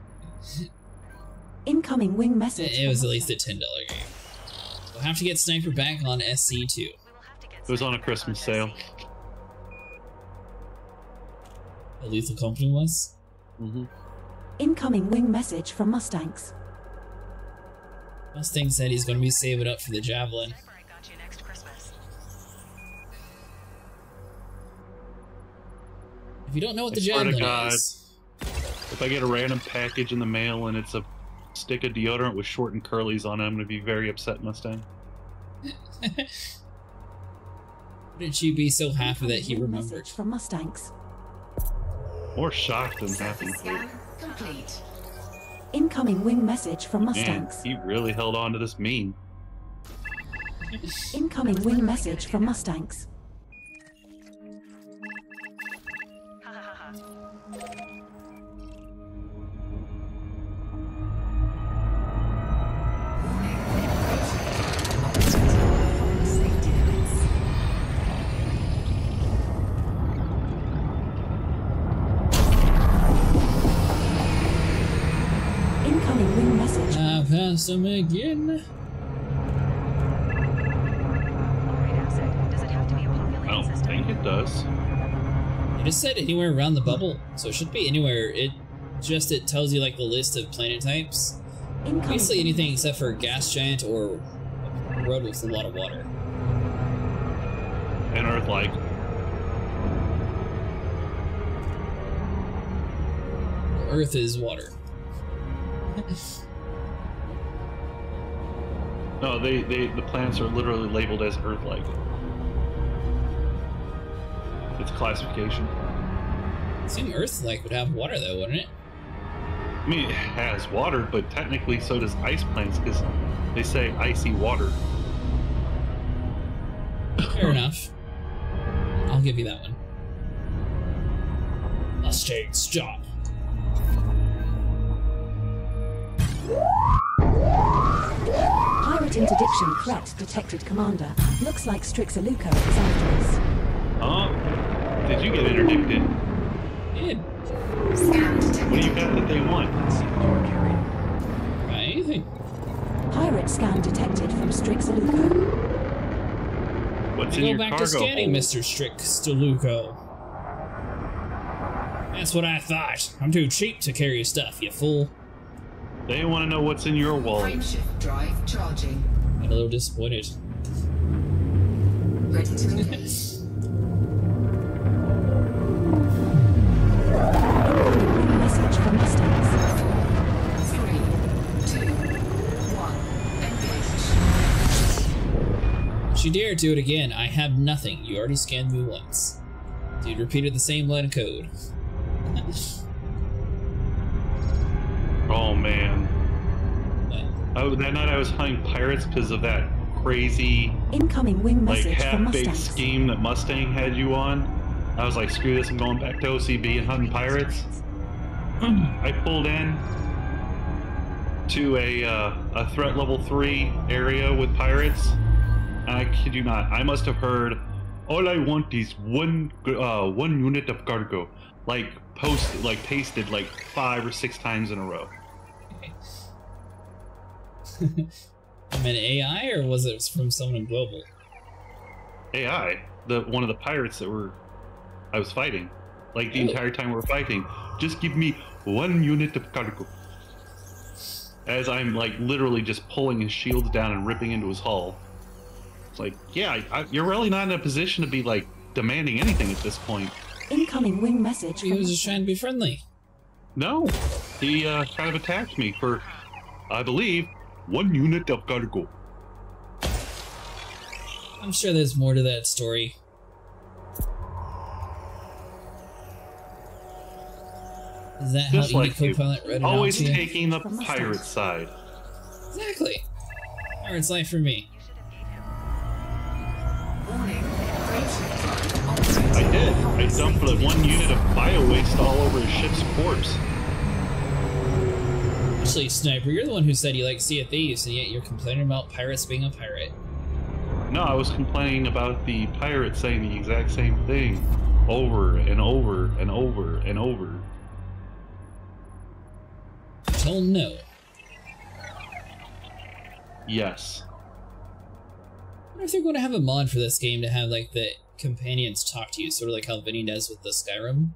S10: Incoming wing message.
S2: It was
S10: from
S2: at least a
S10: Mustangs.
S2: $10 game. We'll have to get Sniper back on SC2.
S3: It was on a Christmas sale.
S2: A Lethal Company was?
S3: Mm-hmm.
S10: Incoming wing message from Mustangs.
S2: Mustang said he's going to be saving up for the Javelin. If you don't know what the Javelin is...
S3: If I get a random package in the mail and it's a stick of deodorant with short and curlies on it, I'm going to be very upset, Mustang.
S2: Wouldn't you be so happy that he remembered?
S10: From Mustangs.
S3: More shocked than happy.
S8: Complete.
S10: Incoming wing message from Mustangs.
S3: Man, he really held on to this meme.
S10: Incoming wing message from Mustangs.
S2: Pass him again.
S3: I don't think it does.
S2: It just said anywhere around the bubble, so it should be anywhere. It tells you like the list of planet types. Basically anything except for gas giant or a world with a lot of water.
S3: And Earth-like.
S2: Earth is water.
S3: No, the planets are literally labeled as Earth-like. It's classification.
S2: I assume Earth-like would have water though, wouldn't it?
S3: I mean, it has water, but technically so does ice planets, because they say icy water.
S2: Fair enough. I'll give you that one. Mustang, stop.
S10: Pirate interdiction threat detected, Commander. Looks like Strixaluco is after us.
S3: Huh? Did you get interdicted?
S2: Did.
S3: What do you got that they want?
S2: Anything.
S10: Pirate scan detected from Strixaluco.
S3: What's in your
S2: cargo? Go back to scanning, Mr. Strixaluco. That's what I thought. I'm too cheap to carry stuff, you fool.
S3: They want to know what's in your wallet.
S8: Frameshift drive charging.
S2: I'm a little disappointed.
S8: Ready to engage.
S10: Message from Mustangs.
S8: 3, 2, 1. Engage.
S2: If you dare do it again, I have nothing. You already scanned me once. Dude repeated the same line of code.
S3: Oh man. Oh, that night I was hunting pirates because of that crazy
S10: incoming wing
S3: like
S10: message from
S3: half-baked
S10: Mustangs.
S3: scheme that Mustang had you on. I was like, screw this, I'm going back to OCB and hunting pirates. I pulled in to a threat level 3 area with pirates, and I kid you not, I must have heard, all I want is one unit of cargo, like pasted like 5 or 6 times in a row.
S2: I'm an AI, or was it from someone global?
S3: AI, one of the pirates that I was fighting, like the entire time we were fighting. Just give me 1 unit of cargo. As I'm like literally just pulling his shields down and ripping into his hull. It's like, yeah, you're really not in a position to be like demanding anything at this point.
S10: Incoming wing message.
S2: He was just trying to be friendly.
S3: No, he kind of attacked me for, I believe, 1 unit of cargo.
S2: I'm sure there's more to that story. Is that
S3: just
S2: how
S3: like
S2: Copilot read it
S3: always
S2: out to you?
S3: taking the pirate side.
S2: Exactly. Pirate's life for me.
S3: I did. I dumped the 1 unit of bio-waste all over his ship's corpse.
S2: Actually, Sniper, you're the one who said you like Sea of Thieves, and yet you're complaining about pirates being a pirate.
S3: No, I was complaining about the pirate saying the exact same thing over and over and over and over.
S2: Tell him no.
S3: Yes.
S2: wonder if they're going to have a mod for this game to have like the companions talk to you, sort of like how Vinny does with the Skyrim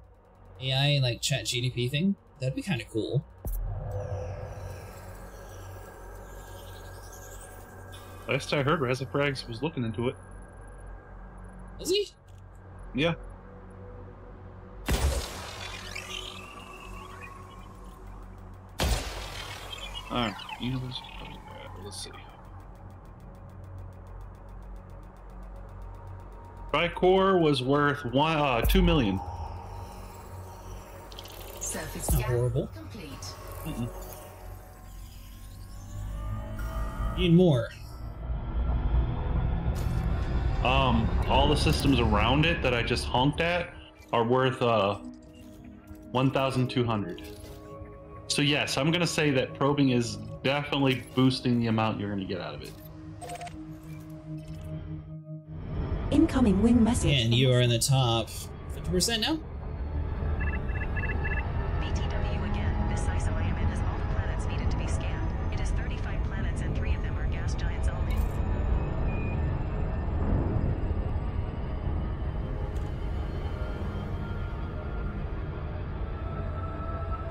S2: AI, like chat GDP thing. That'd be kind of cool.
S3: Last I heard, Razafrags was looking into it.
S2: Was he?
S3: Yeah. Alright, let's see. Tricor was worth $2 million.
S8: Surface
S2: Not
S8: scan
S2: horrible.
S8: complete.
S2: Need more.
S3: All the systems around it that I just honked at are worth 1,200. So yes, I'm gonna say that probing is definitely boosting the amount you're gonna get out of it.
S10: Incoming wing message.
S2: And you are in the top 50% now?
S11: BTW again. This ISO-IMN has all the planets needed to be scanned. It has 35 planets and 3 of them are gas giants only.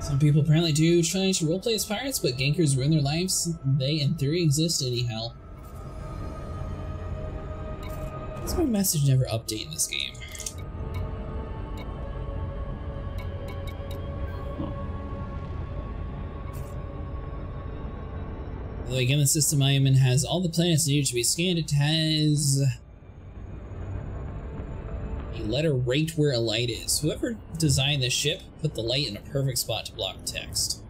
S2: Some people apparently do try to roleplay as pirates, but gankers ruin their lives. They, in theory, exist anyhow. Why's my message never update in this game? Although again, the system I am in has all the planets needed to be scanned. It has a letter right where a light is. Whoever designed this ship put the light in a perfect spot to block text.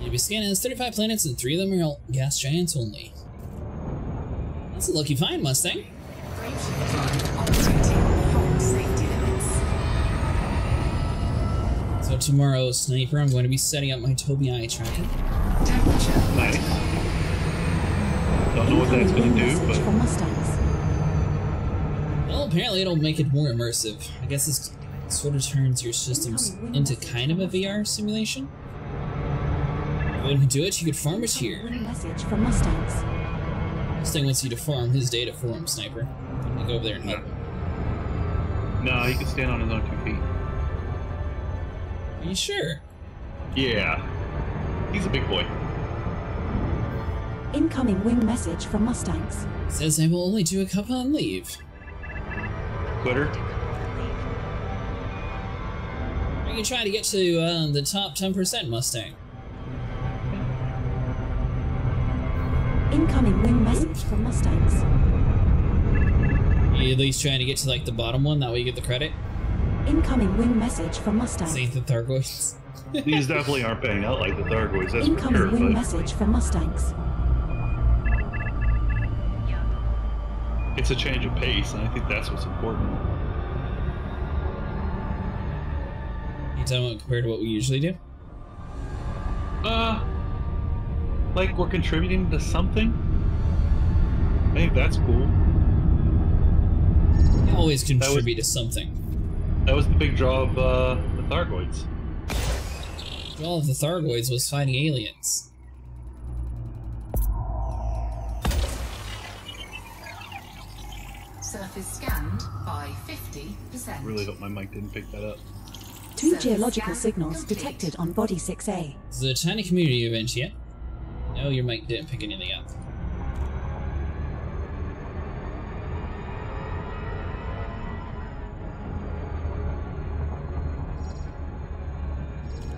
S2: You'll be scanning those 35 planets and 3 of them are gas giants only. That's a lucky find, Mustang. So tomorrow, Sniper, I'm going to be setting up my Tobii eye tracking.
S3: Nice. Don't know what that's going to do, but...
S2: Well, apparently it'll make it more immersive. I guess this sort of turns your systems into kind of a VR simulation. If you can do it, you could farm it here.
S10: Message from Mustangs.
S2: Mustang wants you to farm his data for him, Sniper. You go over there and help him.
S3: No, he can stand on his own 2 feet.
S2: Are you sure?
S3: Yeah. He's a big boy.
S10: Incoming wing message from Mustangs.
S2: Says I will only do a couple and leave.
S3: Quitter.
S2: Are you trying to get to the top 10%, Mustang?
S10: Incoming wing message from Mustangs.
S2: Are you at least trying to get to like the bottom one? That way you get the credit?
S10: Incoming wing message from Mustangs.
S2: This ain't the Thargoids.
S3: These definitely aren't paying out like the Thargoids, that's
S10: Incoming
S3: for sure,
S10: wing
S3: but
S10: message from Mustangs.
S3: it's a change of pace, and I think that's what's important.
S2: You talking about compared to what we usually do?
S3: Like we're contributing to something? I think that's cool.
S2: You always contribute to something.
S3: That was the big draw of the Thargoids.
S2: The draw of the Thargoids was fighting aliens.
S8: Surface scanned by 50%.
S3: I really hope my mic didn't pick that up.
S10: 2 geological signals detected on body 6A.
S2: Is it a tiny community event yet? No, your mic didn't pick anything up.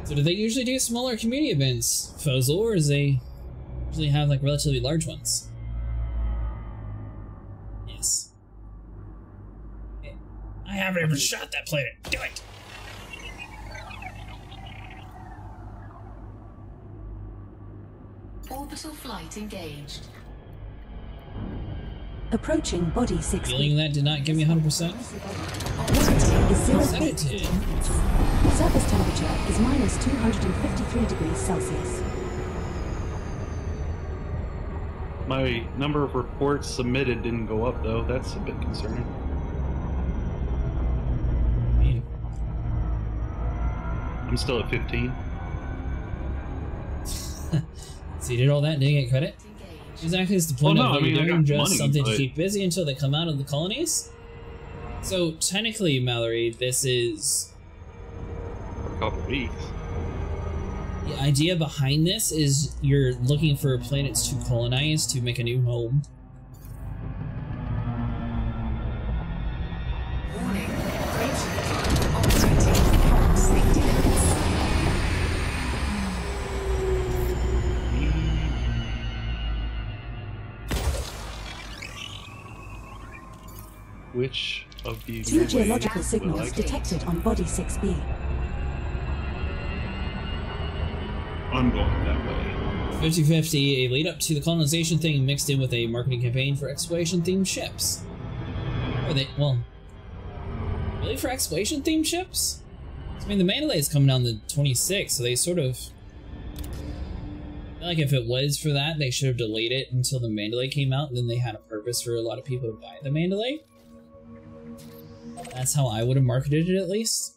S2: So do they usually do smaller community events, Fozil, or do they usually have like relatively large ones? Yes. I haven't even shot that planet. Do it!
S8: Orbital flight engaged.
S10: Approaching body 6.
S2: Feeling that did not give me 100%.
S10: Humidity is 0
S2: That it did.
S10: Surface temperature is minus 253 degrees Celsius.
S3: My number of reports submitted didn't go up, though. That's a bit concerning. I'm still at 15.
S2: So you did all that, didn't get credit? Exactly, is the point of what you're doing just something to keep busy until they come out of the colonies? So technically, Mallory, this is
S3: for a couple weeks.
S2: The idea behind this is you're looking for planets to colonize to make a new home.
S8: Warning. Operating beyond safety limits.
S3: Which of these
S10: 2 geological signals detected on Body 6B.
S3: I'm going that way.
S2: 50-50, a lead up to the colonization thing mixed in with a marketing campaign for exploration-themed ships. Are they, well, really for exploration-themed ships? I mean, the Mandalay is coming out on the 26th, so they sort of... I feel like if it was for that, they should have delayed it until the Mandalay came out, and then they had a purpose for a lot of people to buy the Mandalay. That's how I would have marketed it, at least.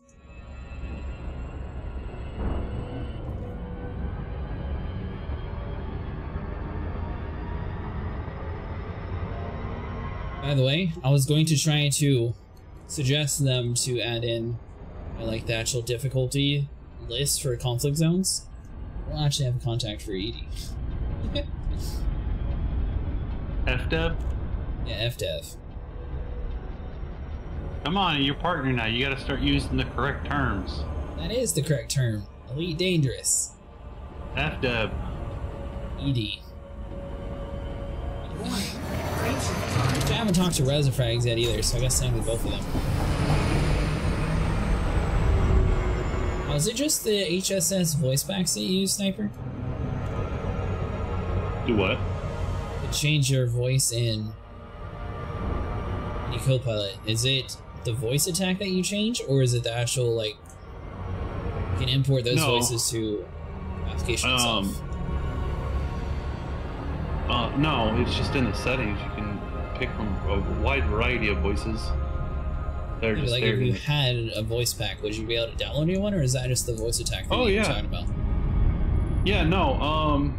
S2: By the way, I was going to try to suggest them to add in like the actual difficulty list for conflict zones. We'll actually have a contact for ED.
S3: FDev?
S2: Yeah, FDev.
S3: Come on, you're partner now. You gotta start using the correct terms.
S2: That is the correct term. Elite Dangerous.
S3: FDev.
S2: ED. I haven't talked to Resifrags yet either, so I guess I'm with both of them. Oh, is it just the HSS voice packs that you use, Sniper?
S3: Do what?
S2: To change your voice in your Copilot. Is it the voice attack that you change, or is it the actual, like, you can import those voices to application itself?
S3: No, it's just in the settings. You can pick from a wide variety of voices. They're just
S2: like, if you had a voice pack, would you be able to download a new one, or is that just the voice attack that you're talking about?
S3: Yeah, no,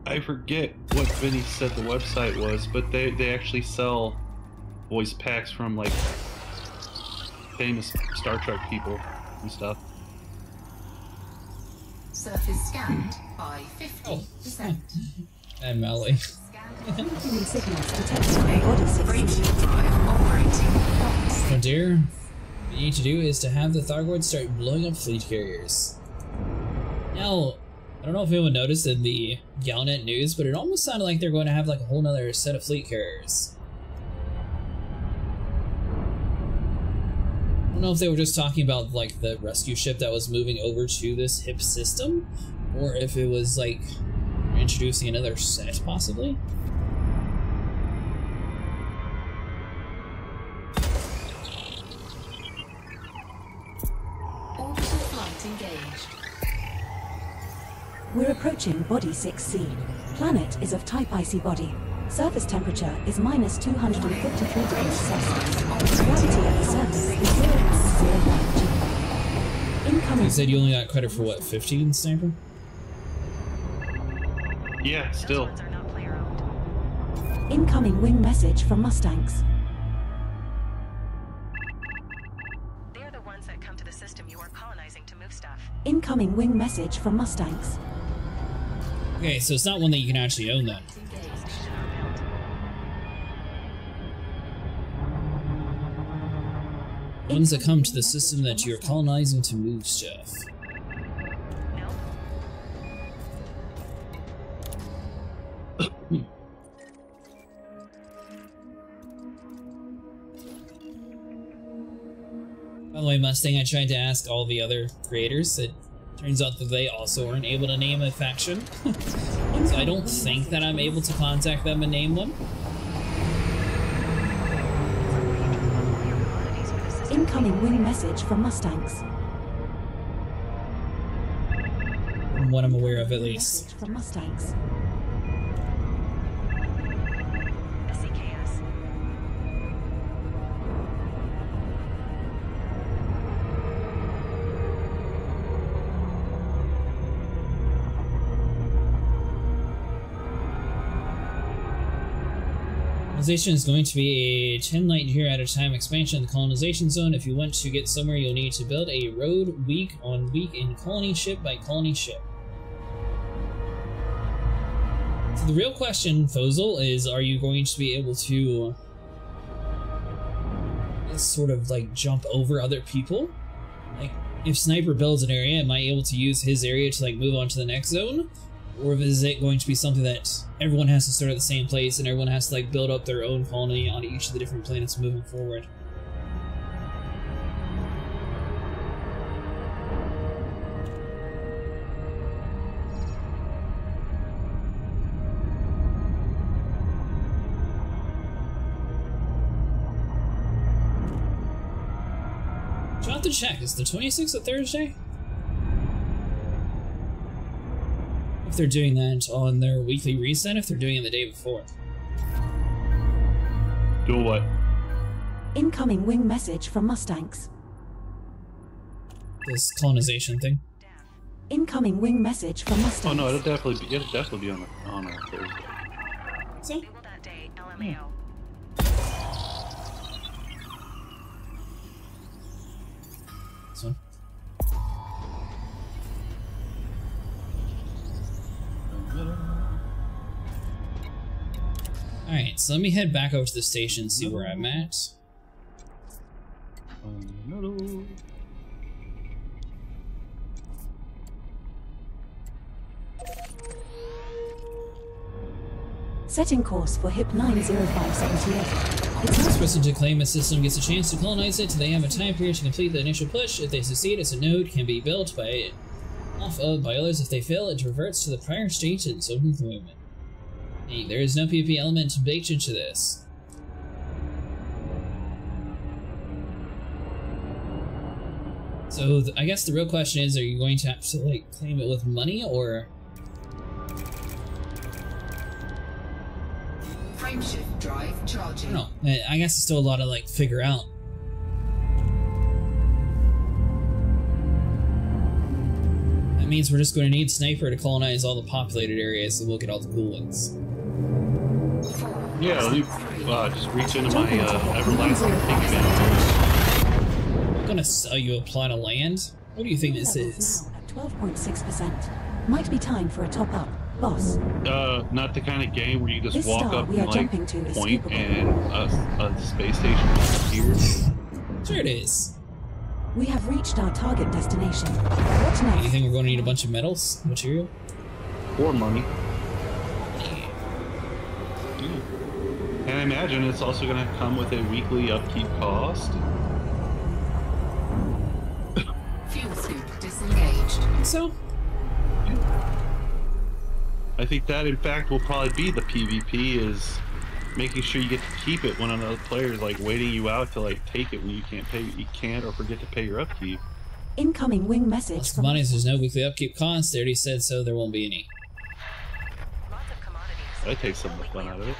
S3: I forget what Vinny said the website was, but they actually sell voice packs from, like, famous Star Trek people and stuff.
S8: Surface scanned by 50%.
S2: And Melly. Frontier, what you need to do is to have the Thargoids start blowing up fleet carriers. Now, I don't know if anyone noticed in the Galnet news, but it almost sounded like they're going to have like a whole nother set of fleet carriers. I don't know if they were just talking about like the rescue ship that was moving over to this HIP system, or if it was like introducing another set possibly.
S8: Orbital flight engaged.
S10: We're approaching Body 6C. Planet is of type icy body. Surface temperature is minus 253 degrees Celsius. Gravity at the surface is 0.01 G. Incoming.
S2: You said you only got credit for what, 15, Sniper?
S3: Yeah, still.
S10: Incoming wing message from Mustangs.
S11: They're the ones that come to the system you are colonizing to move stuff.
S10: Incoming wing message from Mustangs.
S2: Okay, so it's not one that you can actually own then. Ones that come to the system that you're colonizing to move stuff. By the way, Mustang, I tried to ask all the other creators. It turns out that they also weren't able to name a faction. So I don't think that I'm able to contact them and name one.
S10: Incoming wing message from Mustangs.
S2: From what I'm aware of, at least.
S10: Message from Mustangs.
S2: Colonization is going to be a 10 light year at a time expansion of the colonization zone. If you want to get somewhere, you'll need to build a road week on week in colony ship by colony ship. So the real question, Fozil, is are you going to be able to sort of like jump over other people? Like if Sniper builds an area, am I able to use his area to like move on to the next zone? Or is it going to be something that everyone has to start at the same place and everyone has to like build up their own colony on each of the different planets moving forward? I'll have to check. Is the 26th a Thursday? If they're doing that on their weekly reset, if they're doing it the day before.
S3: Do what?
S10: Incoming wing message from Mustangs.
S2: This colonization thing.
S10: Incoming wing message from Mustangs.
S3: Oh no, it'll definitely be on a Thursday.
S2: So?
S11: That day, LMAO.
S2: This one. Alright, so let me head back over to the station and see where I'm at.
S10: Setting course for HIP 90578.
S2: This person to claim a system gets a chance to colonize it. They have a time period to complete the initial push. If they succeed, it's a node can be built by others. If they fail, it reverts to the prior state and so movement. There is no PvP element baked into this. So I guess the real question is, are you going to have to like claim it with money or?
S8: Frameshift drive charging.
S2: I don't know. I guess it's still a lot to like figure out. That means we're just going to need Sniper to colonize all the populated areas and we'll get all the cool ones.
S3: Yeah, you just reach into my everlasting pink bin.
S2: I'm gonna sell you a plot of land? What do you think this is?
S10: Now at 12.6%. Might be time for a top-up, boss.
S3: Not the kind of game where you just
S10: This
S3: walk
S10: star
S3: up
S10: we are
S3: and
S10: jumping to
S3: like
S10: is
S3: point
S10: capable.
S3: and a space station appears.
S2: Sure it is.
S10: We have reached our target destination. What
S2: You
S10: next?
S2: think we're going to need a bunch of metals? Material?
S3: Or money. And I imagine it's also going to come with a weekly upkeep cost.
S8: Fuel scoop disengaged.
S2: So?
S3: I think that, in fact, will probably be the PvP, is making sure you get to keep it when another player is like waiting you out to like take it when you can't or forget to pay your upkeep.
S10: Incoming wing message
S2: Plus the
S10: from
S2: money is there's no weekly upkeep cost. They already said so, there won't be any.
S11: Lots of commodities.
S3: I take some of the fun out of it.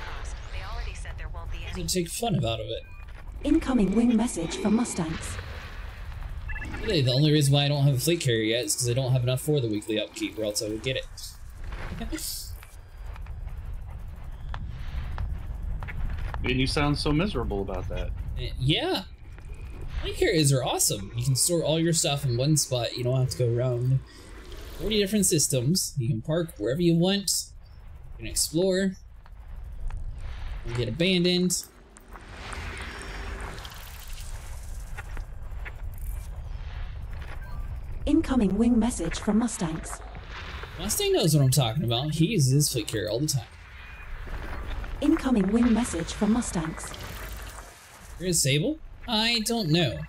S11: They already said there won't be any.
S2: Doesn't take fun out of it.
S10: Incoming wing message from Mustangs.
S2: Really, the only reason why I don't have a fleet carrier yet is because I don't have enough for the weekly upkeep, or else I would get it.
S3: And you sound so miserable about that.
S2: Yeah. Fleet carriers are awesome. You can store all your stuff in one spot. You don't have to go around 40 different systems. You can park wherever you want. You can explore. You get abandoned.
S10: Incoming wing message from Mustangs.
S2: Mustang knows what I'm talking about. He uses his fleet carrier all the time.
S10: Incoming wing message from Mustangs.
S2: Here's Sable? I don't know.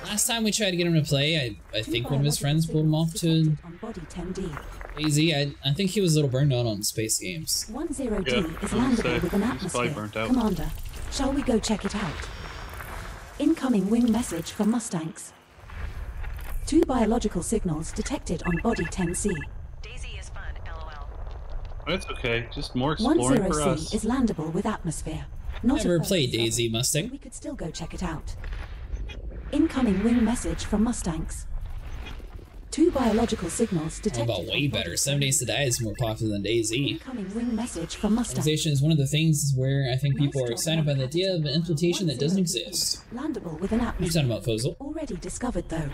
S2: Last time we tried to get him to play, I think one of his friends pulled him off to
S10: On body 10D.
S2: Easy. I think he was a little burned out on space games.
S10: 10D
S3: Yeah,
S10: is
S3: I was
S10: landable
S3: gonna
S10: with
S3: say,
S10: an
S3: he's probably
S10: atmosphere.
S3: burnt out.
S10: Commander, shall we go check it out? Incoming wing message from Mustangs. 2 biological signals detected on body 10C.
S11: Daisy is fun, LOL.
S3: That's okay. Just more exploring for
S10: 10C
S3: us.
S10: is landable with atmosphere. Not
S2: Never
S10: a
S2: played
S10: purpose,
S2: Daisy Mustang.
S10: We could still go check it out. Incoming wing message from Mustangs. 2 biological signals
S2: How
S10: detected.
S2: about way better? 7 Days to Die is more popular than DayZ.
S10: Incoming wing message from Mustang.
S2: Colonization is one of the things where I think people are excited by the idea of an implementation that doesn't exist.
S10: Landable with an
S2: What are you talking
S10: atmosphere.
S2: about, Fozel?
S10: Already discovered though.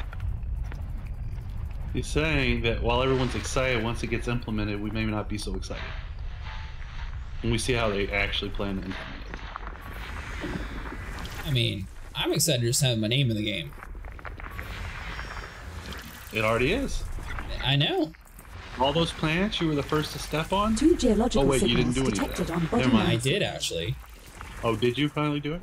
S3: He's saying that while everyone's excited, once it gets implemented, we may not be so excited. And we see how they actually plan to implement it.
S2: I mean, I'm excited just to have my name in the game.
S3: It already is.
S2: I know.
S3: All those planets you were the first to step on?
S10: 2 geological
S3: Oh wait, you
S10: signals
S3: didn't do any of
S10: detected
S3: that.
S10: on body
S3: Never mind.
S2: I
S10: lines.
S2: did actually.
S3: Oh, did you finally do it?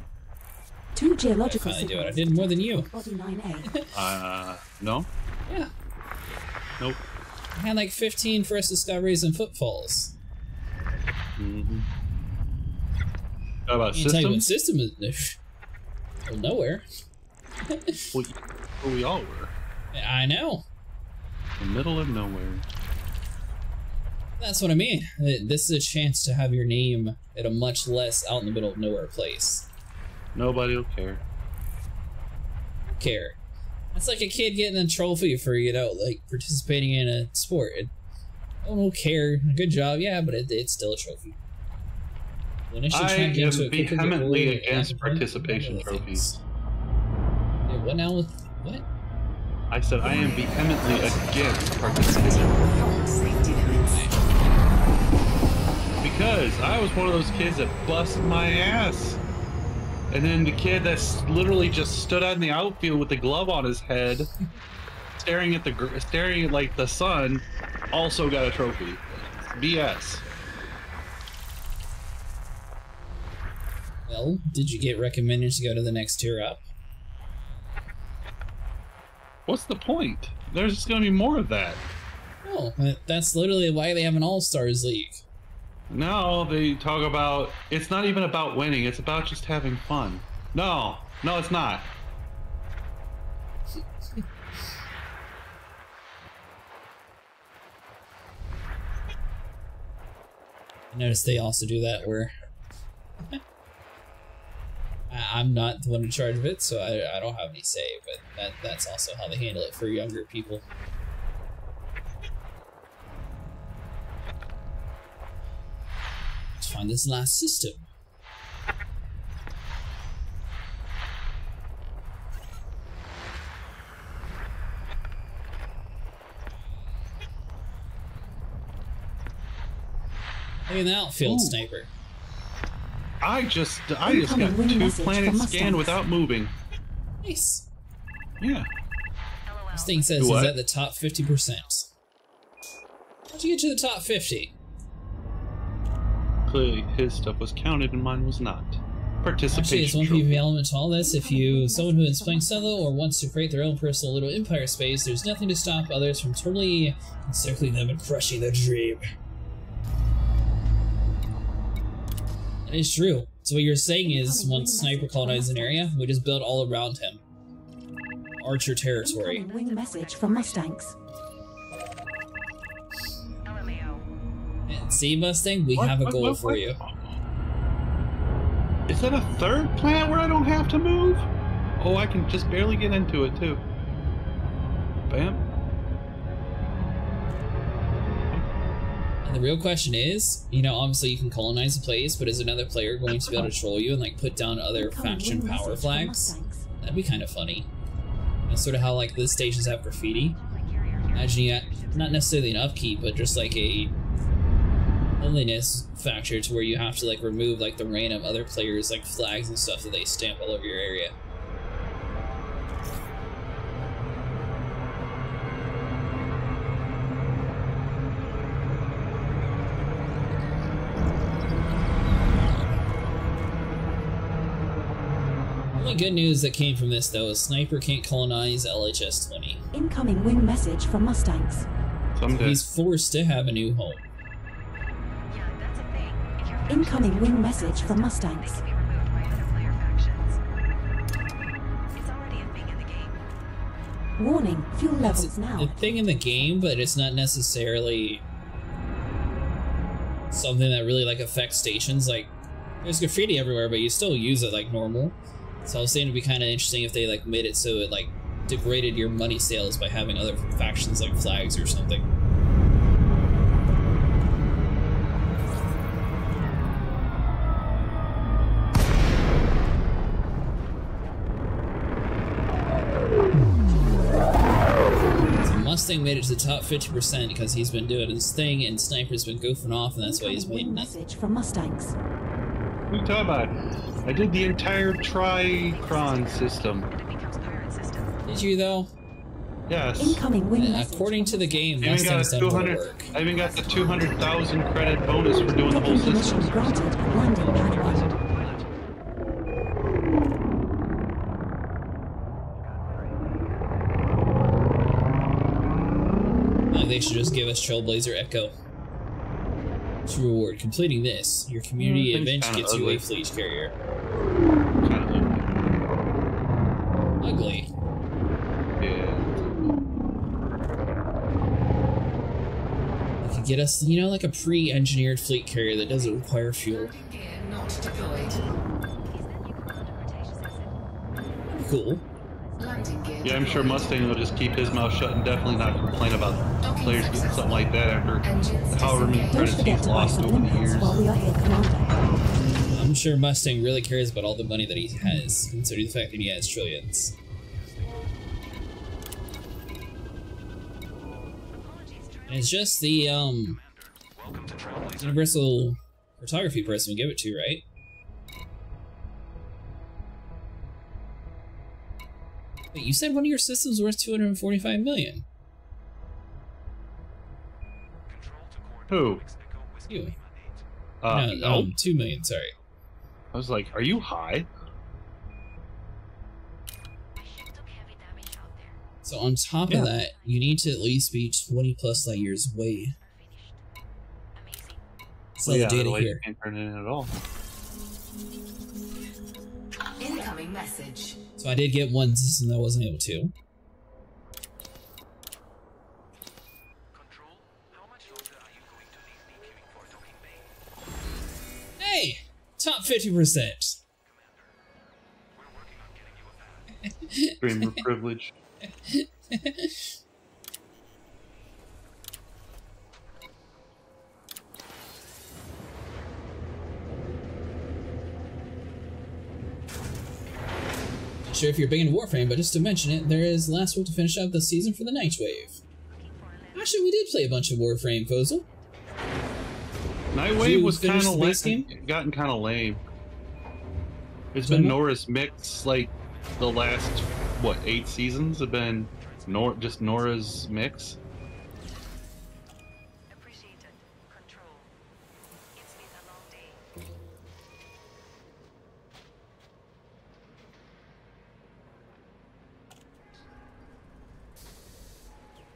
S10: 2
S2: I
S10: geological
S2: finally do it. I
S10: signals.
S2: did more than you.
S10: Body 9A.
S3: No?
S2: Yeah.
S3: Nope.
S2: I had like 15 first discoveries and footfalls.
S3: Mm-hmm. How about
S2: I can't tell you what
S3: systems?
S2: system is. Well, nowhere.
S3: Well, we all were.
S2: I know.
S3: In the middle of nowhere.
S2: That's what I mean. This is a chance to have your name at a much less out in the middle of nowhere place.
S3: Nobody will care.
S2: Care. That's like a kid getting a trophy for, you know, like participating in a sport. No one will care. Good job, yeah, but it's still a trophy. When it should
S3: I
S2: try to get
S3: am
S2: into a quicker
S3: vehemently
S2: goal,
S3: against
S2: and
S3: participation
S2: other
S3: trophies.
S2: things. Yeah, what now with what?
S3: I said I am vehemently against participation.
S8: Safety limits.
S3: Because I was one of those kids that busted my ass. And then the kid that's literally just stood out in the outfield with the glove on his head, staring at like the sun, also got a trophy. BS.
S2: Well, did you get recommended to go to the next tier up?
S3: What's the point? There's just gonna be more of that.
S2: No, that's literally why they have an All-Stars League.
S3: Now they talk about, it's not even about winning, it's about just having fun. No, it's not.
S2: I noticed they also do that where I'm not the one in charge of it, so I don't have any say, but that's also how they handle it for younger people. Let's find this last system. Look at the outfield sniper.
S3: I just got 2 planets scanned without moving.
S2: Nice.
S3: Yeah.
S2: This thing says
S3: What?
S2: he's at the top 50%. How'd you get to the top 50?
S3: Clearly his stuff was counted and mine was not. Participation.
S2: Actually, it's one
S3: trophy.
S2: PvP element to all this. If someone who is playing solo or wants to create their own personal little empire space, there's nothing to stop others from totally encircling them and crushing their dream. That is true. So what you're saying is, once Sniper colonizes an area, we just build all around him. Archer territory.
S10: Incoming wing message from Mustangs.
S2: And see, Mustang, we have a goal for you.
S3: Is that a 3rd planet where I don't have to move? Oh, I can just barely get into it too. Bam.
S2: And the real question is, you know, obviously you can colonize a place, but is another player going to be able to troll you and like put down other faction power flags? That'd be kind of funny. That's sort of how like the stations have graffiti. Imagine you got not necessarily an upkeep, but just like a cleanliness factor to where you have to like remove like the random other players like flags and stuff that they stamp all over your area. The only good news that came from this though is Sniper can't colonize LHS-20.
S10: Incoming wing message from Mustangs.
S2: So he's forced to have a new home.
S10: Incoming wing message from Mustangs. Warning, fuel levels
S2: It's
S10: now.
S2: a thing in the game, but it's not necessarily something that really like affects stations. Like, there's graffiti everywhere, but you still use it like normal. So I was saying it'd be kind of interesting if they like made it so it like degraded your money sales by having other factions like flags or something. Mustang made it to the top 50% because he's been doing his thing and Sniper's been goofing off, and that's why he's made it.
S10: Message from Mustangs.
S3: What are you talking about? I did the entire Tricron system.
S2: Did you though?
S3: Yes.
S10: Incoming wing message.
S2: According to the game,
S3: I even got a 200. I even got the 200,000 credit bonus for doing the whole system.
S10: Granted. Landing pad 1.
S2: They should just give us Trailblazer Echo. To reward completing this, your community event gets you a fleet carrier. Ugly.
S3: Yeah.
S2: You could get us, you know, like a pre-engineered fleet carrier that doesn't require fuel.
S8: Not deployed.
S2: Cool.
S3: Yeah, I'm sure Mustang will just keep his mouth shut and definitely not complain about players getting something like that after however many credits he's lost over the years.
S2: I'm sure Mustang really cares about all the money that he has, considering the fact that he has trillions. And it's just the Universal Photography person we give it to, right? Wait, you said one of your systems worth 245 million.
S3: Who?
S2: You.
S3: No.
S2: 2 million, sorry.
S3: I was like, are you high?
S2: So on top of that, you need to at least be 20 plus light years away. That's all the data here.
S3: Can't turn it in at all.
S8: Incoming message.
S2: So I did get one system that I wasn't able to. Hey! Top 50%!
S3: Dream of privilege.
S2: Not sure if you're big into Warframe, but just to mention it, there is last week to finish up the season for the Nightwave. Actually, we did play a bunch of Warframe, Fozel.
S3: Nightwave was kind of gotten kind of lame. It's been Nora's mix, like the last what 8 seasons have been just Nora's mix.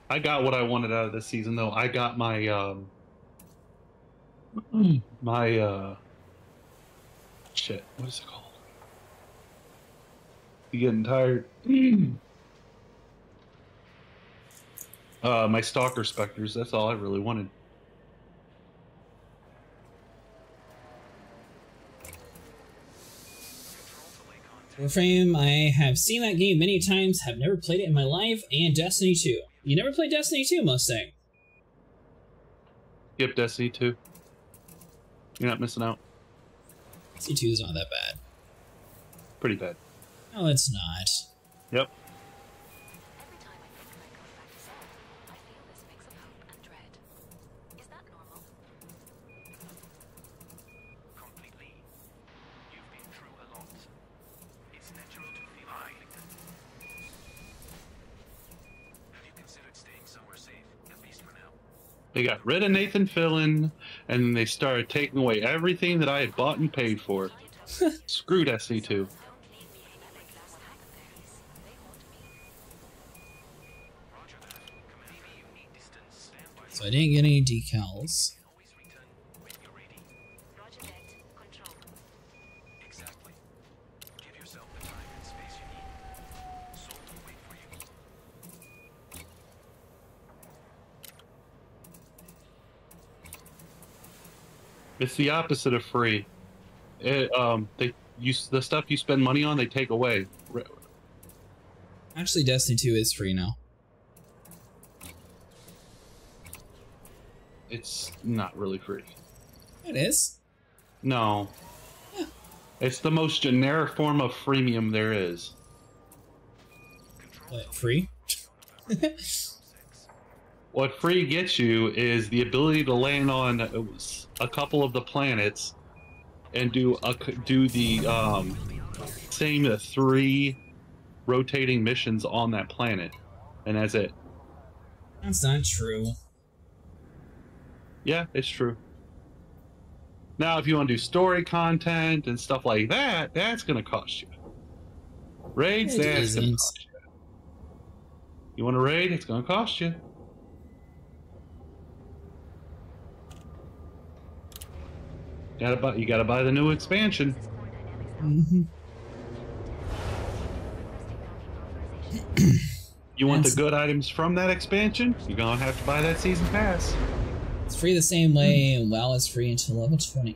S3: I got what I wanted out of this season, though. I got my shit. What is it called? You getting tired? My Stalker Spectres. That's all I really wanted.
S2: Warframe, I have seen that game many times, have never played it in my life, and Destiny 2. You never played Destiny 2, Mustang?
S3: Yep, Destiny 2. You're not missing out.
S2: Destiny 2 is not that bad.
S3: Pretty bad.
S2: No, it's not.
S3: Yep. They got rid of Nathan Fillion, and then they started taking away everything that I had bought and paid for. Screw Destiny 2.
S2: So I didn't get any decals.
S3: It's the opposite of free. The stuff you spend money on, they take away.
S2: Actually, Destiny 2 is free now.
S3: It's not really free.
S2: It is.
S3: No.
S2: Yeah.
S3: It's the most generic form of freemium there is.
S2: What, free?
S3: What free gets you is the ability to land on a couple of the planets and do the same 3 rotating missions on that planet, and that's it.
S2: That's not true.
S3: Yeah, it's true. Now, if you want to do story content and stuff like that, that's going to cost you. Raids, that's going to cost you. You want to raid? It's going to cost you. You gotta buy the new expansion.
S2: Mm-hmm.
S3: You want the good items from that expansion? You're gonna have to buy that season pass.
S2: It's free the same way, and WoW is free until level 20.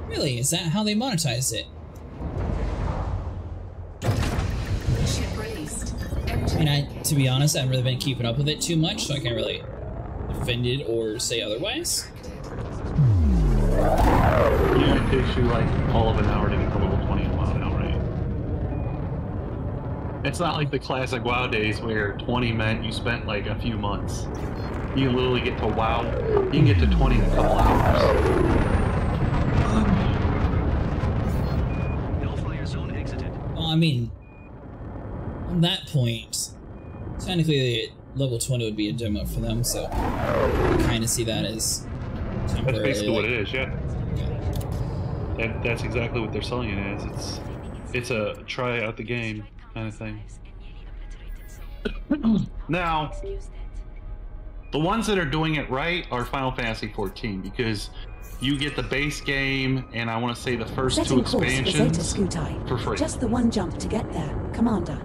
S2: Really? Is that how they monetize it? And to be honest, I haven't really been keeping up with it too much, so I can't really defend it or say otherwise.
S3: Yeah, it takes you like all of an hour to get to level 20 in WoW now, right? It's not like the classic WoW days where 20 meant you spent like a few months. You can literally get to WoW, you can get to 20 in a couple hours.
S2: Well, I mean, on that point, technically level 20 would be a demo for them, so I kind of see that as temporary.
S3: That's basically what it is, yeah. That's exactly what they're selling it as. It's a try out the game kind of thing. Now, the ones that are doing it right are Final Fantasy XIV, because you get the base game and I want to say the first 2 expansions for free.
S10: Just the one jump to get there, Commander.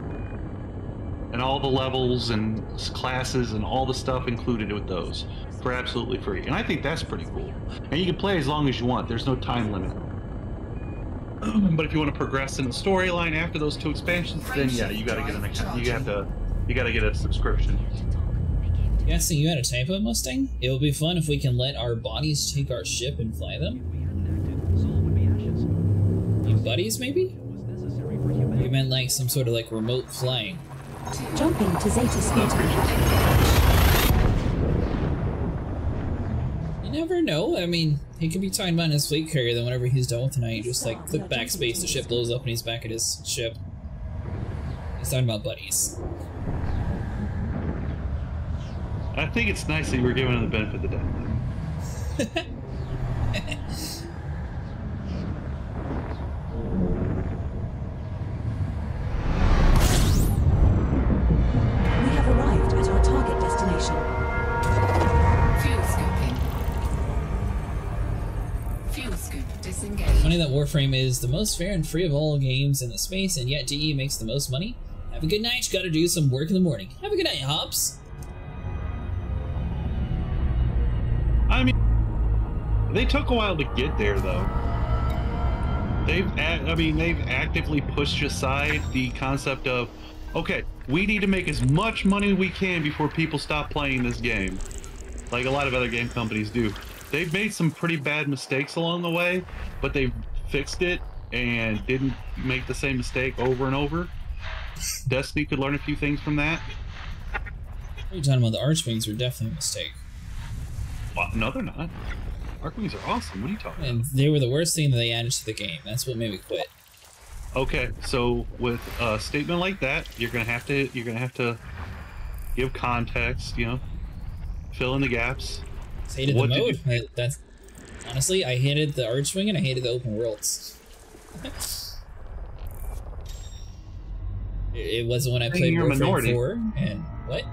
S3: And all the levels and classes and all the stuff included with those for absolutely free. And I think that's pretty cool. And you can play as long as you want. There's no time limit. But if you want to progress in the storyline after those 2 expansions, then yeah, you gotta get an account. You gotta get a subscription.
S2: Guessing you had a typo, Mustang? It would be fun if we can let our bodies take our ship and fly them. You buddies, maybe? You meant like some sort of like remote flying.
S10: Jumping to Zeta Scooter.
S2: You never know. I mean, he could be talking about his fleet carrier, then whenever he's done with the night, just like click backspace, the ship blows up and he's back at his ship. He's talking about buddies.
S3: I think it's nice that you were giving him the benefit of the doubt.
S10: We have arrived at our target destination.
S8: Fuel scooping. Fuel scoop disengaged.
S2: Funny that Warframe is the most fair and free of all games in the space, and yet DE makes the most money. Have a good night. Gotta do some work in the morning. Have a good night, Hobbs.
S3: I mean, they took a while to get there, though. They've actively pushed aside the concept of, okay, we need to make as much money as we can before people stop playing this game, like a lot of other game companies do. They've made some pretty bad mistakes along the way, but they've fixed it and didn't make the same mistake over and over. Destiny could learn a few things from that.
S2: What are you talking about? The Archwings are definitely a mistake.
S3: Well, no, they're not. Archwings are awesome. What are you talking about?
S2: And they were the worst thing that they added to the game. That's what made me quit.
S3: Okay, so with a statement like that, you're gonna have to give context. You know, fill in the gaps.
S2: I hated the mode. That's honestly, I hated the Archwing and I hated the open worlds. It wasn't when I played Warframe 4. And what?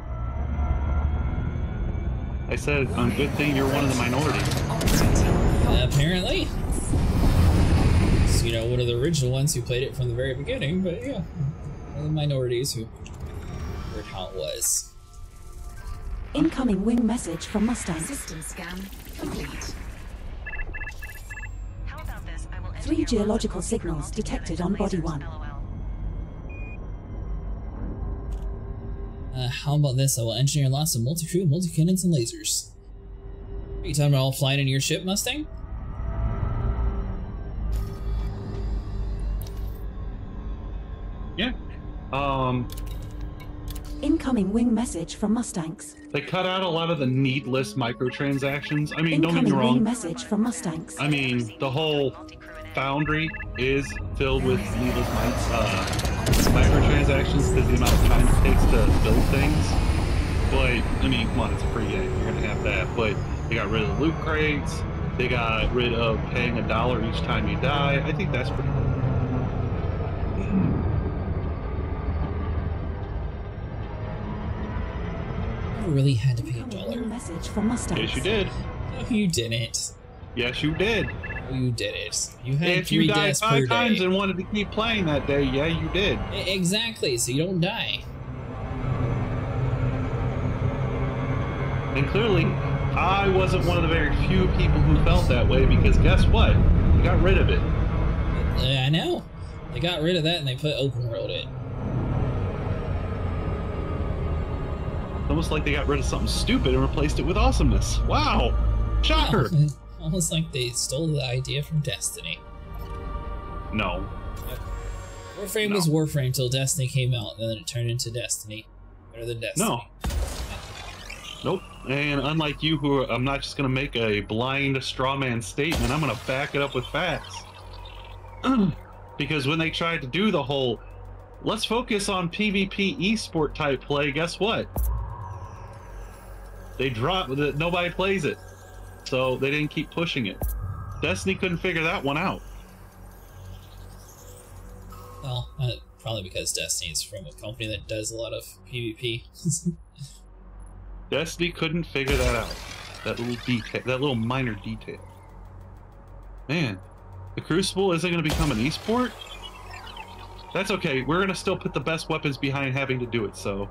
S3: I said, on good thing you're one of the minority.
S2: Apparently. So, you know, one of the original ones who played it from the very beginning, but yeah. One of the minorities who heard how it was.
S10: Incoming wing message from Mustang.
S8: System scan complete.
S11: How about this? I will
S10: 3 geological signals detected on Body 1.
S2: How about this? I will engineer lots of multi-crew, multi-cannons, and lasers. Are you talking about all flying in your ship, Mustang?
S3: Yeah.
S10: Incoming wing message from Mustangs.
S3: They cut out a lot of the needless microtransactions. I mean, don't get
S10: Incoming
S3: me wrong.
S10: wing message from Mustangs.
S3: I mean, the whole foundry is filled with needless microtransactions because the amount of time it takes to build things. But, I mean, come on, it's a free game. You're going to have that. But they got rid of the loot crates. They got rid of paying $1 each time you die. I think that's pretty cool.
S2: Really had to pay $1.
S10: Message from Mustangs.
S3: Yes, you did.
S2: No, you didn't.
S3: Yes, you did.
S2: No, you didn't. You had
S3: if
S2: 3
S3: you died
S2: deaths
S3: 5
S2: per day.
S3: times and wanted to keep playing that day, yeah, you did.
S2: Exactly, so you don't die.
S3: And clearly, I wasn't one of the very few people who felt that way because guess what? They got rid of it.
S2: I know. They got rid of that and they put open world in.
S3: Almost like they got rid of something stupid and replaced it with awesomeness. Wow! Shocker!
S2: Oh, almost like they stole the idea from Destiny.
S3: No.
S2: Warframe was Warframe till Destiny came out, and then it turned into Destiny. Better than Destiny.
S3: No. Nope. And unlike you, who I'm not just going to make a blind straw man statement, I'm going to back it up with facts. Because when they tried to do the whole, let's focus on PvP esport type play, guess what? They dropped it. Nobody plays it. So they didn't keep pushing it. Destiny couldn't figure that one out.
S2: Well, probably because Destiny is from a company that does a lot of PvP.
S3: Destiny couldn't figure that out. That little detail, that little minor detail. Man, the Crucible isn't going to become an esport? That's okay. We're going to still put the best weapons behind having to do it, so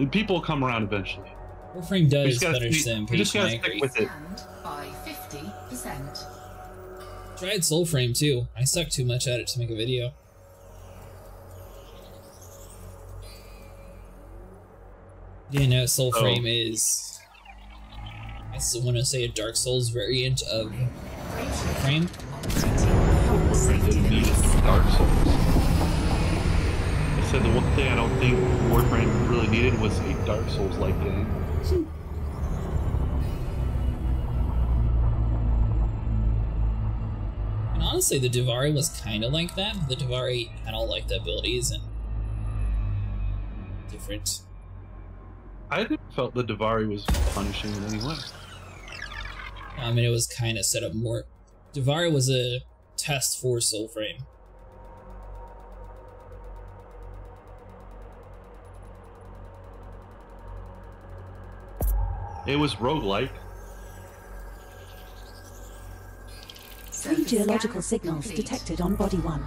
S3: people will come around eventually.
S2: Warframe does better sim,
S3: we just gotta
S2: I agree.
S3: stick with it.
S8: By 50%.
S2: Tried Soulframe too. I suck too much at it to make a video. You know, Soulframe is, I want to say, a Dark Souls variant of Warframe.
S3: Warframe didn't need Dark Souls. I said the one thing I don't think Warframe really needed was a Dark Souls-like game.
S2: And honestly, the Davari was kind of like that. The Davari had all like the abilities and different.
S3: I didn't felt the Davari was punishing in any way.
S2: I mean, it was kind of set up more. Davari was a test for Soulframe.
S3: It was roguelike.
S10: 3 geological signals detected on Body 1.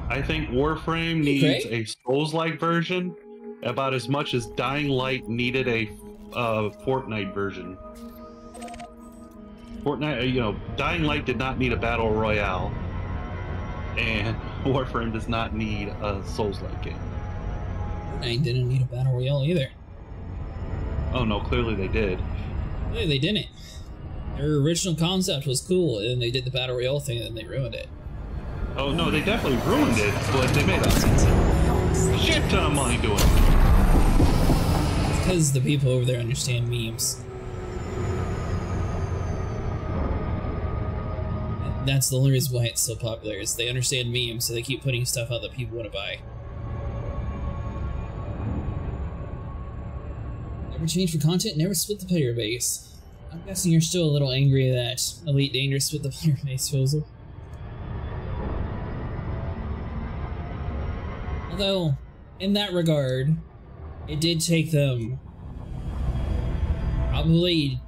S3: I think Warframe needs a Souls-like version about as much as Dying Light needed a Fortnite version. Fortnite, you know, Dying Light did not need a Battle Royale, and Warframe does not need a Souls-like game.
S2: Fortnite didn't need a Battle Royale either.
S3: Oh no, clearly they did.
S2: No, they didn't. Their original concept was cool, and then they did the Battle Royale thing, and then they ruined it.
S3: Oh no, they definitely ruined it, but they made a shit ton of money doing it.
S2: It's because the people over there understand memes. And that's the only reason why it's so popular, is they understand memes, so they keep putting stuff out that people want to buy. Never change for content, never split the player base. I'm guessing you're still a little angry that Elite Dangerous split the player base, Fozel. Although, in that regard, it did take them probably,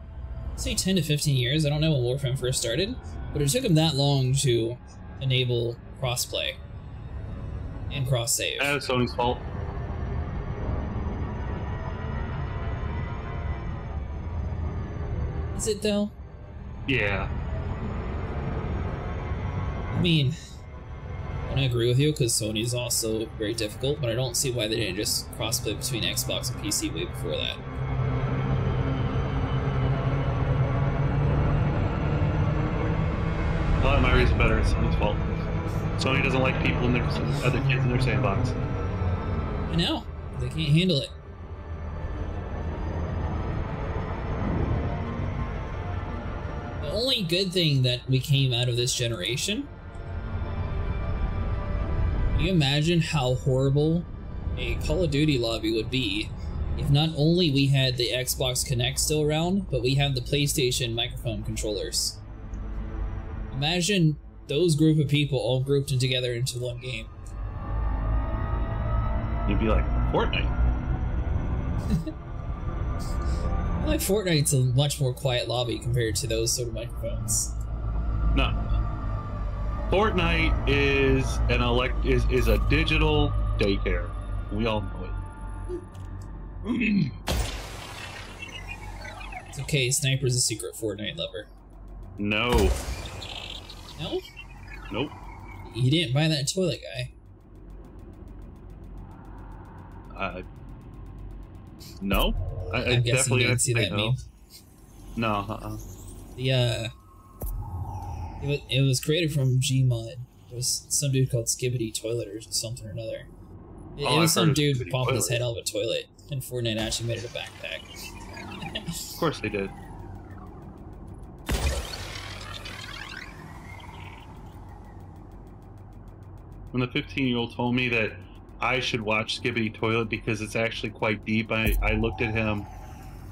S2: say, 10 to 15 years. I don't know when Warframe first started, but it took them that long to enable crossplay and cross-save.
S3: That's Sony's fault.
S2: Is it, though?
S3: Yeah.
S2: I mean, I want to agree with you because Sony is also very difficult, but I don't see why they didn't just crossplay between Xbox and PC way before that.
S3: A lot of my reason better. It's Sony's fault. Sony doesn't like people in their other kids in their sandbox.
S2: I know. They can't handle it. The only good thing that we came out of this generation, can you imagine how horrible a Call of Duty lobby would be if not only we had the Xbox Kinect still around, but we have the PlayStation microphone controllers? Imagine those group of people all grouped in together into one game.
S3: You'd be like, Fortnite.
S2: I like Fortnite's a much more quiet lobby compared to those sort of microphones.
S3: No. Fortnite is is a digital daycare. We all know it.
S2: It's okay, Sniper's a secret Fortnite lover.
S3: No.
S2: No?
S3: Nope.
S2: You didn't buy that toilet guy.
S3: No. I definitely
S2: didn't see that meme.
S3: No,
S2: It was created from Gmod. It was some dude called Skibbity Toilet or something or another. It was some dude popping his head out of a toilet, and Fortnite actually made it a backpack.
S3: Of course they did. When the 15-year-old told me that I should watch Skibbity Toilet because it's actually quite deep, I looked at him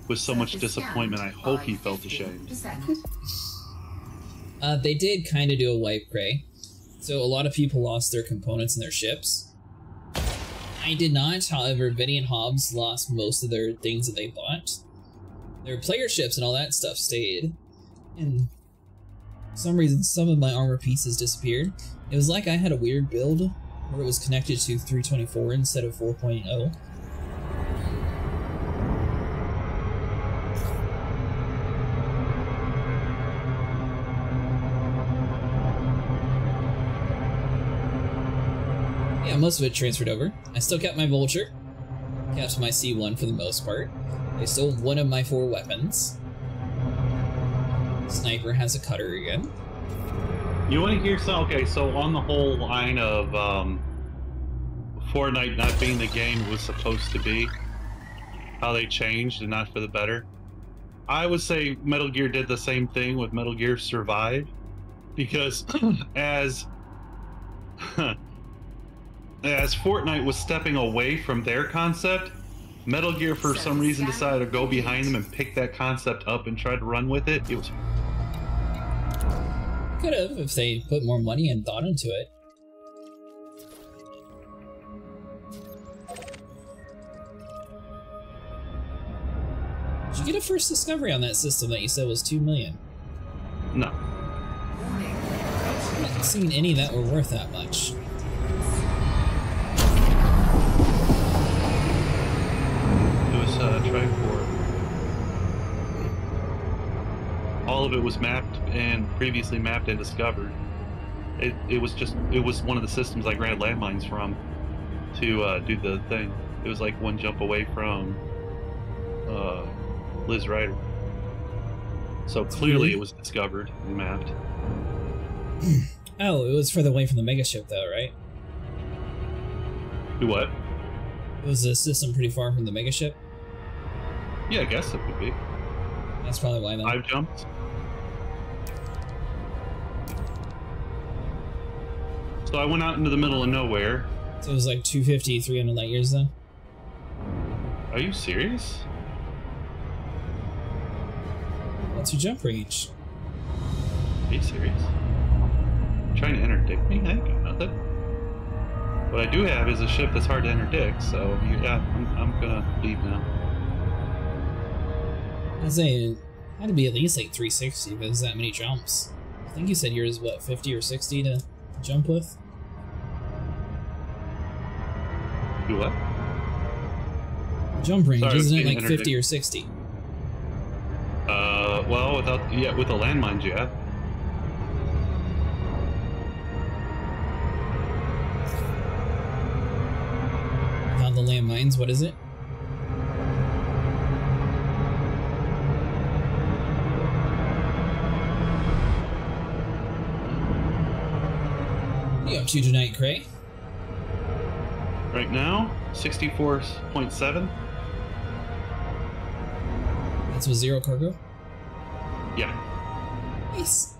S3: with so much disappointment. I hope he felt ashamed.
S2: They did kind of do a wipe cray. So a lot of people lost their components in their ships. I did not, however, Vinny and Hobbs lost most of their things that they bought. Their player ships and all that stuff stayed. And for some reason, some of my armor pieces disappeared. It was like I had a weird build where it was connected to 324 instead of 4.0. Yeah, most of it transferred over. I still kept my Vulture, kept my C1 for the most part. They stole one of my 4 weapons. Sniper has a cutter again.
S3: You want to hear some? Okay, so on the whole line of Fortnite not being the game it was supposed to be, how they changed and not for the better, I would say Metal Gear did the same thing with Metal Gear Survive, because as Fortnite was stepping away from their concept, Metal Gear for some reason decided to go behind them and pick that concept up and try to run with it. It was...
S2: Could have, if they put more money and thought into it. Did you get a first discovery on that system that you said was 2 million?
S3: No.
S2: I haven't seen any that were worth that much.
S3: It was Triport. All of it was mapped and previously mapped and discovered. It was one of the systems I granted landmines from to do the thing. It was like one jump away from Liz Ryder. So clearly it was discovered and mapped.
S2: Oh, it was further away from the megaship though, right?
S3: Do what?
S2: Was the system pretty far from the megaship?
S3: Yeah, I guess it would be.
S2: That's probably why then.
S3: 5 jumps. So I went out into the middle of nowhere.
S2: So it was like 250, 300 light years then?
S3: Are you serious?
S2: What's your jump range?
S3: Are you serious? Trying to interdict me? I ain't got nothing. What I do have is a ship that's hard to interdict, so yeah, I'm gonna leave now.
S2: I'd say it had to be at least like 360 if there's that many jumps. I think you said yours, what, 50 or 60 to jump with?
S3: Do what?
S2: Jump range,
S3: Sorry,
S2: isn't it like 50 or 60?
S3: Well, with the landmines, yeah.
S2: the landmines. What is it? What are you up to tonight, Cray?
S3: Right now, 64.7.
S2: That's with 0 cargo?
S3: Yeah.
S2: Nice.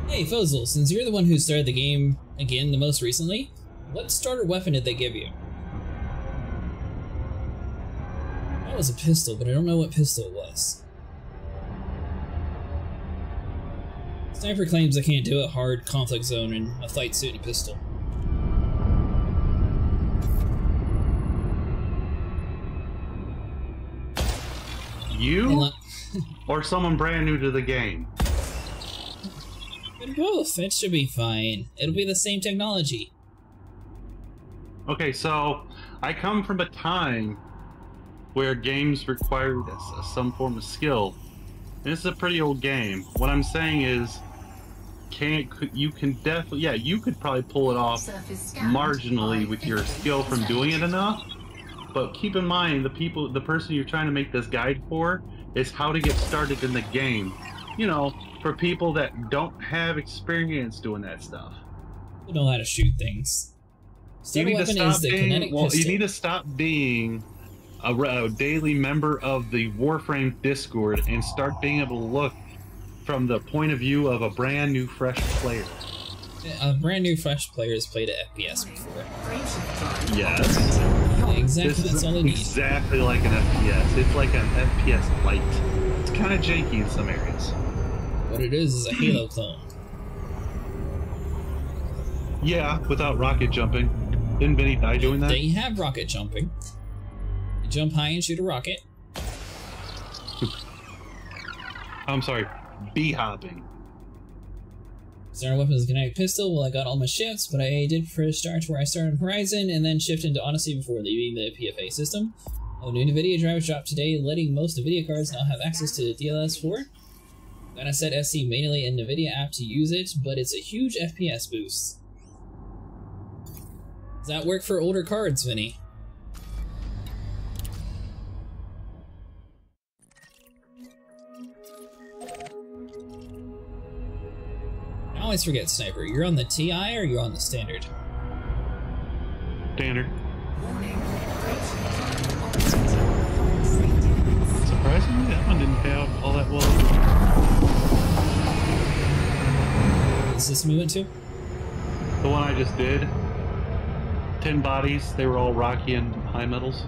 S2: Hey, Fozel, since you're the one who started the game again the most recently, what starter weapon did they give you? That was a pistol, but I don't know what pistol it was. Sniper claims I can't do a hard conflict zone in a flight suit and a pistol.
S3: You? Or someone brand new to the game?
S2: Both. It should be fine. It'll be the same technology.
S3: Okay, so I come from a time where games required some form of skill. And this is a pretty old game. What I'm saying is, you can definitely, yeah, you could probably pull it off marginally with your skill from doing it enough. But keep in mind, the person you're trying to make this guide for is how to get started in the game. You know, for people that don't have experience doing that stuff.
S2: You know how to shoot things.
S3: You need to stop being a daily member of the Warframe Discord and start being able to look from the point of view of a brand new, fresh player.
S2: A brand new, fresh player has played an FPS before.
S3: Yes.
S2: Exactly. That's all they need.
S3: Exactly like an FPS. It's like an FPS light. It's kind of janky in some areas.
S2: What it is a Halo clone.
S3: Yeah, without rocket jumping. Didn't Vinny die doing that?
S2: They have rocket jumping. You jump high and shoot a rocket.
S3: I'm sorry, bee-hopping.
S2: Starter weapon is a kinetic pistol. Well, I got all my shifts, but I did prefer to start where I started on Horizon and then shift into Odyssey before leaving the PFA system. A new NVIDIA drivers dropped today, letting most NVIDIA cards now have access to DLS4. Gotta set SC manually in NVIDIA app to use it, but it's a huge FPS boost. Does that work for older cards, Vinny? I always forget, Sniper. You're on the TI or you're on the Standard?
S3: Standard. Surprisingly, that one didn't have all that well either.
S2: What system we went to?
S3: The one I just did. 10 bodies. They were all rocky and high metals.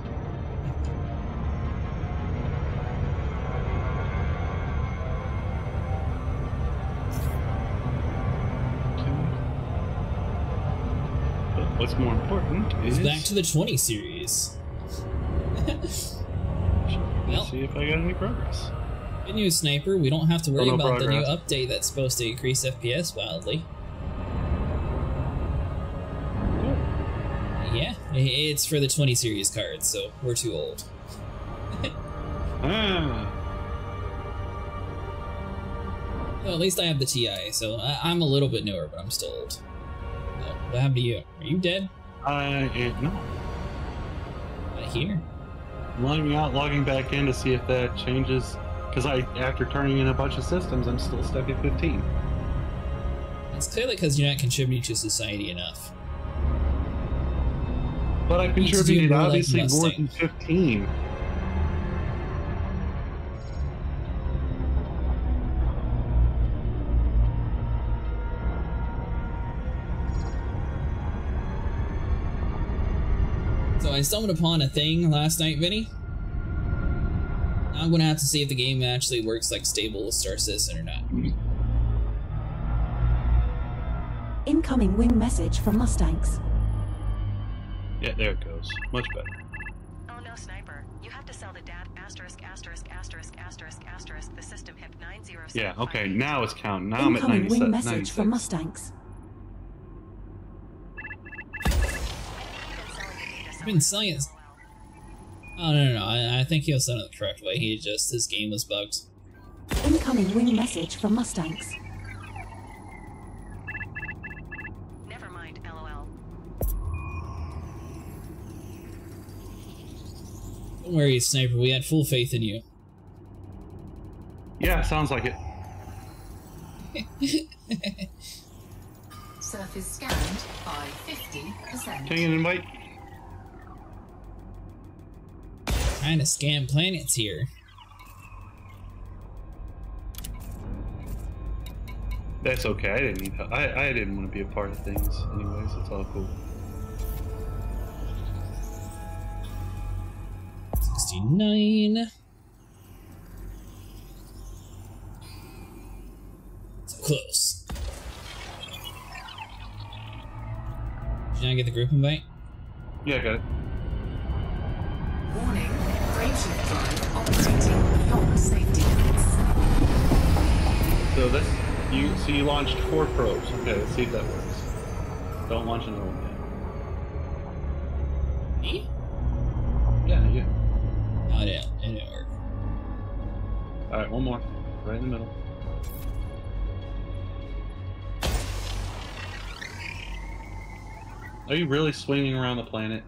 S3: What's more important is...
S2: It's back to the 20 series. Well,
S3: see if I got any progress.
S2: Good news, Sniper. We don't have to worry about the new update that's supposed to increase FPS wildly.
S3: Good.
S2: Yeah, it's for the 20 series cards, so we're too old.
S3: Ah.
S2: Well, at least I have the TI, so I'm a little bit newer, but I'm still old. What happened to you? Are you dead?
S3: No.
S2: Not here.
S3: Logging out, logging back in to see if that changes. Because after turning in a bunch of systems, I'm still stuck at 15.
S2: It's clearly because you're not contributing to society enough.
S3: But I contributed obviously more than 15.
S2: So I stumbled upon a thing last night, Vinny. Now I'm gonna have to see if the game actually works like stable Star Citizen or not.
S10: Incoming wing message from Mustangs.
S3: Yeah, there it goes. Much better.
S11: Oh no, Sniper. You have to sell the DAT asterisk asterisk asterisk asterisk asterisk the system HIP 907.
S3: Yeah, okay, now it's counting. Now I'm at 97.
S10: Incoming wing message from Mustangs.
S2: I've been selling it. Oh, no. I think he was done it the correct way. His game was bugged.
S10: Incoming wing message from Mustangs.
S11: Never mind, LOL.
S2: Don't worry, Sniper. We had full faith in you.
S3: Yeah, sounds like it.
S8: Surface scanned by 50%.
S3: Can I get an invite?
S2: Trying to scan planets here.
S3: That's okay. I didn't need help. I didn't want to be a part of things, anyways. It's all cool.
S2: 69. So close. Did I get the group invite?
S3: Yeah, I got it.
S8: Warning, frameshift drive operating beyond safety limits.
S3: So you launched 4 probes. Okay, let's see if that works. Don't launch another one yet.
S2: Me?
S3: Yeah.
S2: Oh, it didn't work.
S3: Alright, one more. Right in the middle. Are you really swinging around the planet?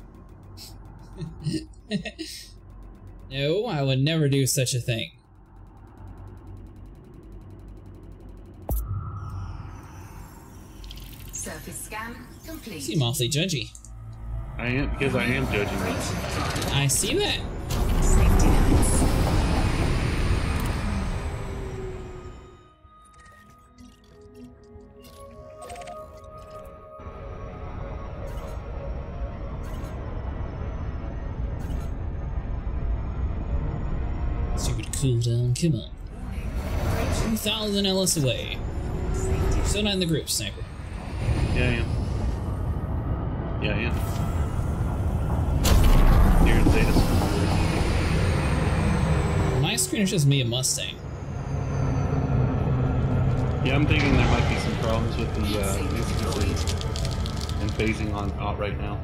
S2: No, I would never do such a thing.
S8: Surface scan complete.
S2: You seem awfully judgy.
S3: I am, because I am judging you.
S2: I see that.
S8: Safety limits.
S2: Stupid cooldown, come on. 2,000 LS away. Still not in the group, Sniper.
S3: Yeah, I am. Yeah, I am. Here in Zeta.
S2: My screen is just me and Mustang.
S3: Yeah, I'm thinking there might be some problems with the instances and phasing on out right now.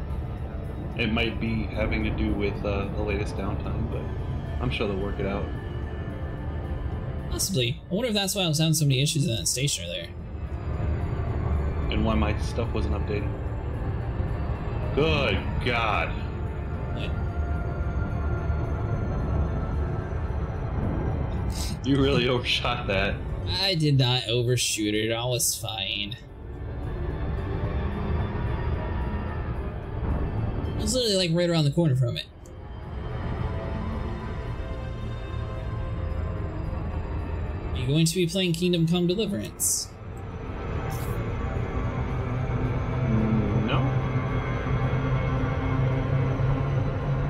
S3: It might be having to do with the latest downtime, but I'm sure they'll work it out.
S2: Possibly. I wonder if that's why I was having so many issues in that station there.
S3: And why my stuff wasn't updating. Good God.
S2: What?
S3: You really overshot that.
S2: I did not overshoot it. I was fine. I was literally like right around the corner from it. Are you going to be playing Kingdom Come Deliverance?
S3: No.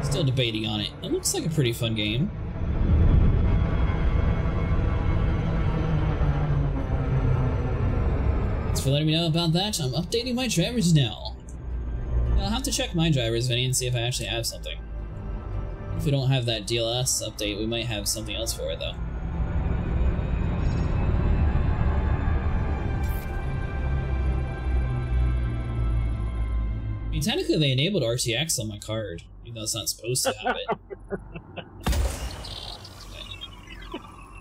S2: Still debating on it. It looks like a pretty fun game. Thanks for letting me know about that. I'm updating my drivers now. I'll have to check my drivers, Vinny, and see if I actually have something. If we don't have that DLS update, we might have something else for it, though. I mean, technically they enabled RTX on my card, even though it's not supposed to have it.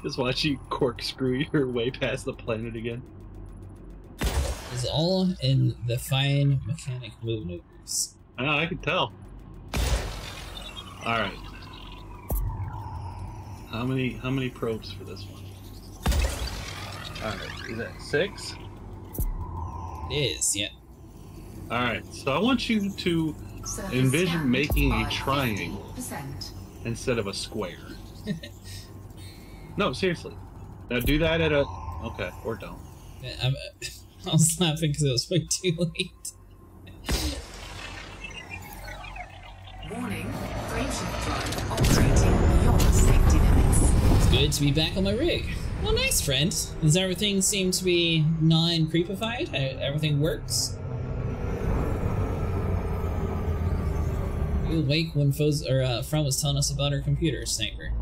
S3: Just watch you corkscrew your way past the planet again.
S2: It's all in the fine mechanic maneuvers.
S3: I can tell. All right. How many probes for this one? All right, is that 6?
S2: It is, yeah.
S3: All right, so I want you to envision making a triangle instead of a square. No, seriously. Now do that at a... Okay, or don't.
S2: I was laughing because it was way too late.
S8: Warning, frameshift drive operating beyond safety limits.
S2: It's good to be back on my rig. Well, nice, friend. Does everything seem to be non-creepified? Everything works? You awake when Fran was telling us about her computer, Sniper.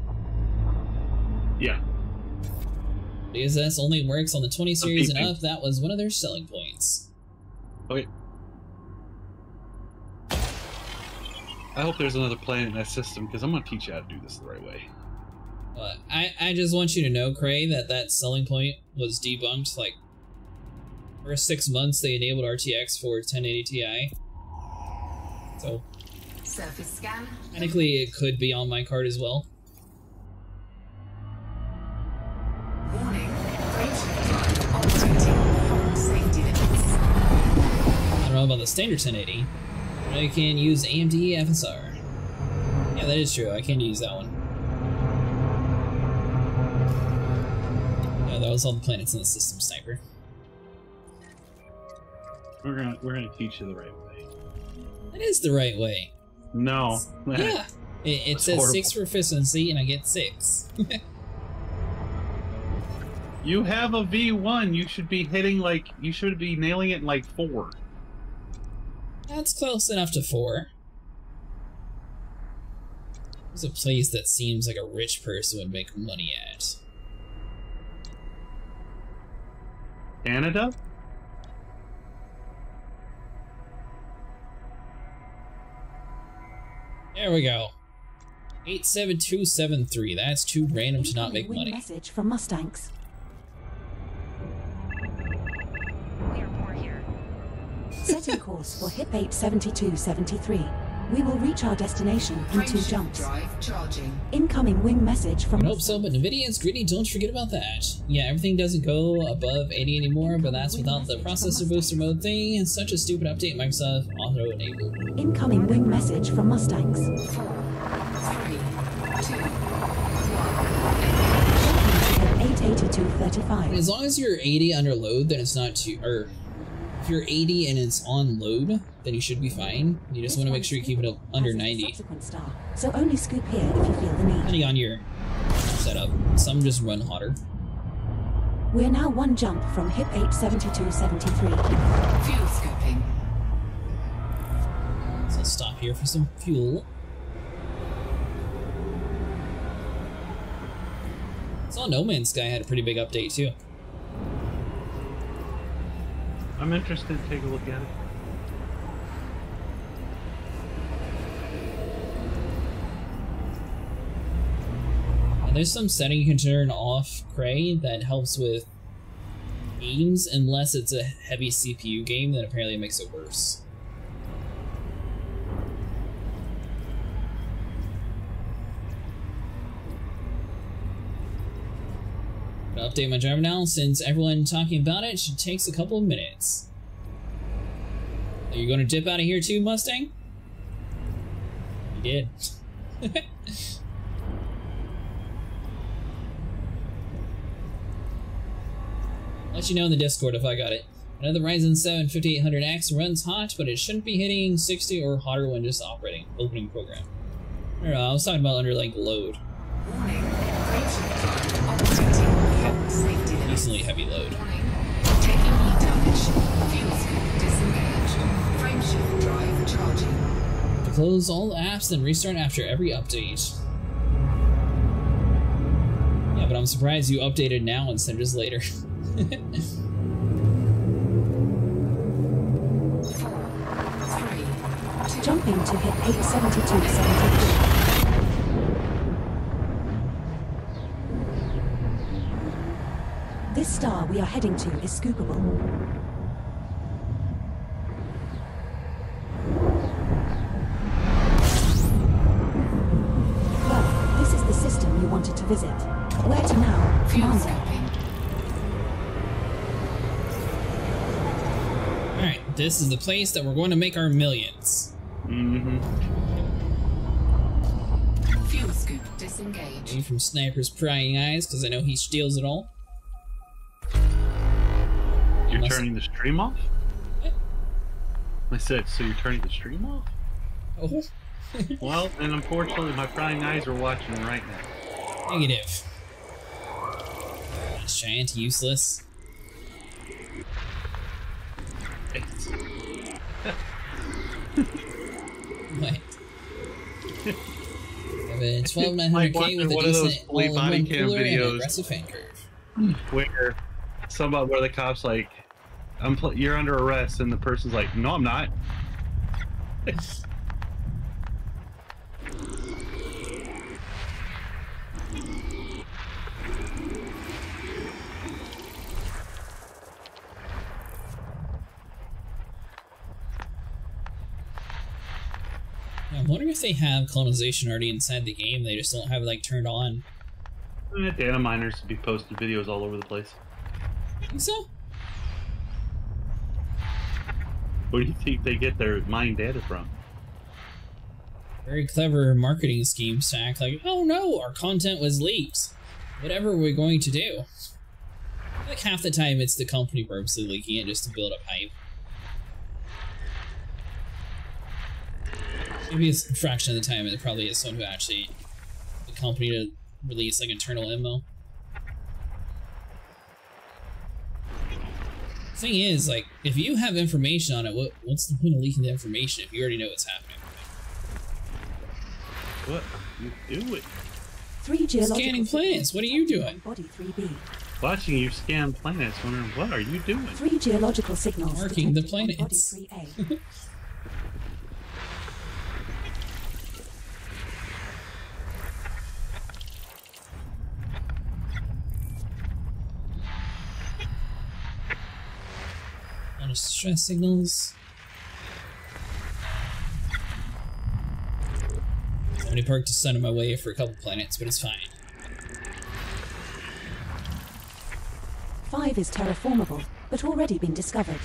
S3: Yeah.
S2: Because this only works on the 20 series and up, that was one of their selling points.
S3: Okay. I hope there's another planet in that system, because I'm going to teach you how to do this the right way.
S2: I just want you to know, Cray, that selling point was debunked. Like, for 6 months, they enabled RTX for 1080 Ti. So,
S8: surface scan.
S2: Technically, it could be on my card as well.
S8: Warning, frameshift drive operating beyond safety limits.
S2: I don't know about the standard 1080, but I can use AMD FSR. Yeah, that is true. I can use that one. Yeah, that was all the planets in the system, Sniper.
S3: We're gonna teach you the right way.
S2: That is the right way.
S3: No.
S2: Yeah. It says horrible. 6 for efficiency, and I get 6.
S3: You have a V1. You should be hitting like, you should be nailing it in like 4.
S2: That's close enough to 4. There's a place that seems like a rich person would make money at.
S3: Canada?
S2: There we go. 87273. That's too random to not make money.
S10: Message from Mustangs.
S11: We are poor here.
S10: Setting course for HIP 87273. We will reach our destination in 2 jumps.
S8: Drive charging.
S10: Incoming wing message from
S2: I hope so, but NVIDIA is greedy, don't forget about that. Yeah, everything doesn't go above 80 anymore, but that's without the processor booster mode thing. It's such a stupid update Microsoft auto-enabled.
S10: Incoming wing message from Mustangs.
S8: 4, 3, 2,
S10: 88235.
S2: As long as you're 80 under load, then it's not too... Or, if you're 80 and it's on load, then you should be fine. You just want to make sure you keep it under 90.
S10: So only scoop here if you feel the need.
S2: Depending on your setup. Some just run hotter.
S10: We're now 1 jump from HIP 87273.
S8: fuel scoping.
S2: So I'll stop here for some fuel. I saw No Man's Sky had a pretty big update too.
S3: I'm interested to take a look at it.
S2: And there's some setting you can turn off, Cray, that helps with games, unless it's a heavy CPU game, then apparently it makes it worse. I'm gonna update my driver now, since everyone talking about it should take a couple of minutes. Are you gonna dip out of here too, Mustang? You did. Let you know in the Discord if I got it. Another Ryzen 7 5800X runs hot, but it shouldn't be hitting 60 or hotter when just opening program. I don't know, I was talking about under like load.
S8: Warning, operating safety limits.
S2: Decently heavy load.
S8: Warning, taking heat damage. Fuel scoop disengaged. Frameshift drive charging.
S2: To close all the apps, then restart after every update. Yeah, but I'm surprised you updated now instead of just later.
S8: 4, 3, 2.
S10: Jumping to HIP 87273. This star we are heading to is scoopable. Well, this is the system you wanted to visit. Where to now,
S8: Fuel
S10: Commander?
S8: scoping.
S2: Alright, this is the place that we're going to make our millions.
S3: Mm-hmm.
S8: Fuel scoop disengaged.
S2: Away from Sniper's prying eyes, because I know he steals it all.
S3: You're turning the stream off? I said, so you're turning the stream off?
S2: Oh.
S3: Well, and unfortunately, my prying eyes are watching right now.
S2: Negative. Giant, useless. What? 12,900K with a decent all-in-one cooler and an aggressive fan curve.
S3: Where where the cop's like, you're under arrest, and the person's like, no, I'm not.
S2: wondering if they have colonization already inside the game. They just don't have it like turned on.
S3: Data miners would be posting videos all over the place.
S2: Think so?
S3: Where do you think they get their mine data from?
S2: Very clever marketing scheme to act like, oh no, our content was leaked. Whatever we're going to do. Like half the time it's the company purposely leaking it just to build up hype. Maybe it's a fraction of the time it probably is someone who actually, the company to release like internal info. Thing is, like, if you have information on it, what's the point of leaking the information if you already know what's happening?
S3: What are you doing?
S10: 3 geological
S2: scanning planets. What are you doing?
S10: Body 3B.
S3: Watching you scan planets, wondering what are you doing?
S10: 3 geological signals.
S2: Marking the planets.
S10: Body 3A.
S2: Stress signals. I'm only parked a sun in my way for a couple planets, but it's fine.
S10: 5 is terraformable, but already been discovered.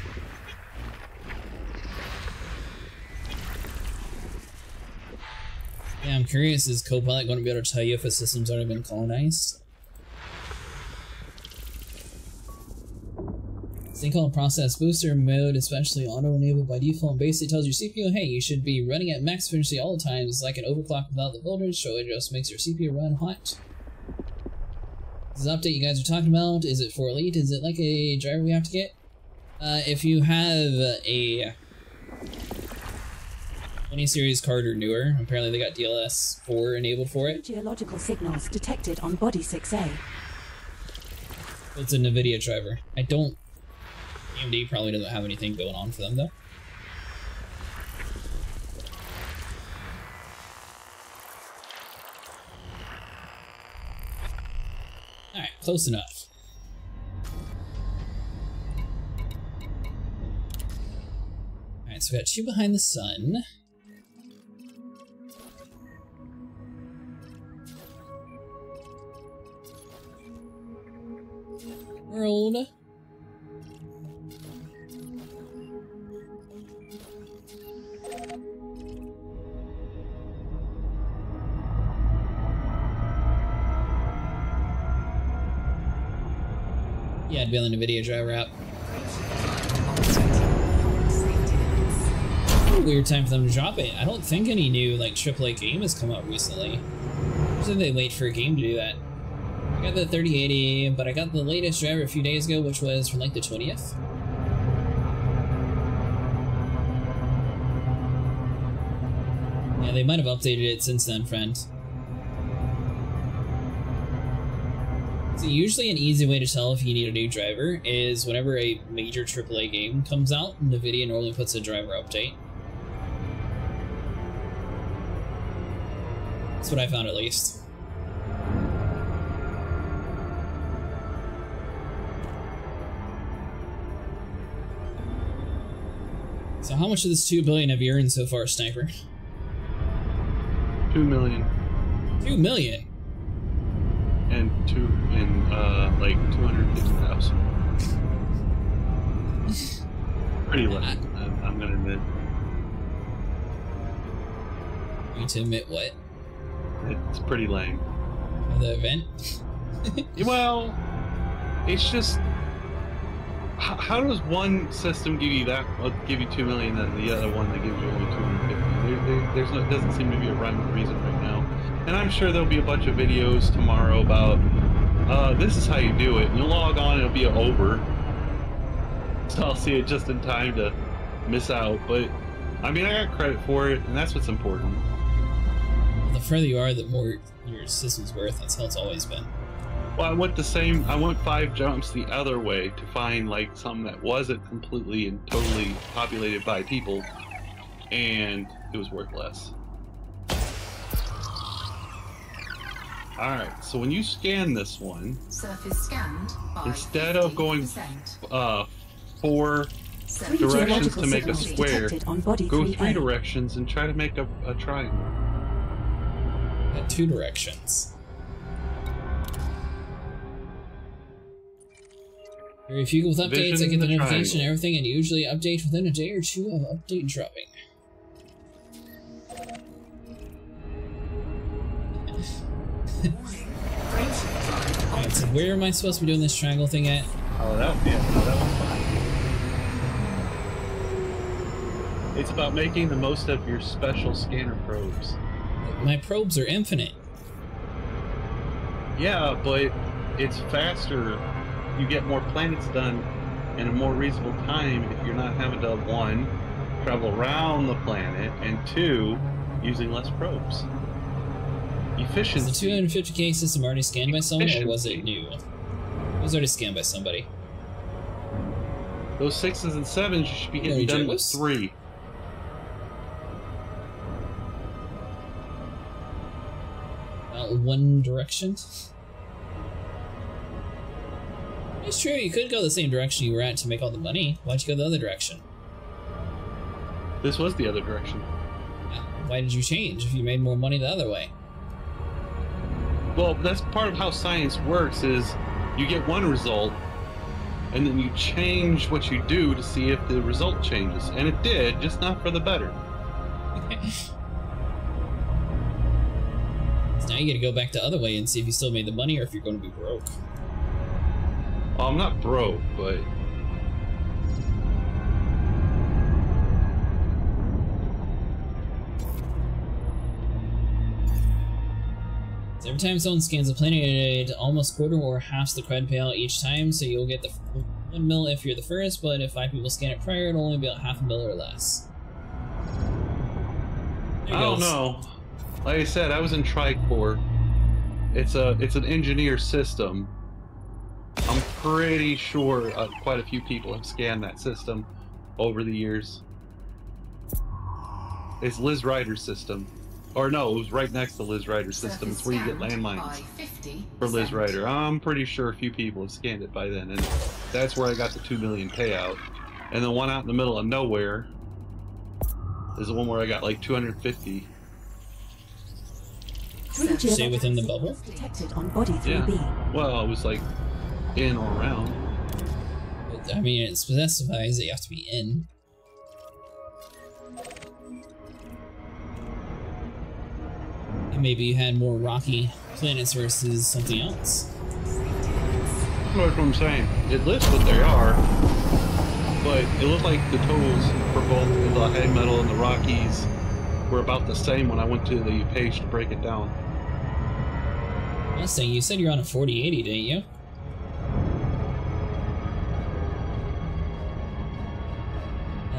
S2: Yeah, I'm curious, is Copilot going to be able to tell you if a system's already been colonized? Thing called process booster mode, especially auto-enabled by default, basically tells your CPU, hey, you should be running at max efficiency all the time. It's like an overclock without the voltage, so it just makes your CPU run hot. This update you guys are talking about, is it for Elite? Is it like a driver we have to get? If you have a 20 series card or newer, apparently they got DLS 4 enabled for it.
S10: Geological signals detected on body 6A.
S2: It's a NVIDIA driver. AMD probably doesn't have anything going on for them, though. Alright, close enough. Alright, so we got 2 behind the sun. World. Yeah, I'd be on the NVIDIA driver app. What a weird time for them to drop it. I don't think any new like AAA game has come out recently. Usually they wait for a game to do that. I got the 3080, but I got the latest driver a few days ago, which was from like the 20th. Yeah, they might have updated it since then, friend. So usually an easy way to tell if you need a new driver is whenever a major AAA game comes out, NVIDIA normally puts a driver update. That's what I found, at least. So how much of this 2 billion have you earned so far, Sniper?
S3: 2 million.
S2: 2 million?
S3: And like 250,000. Pretty low, I'm gonna admit.
S2: You to admit what?
S3: It's pretty lame.
S2: The event?
S3: Well, it's just how does one system give you that? Give you 2 million, and the other one that gives you only 250? There's no, it doesn't seem to be a rhyme or reason right now. And I'm sure there'll be a bunch of videos tomorrow about this is how you do it. You'll log on, it'll be over. So I'll see it just in time to miss out. But I mean, I got credit for it, and that's what's important.
S2: Well, the further you are, the more your system's worth. That's how it's always been.
S3: Well, I went 5 jumps the other way to find like something that wasn't completely and totally populated by people, and it was worth less. Alright, so when you scan this one,
S8: surface scanned by
S3: instead of going 4 directions to make a square.
S10: On body
S3: Go
S10: 3A.
S3: 3 directions and try to make a triangle.
S2: Got 2 directions. Very few with updates. I get the notification and everything, and usually update within a day or 2 of update dropping. Alright, so where am I supposed to be doing this triangle thing at?
S3: Oh, that one's fine. It's about making the most of your special scanner probes.
S2: My probes are infinite.
S3: Yeah, but it's faster. You get more planets done in a more reasonable time if you're not having to, 1, travel around the planet, and 2, using less probes. Efficiency.
S2: Was the 250K system already scanned by someone, or was it new? It was already scanned by somebody.
S3: Those 6s and 7s you should be getting done with 3.
S2: One direction? It's true, you could go the same direction you were at to make all the money. Why'd you go the other direction?
S3: This was the other direction.
S2: Why did you change if you made more money the other way?
S3: Well, that's part of how science works, is you get one result, and then you change what you do to see if the result changes. And it did, just not for the better.
S2: So now you gotta go back the other way and see if you still made the money or if you're going to be broke.
S3: Well, I'm not broke, but...
S2: So every time someone scans a planet, it almost quarter or halves the credit payout each time, so you'll get the 1 mil if you're the first, but if 5 people scan it prior, it'll only be about half a mil or less.
S3: I don't know. Like I said, I was in Tricor. It's an engineer system. I'm pretty sure quite a few people have scanned that system over the years. It's Liz Ryder's system. Or no, it was right next to Liz Ryder's system. It's where you get landmines for Liz Ryder. I'm pretty sure a few people have scanned it by then, and that's where I got the 2 million payout. And the one out in the middle of nowhere is the one where I got like 250.
S2: Stay within the bubble?
S10: Detected on body 3B.
S3: Yeah. Well, it was like in or around.
S2: I mean, it specifies that you have to be in. And maybe you had more rocky planets versus something else.
S3: That's what I'm saying. It lists what they are, but it looked like the totals for both the heavy metal and the Rockies were about the same when I went to the page to break it down.
S2: Mustang, you said you're on a 4080, didn't you?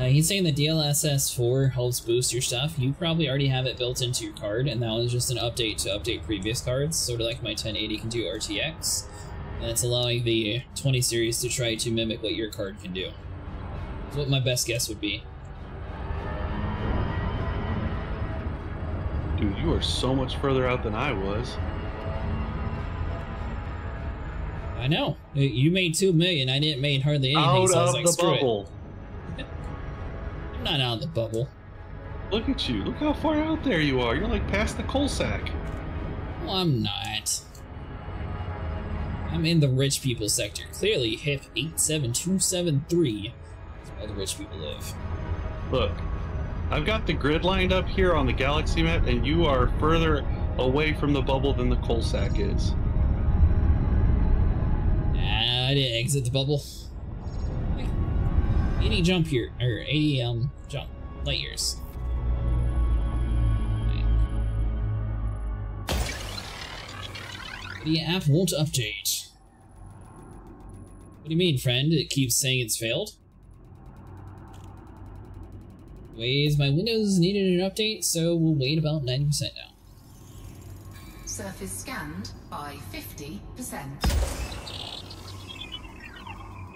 S2: He's saying the DLSS 4 helps boost your stuff. You probably already have it built into your card, and that was just an update to update previous cards, sort of like my 1080 can do RTX. And it's allowing the 20 series to try to mimic what your card can do. That's what my best guess would be.
S3: Dude, you are so much further out than I was.
S2: I know. You made 2 million. I didn't make hardly anything.
S3: Out
S2: so I was
S3: of
S2: like,
S3: the
S2: screw
S3: bubble.
S2: It. I'm not out of the bubble.
S3: Look at you. Look how far out there you are. You're like past the coal sack.
S2: Well, I'm not. I'm in the rich people sector. Clearly, HIP 87273 is where the rich people live.
S3: Look, I've got the grid lined up here on the galaxy map, and you are further away from the bubble than the coal sack is.
S2: I didn't exit the bubble. 80 jump here, or 80 jump light years. The app won't update. What do you mean, friend? It keeps saying it's failed? Ways, my Windows needed an update, so we'll wait about 90% now.
S8: Surface scanned by 50%.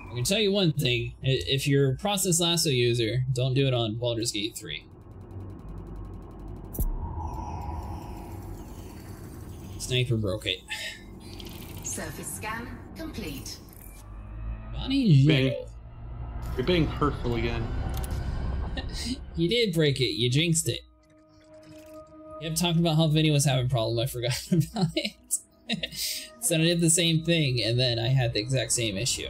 S2: I can tell you one thing, if you're a Process Lasso user, don't do it on Baldur's Gate 3. Sniper broke it.
S8: Surface scan complete.
S2: Bonnie Yellow.
S3: You're being hurtful again.
S2: You did break it. You jinxed it. You kept talking about how Vinny was having a problem. I forgot about it. So I did the same thing, and then I had the exact same issue.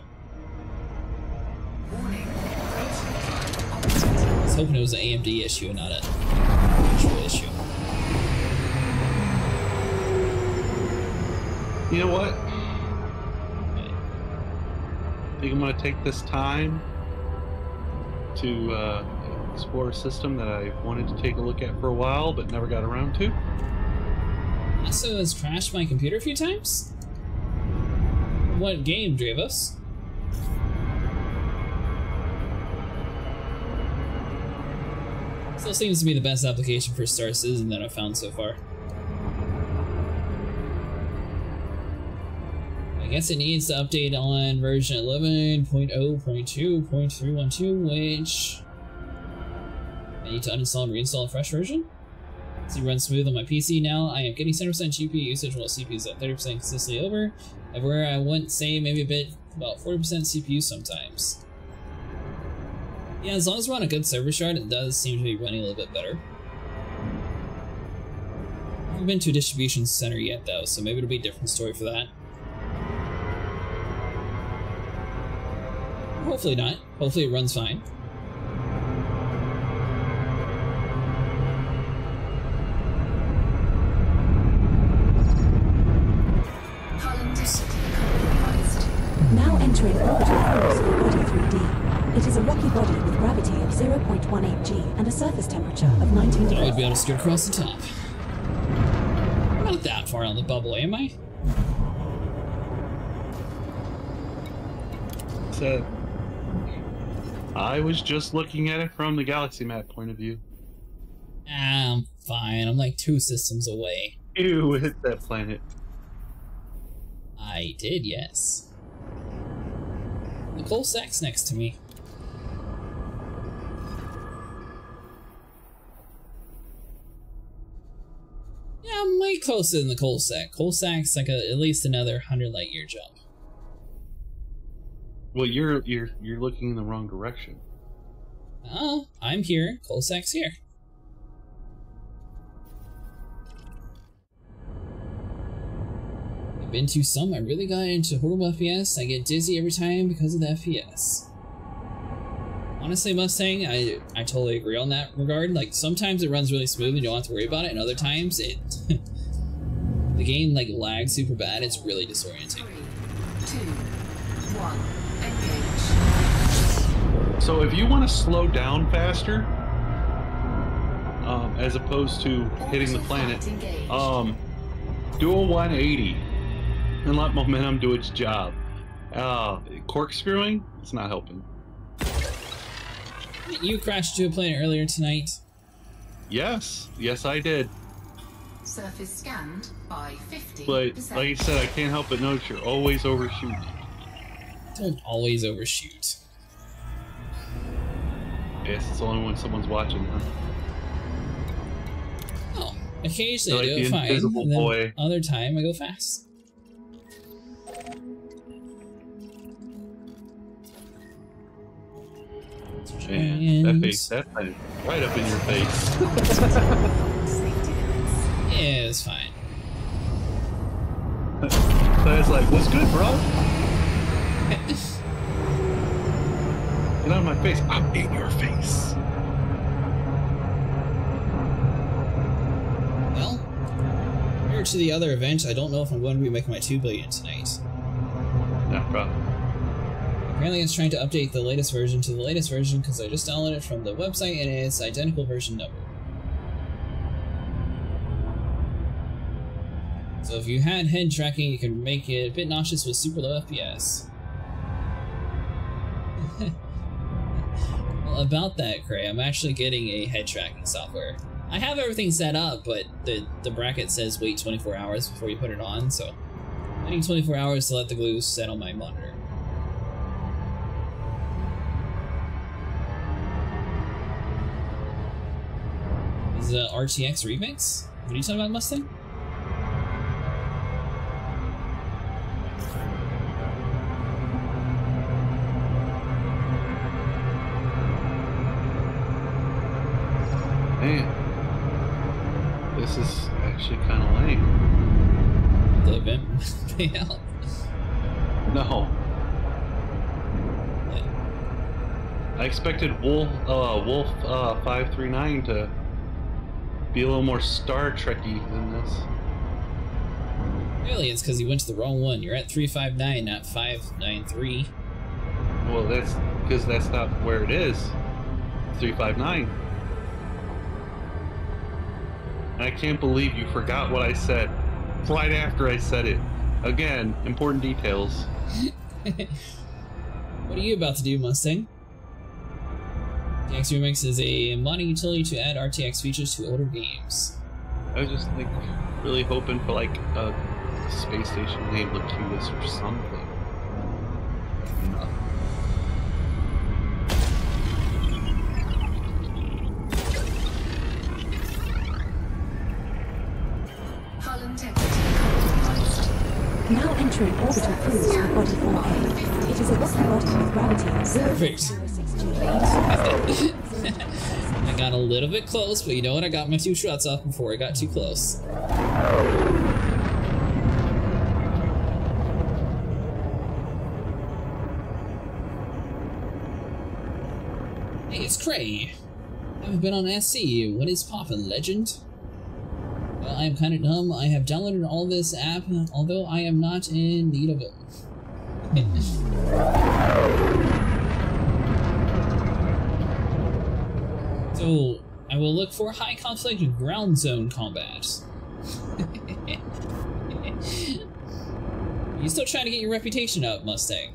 S2: I was hoping it was an AMD issue and not an actual issue.
S3: You know what? I think I'm going to take this time to explore a system that I wanted to take a look at for a while, but never got around to.
S2: Also has crashed my computer a few times. What game, Dravos? Still seems to be the best application for Star Citizen that I've found so far. I guess it needs to update on version 11.0.2.312, which I need to uninstall and reinstall a fresh version. So it runs smooth on my PC now. I am getting 70% GPU usage while CPU is at 30% consistently over. Everywhere I wouldn't say maybe a bit about 40% CPU sometimes. Yeah, as long as we're on a good server shard, it does seem to be running a little bit better. I haven't been to a distribution center yet though, so maybe it'll be a different story for that. Hopefully not. Hopefully it runs fine.
S10: Now entering orbital cruise for Body 3D. It is a rocky body with gravity of 0.18 G and a surface temperature of 19 degrees.
S2: I would be able to scoot across the top. I'm not that far on the bubble, am I?
S3: So, I was just looking at it from the galaxy map point of view.
S2: I'm fine. I'm like 2 systems away.
S3: Ew, hit that planet.
S2: I did, yes. The coal sack's next to me. Yeah, I'm way closer than the coal sack. Coal sack's like at least another 100 light year jump.
S3: Well, you're looking in the wrong direction.
S2: Oh, I'm here. Coal sack's here. I've been to some. I really got into horrible FPS. I get dizzy every time because of the FPS. Honestly, Mustang, I totally agree on that regard. Like, sometimes it runs really smooth and you don't have to worry about it, and other times it... the game, like, lags super bad. It's really disorienting.
S8: 3, 2, 1, engage.
S3: So if you want to slow down faster, as opposed to hitting the planet, do a 180 and let momentum do its job. Corkscrewing, it's not helping.
S2: You crashed to a planet earlier tonight.
S3: Yes, I did.
S8: Surface scanned by 50%.
S3: But like I said, I can't help but notice you're always overshooting.
S2: Don't always overshoot.
S3: Yes, it's only when someone's watching, huh?
S2: Oh, occasionally
S3: like
S2: I do it fine, and then
S3: boy.
S2: Other time I go fast.
S3: Man, that face, that planet, right up in your face.
S2: Yeah, it's fine.
S3: So it's like, what's good, bro? Get out of my face. I'm in your face.
S2: Well, compared to the other event, I don't know if I'm going to be making my 2 billion tonight.
S3: No problem.
S2: Apparently it's trying to update the latest version to the latest version because I just downloaded it from the website and it's identical version number. So if you had head tracking, you can make it a bit nauseous with super low FPS. Well, about that, Cray, I'm actually getting a head tracking software. I have everything set up, but the bracket says wait 24 hours before you put it on, so I need 24 hours to let the glue set on my monitor. Is it RTX Remix? What are you talking about, Mustang?
S3: That's actually kind of lame.
S2: The event payout?
S3: No.
S2: What?
S3: I expected Wolf 539 to be a little more Star Trek-y than this.
S2: Really, it's because you went to the wrong one. You're at 359, not 593.
S3: Well, that's because that's not where it is. 359. I can't believe you forgot what I said right after I said it. Again, important details.
S2: What are you about to do, Mustang? RTX Remix is a modding utility to add RTX features to older games.
S3: I was just like really hoping for like a space station named Locutus or something. No.
S10: Now entering orbital cruise with body 4A. It is a rocky body with gravity of 0.06
S2: I got a little bit close, but you know what? I got my 2 shots off before I got too close. Hey, it's Cray. Haven't been on SC. What is poppin', legend? Well, I am kind of dumb. I have downloaded all this app, although I am not in need of it. So, I will look for high conflict ground zone combat. You still trying to get your reputation up, Mustang?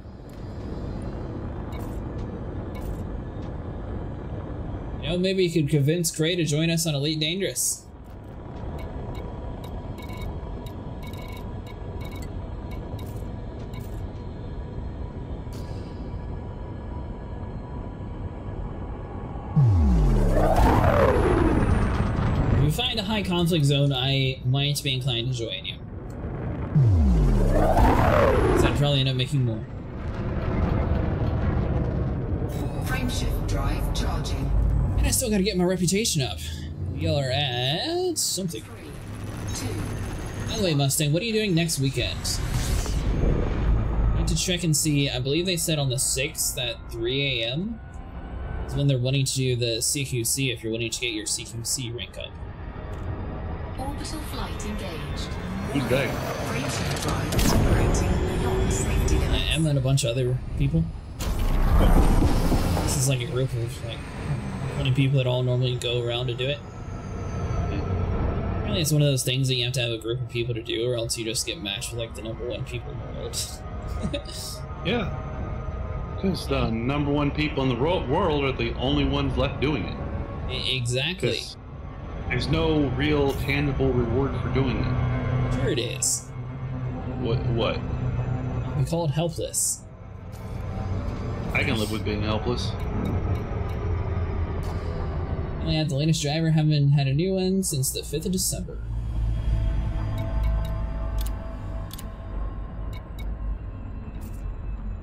S2: You know, maybe you could convince Cray to join us on Elite Dangerous. If you find a high conflict zone, I might be inclined to join you. Because I'd probably end up making more.
S8: Frameshift drive charging.
S2: And I still gotta get my reputation up. Y'all are at something.
S8: 3, 2.
S2: By the way, Mustang, what are you doing next weekend? I need to check and see. I believe they said on the 6th at 3 a.m. is when they're wanting to do the CQC if you're wanting to get your CQC rank up.
S8: Orbital flight engaged.
S3: Who's that?
S8: Frameshift drive operating beyond safety limits.
S2: I am and a bunch of other people. This is like a group of like 20 people that all normally go around to do it. Really, it's one of those things that you have to have a group of people to do, or else you just get matched with like the #1 people in the world.
S3: Yeah. Because the #1 people in the world are the only ones left doing it.
S2: Exactly.
S3: There's no real tangible reward for doing it.
S2: Sure it is.
S3: What?
S2: We call it helpless.
S3: I can live with being helpless.
S2: Only had the latest driver, haven't had a new one since the 5th of December.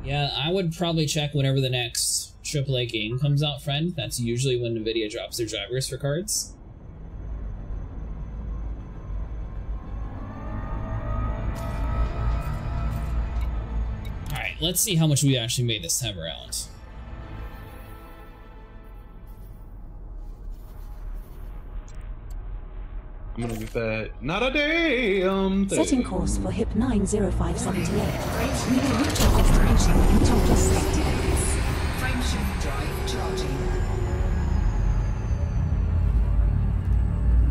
S2: Yeah, I would probably check whenever the next AAA game comes out, friend. That's usually when NVIDIA drops their drivers for cards. Alright, let's see how much we actually made this time around.
S3: I'm gonna get that. Not a damn thing.
S10: Setting course for HIP 90578. We will reach our destination in total safety limits.
S8: Frameshift drive charging.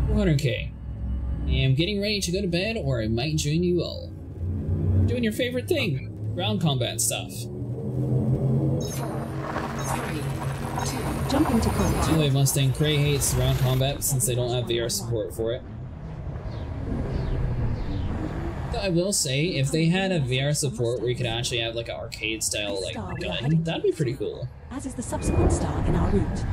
S2: 400k. I am getting ready to go to bed, or I might join you all. Doing your favorite thing, ground combat stuff.
S8: 4, 3, 2.
S10: Jumping to combat.
S2: Anyway, Mustang, Cray hates ground combat since they don't have VR support for it. Though I will say, if they had a VR support where you could actually have like an arcade style like gun, that'd be pretty cool.
S10: As is the subsequent star in our route.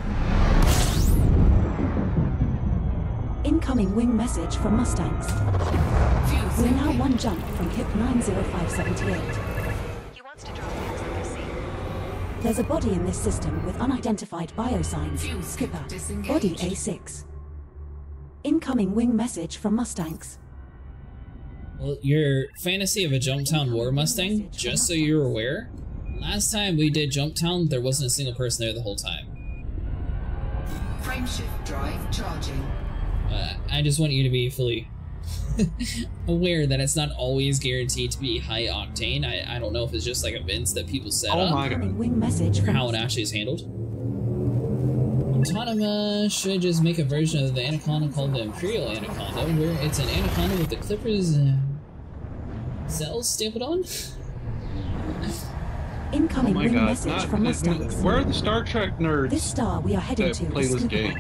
S10: Incoming wing message from Mustangs. We're now 1 jump from HIP 90578.
S11: He wants to drop things like I see.
S10: There's a body in this system with unidentified biosigns.
S8: Fuse
S10: Skipper.
S8: disengaged.
S10: Body A6. Incoming wing message from Mustangs.
S2: Well, your fantasy of a Jumptown War Mustang, just so you're aware, last time we did Jumptown, there wasn't a single person there the whole time.
S8: Frameshift drive charging.
S2: I just want you to be fully aware that it's not always guaranteed to be high octane. I don't know if it's just like events that people set up,
S10: or how
S2: it actually is handled. Autonoma should just make a version of the Anaconda called the Imperial Anaconda, where it's an Anaconda with the Clippers cells stamped on.
S10: Incoming wing message from Mustangs.
S3: Where are the Star Trek nerds?
S10: This star we are heading to
S3: play
S10: is
S3: this
S10: Scooper.
S3: game.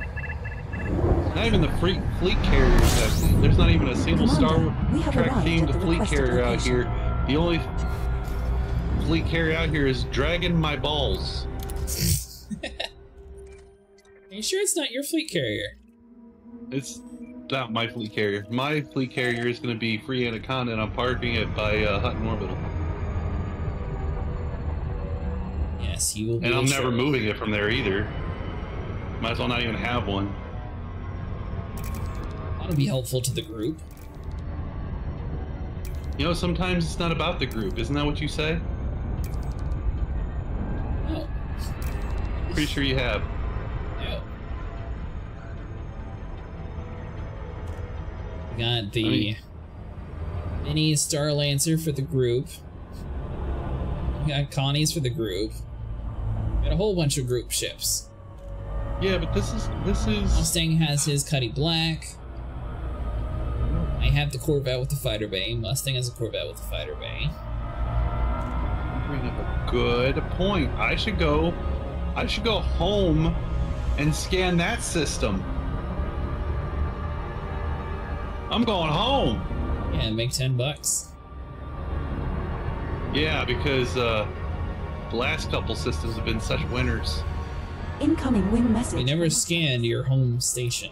S3: Not even the fleet carriers. There's not even a single Star Trek themed fleet carrier out here. The only fleet carrier out here is dragging my balls.
S2: Are you sure it's not your fleet carrier?
S3: It's not my fleet carrier. My fleet carrier is going to be Free Anaconda, and I'm parking it by Hutton Orbital.
S2: Yes, you will be.
S3: And I'm never moving it from there either. Might as well not even have one.
S2: That'll be helpful to the group.
S3: You know, sometimes it's not about the group. Isn't that what you say?
S2: No.
S3: Pretty sure you have.
S2: No. We got the mini Star Lancer for the group. We got Connie's for the group. We got a whole bunch of group ships.
S3: Yeah, but this is
S2: Mustang has his Cuddy Black. I have the Corvette with the fighter bay. Mustang has a Corvette with the fighter bay.
S3: Bring up a good point. I should go home and scan that system. I'm going home.
S2: Yeah, make $10.
S3: Yeah, because the last couple systems have been such winners.
S10: Incoming wing message.
S2: We never scanned your home station.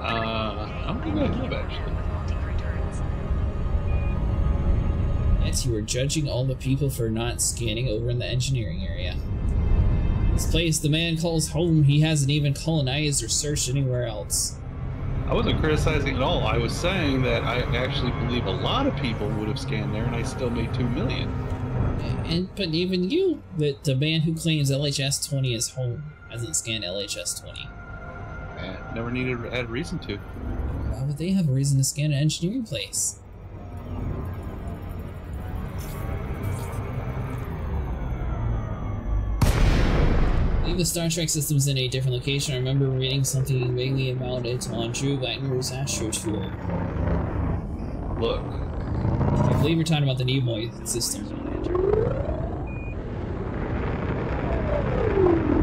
S3: I'm gonna have actually.
S2: Yes, you were judging all the people for not scanning over in the engineering area. This place the man calls home, he hasn't even colonized or searched anywhere else.
S3: I wasn't criticizing at all. I was saying that I actually believe a lot of people would have scanned there, and I still made 2 million.
S2: But even you, the man who claims LHS-20 is home, hasn't scanned LHS-20.
S3: Never had a reason to.
S2: Why would they have a reason to scan an engineering place? Leave the Star Trek systems in a different location. I remember reading something vaguely about it on Drew Wagner's Astro Tour.
S3: Look.
S2: I believe you're talking about the Nimoy system.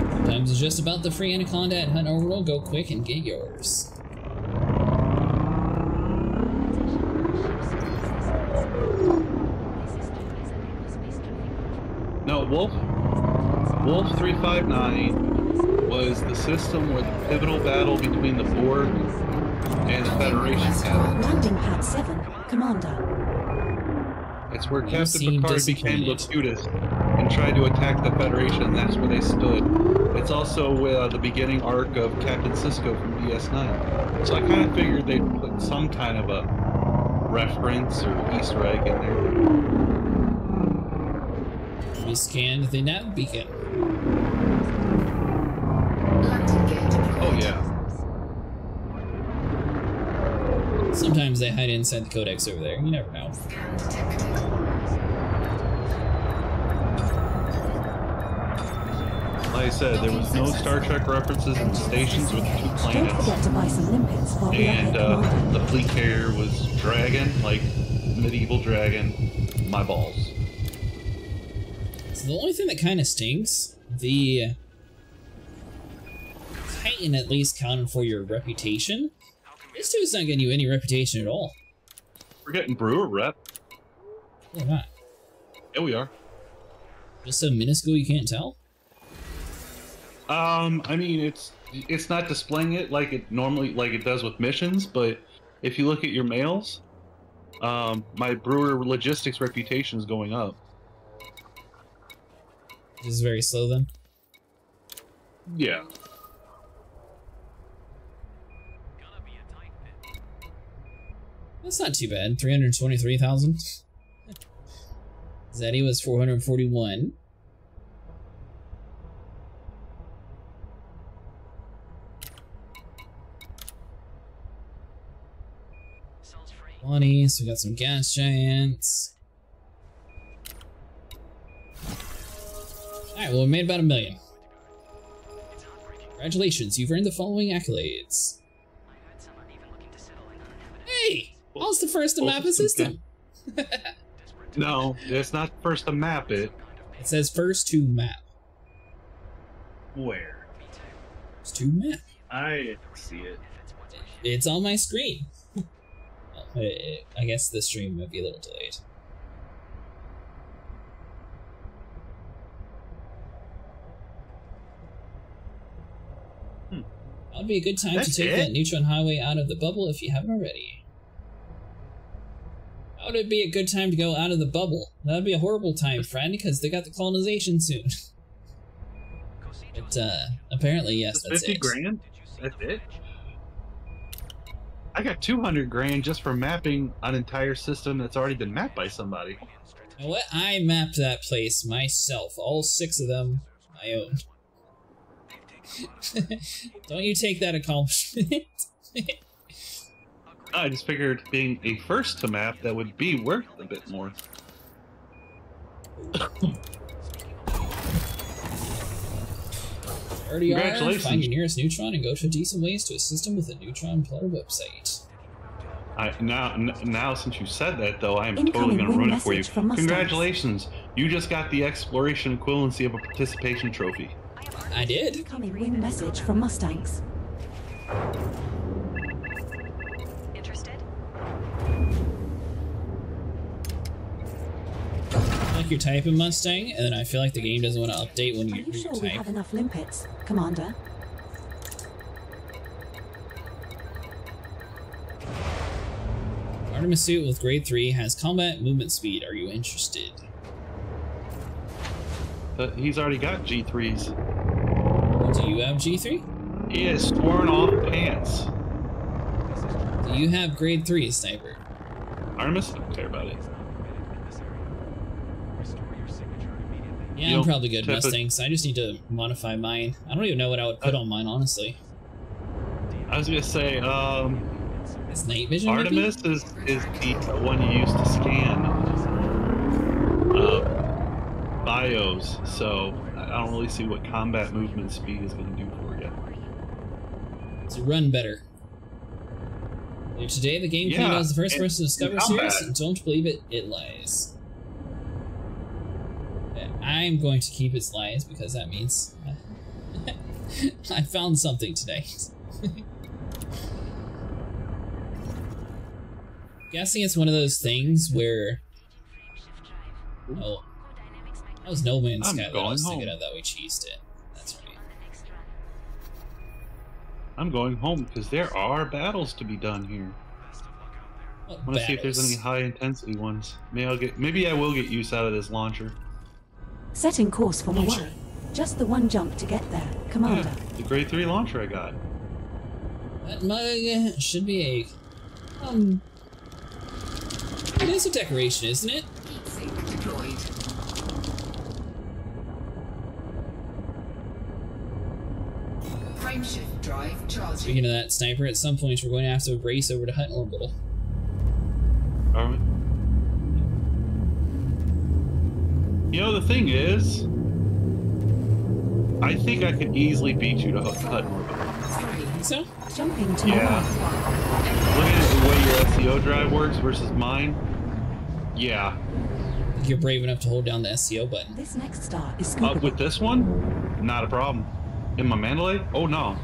S2: Sometimes it's just about the free Anaconda at Hunt Orbital. Go quick and get yours.
S3: No, Wolf 359 was the system where the pivotal battle between the Borg and the Federation happened.
S10: Landing pad 7, Commander.
S3: It's where Captain Picard became Locutus and tried to attack the Federation, and that's where they stood. It's also the beginning arc of Captain Sisko from DS9. So I kind of figured they'd put some kind of a reference or Easter egg in there.
S2: We scanned the nav beacon.
S3: Oh yeah.
S2: Sometimes they hide inside the codex over there. You never know.
S3: Like I said, there was no Star Trek references in stations with 2 planets.
S10: Don't forget to buy some limpets while we are
S3: And
S10: here,
S3: the fleet carrier was dragging, like medieval dragon, my balls.
S2: So the only thing that kind of stinks, the Titan at least counted for your reputation. This dude's not getting you any reputation at all.
S3: We're getting Brewer rep.
S2: We're not.
S3: Yeah, we are.
S2: Just so minuscule you can't tell?
S3: I mean, it's not displaying it like it normally, like it does with missions, but if you look at your mails, my Brewer logistics reputation is going up.
S2: This is very slow then?
S3: Yeah.
S2: That's not too bad. 323,000. Zeddy was 441. So we got some gas giants. Alright, well we made about $1 million. Congratulations, you've earned the following accolades. Hey! I was the first to map a system!
S3: No, it's not first to map it.
S2: It says first to map.
S3: Where?
S2: It's to map.
S3: I see it.
S2: It's on my screen. I guess the stream might be a little delayed. That would be a good time to take that neutron highway out of the bubble if you haven't already. How would it be a good time to go out of the bubble? That would be a horrible time, friend, because they got the colonization soon. But apparently, yes, that's
S3: 50
S2: it.
S3: grand? That's it? I got 200 grand just for mapping an entire system that's already been mapped by somebody.
S2: You know what? I mapped that place myself. All 6 of them I owned. Don't you take that accomplishment.
S3: I just figured being a first to map, that would be worth a bit more.
S2: Congratulations. Find your nearest neutron and go to decent ways to a system with a neutron player website.
S3: Now, since you said that, though, I am totally going to ruin it for you. Congratulations! You just got the exploration equivalency of a participation trophy.
S2: I did.
S10: Incoming win message from Mustangs.
S11: Interested?
S2: Like you're typing Mustang, and then I feel like the game doesn't want to update when you
S10: Are you sure
S2: type.
S10: we have enough limpets, Commander?
S2: Artemis suit with grade 3 has combat movement speed. Are you interested?
S3: He's already got G3s.
S2: Do you have G3?
S3: He has torn off pants.
S2: Do you have grade 3, Sniper?
S3: Artemis? Don't care about it.
S2: Yeah, I'm probably good Mustangs. I just need to modify mine. I don't even know what I would put on mine, honestly.
S3: I was gonna say,
S2: It's night vision.
S3: Artemis is the one you use to scan bios, so I don't really see what combat movement speed is going to do for you.
S2: To run better. Today, the game claimed I was the first person to discover Sirius, and don't believe it, it lies. I'm going to keep its lies because that means I found something today. Guessing it's one of those things where, oh, that was No Man's Sky that I was thinking of that we cheesed it. That's right.
S3: I'm going home because there are battles to be done here. I want to see if there's any high intensity ones. Maybe I will get use out of this launcher.
S10: Setting course for Hawaii. Just the one jump to get there, Commander.
S3: Yeah, the grade 3 launcher I got.
S2: That mug should be a it is a decoration, isn't it?
S8: Deployed. Frameshift drive charging.
S2: Speaking of that, Sniper, at some point we're going to have to race over to Hut Orbital.
S3: Are we? You know, the thing is, I think I could easily beat you to Hut Orbital.
S2: Think so?
S10: Jumping to
S3: Looking at the way your SEO drive works versus mine, yeah.
S2: You're brave enough to hold down the SEO button.
S10: This next star is scoopable.
S3: With this one, not a problem. In my Mandalay, oh no.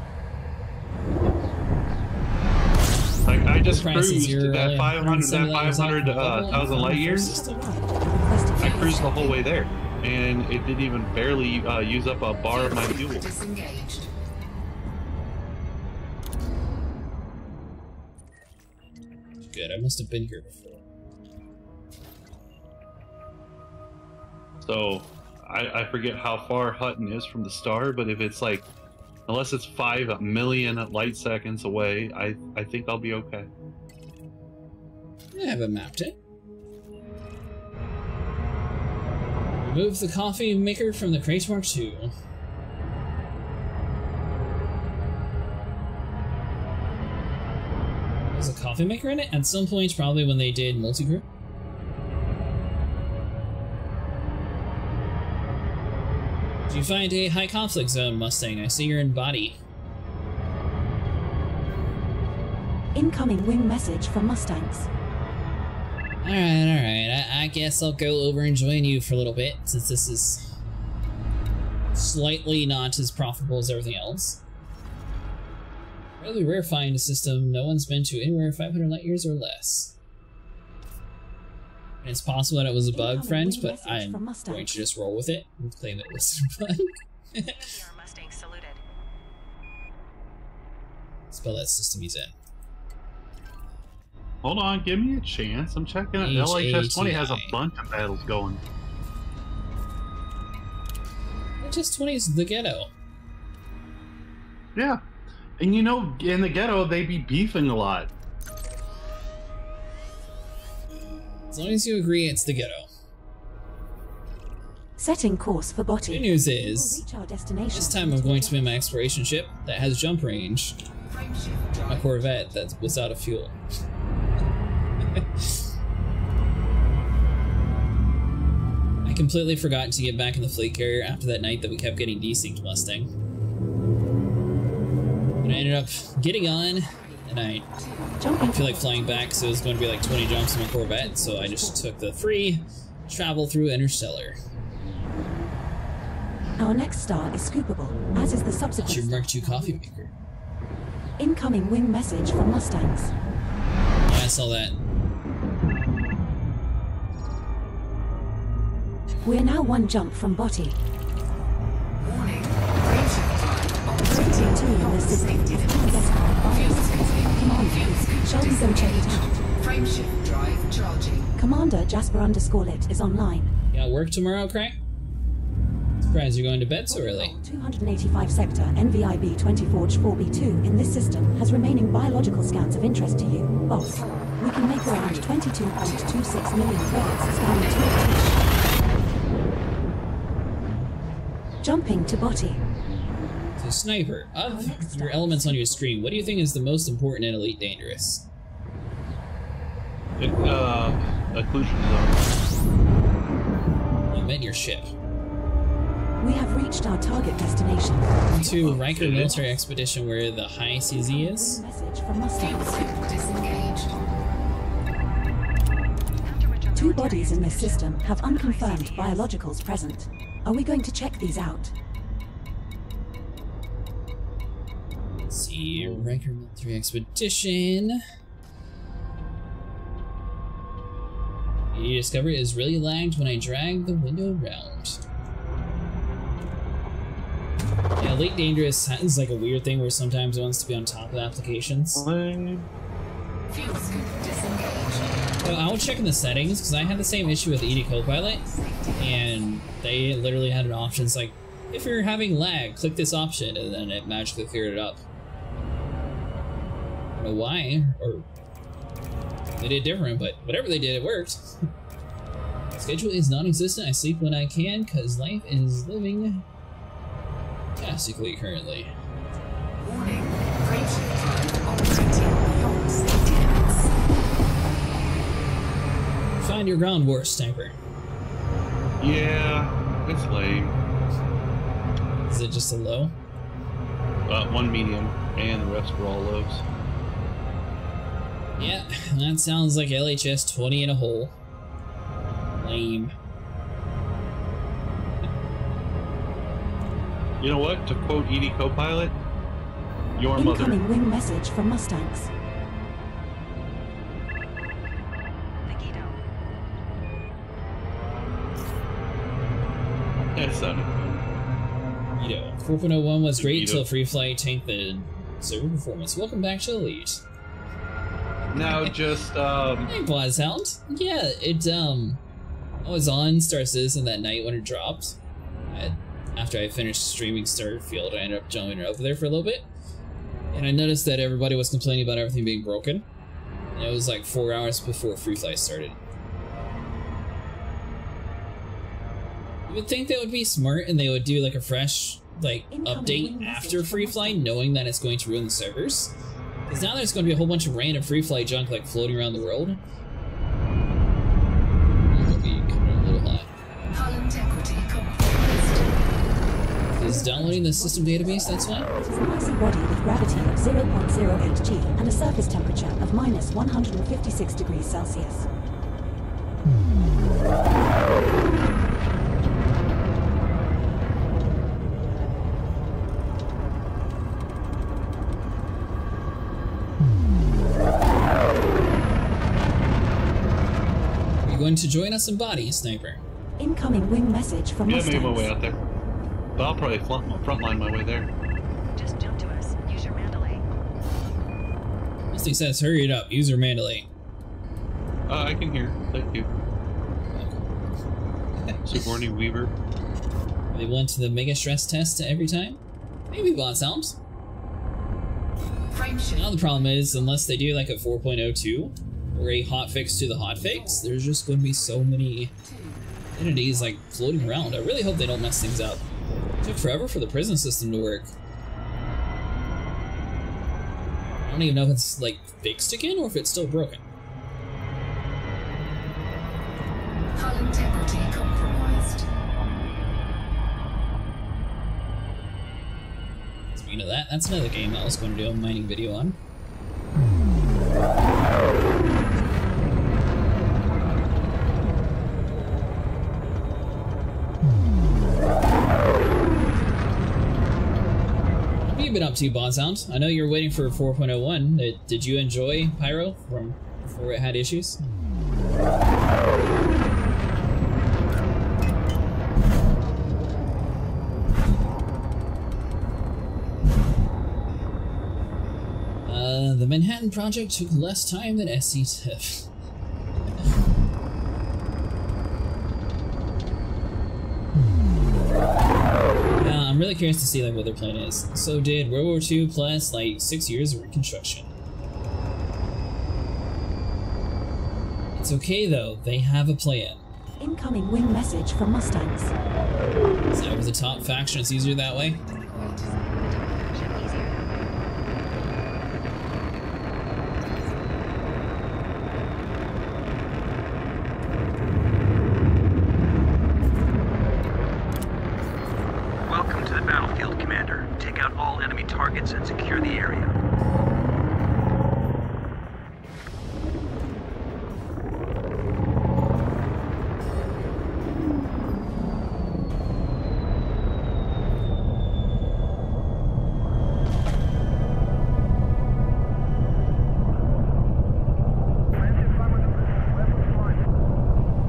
S3: Like I just cruised that 500,000 light years. I cruised the whole way there, and it didn't even barely use up a bar of my fuel.
S8: Disengaged.
S2: Good, I must have been here before.
S3: So, I forget how far Hutton is from the star, but if it's like, unless it's 5 million light seconds away, I think I'll be okay.
S2: I haven't mapped it. Remove the coffee maker from the crate mark 2. There's a coffee maker in it? At some point, probably when they did multi-crew. Did you find a high conflict zone, Mustang? I see you're in body.
S10: Incoming wing message from Mustangs.
S2: Alright. I guess I'll go over and join you for a little bit, since this is slightly not as profitable as everything else. Really rare find a system no one's been to anywhere 500 light years or less. And it's possible that it was a bug, friends, but I'm going to just roll with it and claim it was a bug. Spell that system he's in.
S3: Hold on, give me a chance. I'm checking it. LHS-20 has a bunch of battles going.
S2: LHS-20 is the ghetto.
S3: Yeah. And you know, in the ghetto, they be beefing a lot.
S2: As long as you agree it's the ghetto.
S10: Setting course for Botty.
S2: Good news is, this time I'm going to be in my exploration ship that has jump range. My Corvette that was out of fuel. I completely forgot to get back in the fleet carrier after that night that we kept getting desynced Mustang. And I ended up getting on, and I didn't feel like flying back, so it was going to be like 20 jumps in my Corvette, so I just took the free travel through Interstellar.
S10: Our next star is scoopable, as is the subsequent.
S2: Your Mark II coffee maker.
S10: Incoming wing message from Mustangs.
S2: Yeah, I saw that.
S10: We're now one jump from Botty.
S8: Warning.
S10: Shall we go check it out?
S8: Frameshift drive charging.
S10: Commander Jasper_Lit is online.
S2: You got work tomorrow, Craig? Surprised you're going to bed so early.
S10: 285 sector NVIB 20 Forge 4B2 in this system has remaining biological scans of interest to you, boss. We can make around 22.26 million credits scanning 2 Jumping to Botty.
S2: So, Sniper, of your elements on your screen, what do you think is the most important in Elite Dangerous?
S3: Occlusion zone.
S2: You meant your ship.
S10: We have reached our target destination.
S2: To Riker military expedition where the high CZ is.
S10: Message from disengaged. 2 bodies in this system have unconfirmed biologicals present. Are we going to check these out?
S2: Let's see, Riker military expedition. The discovery is really lagged when I drag the window around. Yeah, Elite Dangerous is like a weird thing where sometimes it wants to be on top of applications. So I'll check in the settings, because I had the same issue with ED Copilot, and they literally had an option. It's like, if you're having lag, click this option, and then it magically cleared it up. I don't know why, or they did different, but whatever they did, it worked. Schedule is non-existent. I sleep when I can, because life is living fantastically currently.
S8: Warning. Frameshift drive operating beyond safety limits.
S2: Find your ground war, Sniper.
S3: Yeah, it's lame.
S2: Is it just a low?
S3: 1 medium, and the rest were all lows.
S2: Yeah, that sounds like LHS-20 in a hole. Lame.
S3: You know what? To quote ED Copilot, your mother.
S10: Incoming wing message from Mustangs.
S3: That sounded good.
S2: 4.01 was great until Free Flight tanked the server performance. Welcome back to Elite.
S3: Now just
S2: Hey, Bloodhound. Yeah, it I was on Star Citizen that night when it dropped. After I finished streaming Starfield, I ended up jumping over there for a little bit, and I noticed that everybody was complaining about everything being broken. And it was like 4 hours before Free Fly started. You would think they would be smart and they would do like a fresh update after Free Fly, knowing that it's going to ruin the servers. Because now there's going to be a whole bunch of random Free Fly junk like floating around the world. It's going to be coming a little hot. Is downloading the system database, that's why?
S10: It is an icy body with gravity of 0.08 G and a surface temperature of minus 156 degrees Celsius.
S2: Are you going to join us in body, Sniper?
S10: Incoming wing message from
S3: Yeah,
S10: Mustangs.
S3: made my way out there. But I'll probably frontline my way there.
S11: Just jump to us. Use your Mandalay.
S2: This thing says, hurry it up, use your Mandalay.
S3: I can hear. Thank you. Sigourney Weaver.
S2: They went to the mega stress test every time? Maybe bot sounds. Now the problem is, unless they do like a 4.02 or a hotfix to the hotfix, there's just going to be so many entities like floating around. I really hope they don't mess things up. It took forever for the prison system to work. I don't even know if it's like fixed again or if it's still broken.
S8: Hull integrity compromised.
S2: Speaking of that, that's another game I was going to do a mining video on. What have you been up to, Bonsound? I know you're waiting for 4.01. Did you enjoy Pyro from before it had issues? The Manhattan Project took less time than SC-TIF. I'm really curious to see like what their plan is. So did World War II plus like 6 years of reconstruction. It's okay though, they have a plan.
S10: Incoming wing message from Mustangs.
S2: So with the top faction, it's easier that way.
S12: Welcome to the battlefield, Commander. Take out all enemy targets and secure the area.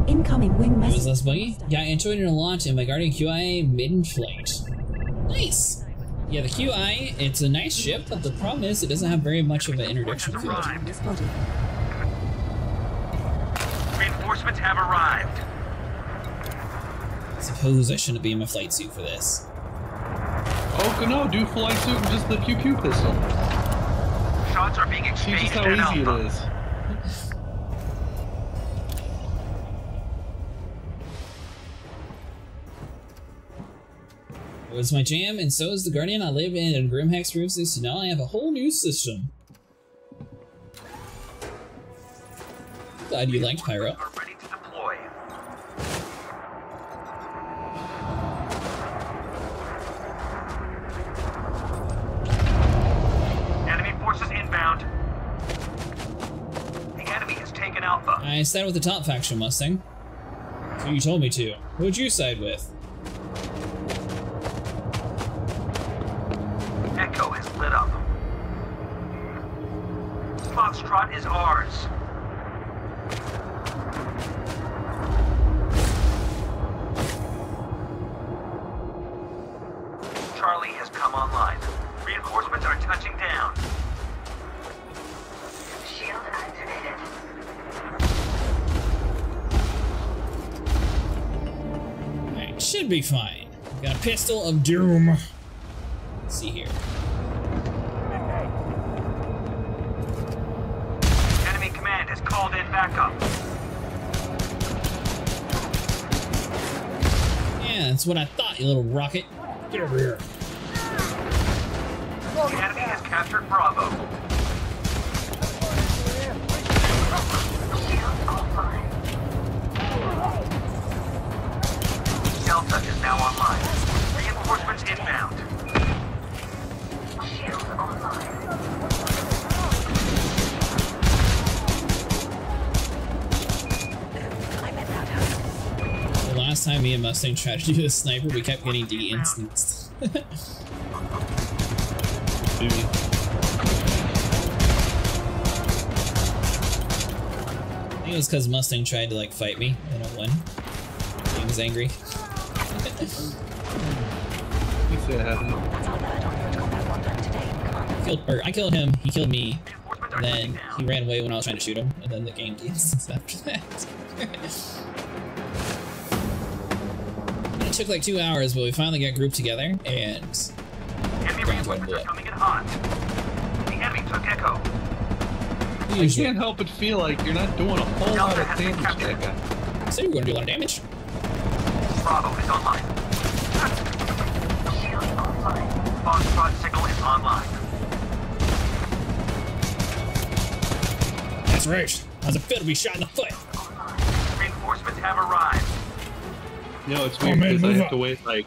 S10: Incoming wing message.
S2: Was less buggy? Yeah, I enjoyed it a lot, and my Guardian QI mid-flight. Nice! Yeah, the QI, it's a nice ship, but the problem is it doesn't have very much of an introduction field.
S12: Reinforcements have arrived.
S2: I suppose I shouldn't be in my flight suit for this.
S3: Oh, no, do flight suit and just the pew-pew pistol.
S12: Shots are being
S3: See
S12: exchanged
S3: just how
S12: at
S3: easy
S12: Alpha.
S3: it is.
S2: It was my jam, and so is the Guardian. I live in a Grimhex previously, so now I have a whole new system. Glad you liked Pyro.
S12: Are ready to deploy. Enemy forces inbound. The enemy has taken Alpha.
S2: I sided with the top faction, Mustang. So you told me to. Who'd you side with?
S12: Echo is lit up. Foxtrot is ours. Charlie has come online. Reinforcements are touching down. Shield activated.
S2: Alright, should be fine. Got a pistol of doom. Let's see here.
S12: Enemy backup.
S2: Yeah, that's what I thought, you little rocket. Get over here.
S12: The enemy has captured Bravo. Delta is now online. Reinforcements inbound. Shield online.
S2: The last time me and Mustang tried to do a sniper, we kept getting de-instanced.
S3: Dude.
S2: I think it was because Mustang tried to like fight me and I won. He was angry. I killed him, he killed me, and then he ran away when I was trying to shoot him, and then the game de-instanced after that. It took like 2 hours, but we finally got grouped together, and
S12: Enemy reinforcements are coming in hot. The enemy took Echo.
S3: I can't help but feel like you're not doing a whole lot of damage to that guy.
S2: I said you were going to do a lot of damage.
S12: Bravo is online. Shield online. Foxtrot signal is online.
S2: That's right. How's it feel to be shot in the foot?
S12: Reinforcements have arrived.
S3: You know, it's weird because I have to wait like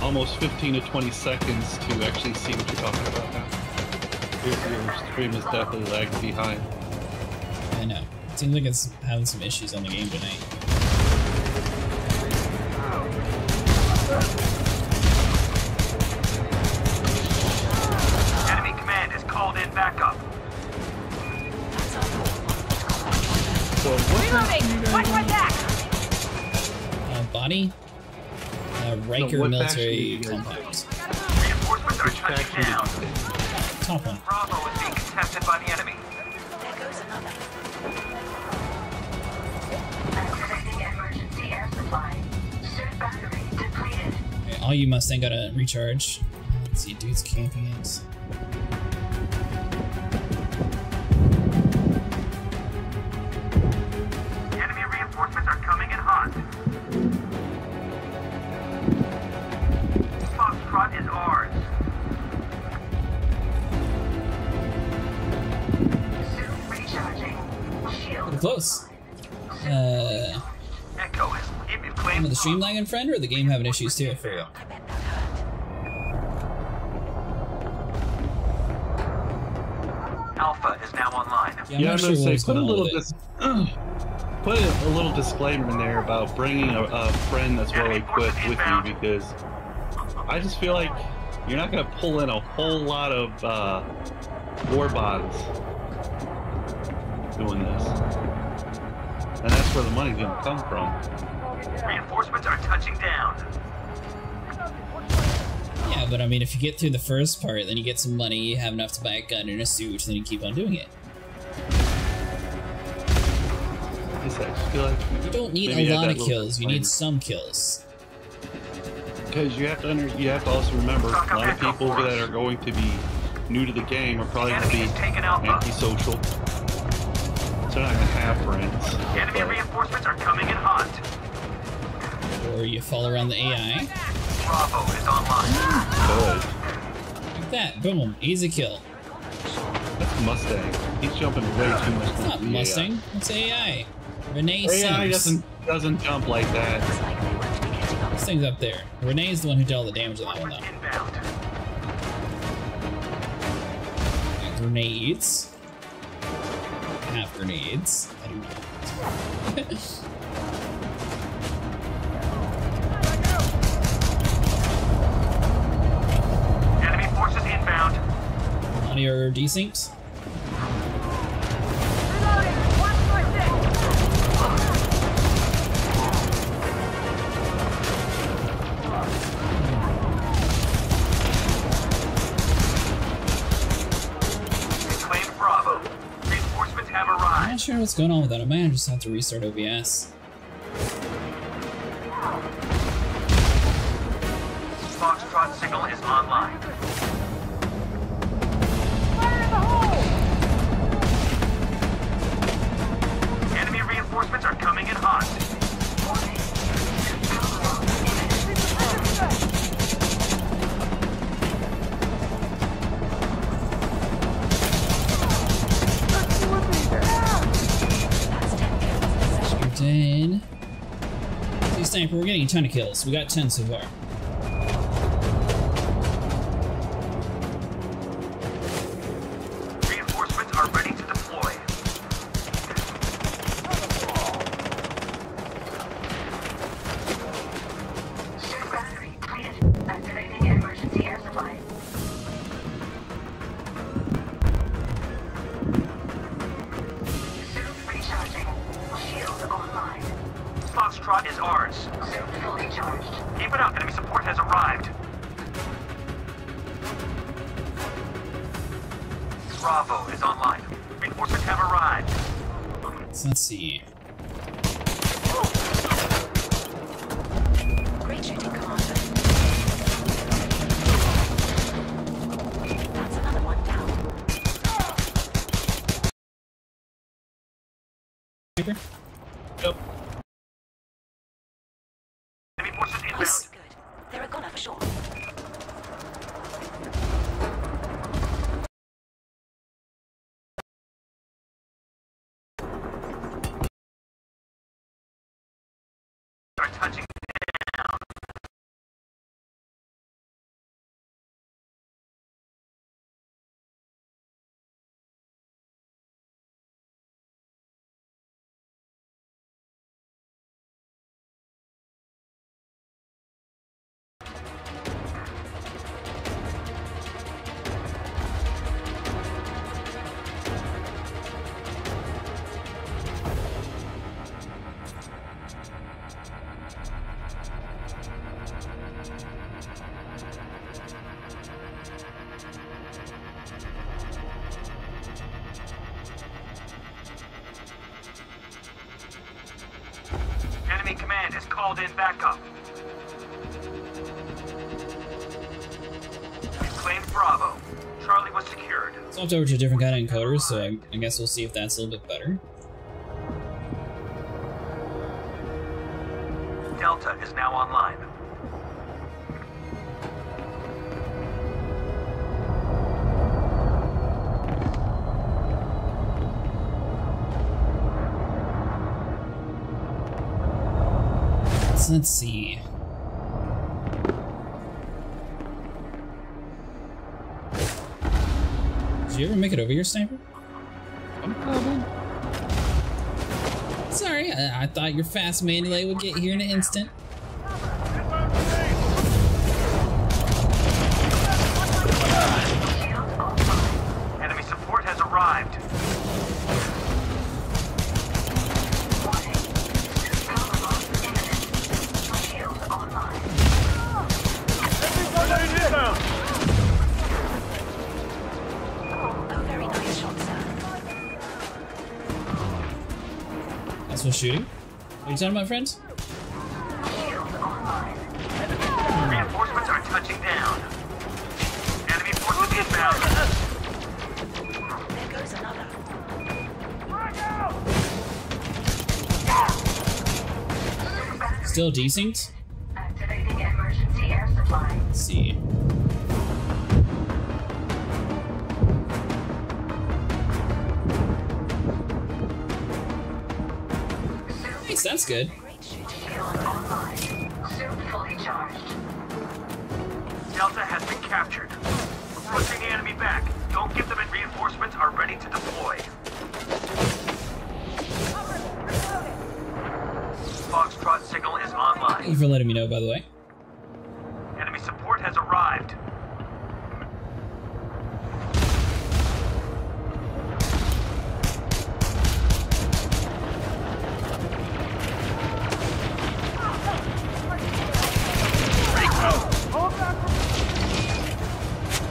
S3: almost 15 to 20 seconds to actually see what you're talking about now. Your stream is definitely lagged behind.
S2: I know. It seems like it's having some issues on the game tonight.
S12: Enemy command has called in backup.
S3: So what
S2: Body? Riker military compound.
S12: Reinforcements are touching down.
S2: Top one.
S12: Bravo is being contested by the enemy.
S6: There goes another. Activating emergency air supply. Suit battery depleted.
S2: Okay, all you Mustang gotta recharge. Let's see, dude's camping it.
S12: Enemy reinforcements are coming in hot. Foxtrot is ours.
S6: Suit recharging. Shield.
S2: Pretty close.
S12: Echo is in
S2: Am I the stream lagging friend or the game having issues too? I forget.
S12: Alpha is now online.
S3: Yeah, I'm
S2: sure
S3: gonna say put a little
S2: it.
S3: Disclaimer in there about bringing a friend that's well equipped with you, because I just feel like you're not gonna pull in a whole lot of war bots doing this, and that's where the money's gonna come from.
S12: Reinforcements are touching down.
S2: Yeah, but I mean, if you get through the first part, then you get some money, you have enough to buy a gun and a suit, then you keep on doing it.
S3: I just feel like
S2: you don't need a lot of kills, you need some kills.
S3: Because you have to also remember, a lot of people that are going to be new to the game are probably going to be antisocial. So they're not going to have friends.
S12: Enemy reinforcements are coming in hot.
S2: Or you fall around the AI.
S12: Bravo is online.
S3: Good.
S2: Like that, boom, easy kill.
S3: That's Mustang. He's jumping way too much.
S2: It's not Mustang, AI. It's AI. Renee
S3: AI
S2: Sims.
S3: doesn't jump like that.
S2: This thing's up there. Renee's the one who did all the damage on that one, though. Grenades. Half grenades. I don't know.
S12: Enemy forces inbound.
S2: On your desyncs. I'm not sure what's going on with that. I might just have to restart OBS.
S12: Foxtrot signal is online.
S2: Dead. See, Sniper, we're getting a ton of kills. We got 10 so far.
S12: Reinforcements are ready to deploy.
S6: Ship battery depleted. Activating emergency air supply. Suit recharging. Shield online.
S12: Foxtrot is ours.
S6: Suit fully charged.
S12: Keep it up. Enemy support has arrived. Bravo is online. Reinforcements have arrived.
S2: So let's see.
S8: Great shooting, Commander. That's another one down.
S2: Sniper?
S3: Yep.
S12: Enemy forces inbound.
S8: Good. They're a gunner for sure.
S12: Are touching down. Enemy command has called in backup. We've claimed Bravo. Charlie was secured.
S2: Swapped over to a different kind of encoder, so I guess we'll see if that's a little bit better.
S12: Delta is now online.
S2: So let's see. Did you ever make it over here, Sniper? Sorry, I thought your fast melee would get here in an instant.
S12: Enemy support has arrived.
S8: Oh, very nice shot, sir.
S2: That's what's shooting. What are you talking about, friends?
S12: Reinforcements are touching down. Enemy forces inbound.
S8: There goes another.
S2: Still decent?
S6: Activating emergency air supply.
S2: Let's see. Nice, that's good.
S6: Shield online. Suit fully charged.
S12: Delta has been captured. We're pushing the enemy back. Don't give them in. Reinforcements are ready to deploy. Foxtrot signal is online.
S2: Thank you for letting me know, by the way.
S12: Enemy support has arrived.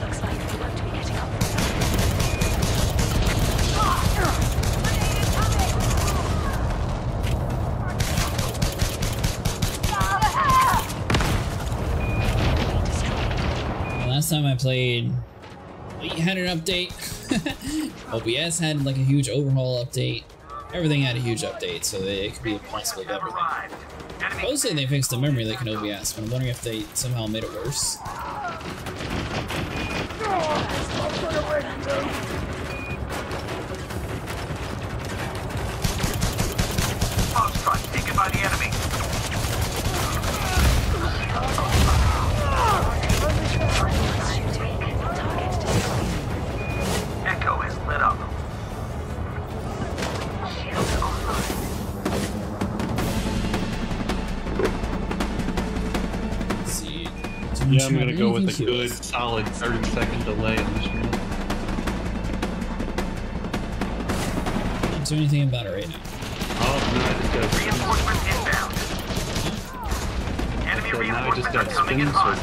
S8: Looks like we won't be getting up.
S2: Last time I played, Elite had an update. OBS had like a huge overhaul update. Everything had a huge update, so it could be a possible of everything. Supposedly they fixed the memory leak in OBS, but I'm wondering if they somehow made it worse.
S12: Foxtrot
S3: Yeah, I'm gonna go with a good, solid 30-second delay on the stream.
S2: Can't do anything about it right now.
S3: Oh, no, I just got
S12: Reinforcements inbound. Enemy reinforcements are coming in hot.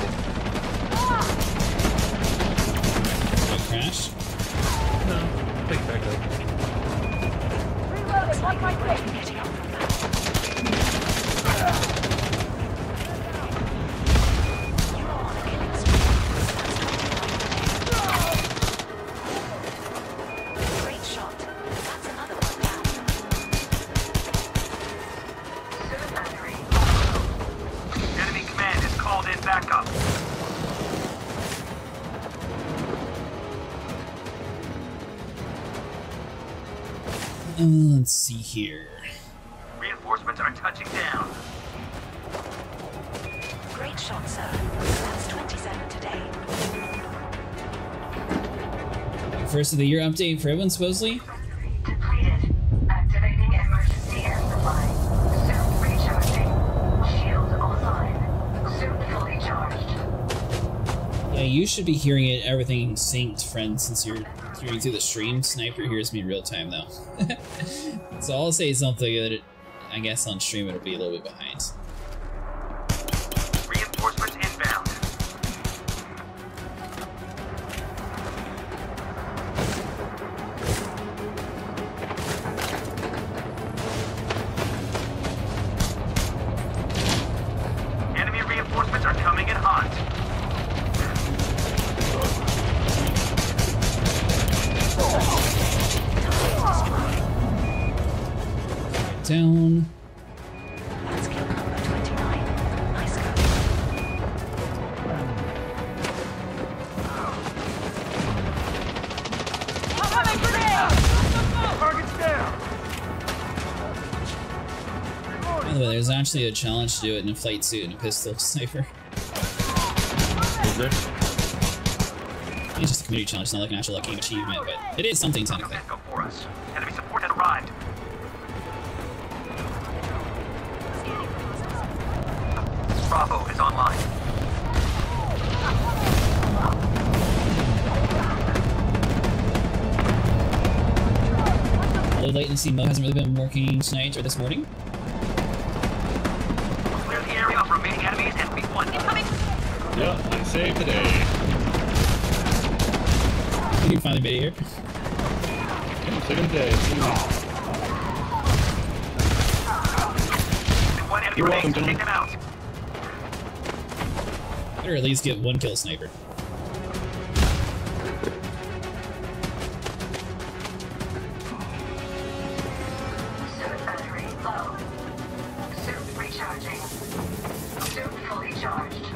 S2: Crash?
S3: No, pick back up.
S8: Looks like my quick getting up from that. You're on a killing spree. Great shot. That's another one down.
S12: Enemy command is called in backup.
S2: Let's see here.
S12: Reinforcements are touching down.
S8: Great shot, sir. That's 27 today.
S2: First of the year update for everyone, supposedly.
S6: Depleted. Activating emergency air supply. Suit recharging. Shield online. Suit fully charged.
S2: Yeah, you should be hearing it, everything synced, friend, since you're hearing through the stream. Sniper hears me real time, though. So I'll say something that I guess on stream it'll be a little bit behind.
S12: Reinforcements inbound. Enemy reinforcements are coming in hot.
S2: Down.
S8: That's kill number 29. Nice go.
S12: Target's down.
S2: By the way, there's actually a challenge to do it in a flight suit and a pistol sniper.
S3: Is there?
S2: It's just a community challenge, it's not like an actual game achievement, but it is something technically.
S12: Go for us. Enemy support has arrived. Bravo is online.
S2: Low latency mode hasn't really been working tonight or this morning.
S12: Clear the area of remaining enemies and we won. Incoming!
S3: Yep, I saved the day.
S2: You finally made it here.
S3: Yeah, second day.
S12: One enemy
S3: You're welcome,
S12: remains. Take them out.
S2: Better at least get one kill sniper.
S6: Suit battery low. Suit recharging. Suit fully charged.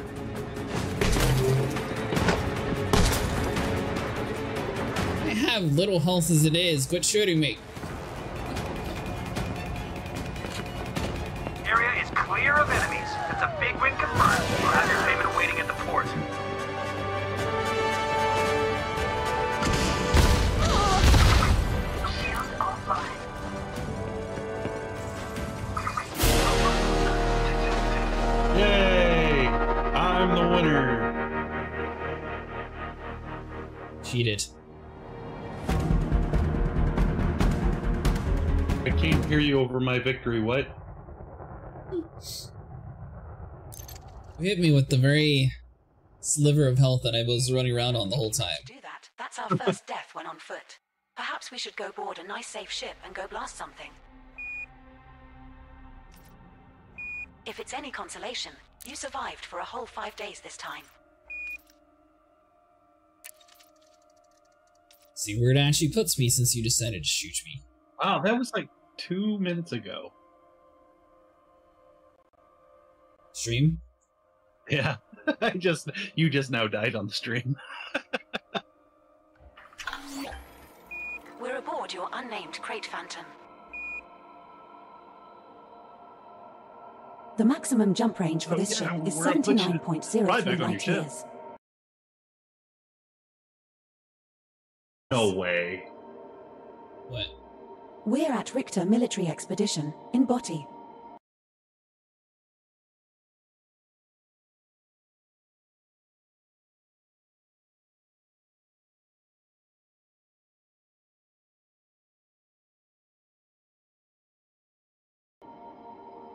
S2: I have little health as it is. Quit shooting me.
S12: Area is clear of enemies. That's a big win confirmed. You'll have your payment waiting at the port.
S6: Shield offline.
S3: Yay! I'm the winner.
S2: Cheated.
S3: I can't hear you over my victory. What?
S2: You hit me with the very sliver of health that I was running around on the whole time.
S8: Do that. That's our first death when on foot. Perhaps we should go board a nice safe ship and go blast something. If it's any consolation, you survived for a whole 5 days this time.
S2: See where it actually puts me since you decided to shoot me.
S3: Wow, that was like 2 minutes ago.
S2: Stream?
S3: Yeah, you just now died on the stream.
S8: We're aboard your unnamed crate phantom.
S10: The maximum jump range for this ship is 79.03 light years.
S3: No way.
S2: What?
S10: We're at Richter Military Expedition in Botti.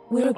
S10: We're